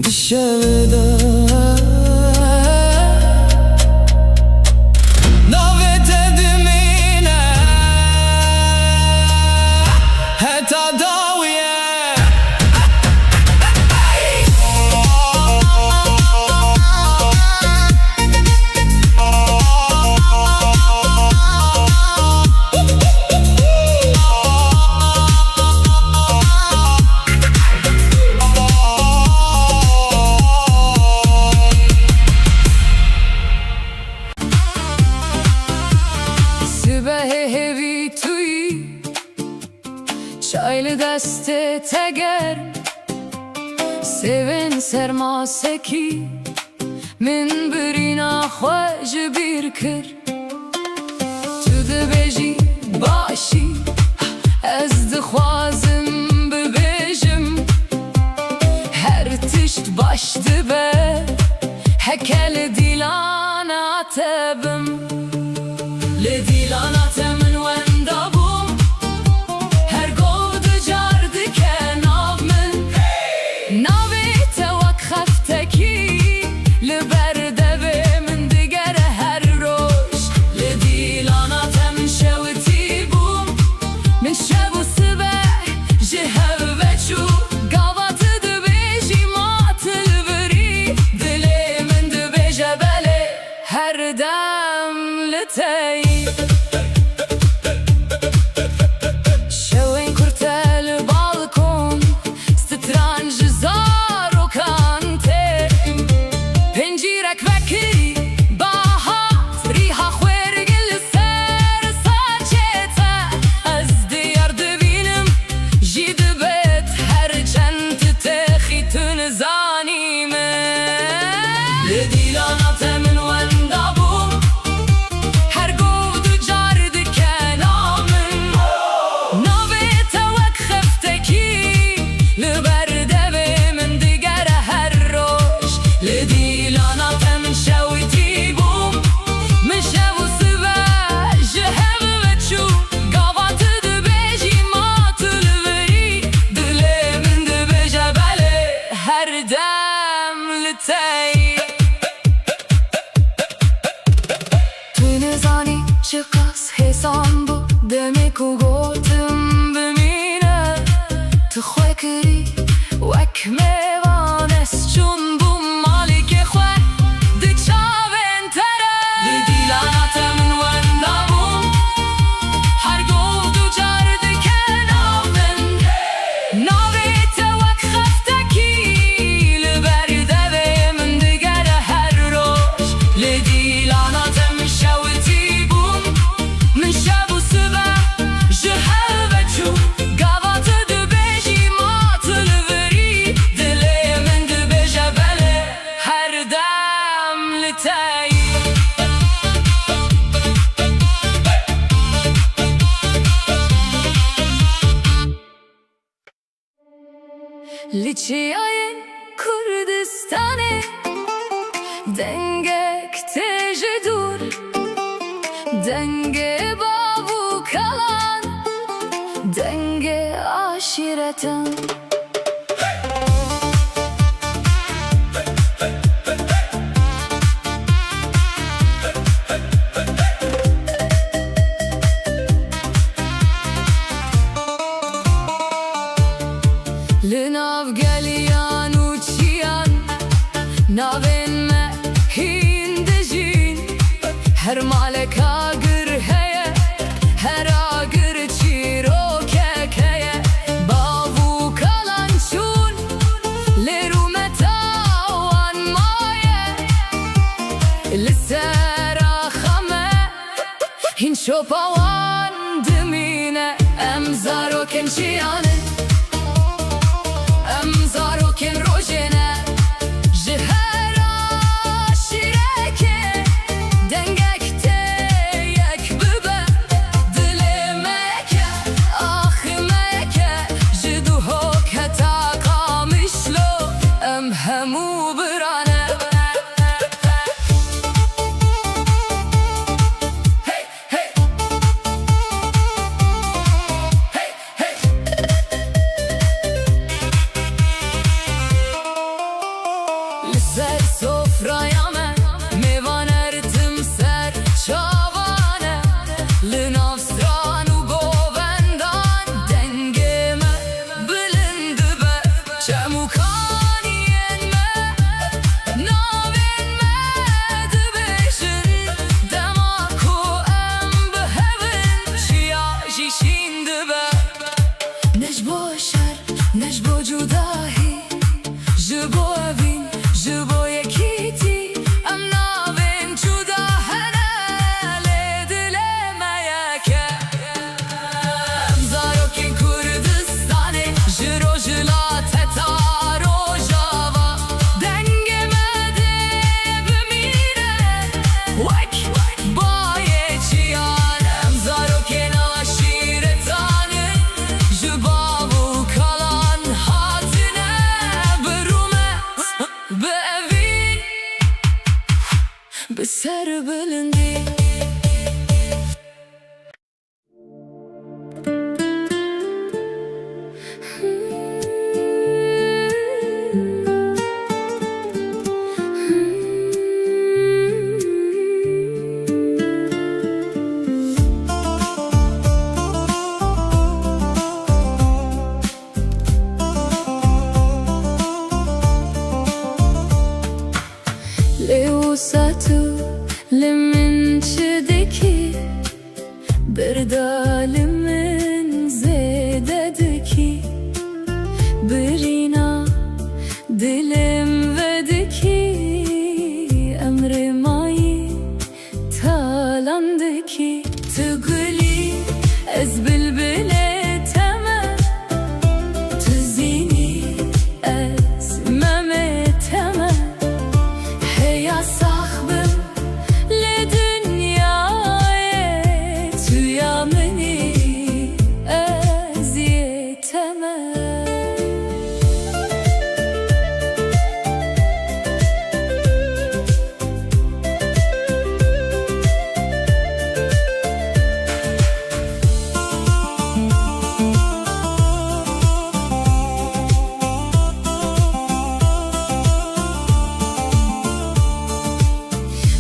دشوده نوت دمینه حتی داویه هیوی توی چایل دست تگر سوین سرماسکی من برینا خوش بیر کر تو دبیجی باشی از دخوازم ببیجم هر تشت باش دبه هکل دیلانا تبم لدیلانا تمن وندابم هر گود جارد که ناو من ناوی توک خفتکی لبرده به من دگر هر روش لدیلانا تمن شوتی بوم من شو سبه جهو وچو گاوات دبیجی ماتل بری دلی من دبیجه بله هر دم لتی حسام بو demek u gotim bimine tu khoy kiri wak me vanes chun bu malike لتاي لچیای کردستانه دنگک تجه دور دنگ بابو kalan denge aşiretin Linav geliyan uçiyan Navin me hindejin Her maleka gır heye Her agır çiro kekeye Bavu kalan çun Leru metawan maye Lissera khame Hin şopawan dimine Emzaro kençiyane Zarokin rojene Jihera şireke Dengekte yek bibe Dilemeke ahimeke Jiduho keta kamışlo Emhemu birane Hey hey Hey hey Ser sofraya me Mevan ertim ser çavane Linav stranu govendan Dengeme bilindi be Çemukan yenme Navin me dibişin Demaku em behevin Şia jişindi be Necbo şer, necbo cudahi Jibo evin Jibo yekiti Em navin cuda hele dilemeyeke Em zarokin Kurdistani Jiro jila teta rojava Dengemede bimire Vek baye çiyan Em zarokin aşiretani Jibavu kalan hatine Beevin Beser bilindi Leusatu limin çideki Berdalimin zededeki Birina dilim vedeki Emri mayi talandeki Tıgli ez bilbile temel Tüzini ez meme temel Heya sahbim le dünyaya Tüyameni eziyeteme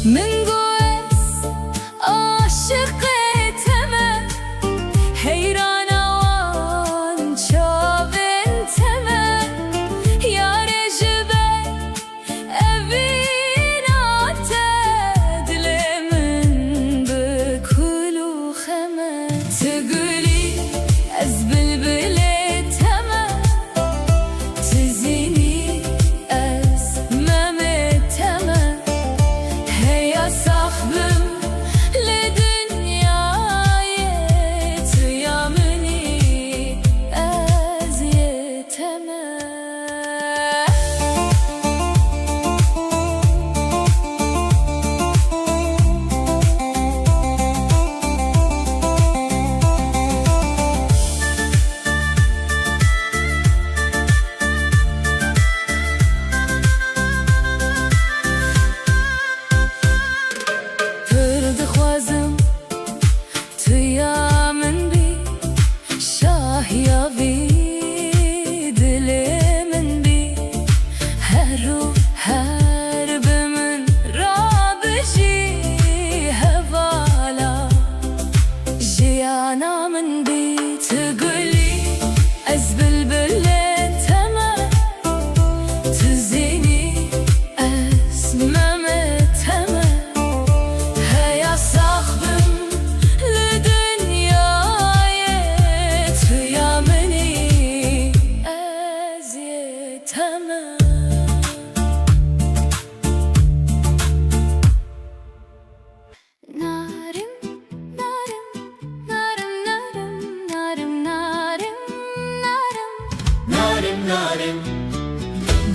Min goes aşık eteme Heyran avan çavin teme Yare jibe evin ate Dilemin bekulu kheme Tıgli ez bilbile teme Tizini ez meme teme Heya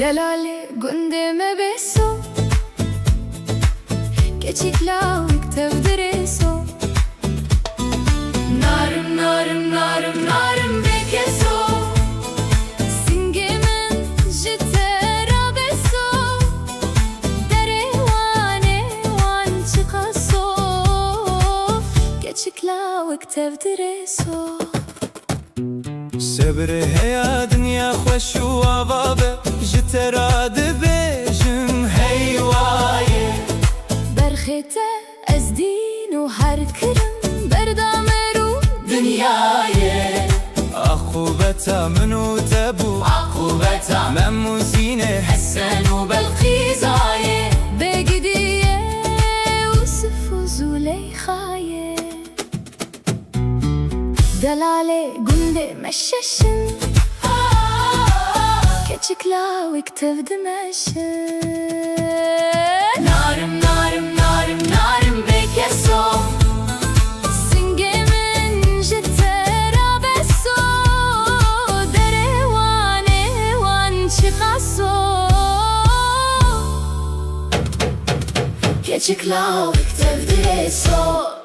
Delale gundeme beso Keçikla tevdireso Narım narım narım narım bekeso Singemen jitera beso Dere wane wan çıkaso Keçikla tevdireso Sebre heya dünya خوش و آوابه جترا دبیجم هیوایه برخته از دین و هر کرم بردامرو دنیایه عقوبتا منو تبو عقوبتا مموزینه حسن و بلقیزایه بگیدیه یوسف و زلیخایه دلاله گنده مششن Keçikla tevdimeşin Narım narım narım narım bekeso Singemen jitera beso Dere wane wan çıkaso Keçikla tevdireso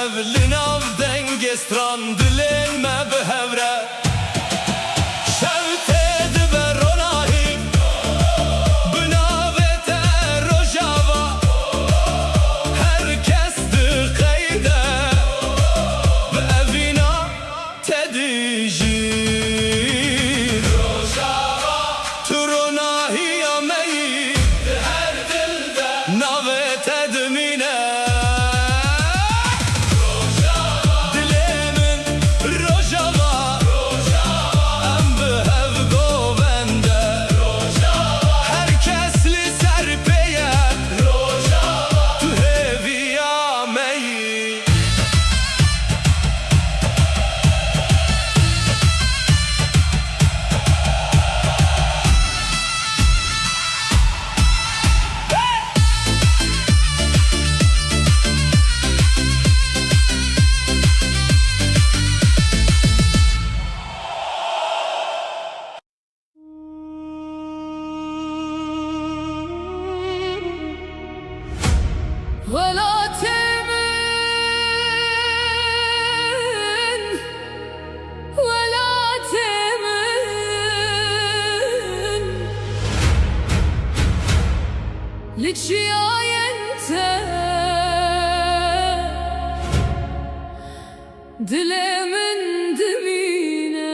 هبلن av denge strand Dilen me behevre Şevted ve ronahim Bınavete rojava Herkes dıkayde Ve evina tedijir Rojava Turonahi yameyi Her dilde Navet edmine ولا تمن ولا تمن لتشياي انت دلمن دمينه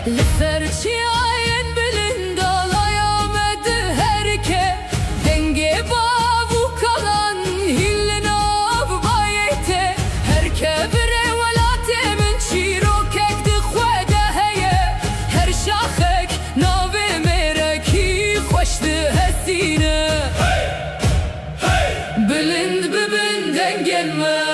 Lüferçiyen bilin dalayamadı herke Denge bavu kalan hillin av bayete Herke bire velate min çirok ekdi khwede heye Her şakhek nave mereki khoşdi hesine Bilind bibin dengelme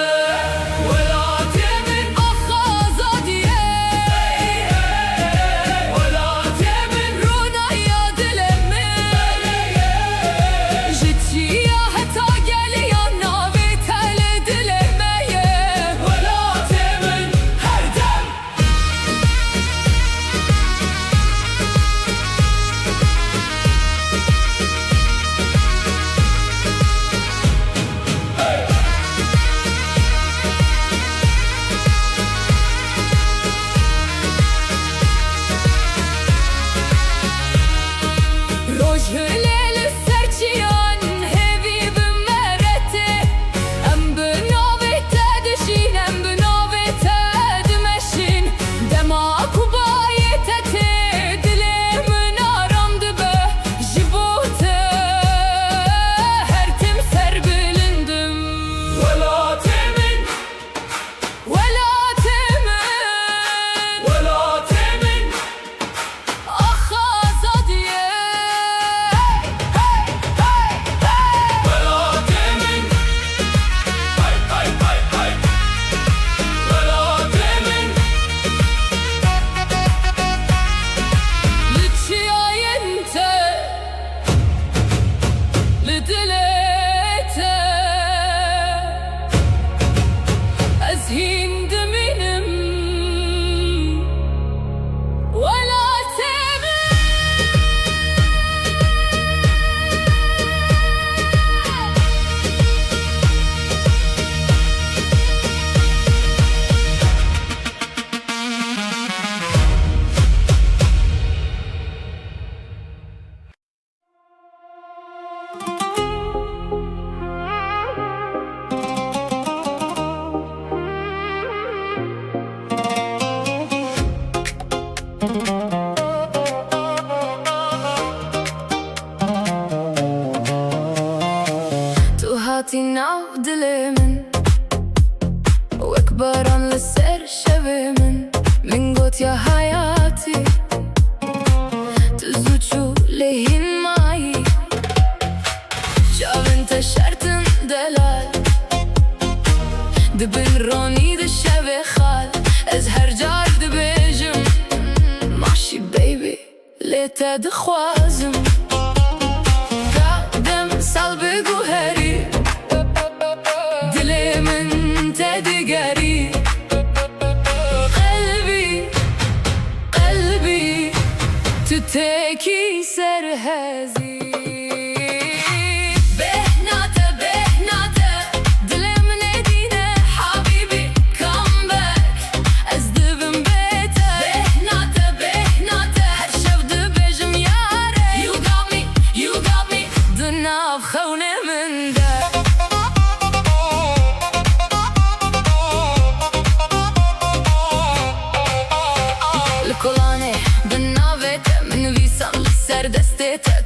هاتي ناو دلمن واكبران للسر شبمن من قوت يا حياتي تزوجو لهن معي شاف انت شرطن دلال دبن روني دشبه خال از te dixwazim Dem sal bigû herî Dilê min te digerî Qelbî tu tekî serhezî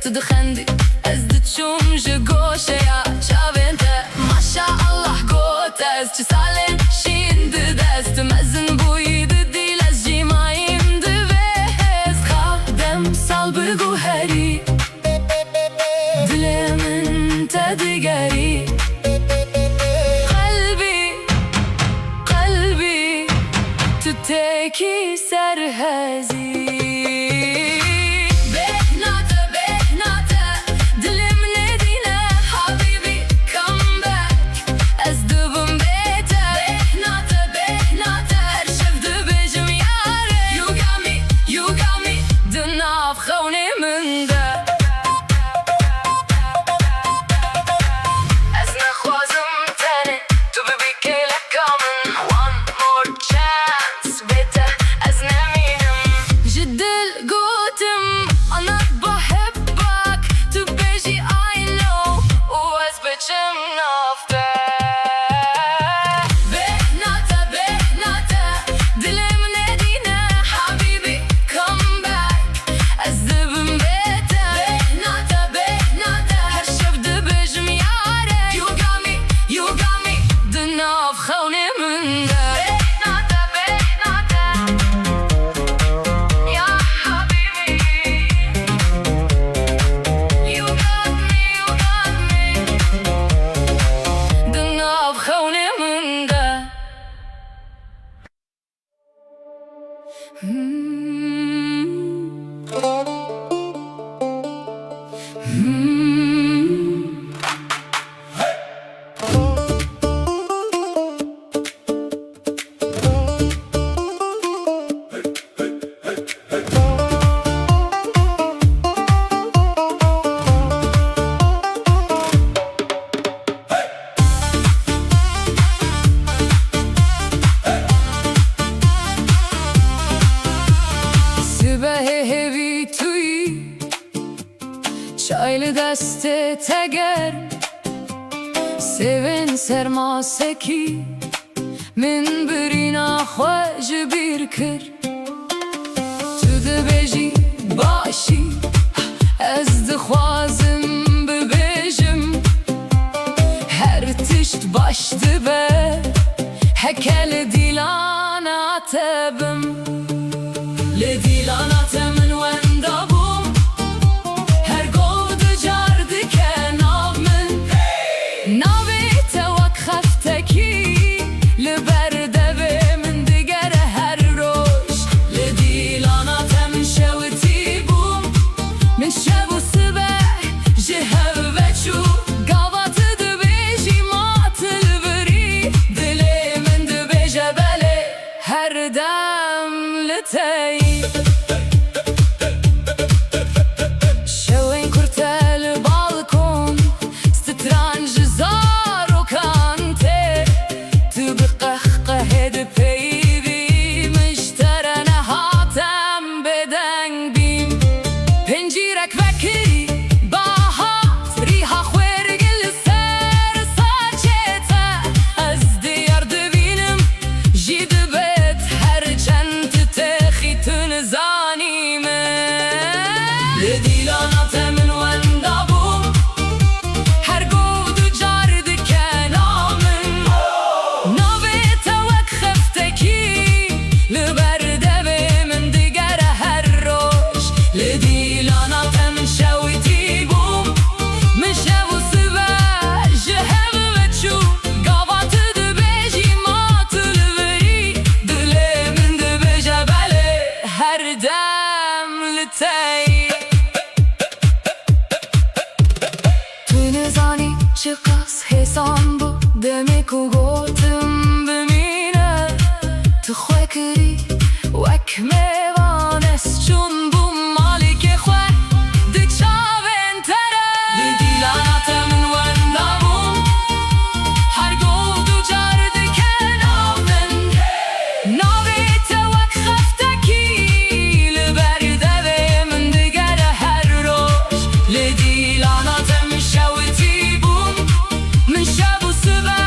Tu dixendî ez diçûm ji goşeya çavên te Maşa Allah got ez çi salên şîn di dest Tu mezin bûyî di dîl ez jî mayîm divê hez Dem sal bigû herî Dilê min te digerî Qelbî tu tekî serhezî Çaylı deste teger Sevin sermasekî Min birîna xwe ji bîr kir Tu dibêjî başî Ez dixwazim bibêjim Her tişt baş dibe Heke li dîlana te bim Li dîlana te min wenda bûm Her gov di car dike nav min Navê te wek xeftekî Li ber devê min digere her roj Li dîlana te min şewitî bûm Min şev û sibeh ji hev veçû Gava tu dibêjî ma tilvirî Dilê min dibêje belê her dem li te yî قص حسام بو دمك وقوتم بمينه تخوكري وكميوان اسچون بو مالك خواه دي چاوين تره لديلانات من وندامون هر گودو جارد کنامن ناویت وک خفتکی لبرده و من دگر هر روش لدیلاناتم شوتی بون من شب و صبح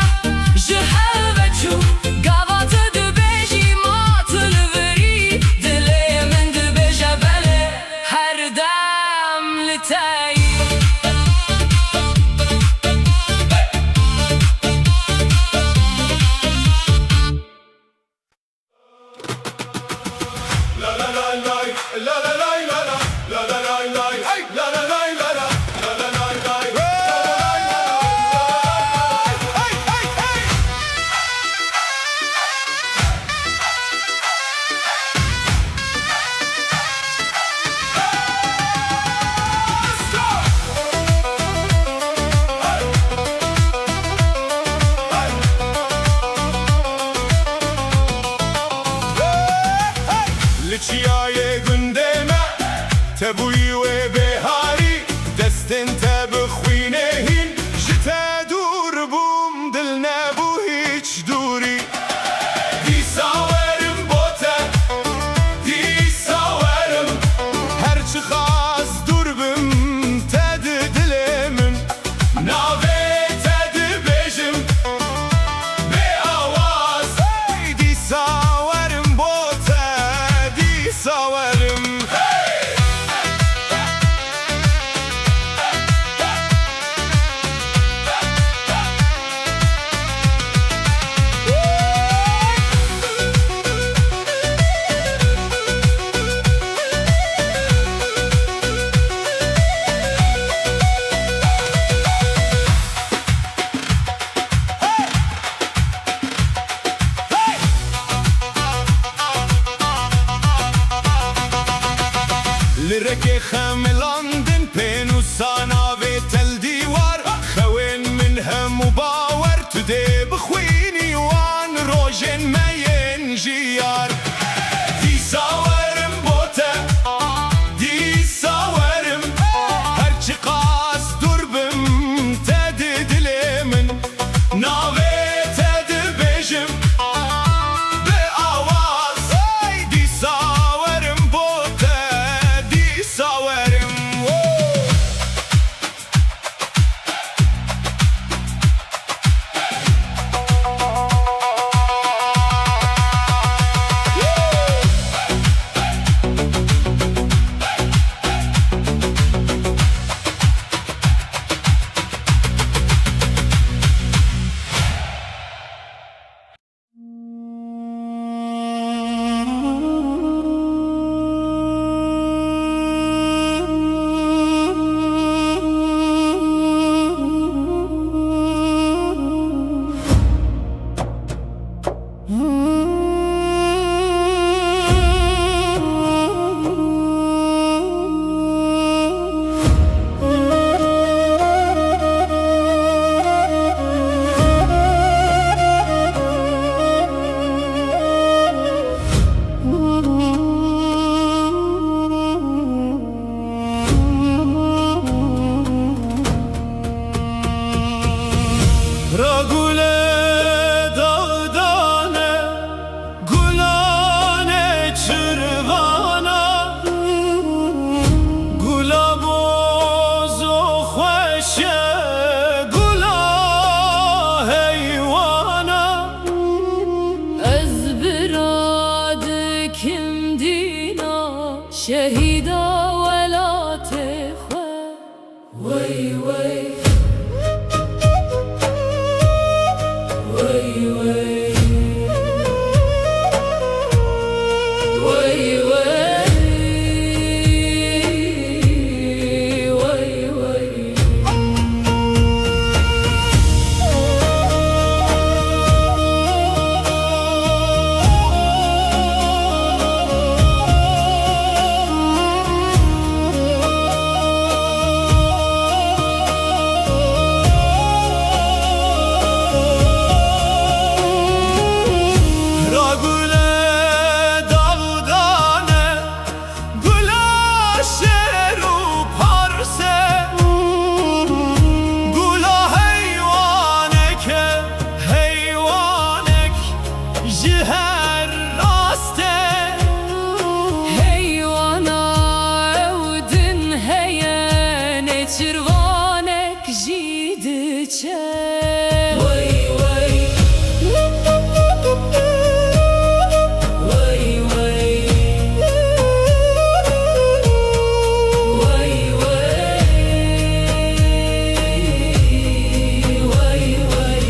جهل و چو گوات دو بیجی مات لوری دلی من دو بیجه بله هر دم لتایی La la la la la la la la la la la la hey la la la la la la la la la hey hey hey let's go لچیای گندمه تبوی و بهاری دستن تبخوینه هین جتا دور بوم دل نبو هیچ دوری دی ساورم بوته دی ساورم هرچی خواست دور بم تد دلمن ناوه تد بجم به آواز دی ساورم بوته دی ساورم لرك خملاندن بينو سانا تل ديوار خوين منها مباور تدي بخويني وان روجن ما ينجيار دي ساورم بوتا دي ساورم هرچي قاس دربم تد دلمن ناوي تد بجم بآواز دي ساورم بوتا دي ساورم شهيدا ولا تخوى وي وي diçe Vay vay Vay vay Vay vay Vay vay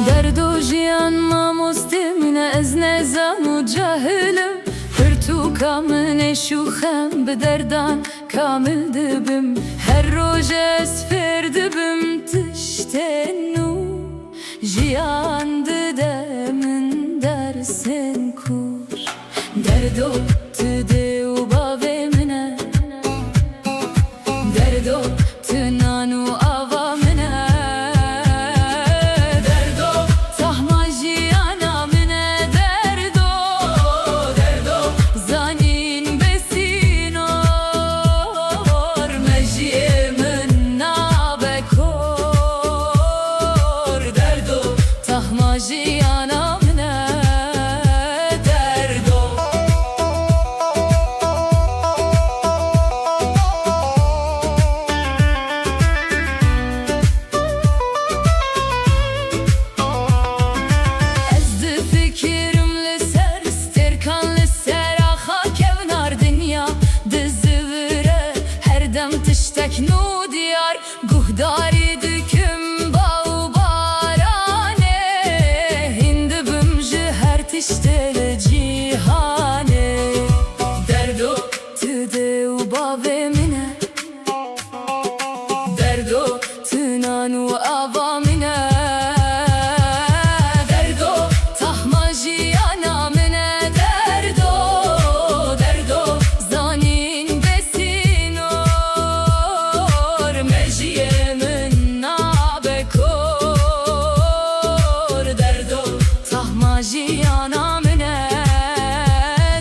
Derdo jiyan mamostimine ez nezan u cahilim Pirtuka min eşuxem bi derdan kamil dibim Her roj ez fêr dibim tiştên nû Jiyan dide min dersin kur Derdo tu dê û bavê min e Derdo tu nan û ava min e Tekno diyar guhdari düküm bağ barane Hindi bimji her tiştele cihane Derdo tüde u bave mine Derdo tünanu ava mine Derdo tahmaji ana mine Derdo derdo zanin besino Mejiyemin nabekor Derdo tahmaji ana mine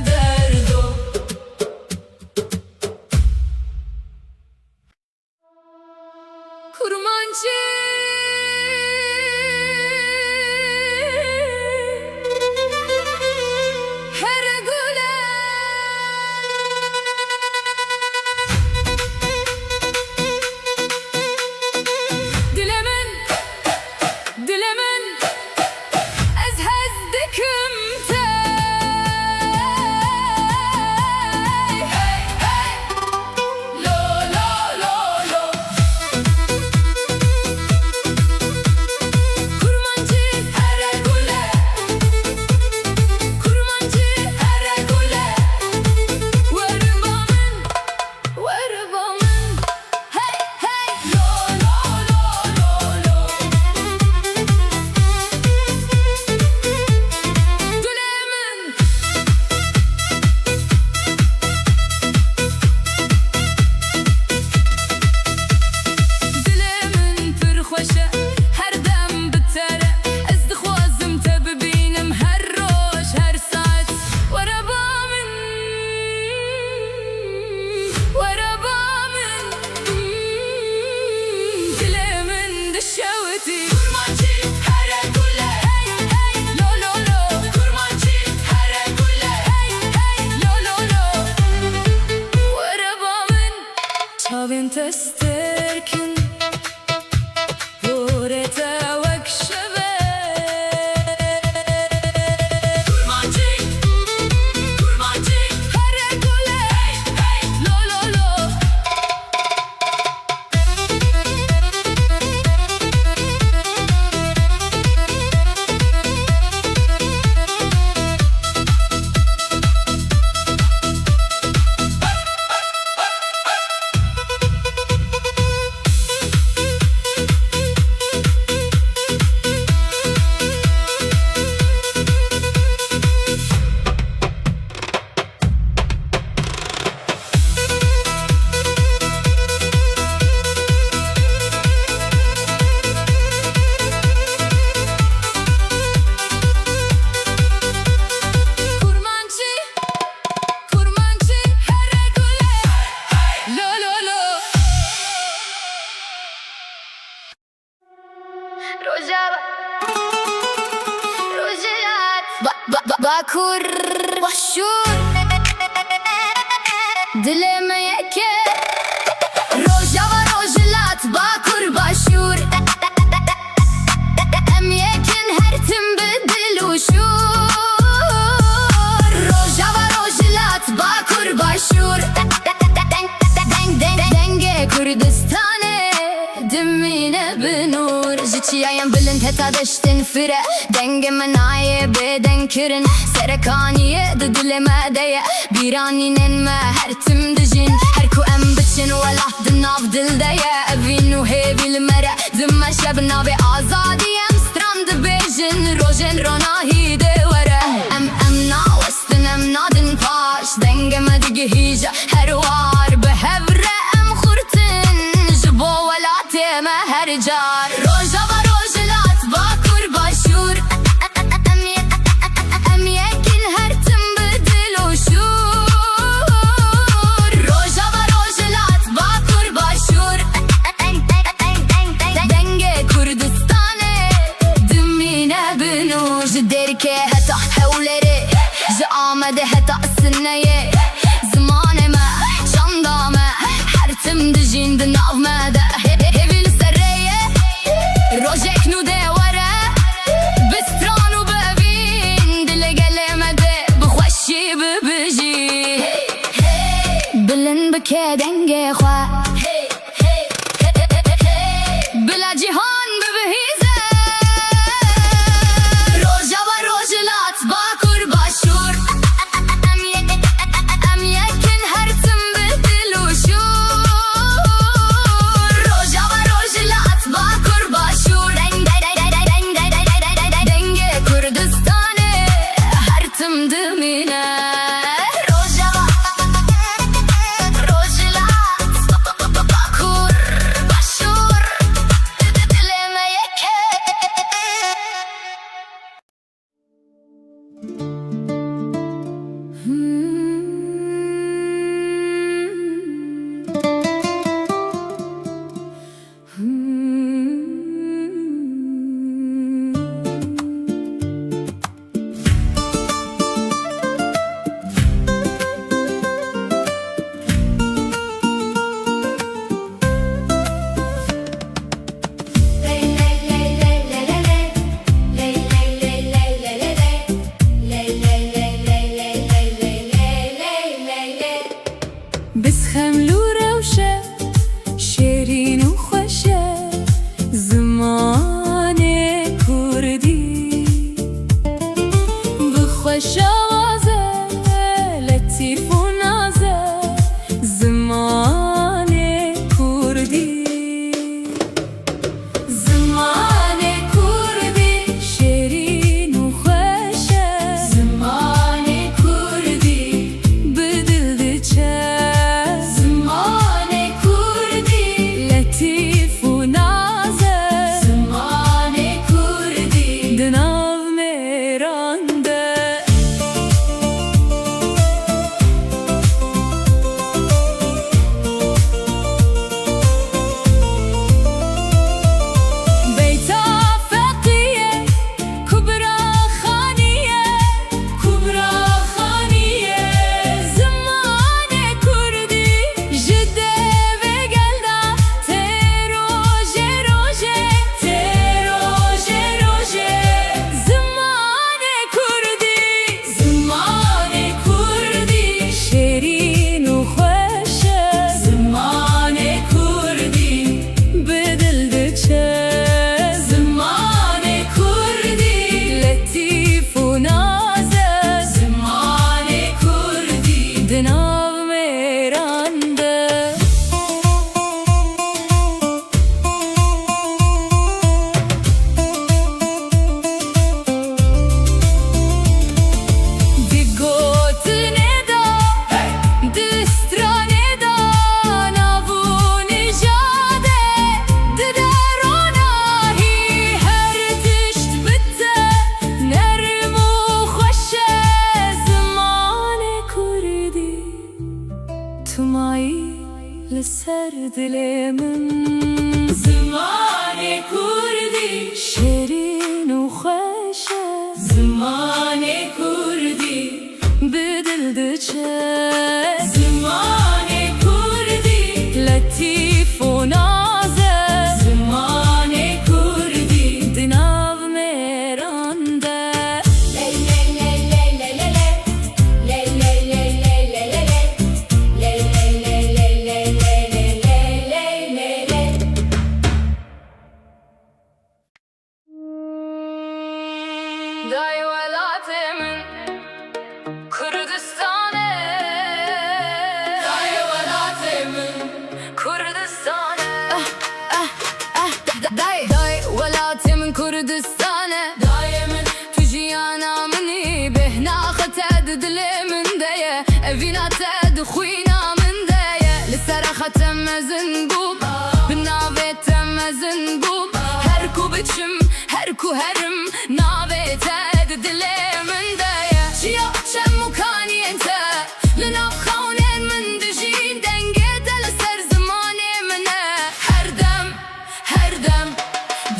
Derdo kurmancı her güle dilemin ez hez dikim te hey hey lo lo lo lo kurmancı her güle kurmancı her güle varıbamın hey hey lo lo lo lo lo Dilemin Dilemin pür xoşa her dem bitere Ez dixwazim te bibînim her roj her saet Werabamın Dilemin dişewtî Kurmancı her güle hey hey lo lo lo Kurmancı her güle hey hey lo lo lo Werabamın Çavên te sterkin Gorete wek şeve Kurmancı her güle hey hey lo lo lo Kurmancı her güle lo lo lo Rojelat Bakur Başur Dileme yeke Rojava rojelat Bakur başur Em yekin her tim bediluşur Rojava rojelat Bakur başur Denge Kürdistan'e Dimine binur Jiciyayen bilin teta deştin fire Denge menaye beden kirin Serekaniye de dileme deye Biraninen me her tim dijin Her ku em biçin Vela dinav dildeye Evinu hevil mere Dimme şebna be azadiyem Strand bejin Rojen ronahi de vere Em na westin em nadin paş Denge me dige hija her var Behevre em khurtin Jibo vela teme her jar Rojava rojelat Bakur başur Em yekin her tim bediluşur Rojava rojelat Bakur başur Denge Kürdistan'e Dimine binur Derke heta hevleri Amede heta sineye Zamaneme Çandame Her tim dijin dinavmede Hevil sereye Rojek nu devare Bistranu bevin Dile gelemede Bixweşi bibiji Bilin bike denge xwe Bila cihan bibihize Rojava rojelat Bakur başur Em yekin her tim bediluşur Rojava rojelat Bakur başur Denge Kürdistan'e her tim dimine Rojava rojelat Bakur başur خملو روشه شیرین و خوشه زمان کردی بخوش آوازه لطیف و نازه زمان کردی زمان کردی شیرین و خوشه زمان کردی بدل دچه زمان کردی لطیف و نازه زمان کردی دناو میرانده بیتا فقیه کبرا خانیه زمان کردی جده و گلده تروژه زمان کردی شیرین و خوشه زمان کردی بدل دچه زمان کردی لطیف و نازه زمان کردی دناو میرانده دیگوت ندا دسترانه دا نبون جاده دروناهی هر تشت بته نرم و خوشه زمان کردی تو مایی لسر دل من زمان کردی شیرین و خوشه زمان کردی بدل دچه زمان کردی لطیف و نازه زمان کردی دناو میرانده دای ولاتمن Kürdistan'e Dayı velatımın Kürdistan'e Dayı velatımın Kürdistan'e Dayımın tüjiyanamını Behna khated dilimin deye Evina ted khuyinamın deye Lissara khatemezin bum Binave temezin bum Her ku biçim her ku herim Nave ted dilimin deye Çiya çem mukani ente Linav khawnen min dijin Denge del ser zamane mine Her dem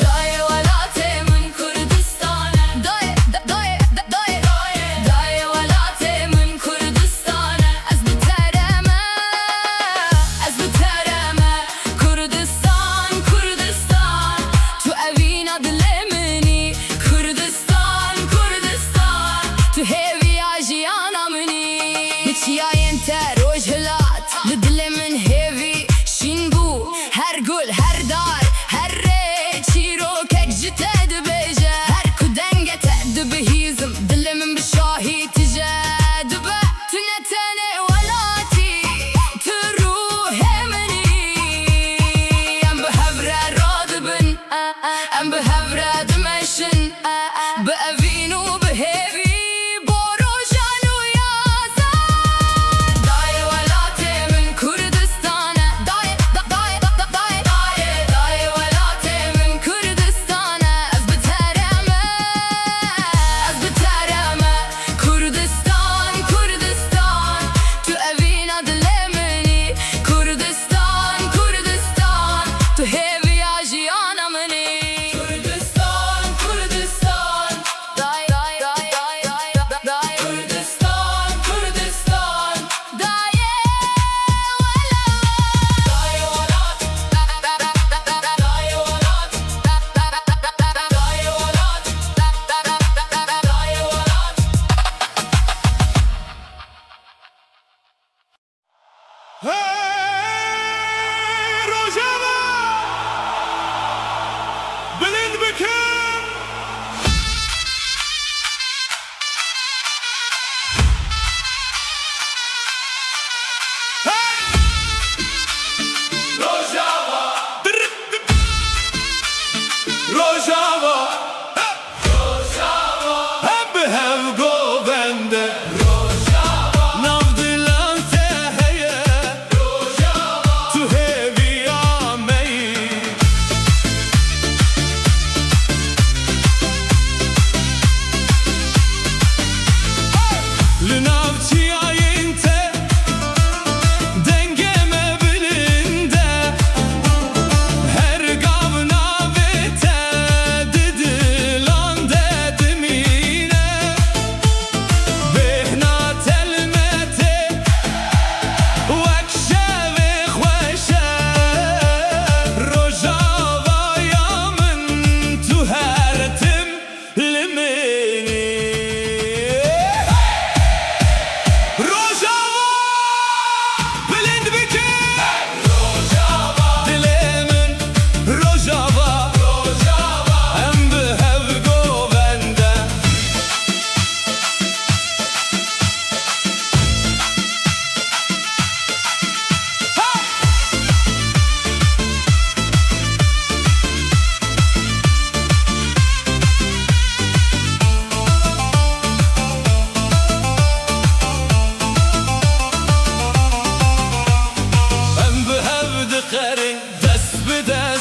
Dayı velatımın Kürdistan'e Dayı velatımın Kürdistan'e Ez bitereme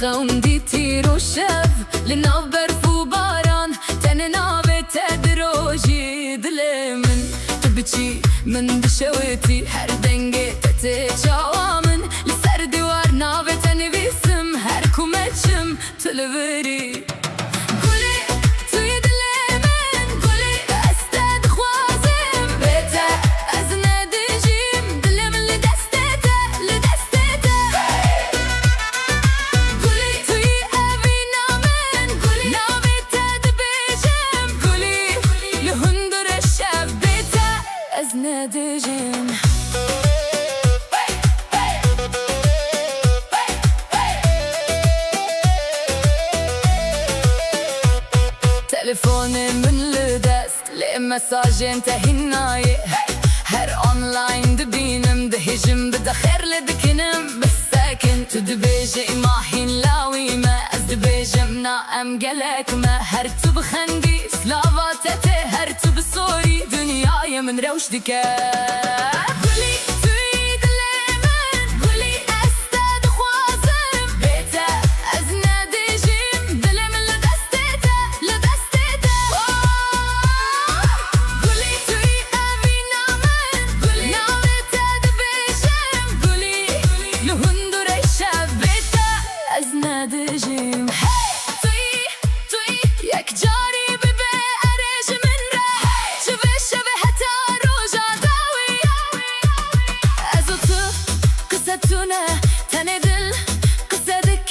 خوندی تیر و شب لناو برف و باران تن ناوی تدروجی دل من تو بچی من دشویتی هر دنگی تتی چاوامن لسر دیوار ناوی تنویسم هر کومچم تلوری گلی توی دل من گلی استد خوازم بیته از ندیجیم دلم لدستته لدستته گلی توی اوی نامن گلی ناوی تد بیجم گلی لهندر شب بیته از ندیجیم تلفون من لدست لی مساجين تهناي هر اونلاين دبينم دهجم بدخر لدكنم بالساكن تدبيجي ماحين لاوي ما ازدبيجم نائم قلك ما هرتو بخندي سلافاتتي هرتو بصوري دنياي من روش دكار قولي توي دلمن قولي استاد خوازم بيتا از نديجم دلم لدستيتا لدستيتا قولي توي اوي نامن قولي ناوي تدبيجم قولي لهندر الشب بيتا از نديجم توي يك جاري ببي اريج من را شبه شبه حتى روجا داوي ازوتو قصتونه تاني دل قصدك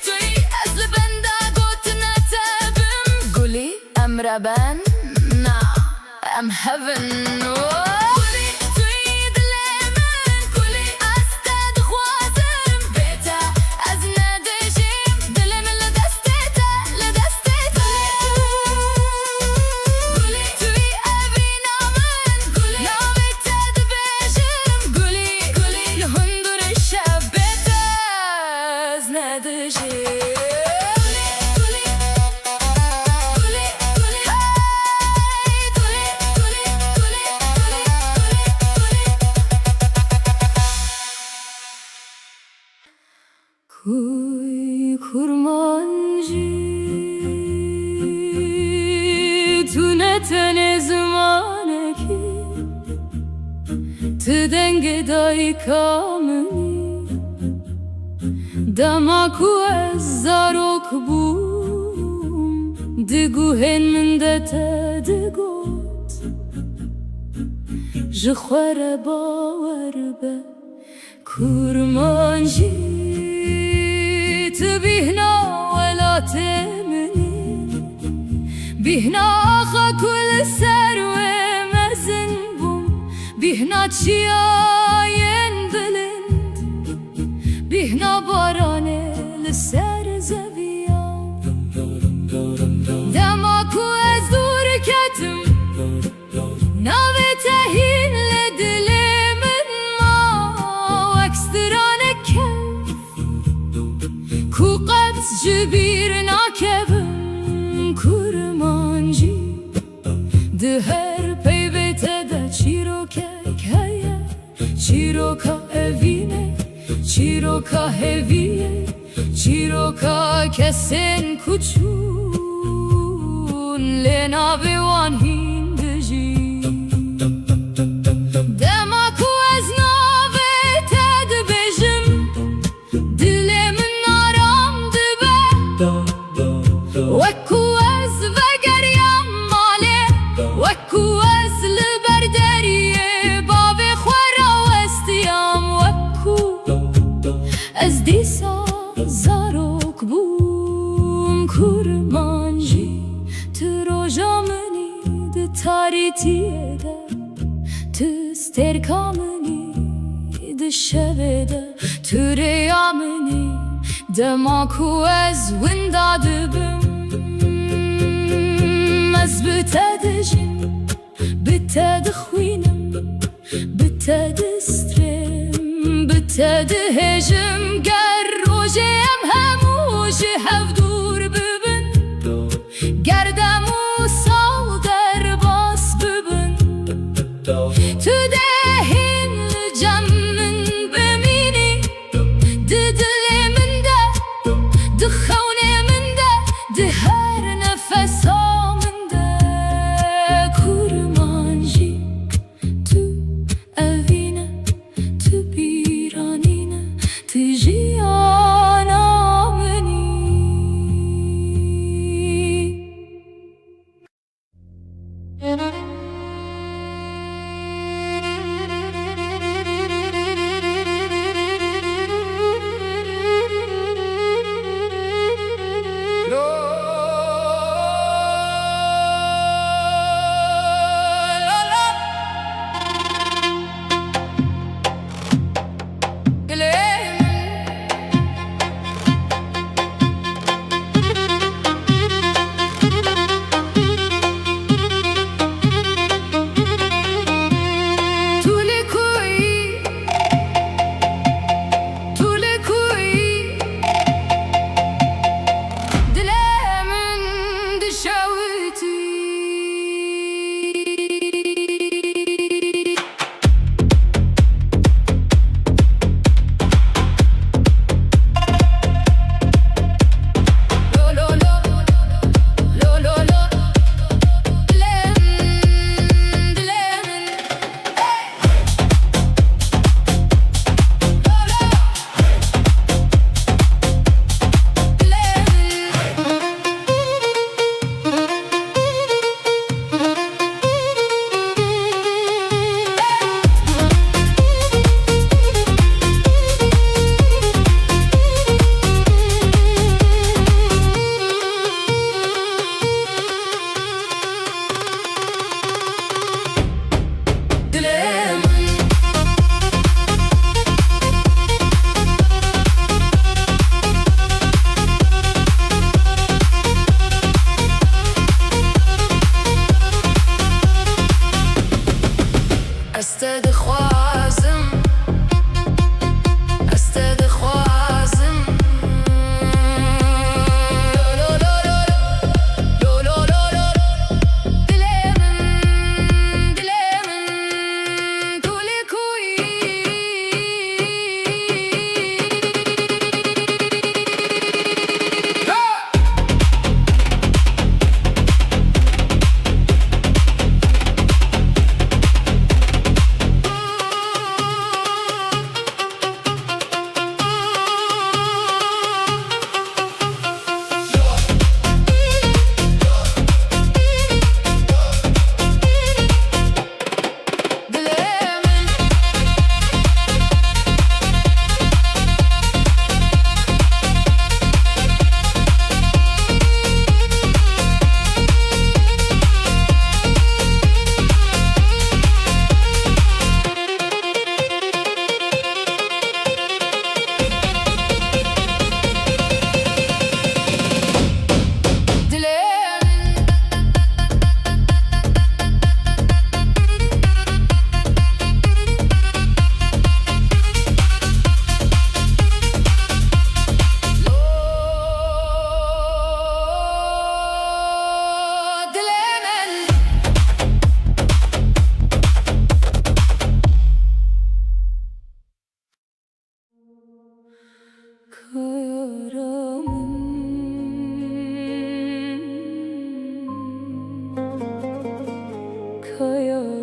توي از لبندا قوتنا تابم قولي ام ربان نا ام heaven قولي توي دلمن قولي استاد خوازم بيتا از نديجم دلم لدستيتا لدستيتا قولي توي اوي نامن قولي ناوي تدبيجم قولي لهندر الشب بيتا از نديجم کوی kurmancı tu netene zamane ki tu denge dai kameni dama ku ez zarok bum digu hen min de te digot ji xwere bawer be kurmancı تبيهنا ولا تمني بيهنا آخا كل سروة مزنبوم بيهنا تشياين بلند بيهنا باراني لسر زبيان دماكو از دور كتم ناوي تهين لدلي من ما واكسترانك کوقت جبیر ناکبم کرمانجی ده هر پیوت ده چیروکه که چیروکا اوینه چیروکا هویه چیروکا کسین کچون لینا بیوان هیندجی دماکو از ناوه تد بجم دلم وكو از وگریم ماله وكو از لبردریه باب خورا وستیم وكو از دیسا زاروک بوم کرمانجی تو روژا منی ده تاریتیه ده تو سترکا منی ده شبه ده تو ریا منی دماکو از وندا دبم از بتدجم بتدخوینم بتدسترم بتدهجم گر روژم هموژه هفدور ببن گردم و سال در باس ببن تو دهین لجمن بمینی دد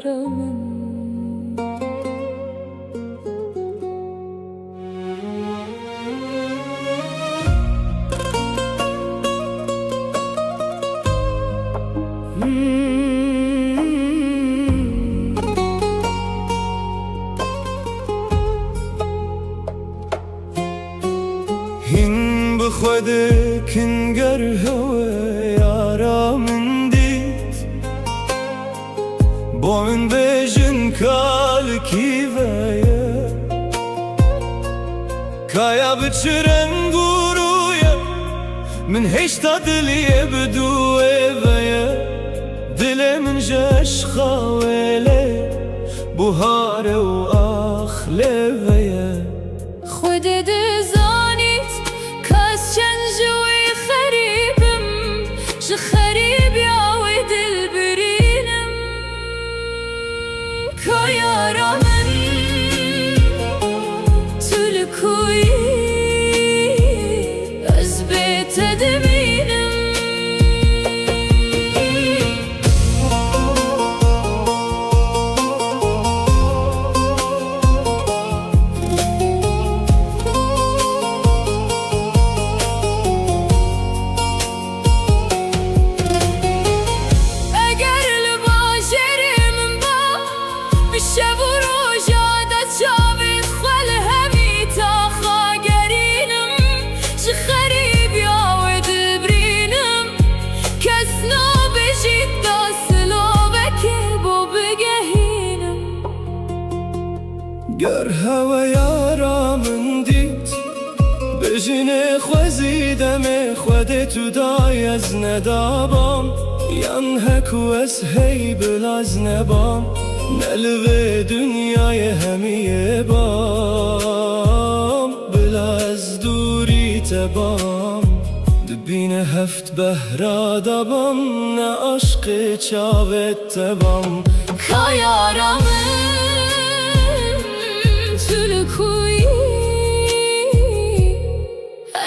yaramın. هین بخودك انقر هو يارا من ديت بو من بيجن كالكي vaya كايا بتشرن قرويا من هشتا دلي بدو vaya دل من جاش خاويلي بهار واخلي vaya خود دزانیت کس چند جوی خریبم جه خریب یاوی دل برینم که یارمن تلکوی از بیت دمینم گر هوا یارا من دید بجنه خوزی دم خود تو دای از ندابم ین هکو از هی بل از نبام نلوه دنیای همیه بام بل از دوری تبام دبین هفت بهرا دبام نه عشق چاوت تبام که یارمن تلکوی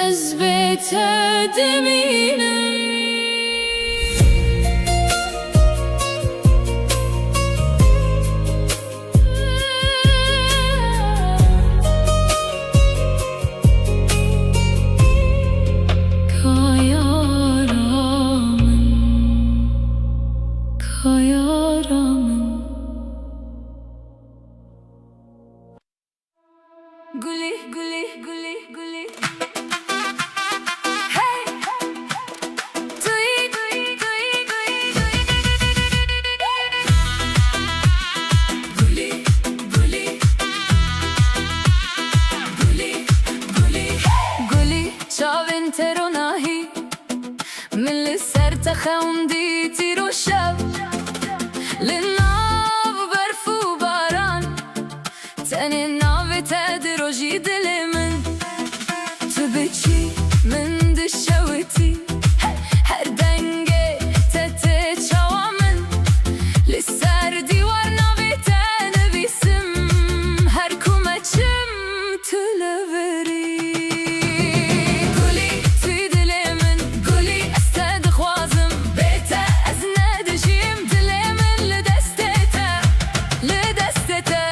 از بیت دمینم Guli, guli, guli, guli. Hey, dui, dui, dui, dui, dui. Guli, guli, guli, guli. Guli, çavên te ro nahî min li ser te xewndîtî ro şev li nav berf û baran tenê navê te di rojî dilê min tu biçî min dişewitî her dengê te tê çawa min li ser dîwar navê te nivîsim her ku me çim tu li virî Gulî tu dilê min gulî ez te dixwazim bê te ez nedijîm dilê min li destê te li destê te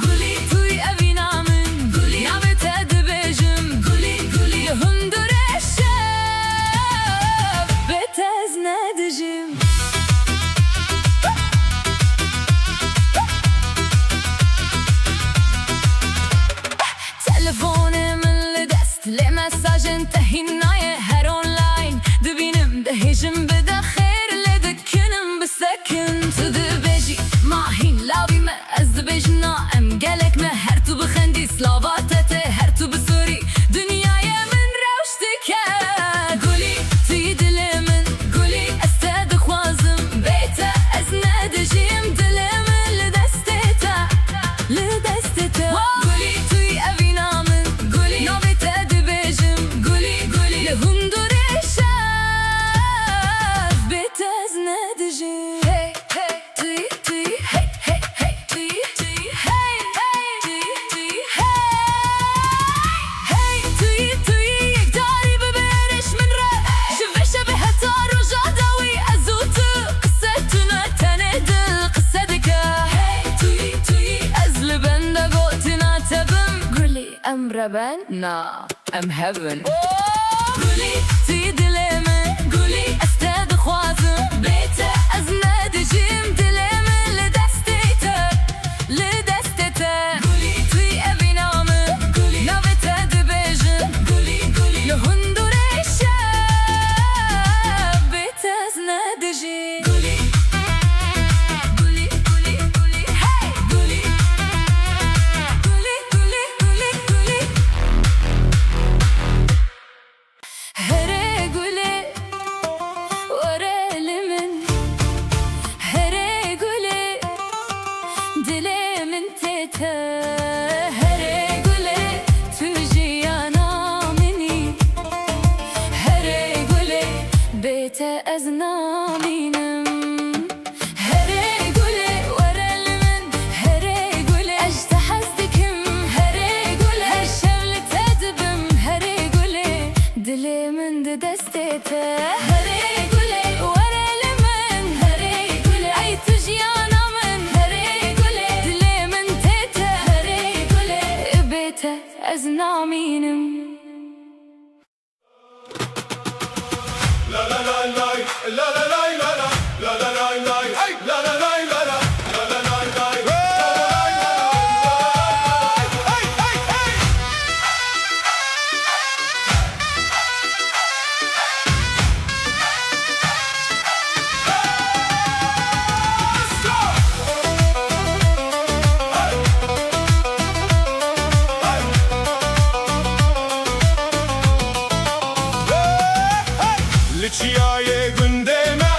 Gulî tuy evîna min gulî navê te dibêjim gulî gulî li hundirê şev bê te ez nedijîm Telefonê min li dest lê mesajên te hîn naye her online dibînim dihêjim bide xêr lê dikinim bisekin tu dibêjî mahîn lavî me ez dibêjim na em gelek me her tu bixendî slava te tê her tu bisorî dünyayê min rewş dike Gulî tu yî dilê min gulî ez te dixwazim bê te ez nedijîm dilê min li destê te li destê te Gulî tu yî evîna min gulî navê te dibêjim gulî gulî li hundirê şev bê ام ربن نا ام هبن قولي توی دل من قولي استاد خوازم بیت از ندجیم دل من لدستته قولي توی اوینام قولي نوت دبیجم قولي لهندور شب بیت از ندجیم قولي hey قولي هره قولي ورا لمن هره قولي دلي من تيتا هره قولي تجي انا مني هره قولي بيت ازنا مينم هره قولي ورا لمن هره قولي اجتحزدكم هره قولي هالشغل تدبم هره قولي دلي من دستيته هره قولي ورا لمن هره قولي اي تجي انا من هره قولي دلي من تيته هره قولي بيته ازنا مينم La la la la la la la la la la la la hey la la la la la la la la la hey hey hey let's go لچیای گندمه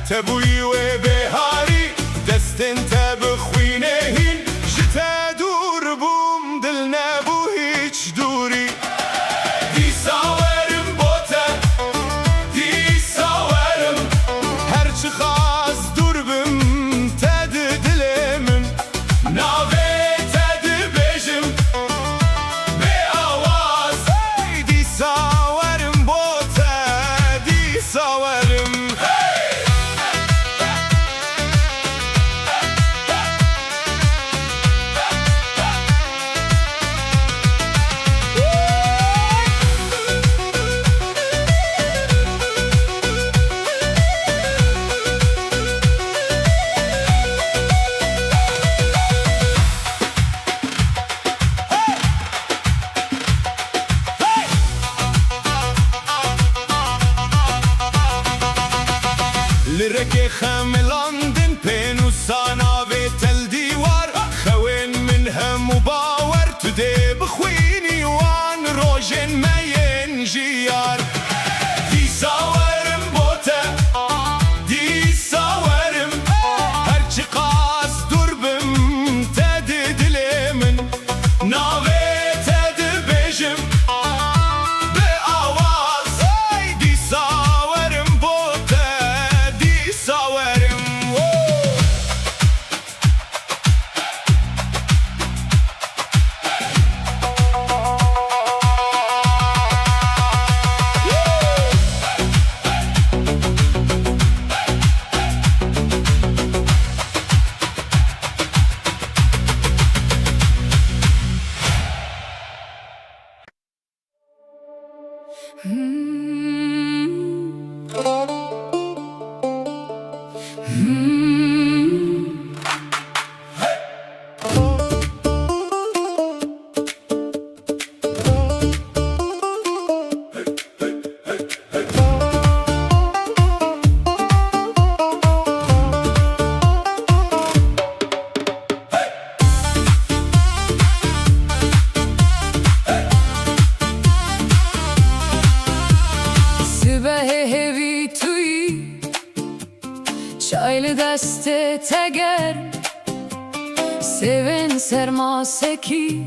تبوی و بهاری دستن تبخوینه هین جتا دور بوم دل نبو هیچ دوری دی ساورم بوته دی ساورم هرچی خواست دور بم تد دلمم ناوه تد بجم به آواز دی ساورم بوته دی ساورم لرك خملاندن بينوسانا بتل ديوار خوين منها مباور تدي بخويني وان روجن ما ينجيار دي ساورم بوتا دي ساورم هرچي قاس دربم تد دلمن ناوي تد بجم بآواز دي ساورم بوتا دي ساورم Çaylı deste teger Sevin sermaseki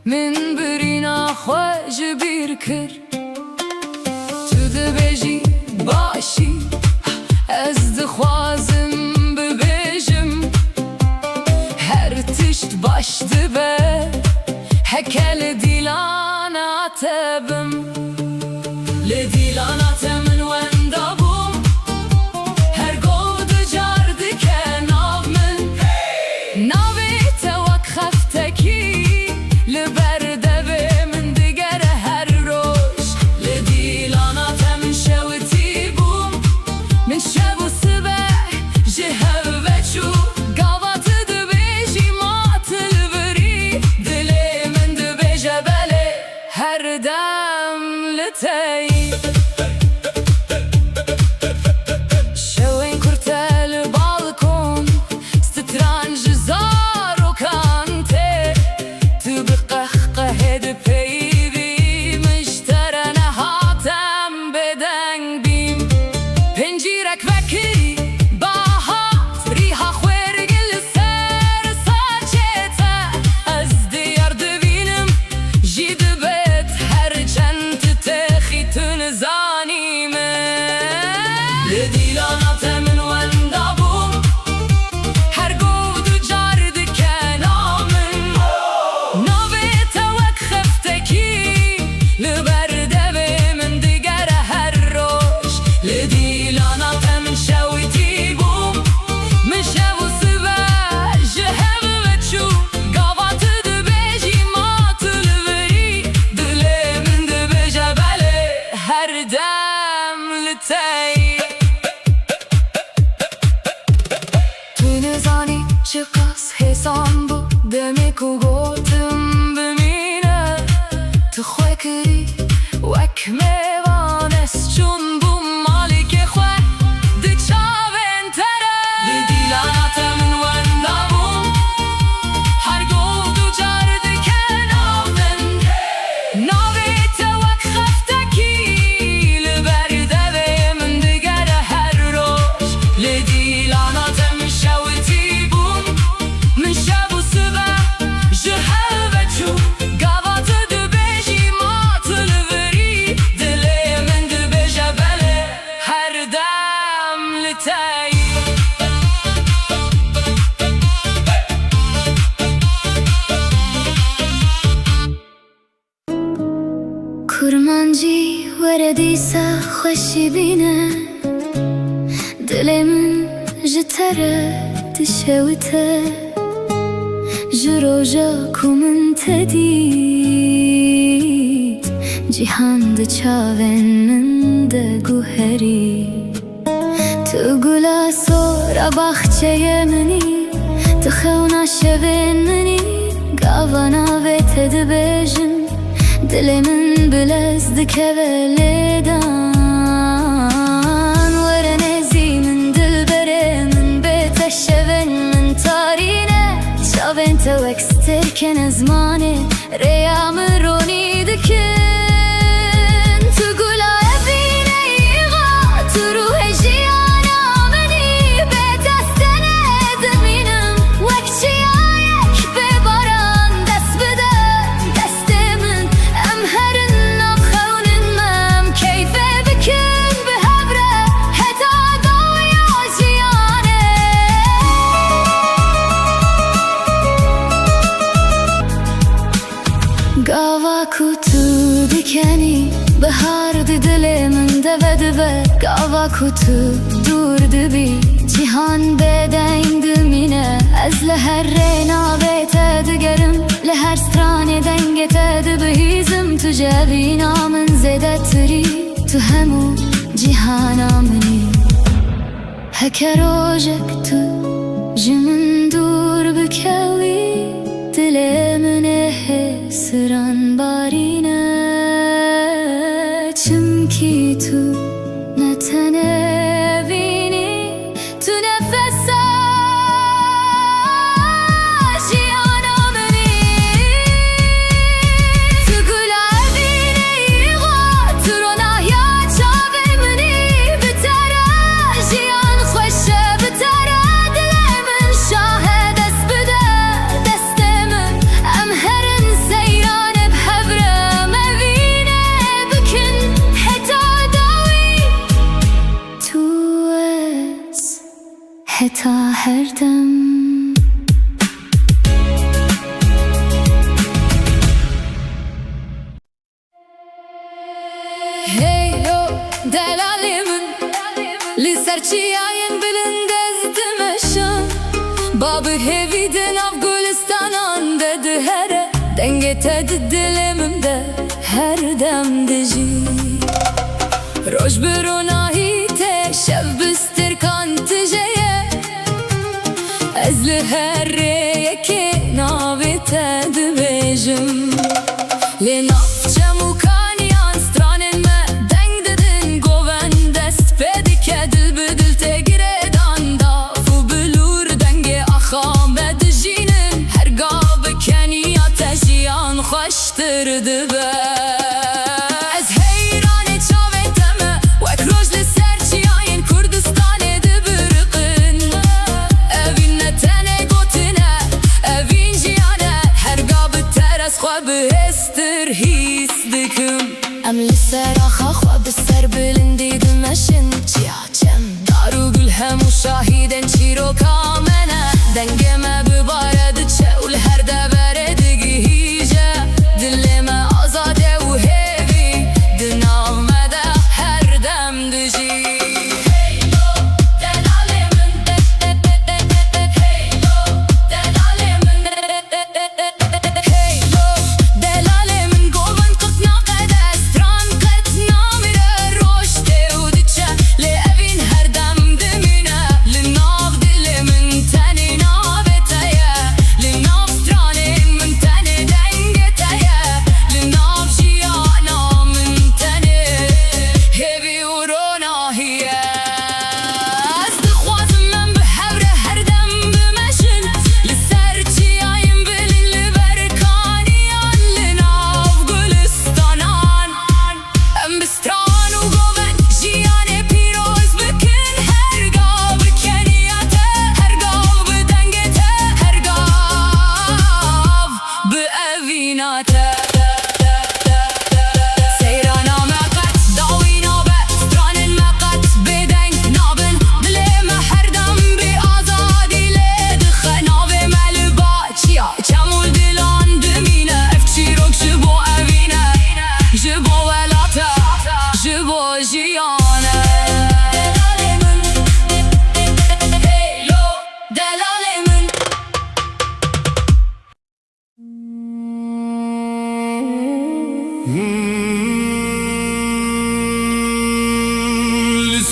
Min birina xwej bir kir Tu dibêjî başî Ez dixwazim bibêjim Her tişt baş dibe Heke li dîlana te bim Li dîlana te min wenda bûm Her gov dicar dike nav min Navê te wek xeftekî li ber de لدیلانه تمن وندابم هر گود جار دکنامن نویت وک خفتکی لبرده به من دیگر هر روش لدیلانه تمن شویتی بوم من شو سبه جهب و چو گاوات دبیجی مات لبری دل من دبیجه بله هر دم لتی تونزانی چقاس حسام بو دمی کو گوتم بمینه تو خواه کری وک میوانس چون بو مالک خواه دی چاوین تره دی دیلانات من وندابم هر گود و جار دکنامن ناویت وک خفتکی لبرده به من دیگر هر روش لدیلانات من شویتی بوم من شب و سبه جهل و چو گاوات دبیجی مات لبری دل من دبیجه بله هر دم لتی کرمانجی وردیسا خوشی بینه دل من جتره تشوته جروجا کومن تدید جیهان ده چاون من ده گوهری تو گلا سورا باخچه منی تو خونا شوین منی گاوانا و تدبیجن دل من بلزد که ولیدان ورنزی من دل بره من بیت شون من تارینه شاون تو اکستر کن ازمانه ریام رونی دکن تو گلا ابینه ایغا تو روح جیانا منی به دستنه دمینم وک چیایک بباران دست بده دست من ام هرن نخونن مم کیفه بکن به هبره هتا دویا جیانه گاوا کوتو دکنی بهار دی دل من دو دو گاوا کوتو دور دبی جیهان بدنگ دمینه از لهر رینا بیت دگرم لهر ستران دنگت دبهیزم تو جبینا من زده تری تو همو جیهانا منی هکروجک تو جمن دور بکوی دل منه سران بارینه چمکی تو نتنه بینی تو نفسا جیانا منی تو گلا بینی ایغا تو رو نهیا چاوه منی بتره جیان خوشه بتره دل من شاه دست بده دست من ام هرن سیران بحبره مبینه بکن حتا داوی تو از حتا هر دم Hey yo delalimin Lisarçiyayin bilindezdimeşin Babı heviden Afganistan'an dedi here Dengetedi dilimimde her demdici Roj birunahite şev bistir kanticeye Ezli herreye ki navite dibejim Le nafçe mukanyan stranen me deng dedin goven dest pedike dil bedil te giredan da fu bilur denge ahame dijinin her gabe keniya tejiyan hoştır dibe Ez heyrane çaveteme vek rojli همو شاهیدن چیروکا منه دنگ ما ببارد چه ول هر دبره دگی هیجه دل ما آزاده و هیوی دنام مده هر دم دجی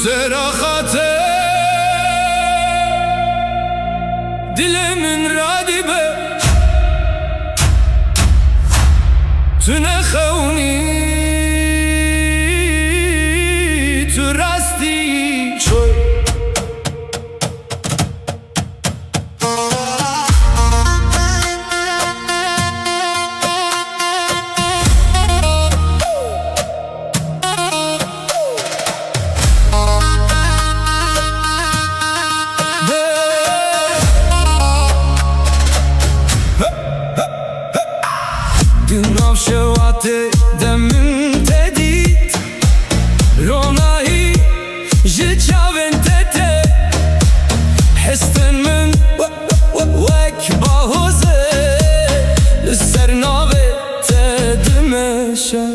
Serahat'e dilimin radibe tüne khawni tu rasti choy شواته دمن تدید رونایی جچاون تته حستن من وک باهوزه لسر ناوه تدمشه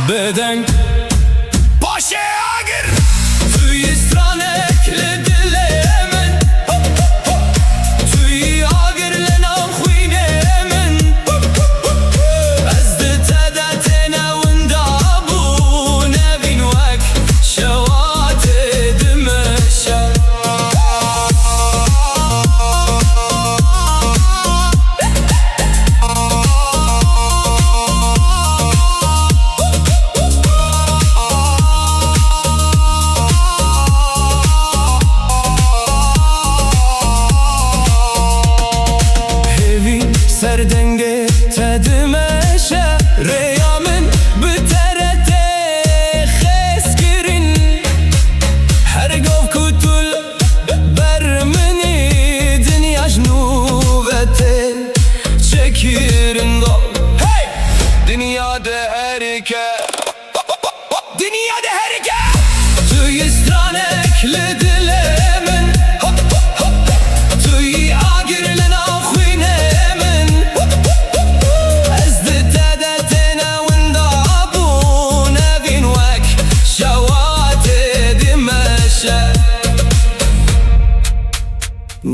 بدن باشه اگر توی استرانک لدله من توی آگر لنام خوینه من Serdenge tedmeşe reyamin biterete xeskirin her gov kutul bermeni dünya jnuvete çekirin gol hey dünyada herike dünyada herike tüy istranekle dilemin tüy agirlen ahvine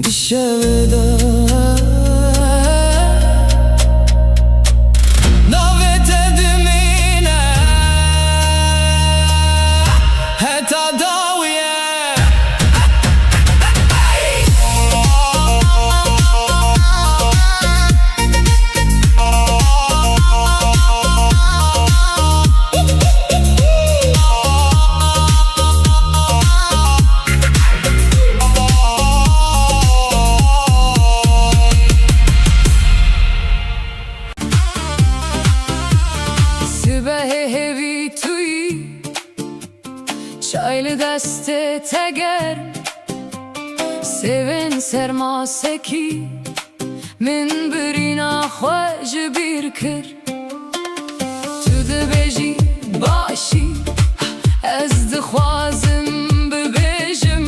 Dişevda Navet edimine Heta dawiye Çaylı deste teger Sevin sermaseki Min birina xwej bir kir Tu dibêjî başî Ez dixwazim bibêjim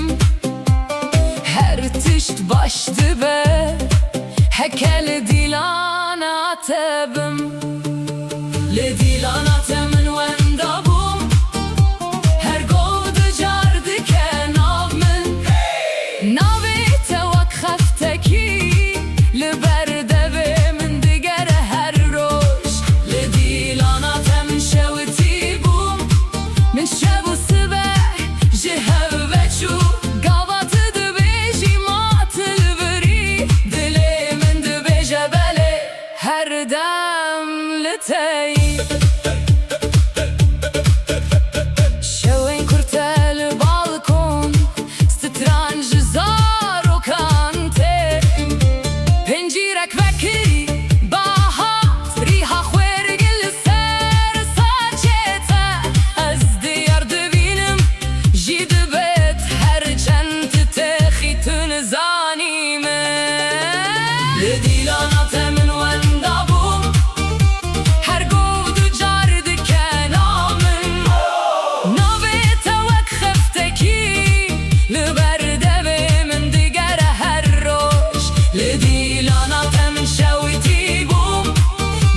هكل ديلانا تبم لديلانا تمن وندبم هر قود جارد كناف من ناوي توك خفتكي لبرده من دگر هر روش لديلانا تمن شوتي بوم من شب و صبح جهب وچو قاوات دبيجي ماتل بري دلي من دبيجه بله هر دم لتي شوين كرتل بالكون سترانج زارو كانتي پنجيرك وكري باهات ريها خويرگل سر ساچتا از ديار دبينم جيد بيت هر چند تخي تنزانيمه لديلانا تمن وندابوم هر قود جارد كنامن ناوي توك خفتكي لبرده من دگر هر روش لديلانا تمن شويتي بوم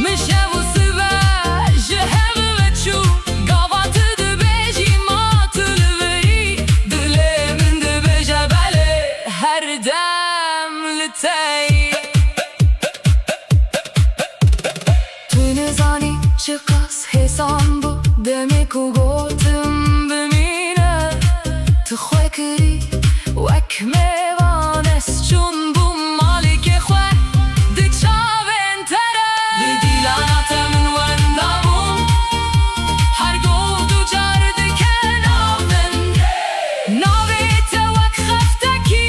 من شب و صبح جهب وچو قاوات دبيجي ماتل بري دلي من دبيجه بله هر دم لتي تنزاني چقاس حسام بو demek u gotim bimine تخوي كري وك ميوانس چون بو مالك خو دچاوين تره لديلانا تمن وندابوم هر قود جارد كنامن ناوي توك خفتكي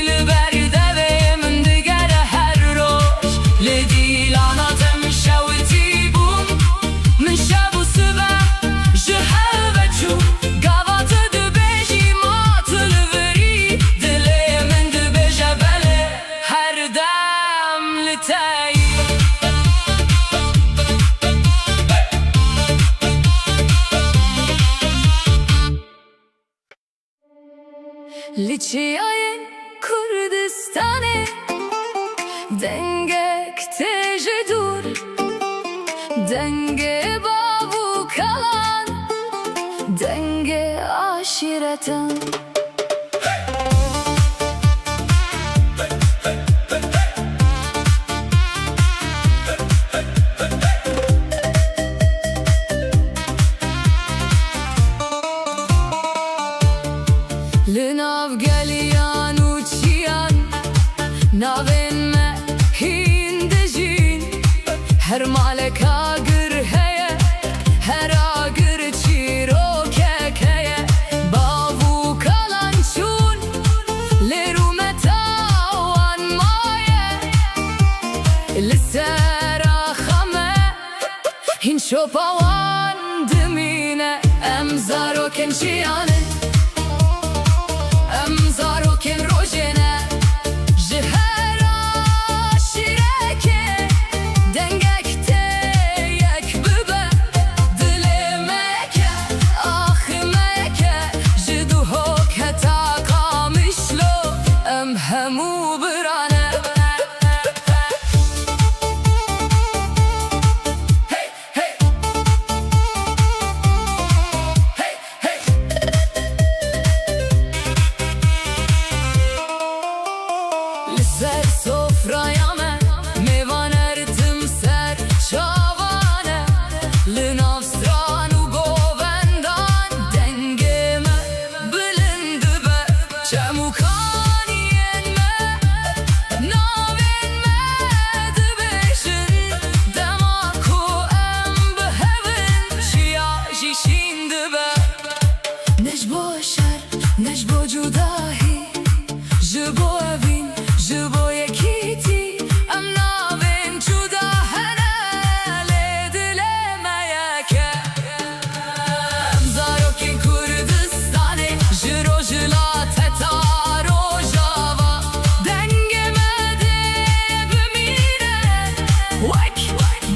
لبرده من دگر هر روش لديلانا تمن شوتي بوم من شب و صبح جهب وچو قاوات دبيجي ماتل بري دلي من دبيجه بله هر دم لتي لچياين كردستاني دنگك تجي دور دنگ بابو kalan denge aşiretin Linav geliyan uçiyan navin me hindejin her malek agır heye her agır çiro kekeye bavu kalan çun leru metawan maye lisera khame hin shopawan dimine emzaro kençiyane امزارو کن روزنه جهرا شیرکه دنگک ته یک ببه دلمکه آخمکه جدو هکتا قامشلو ام همو برانه Ser sofraya me mevan ertim ser çavane Linav stran u govendan dengeme bilindi be Çemukaniyen me navin me dibişin Demaku em behevin şiya jişindi be Nejbo şer, nejbo cudahi Jibo evin Jibo yekiti am navin juda hanale dilemeyeke Zarokin Kurdistani jiro jila tetaro java dengemede bimire Vek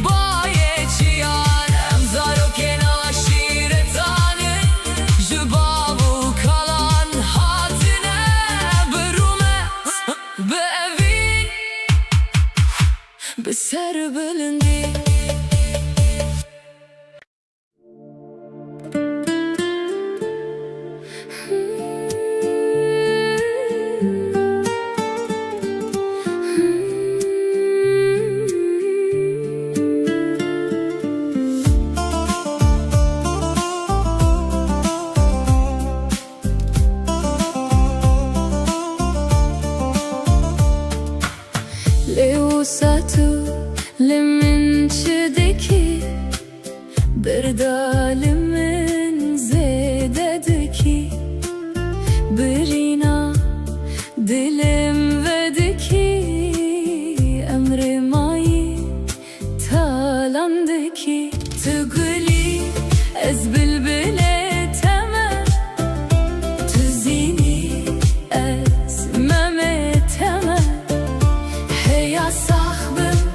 baye çiyan Zarokin aşiretani jibavu kalan hatine بسر بلندی لوساتو لمن شدكي بردا لمن زيددكي برينا دلم ودكي أمر ماي تالاندكي تقولي از بلبلة تمام تزيني از ممة تمام هيا صاحبم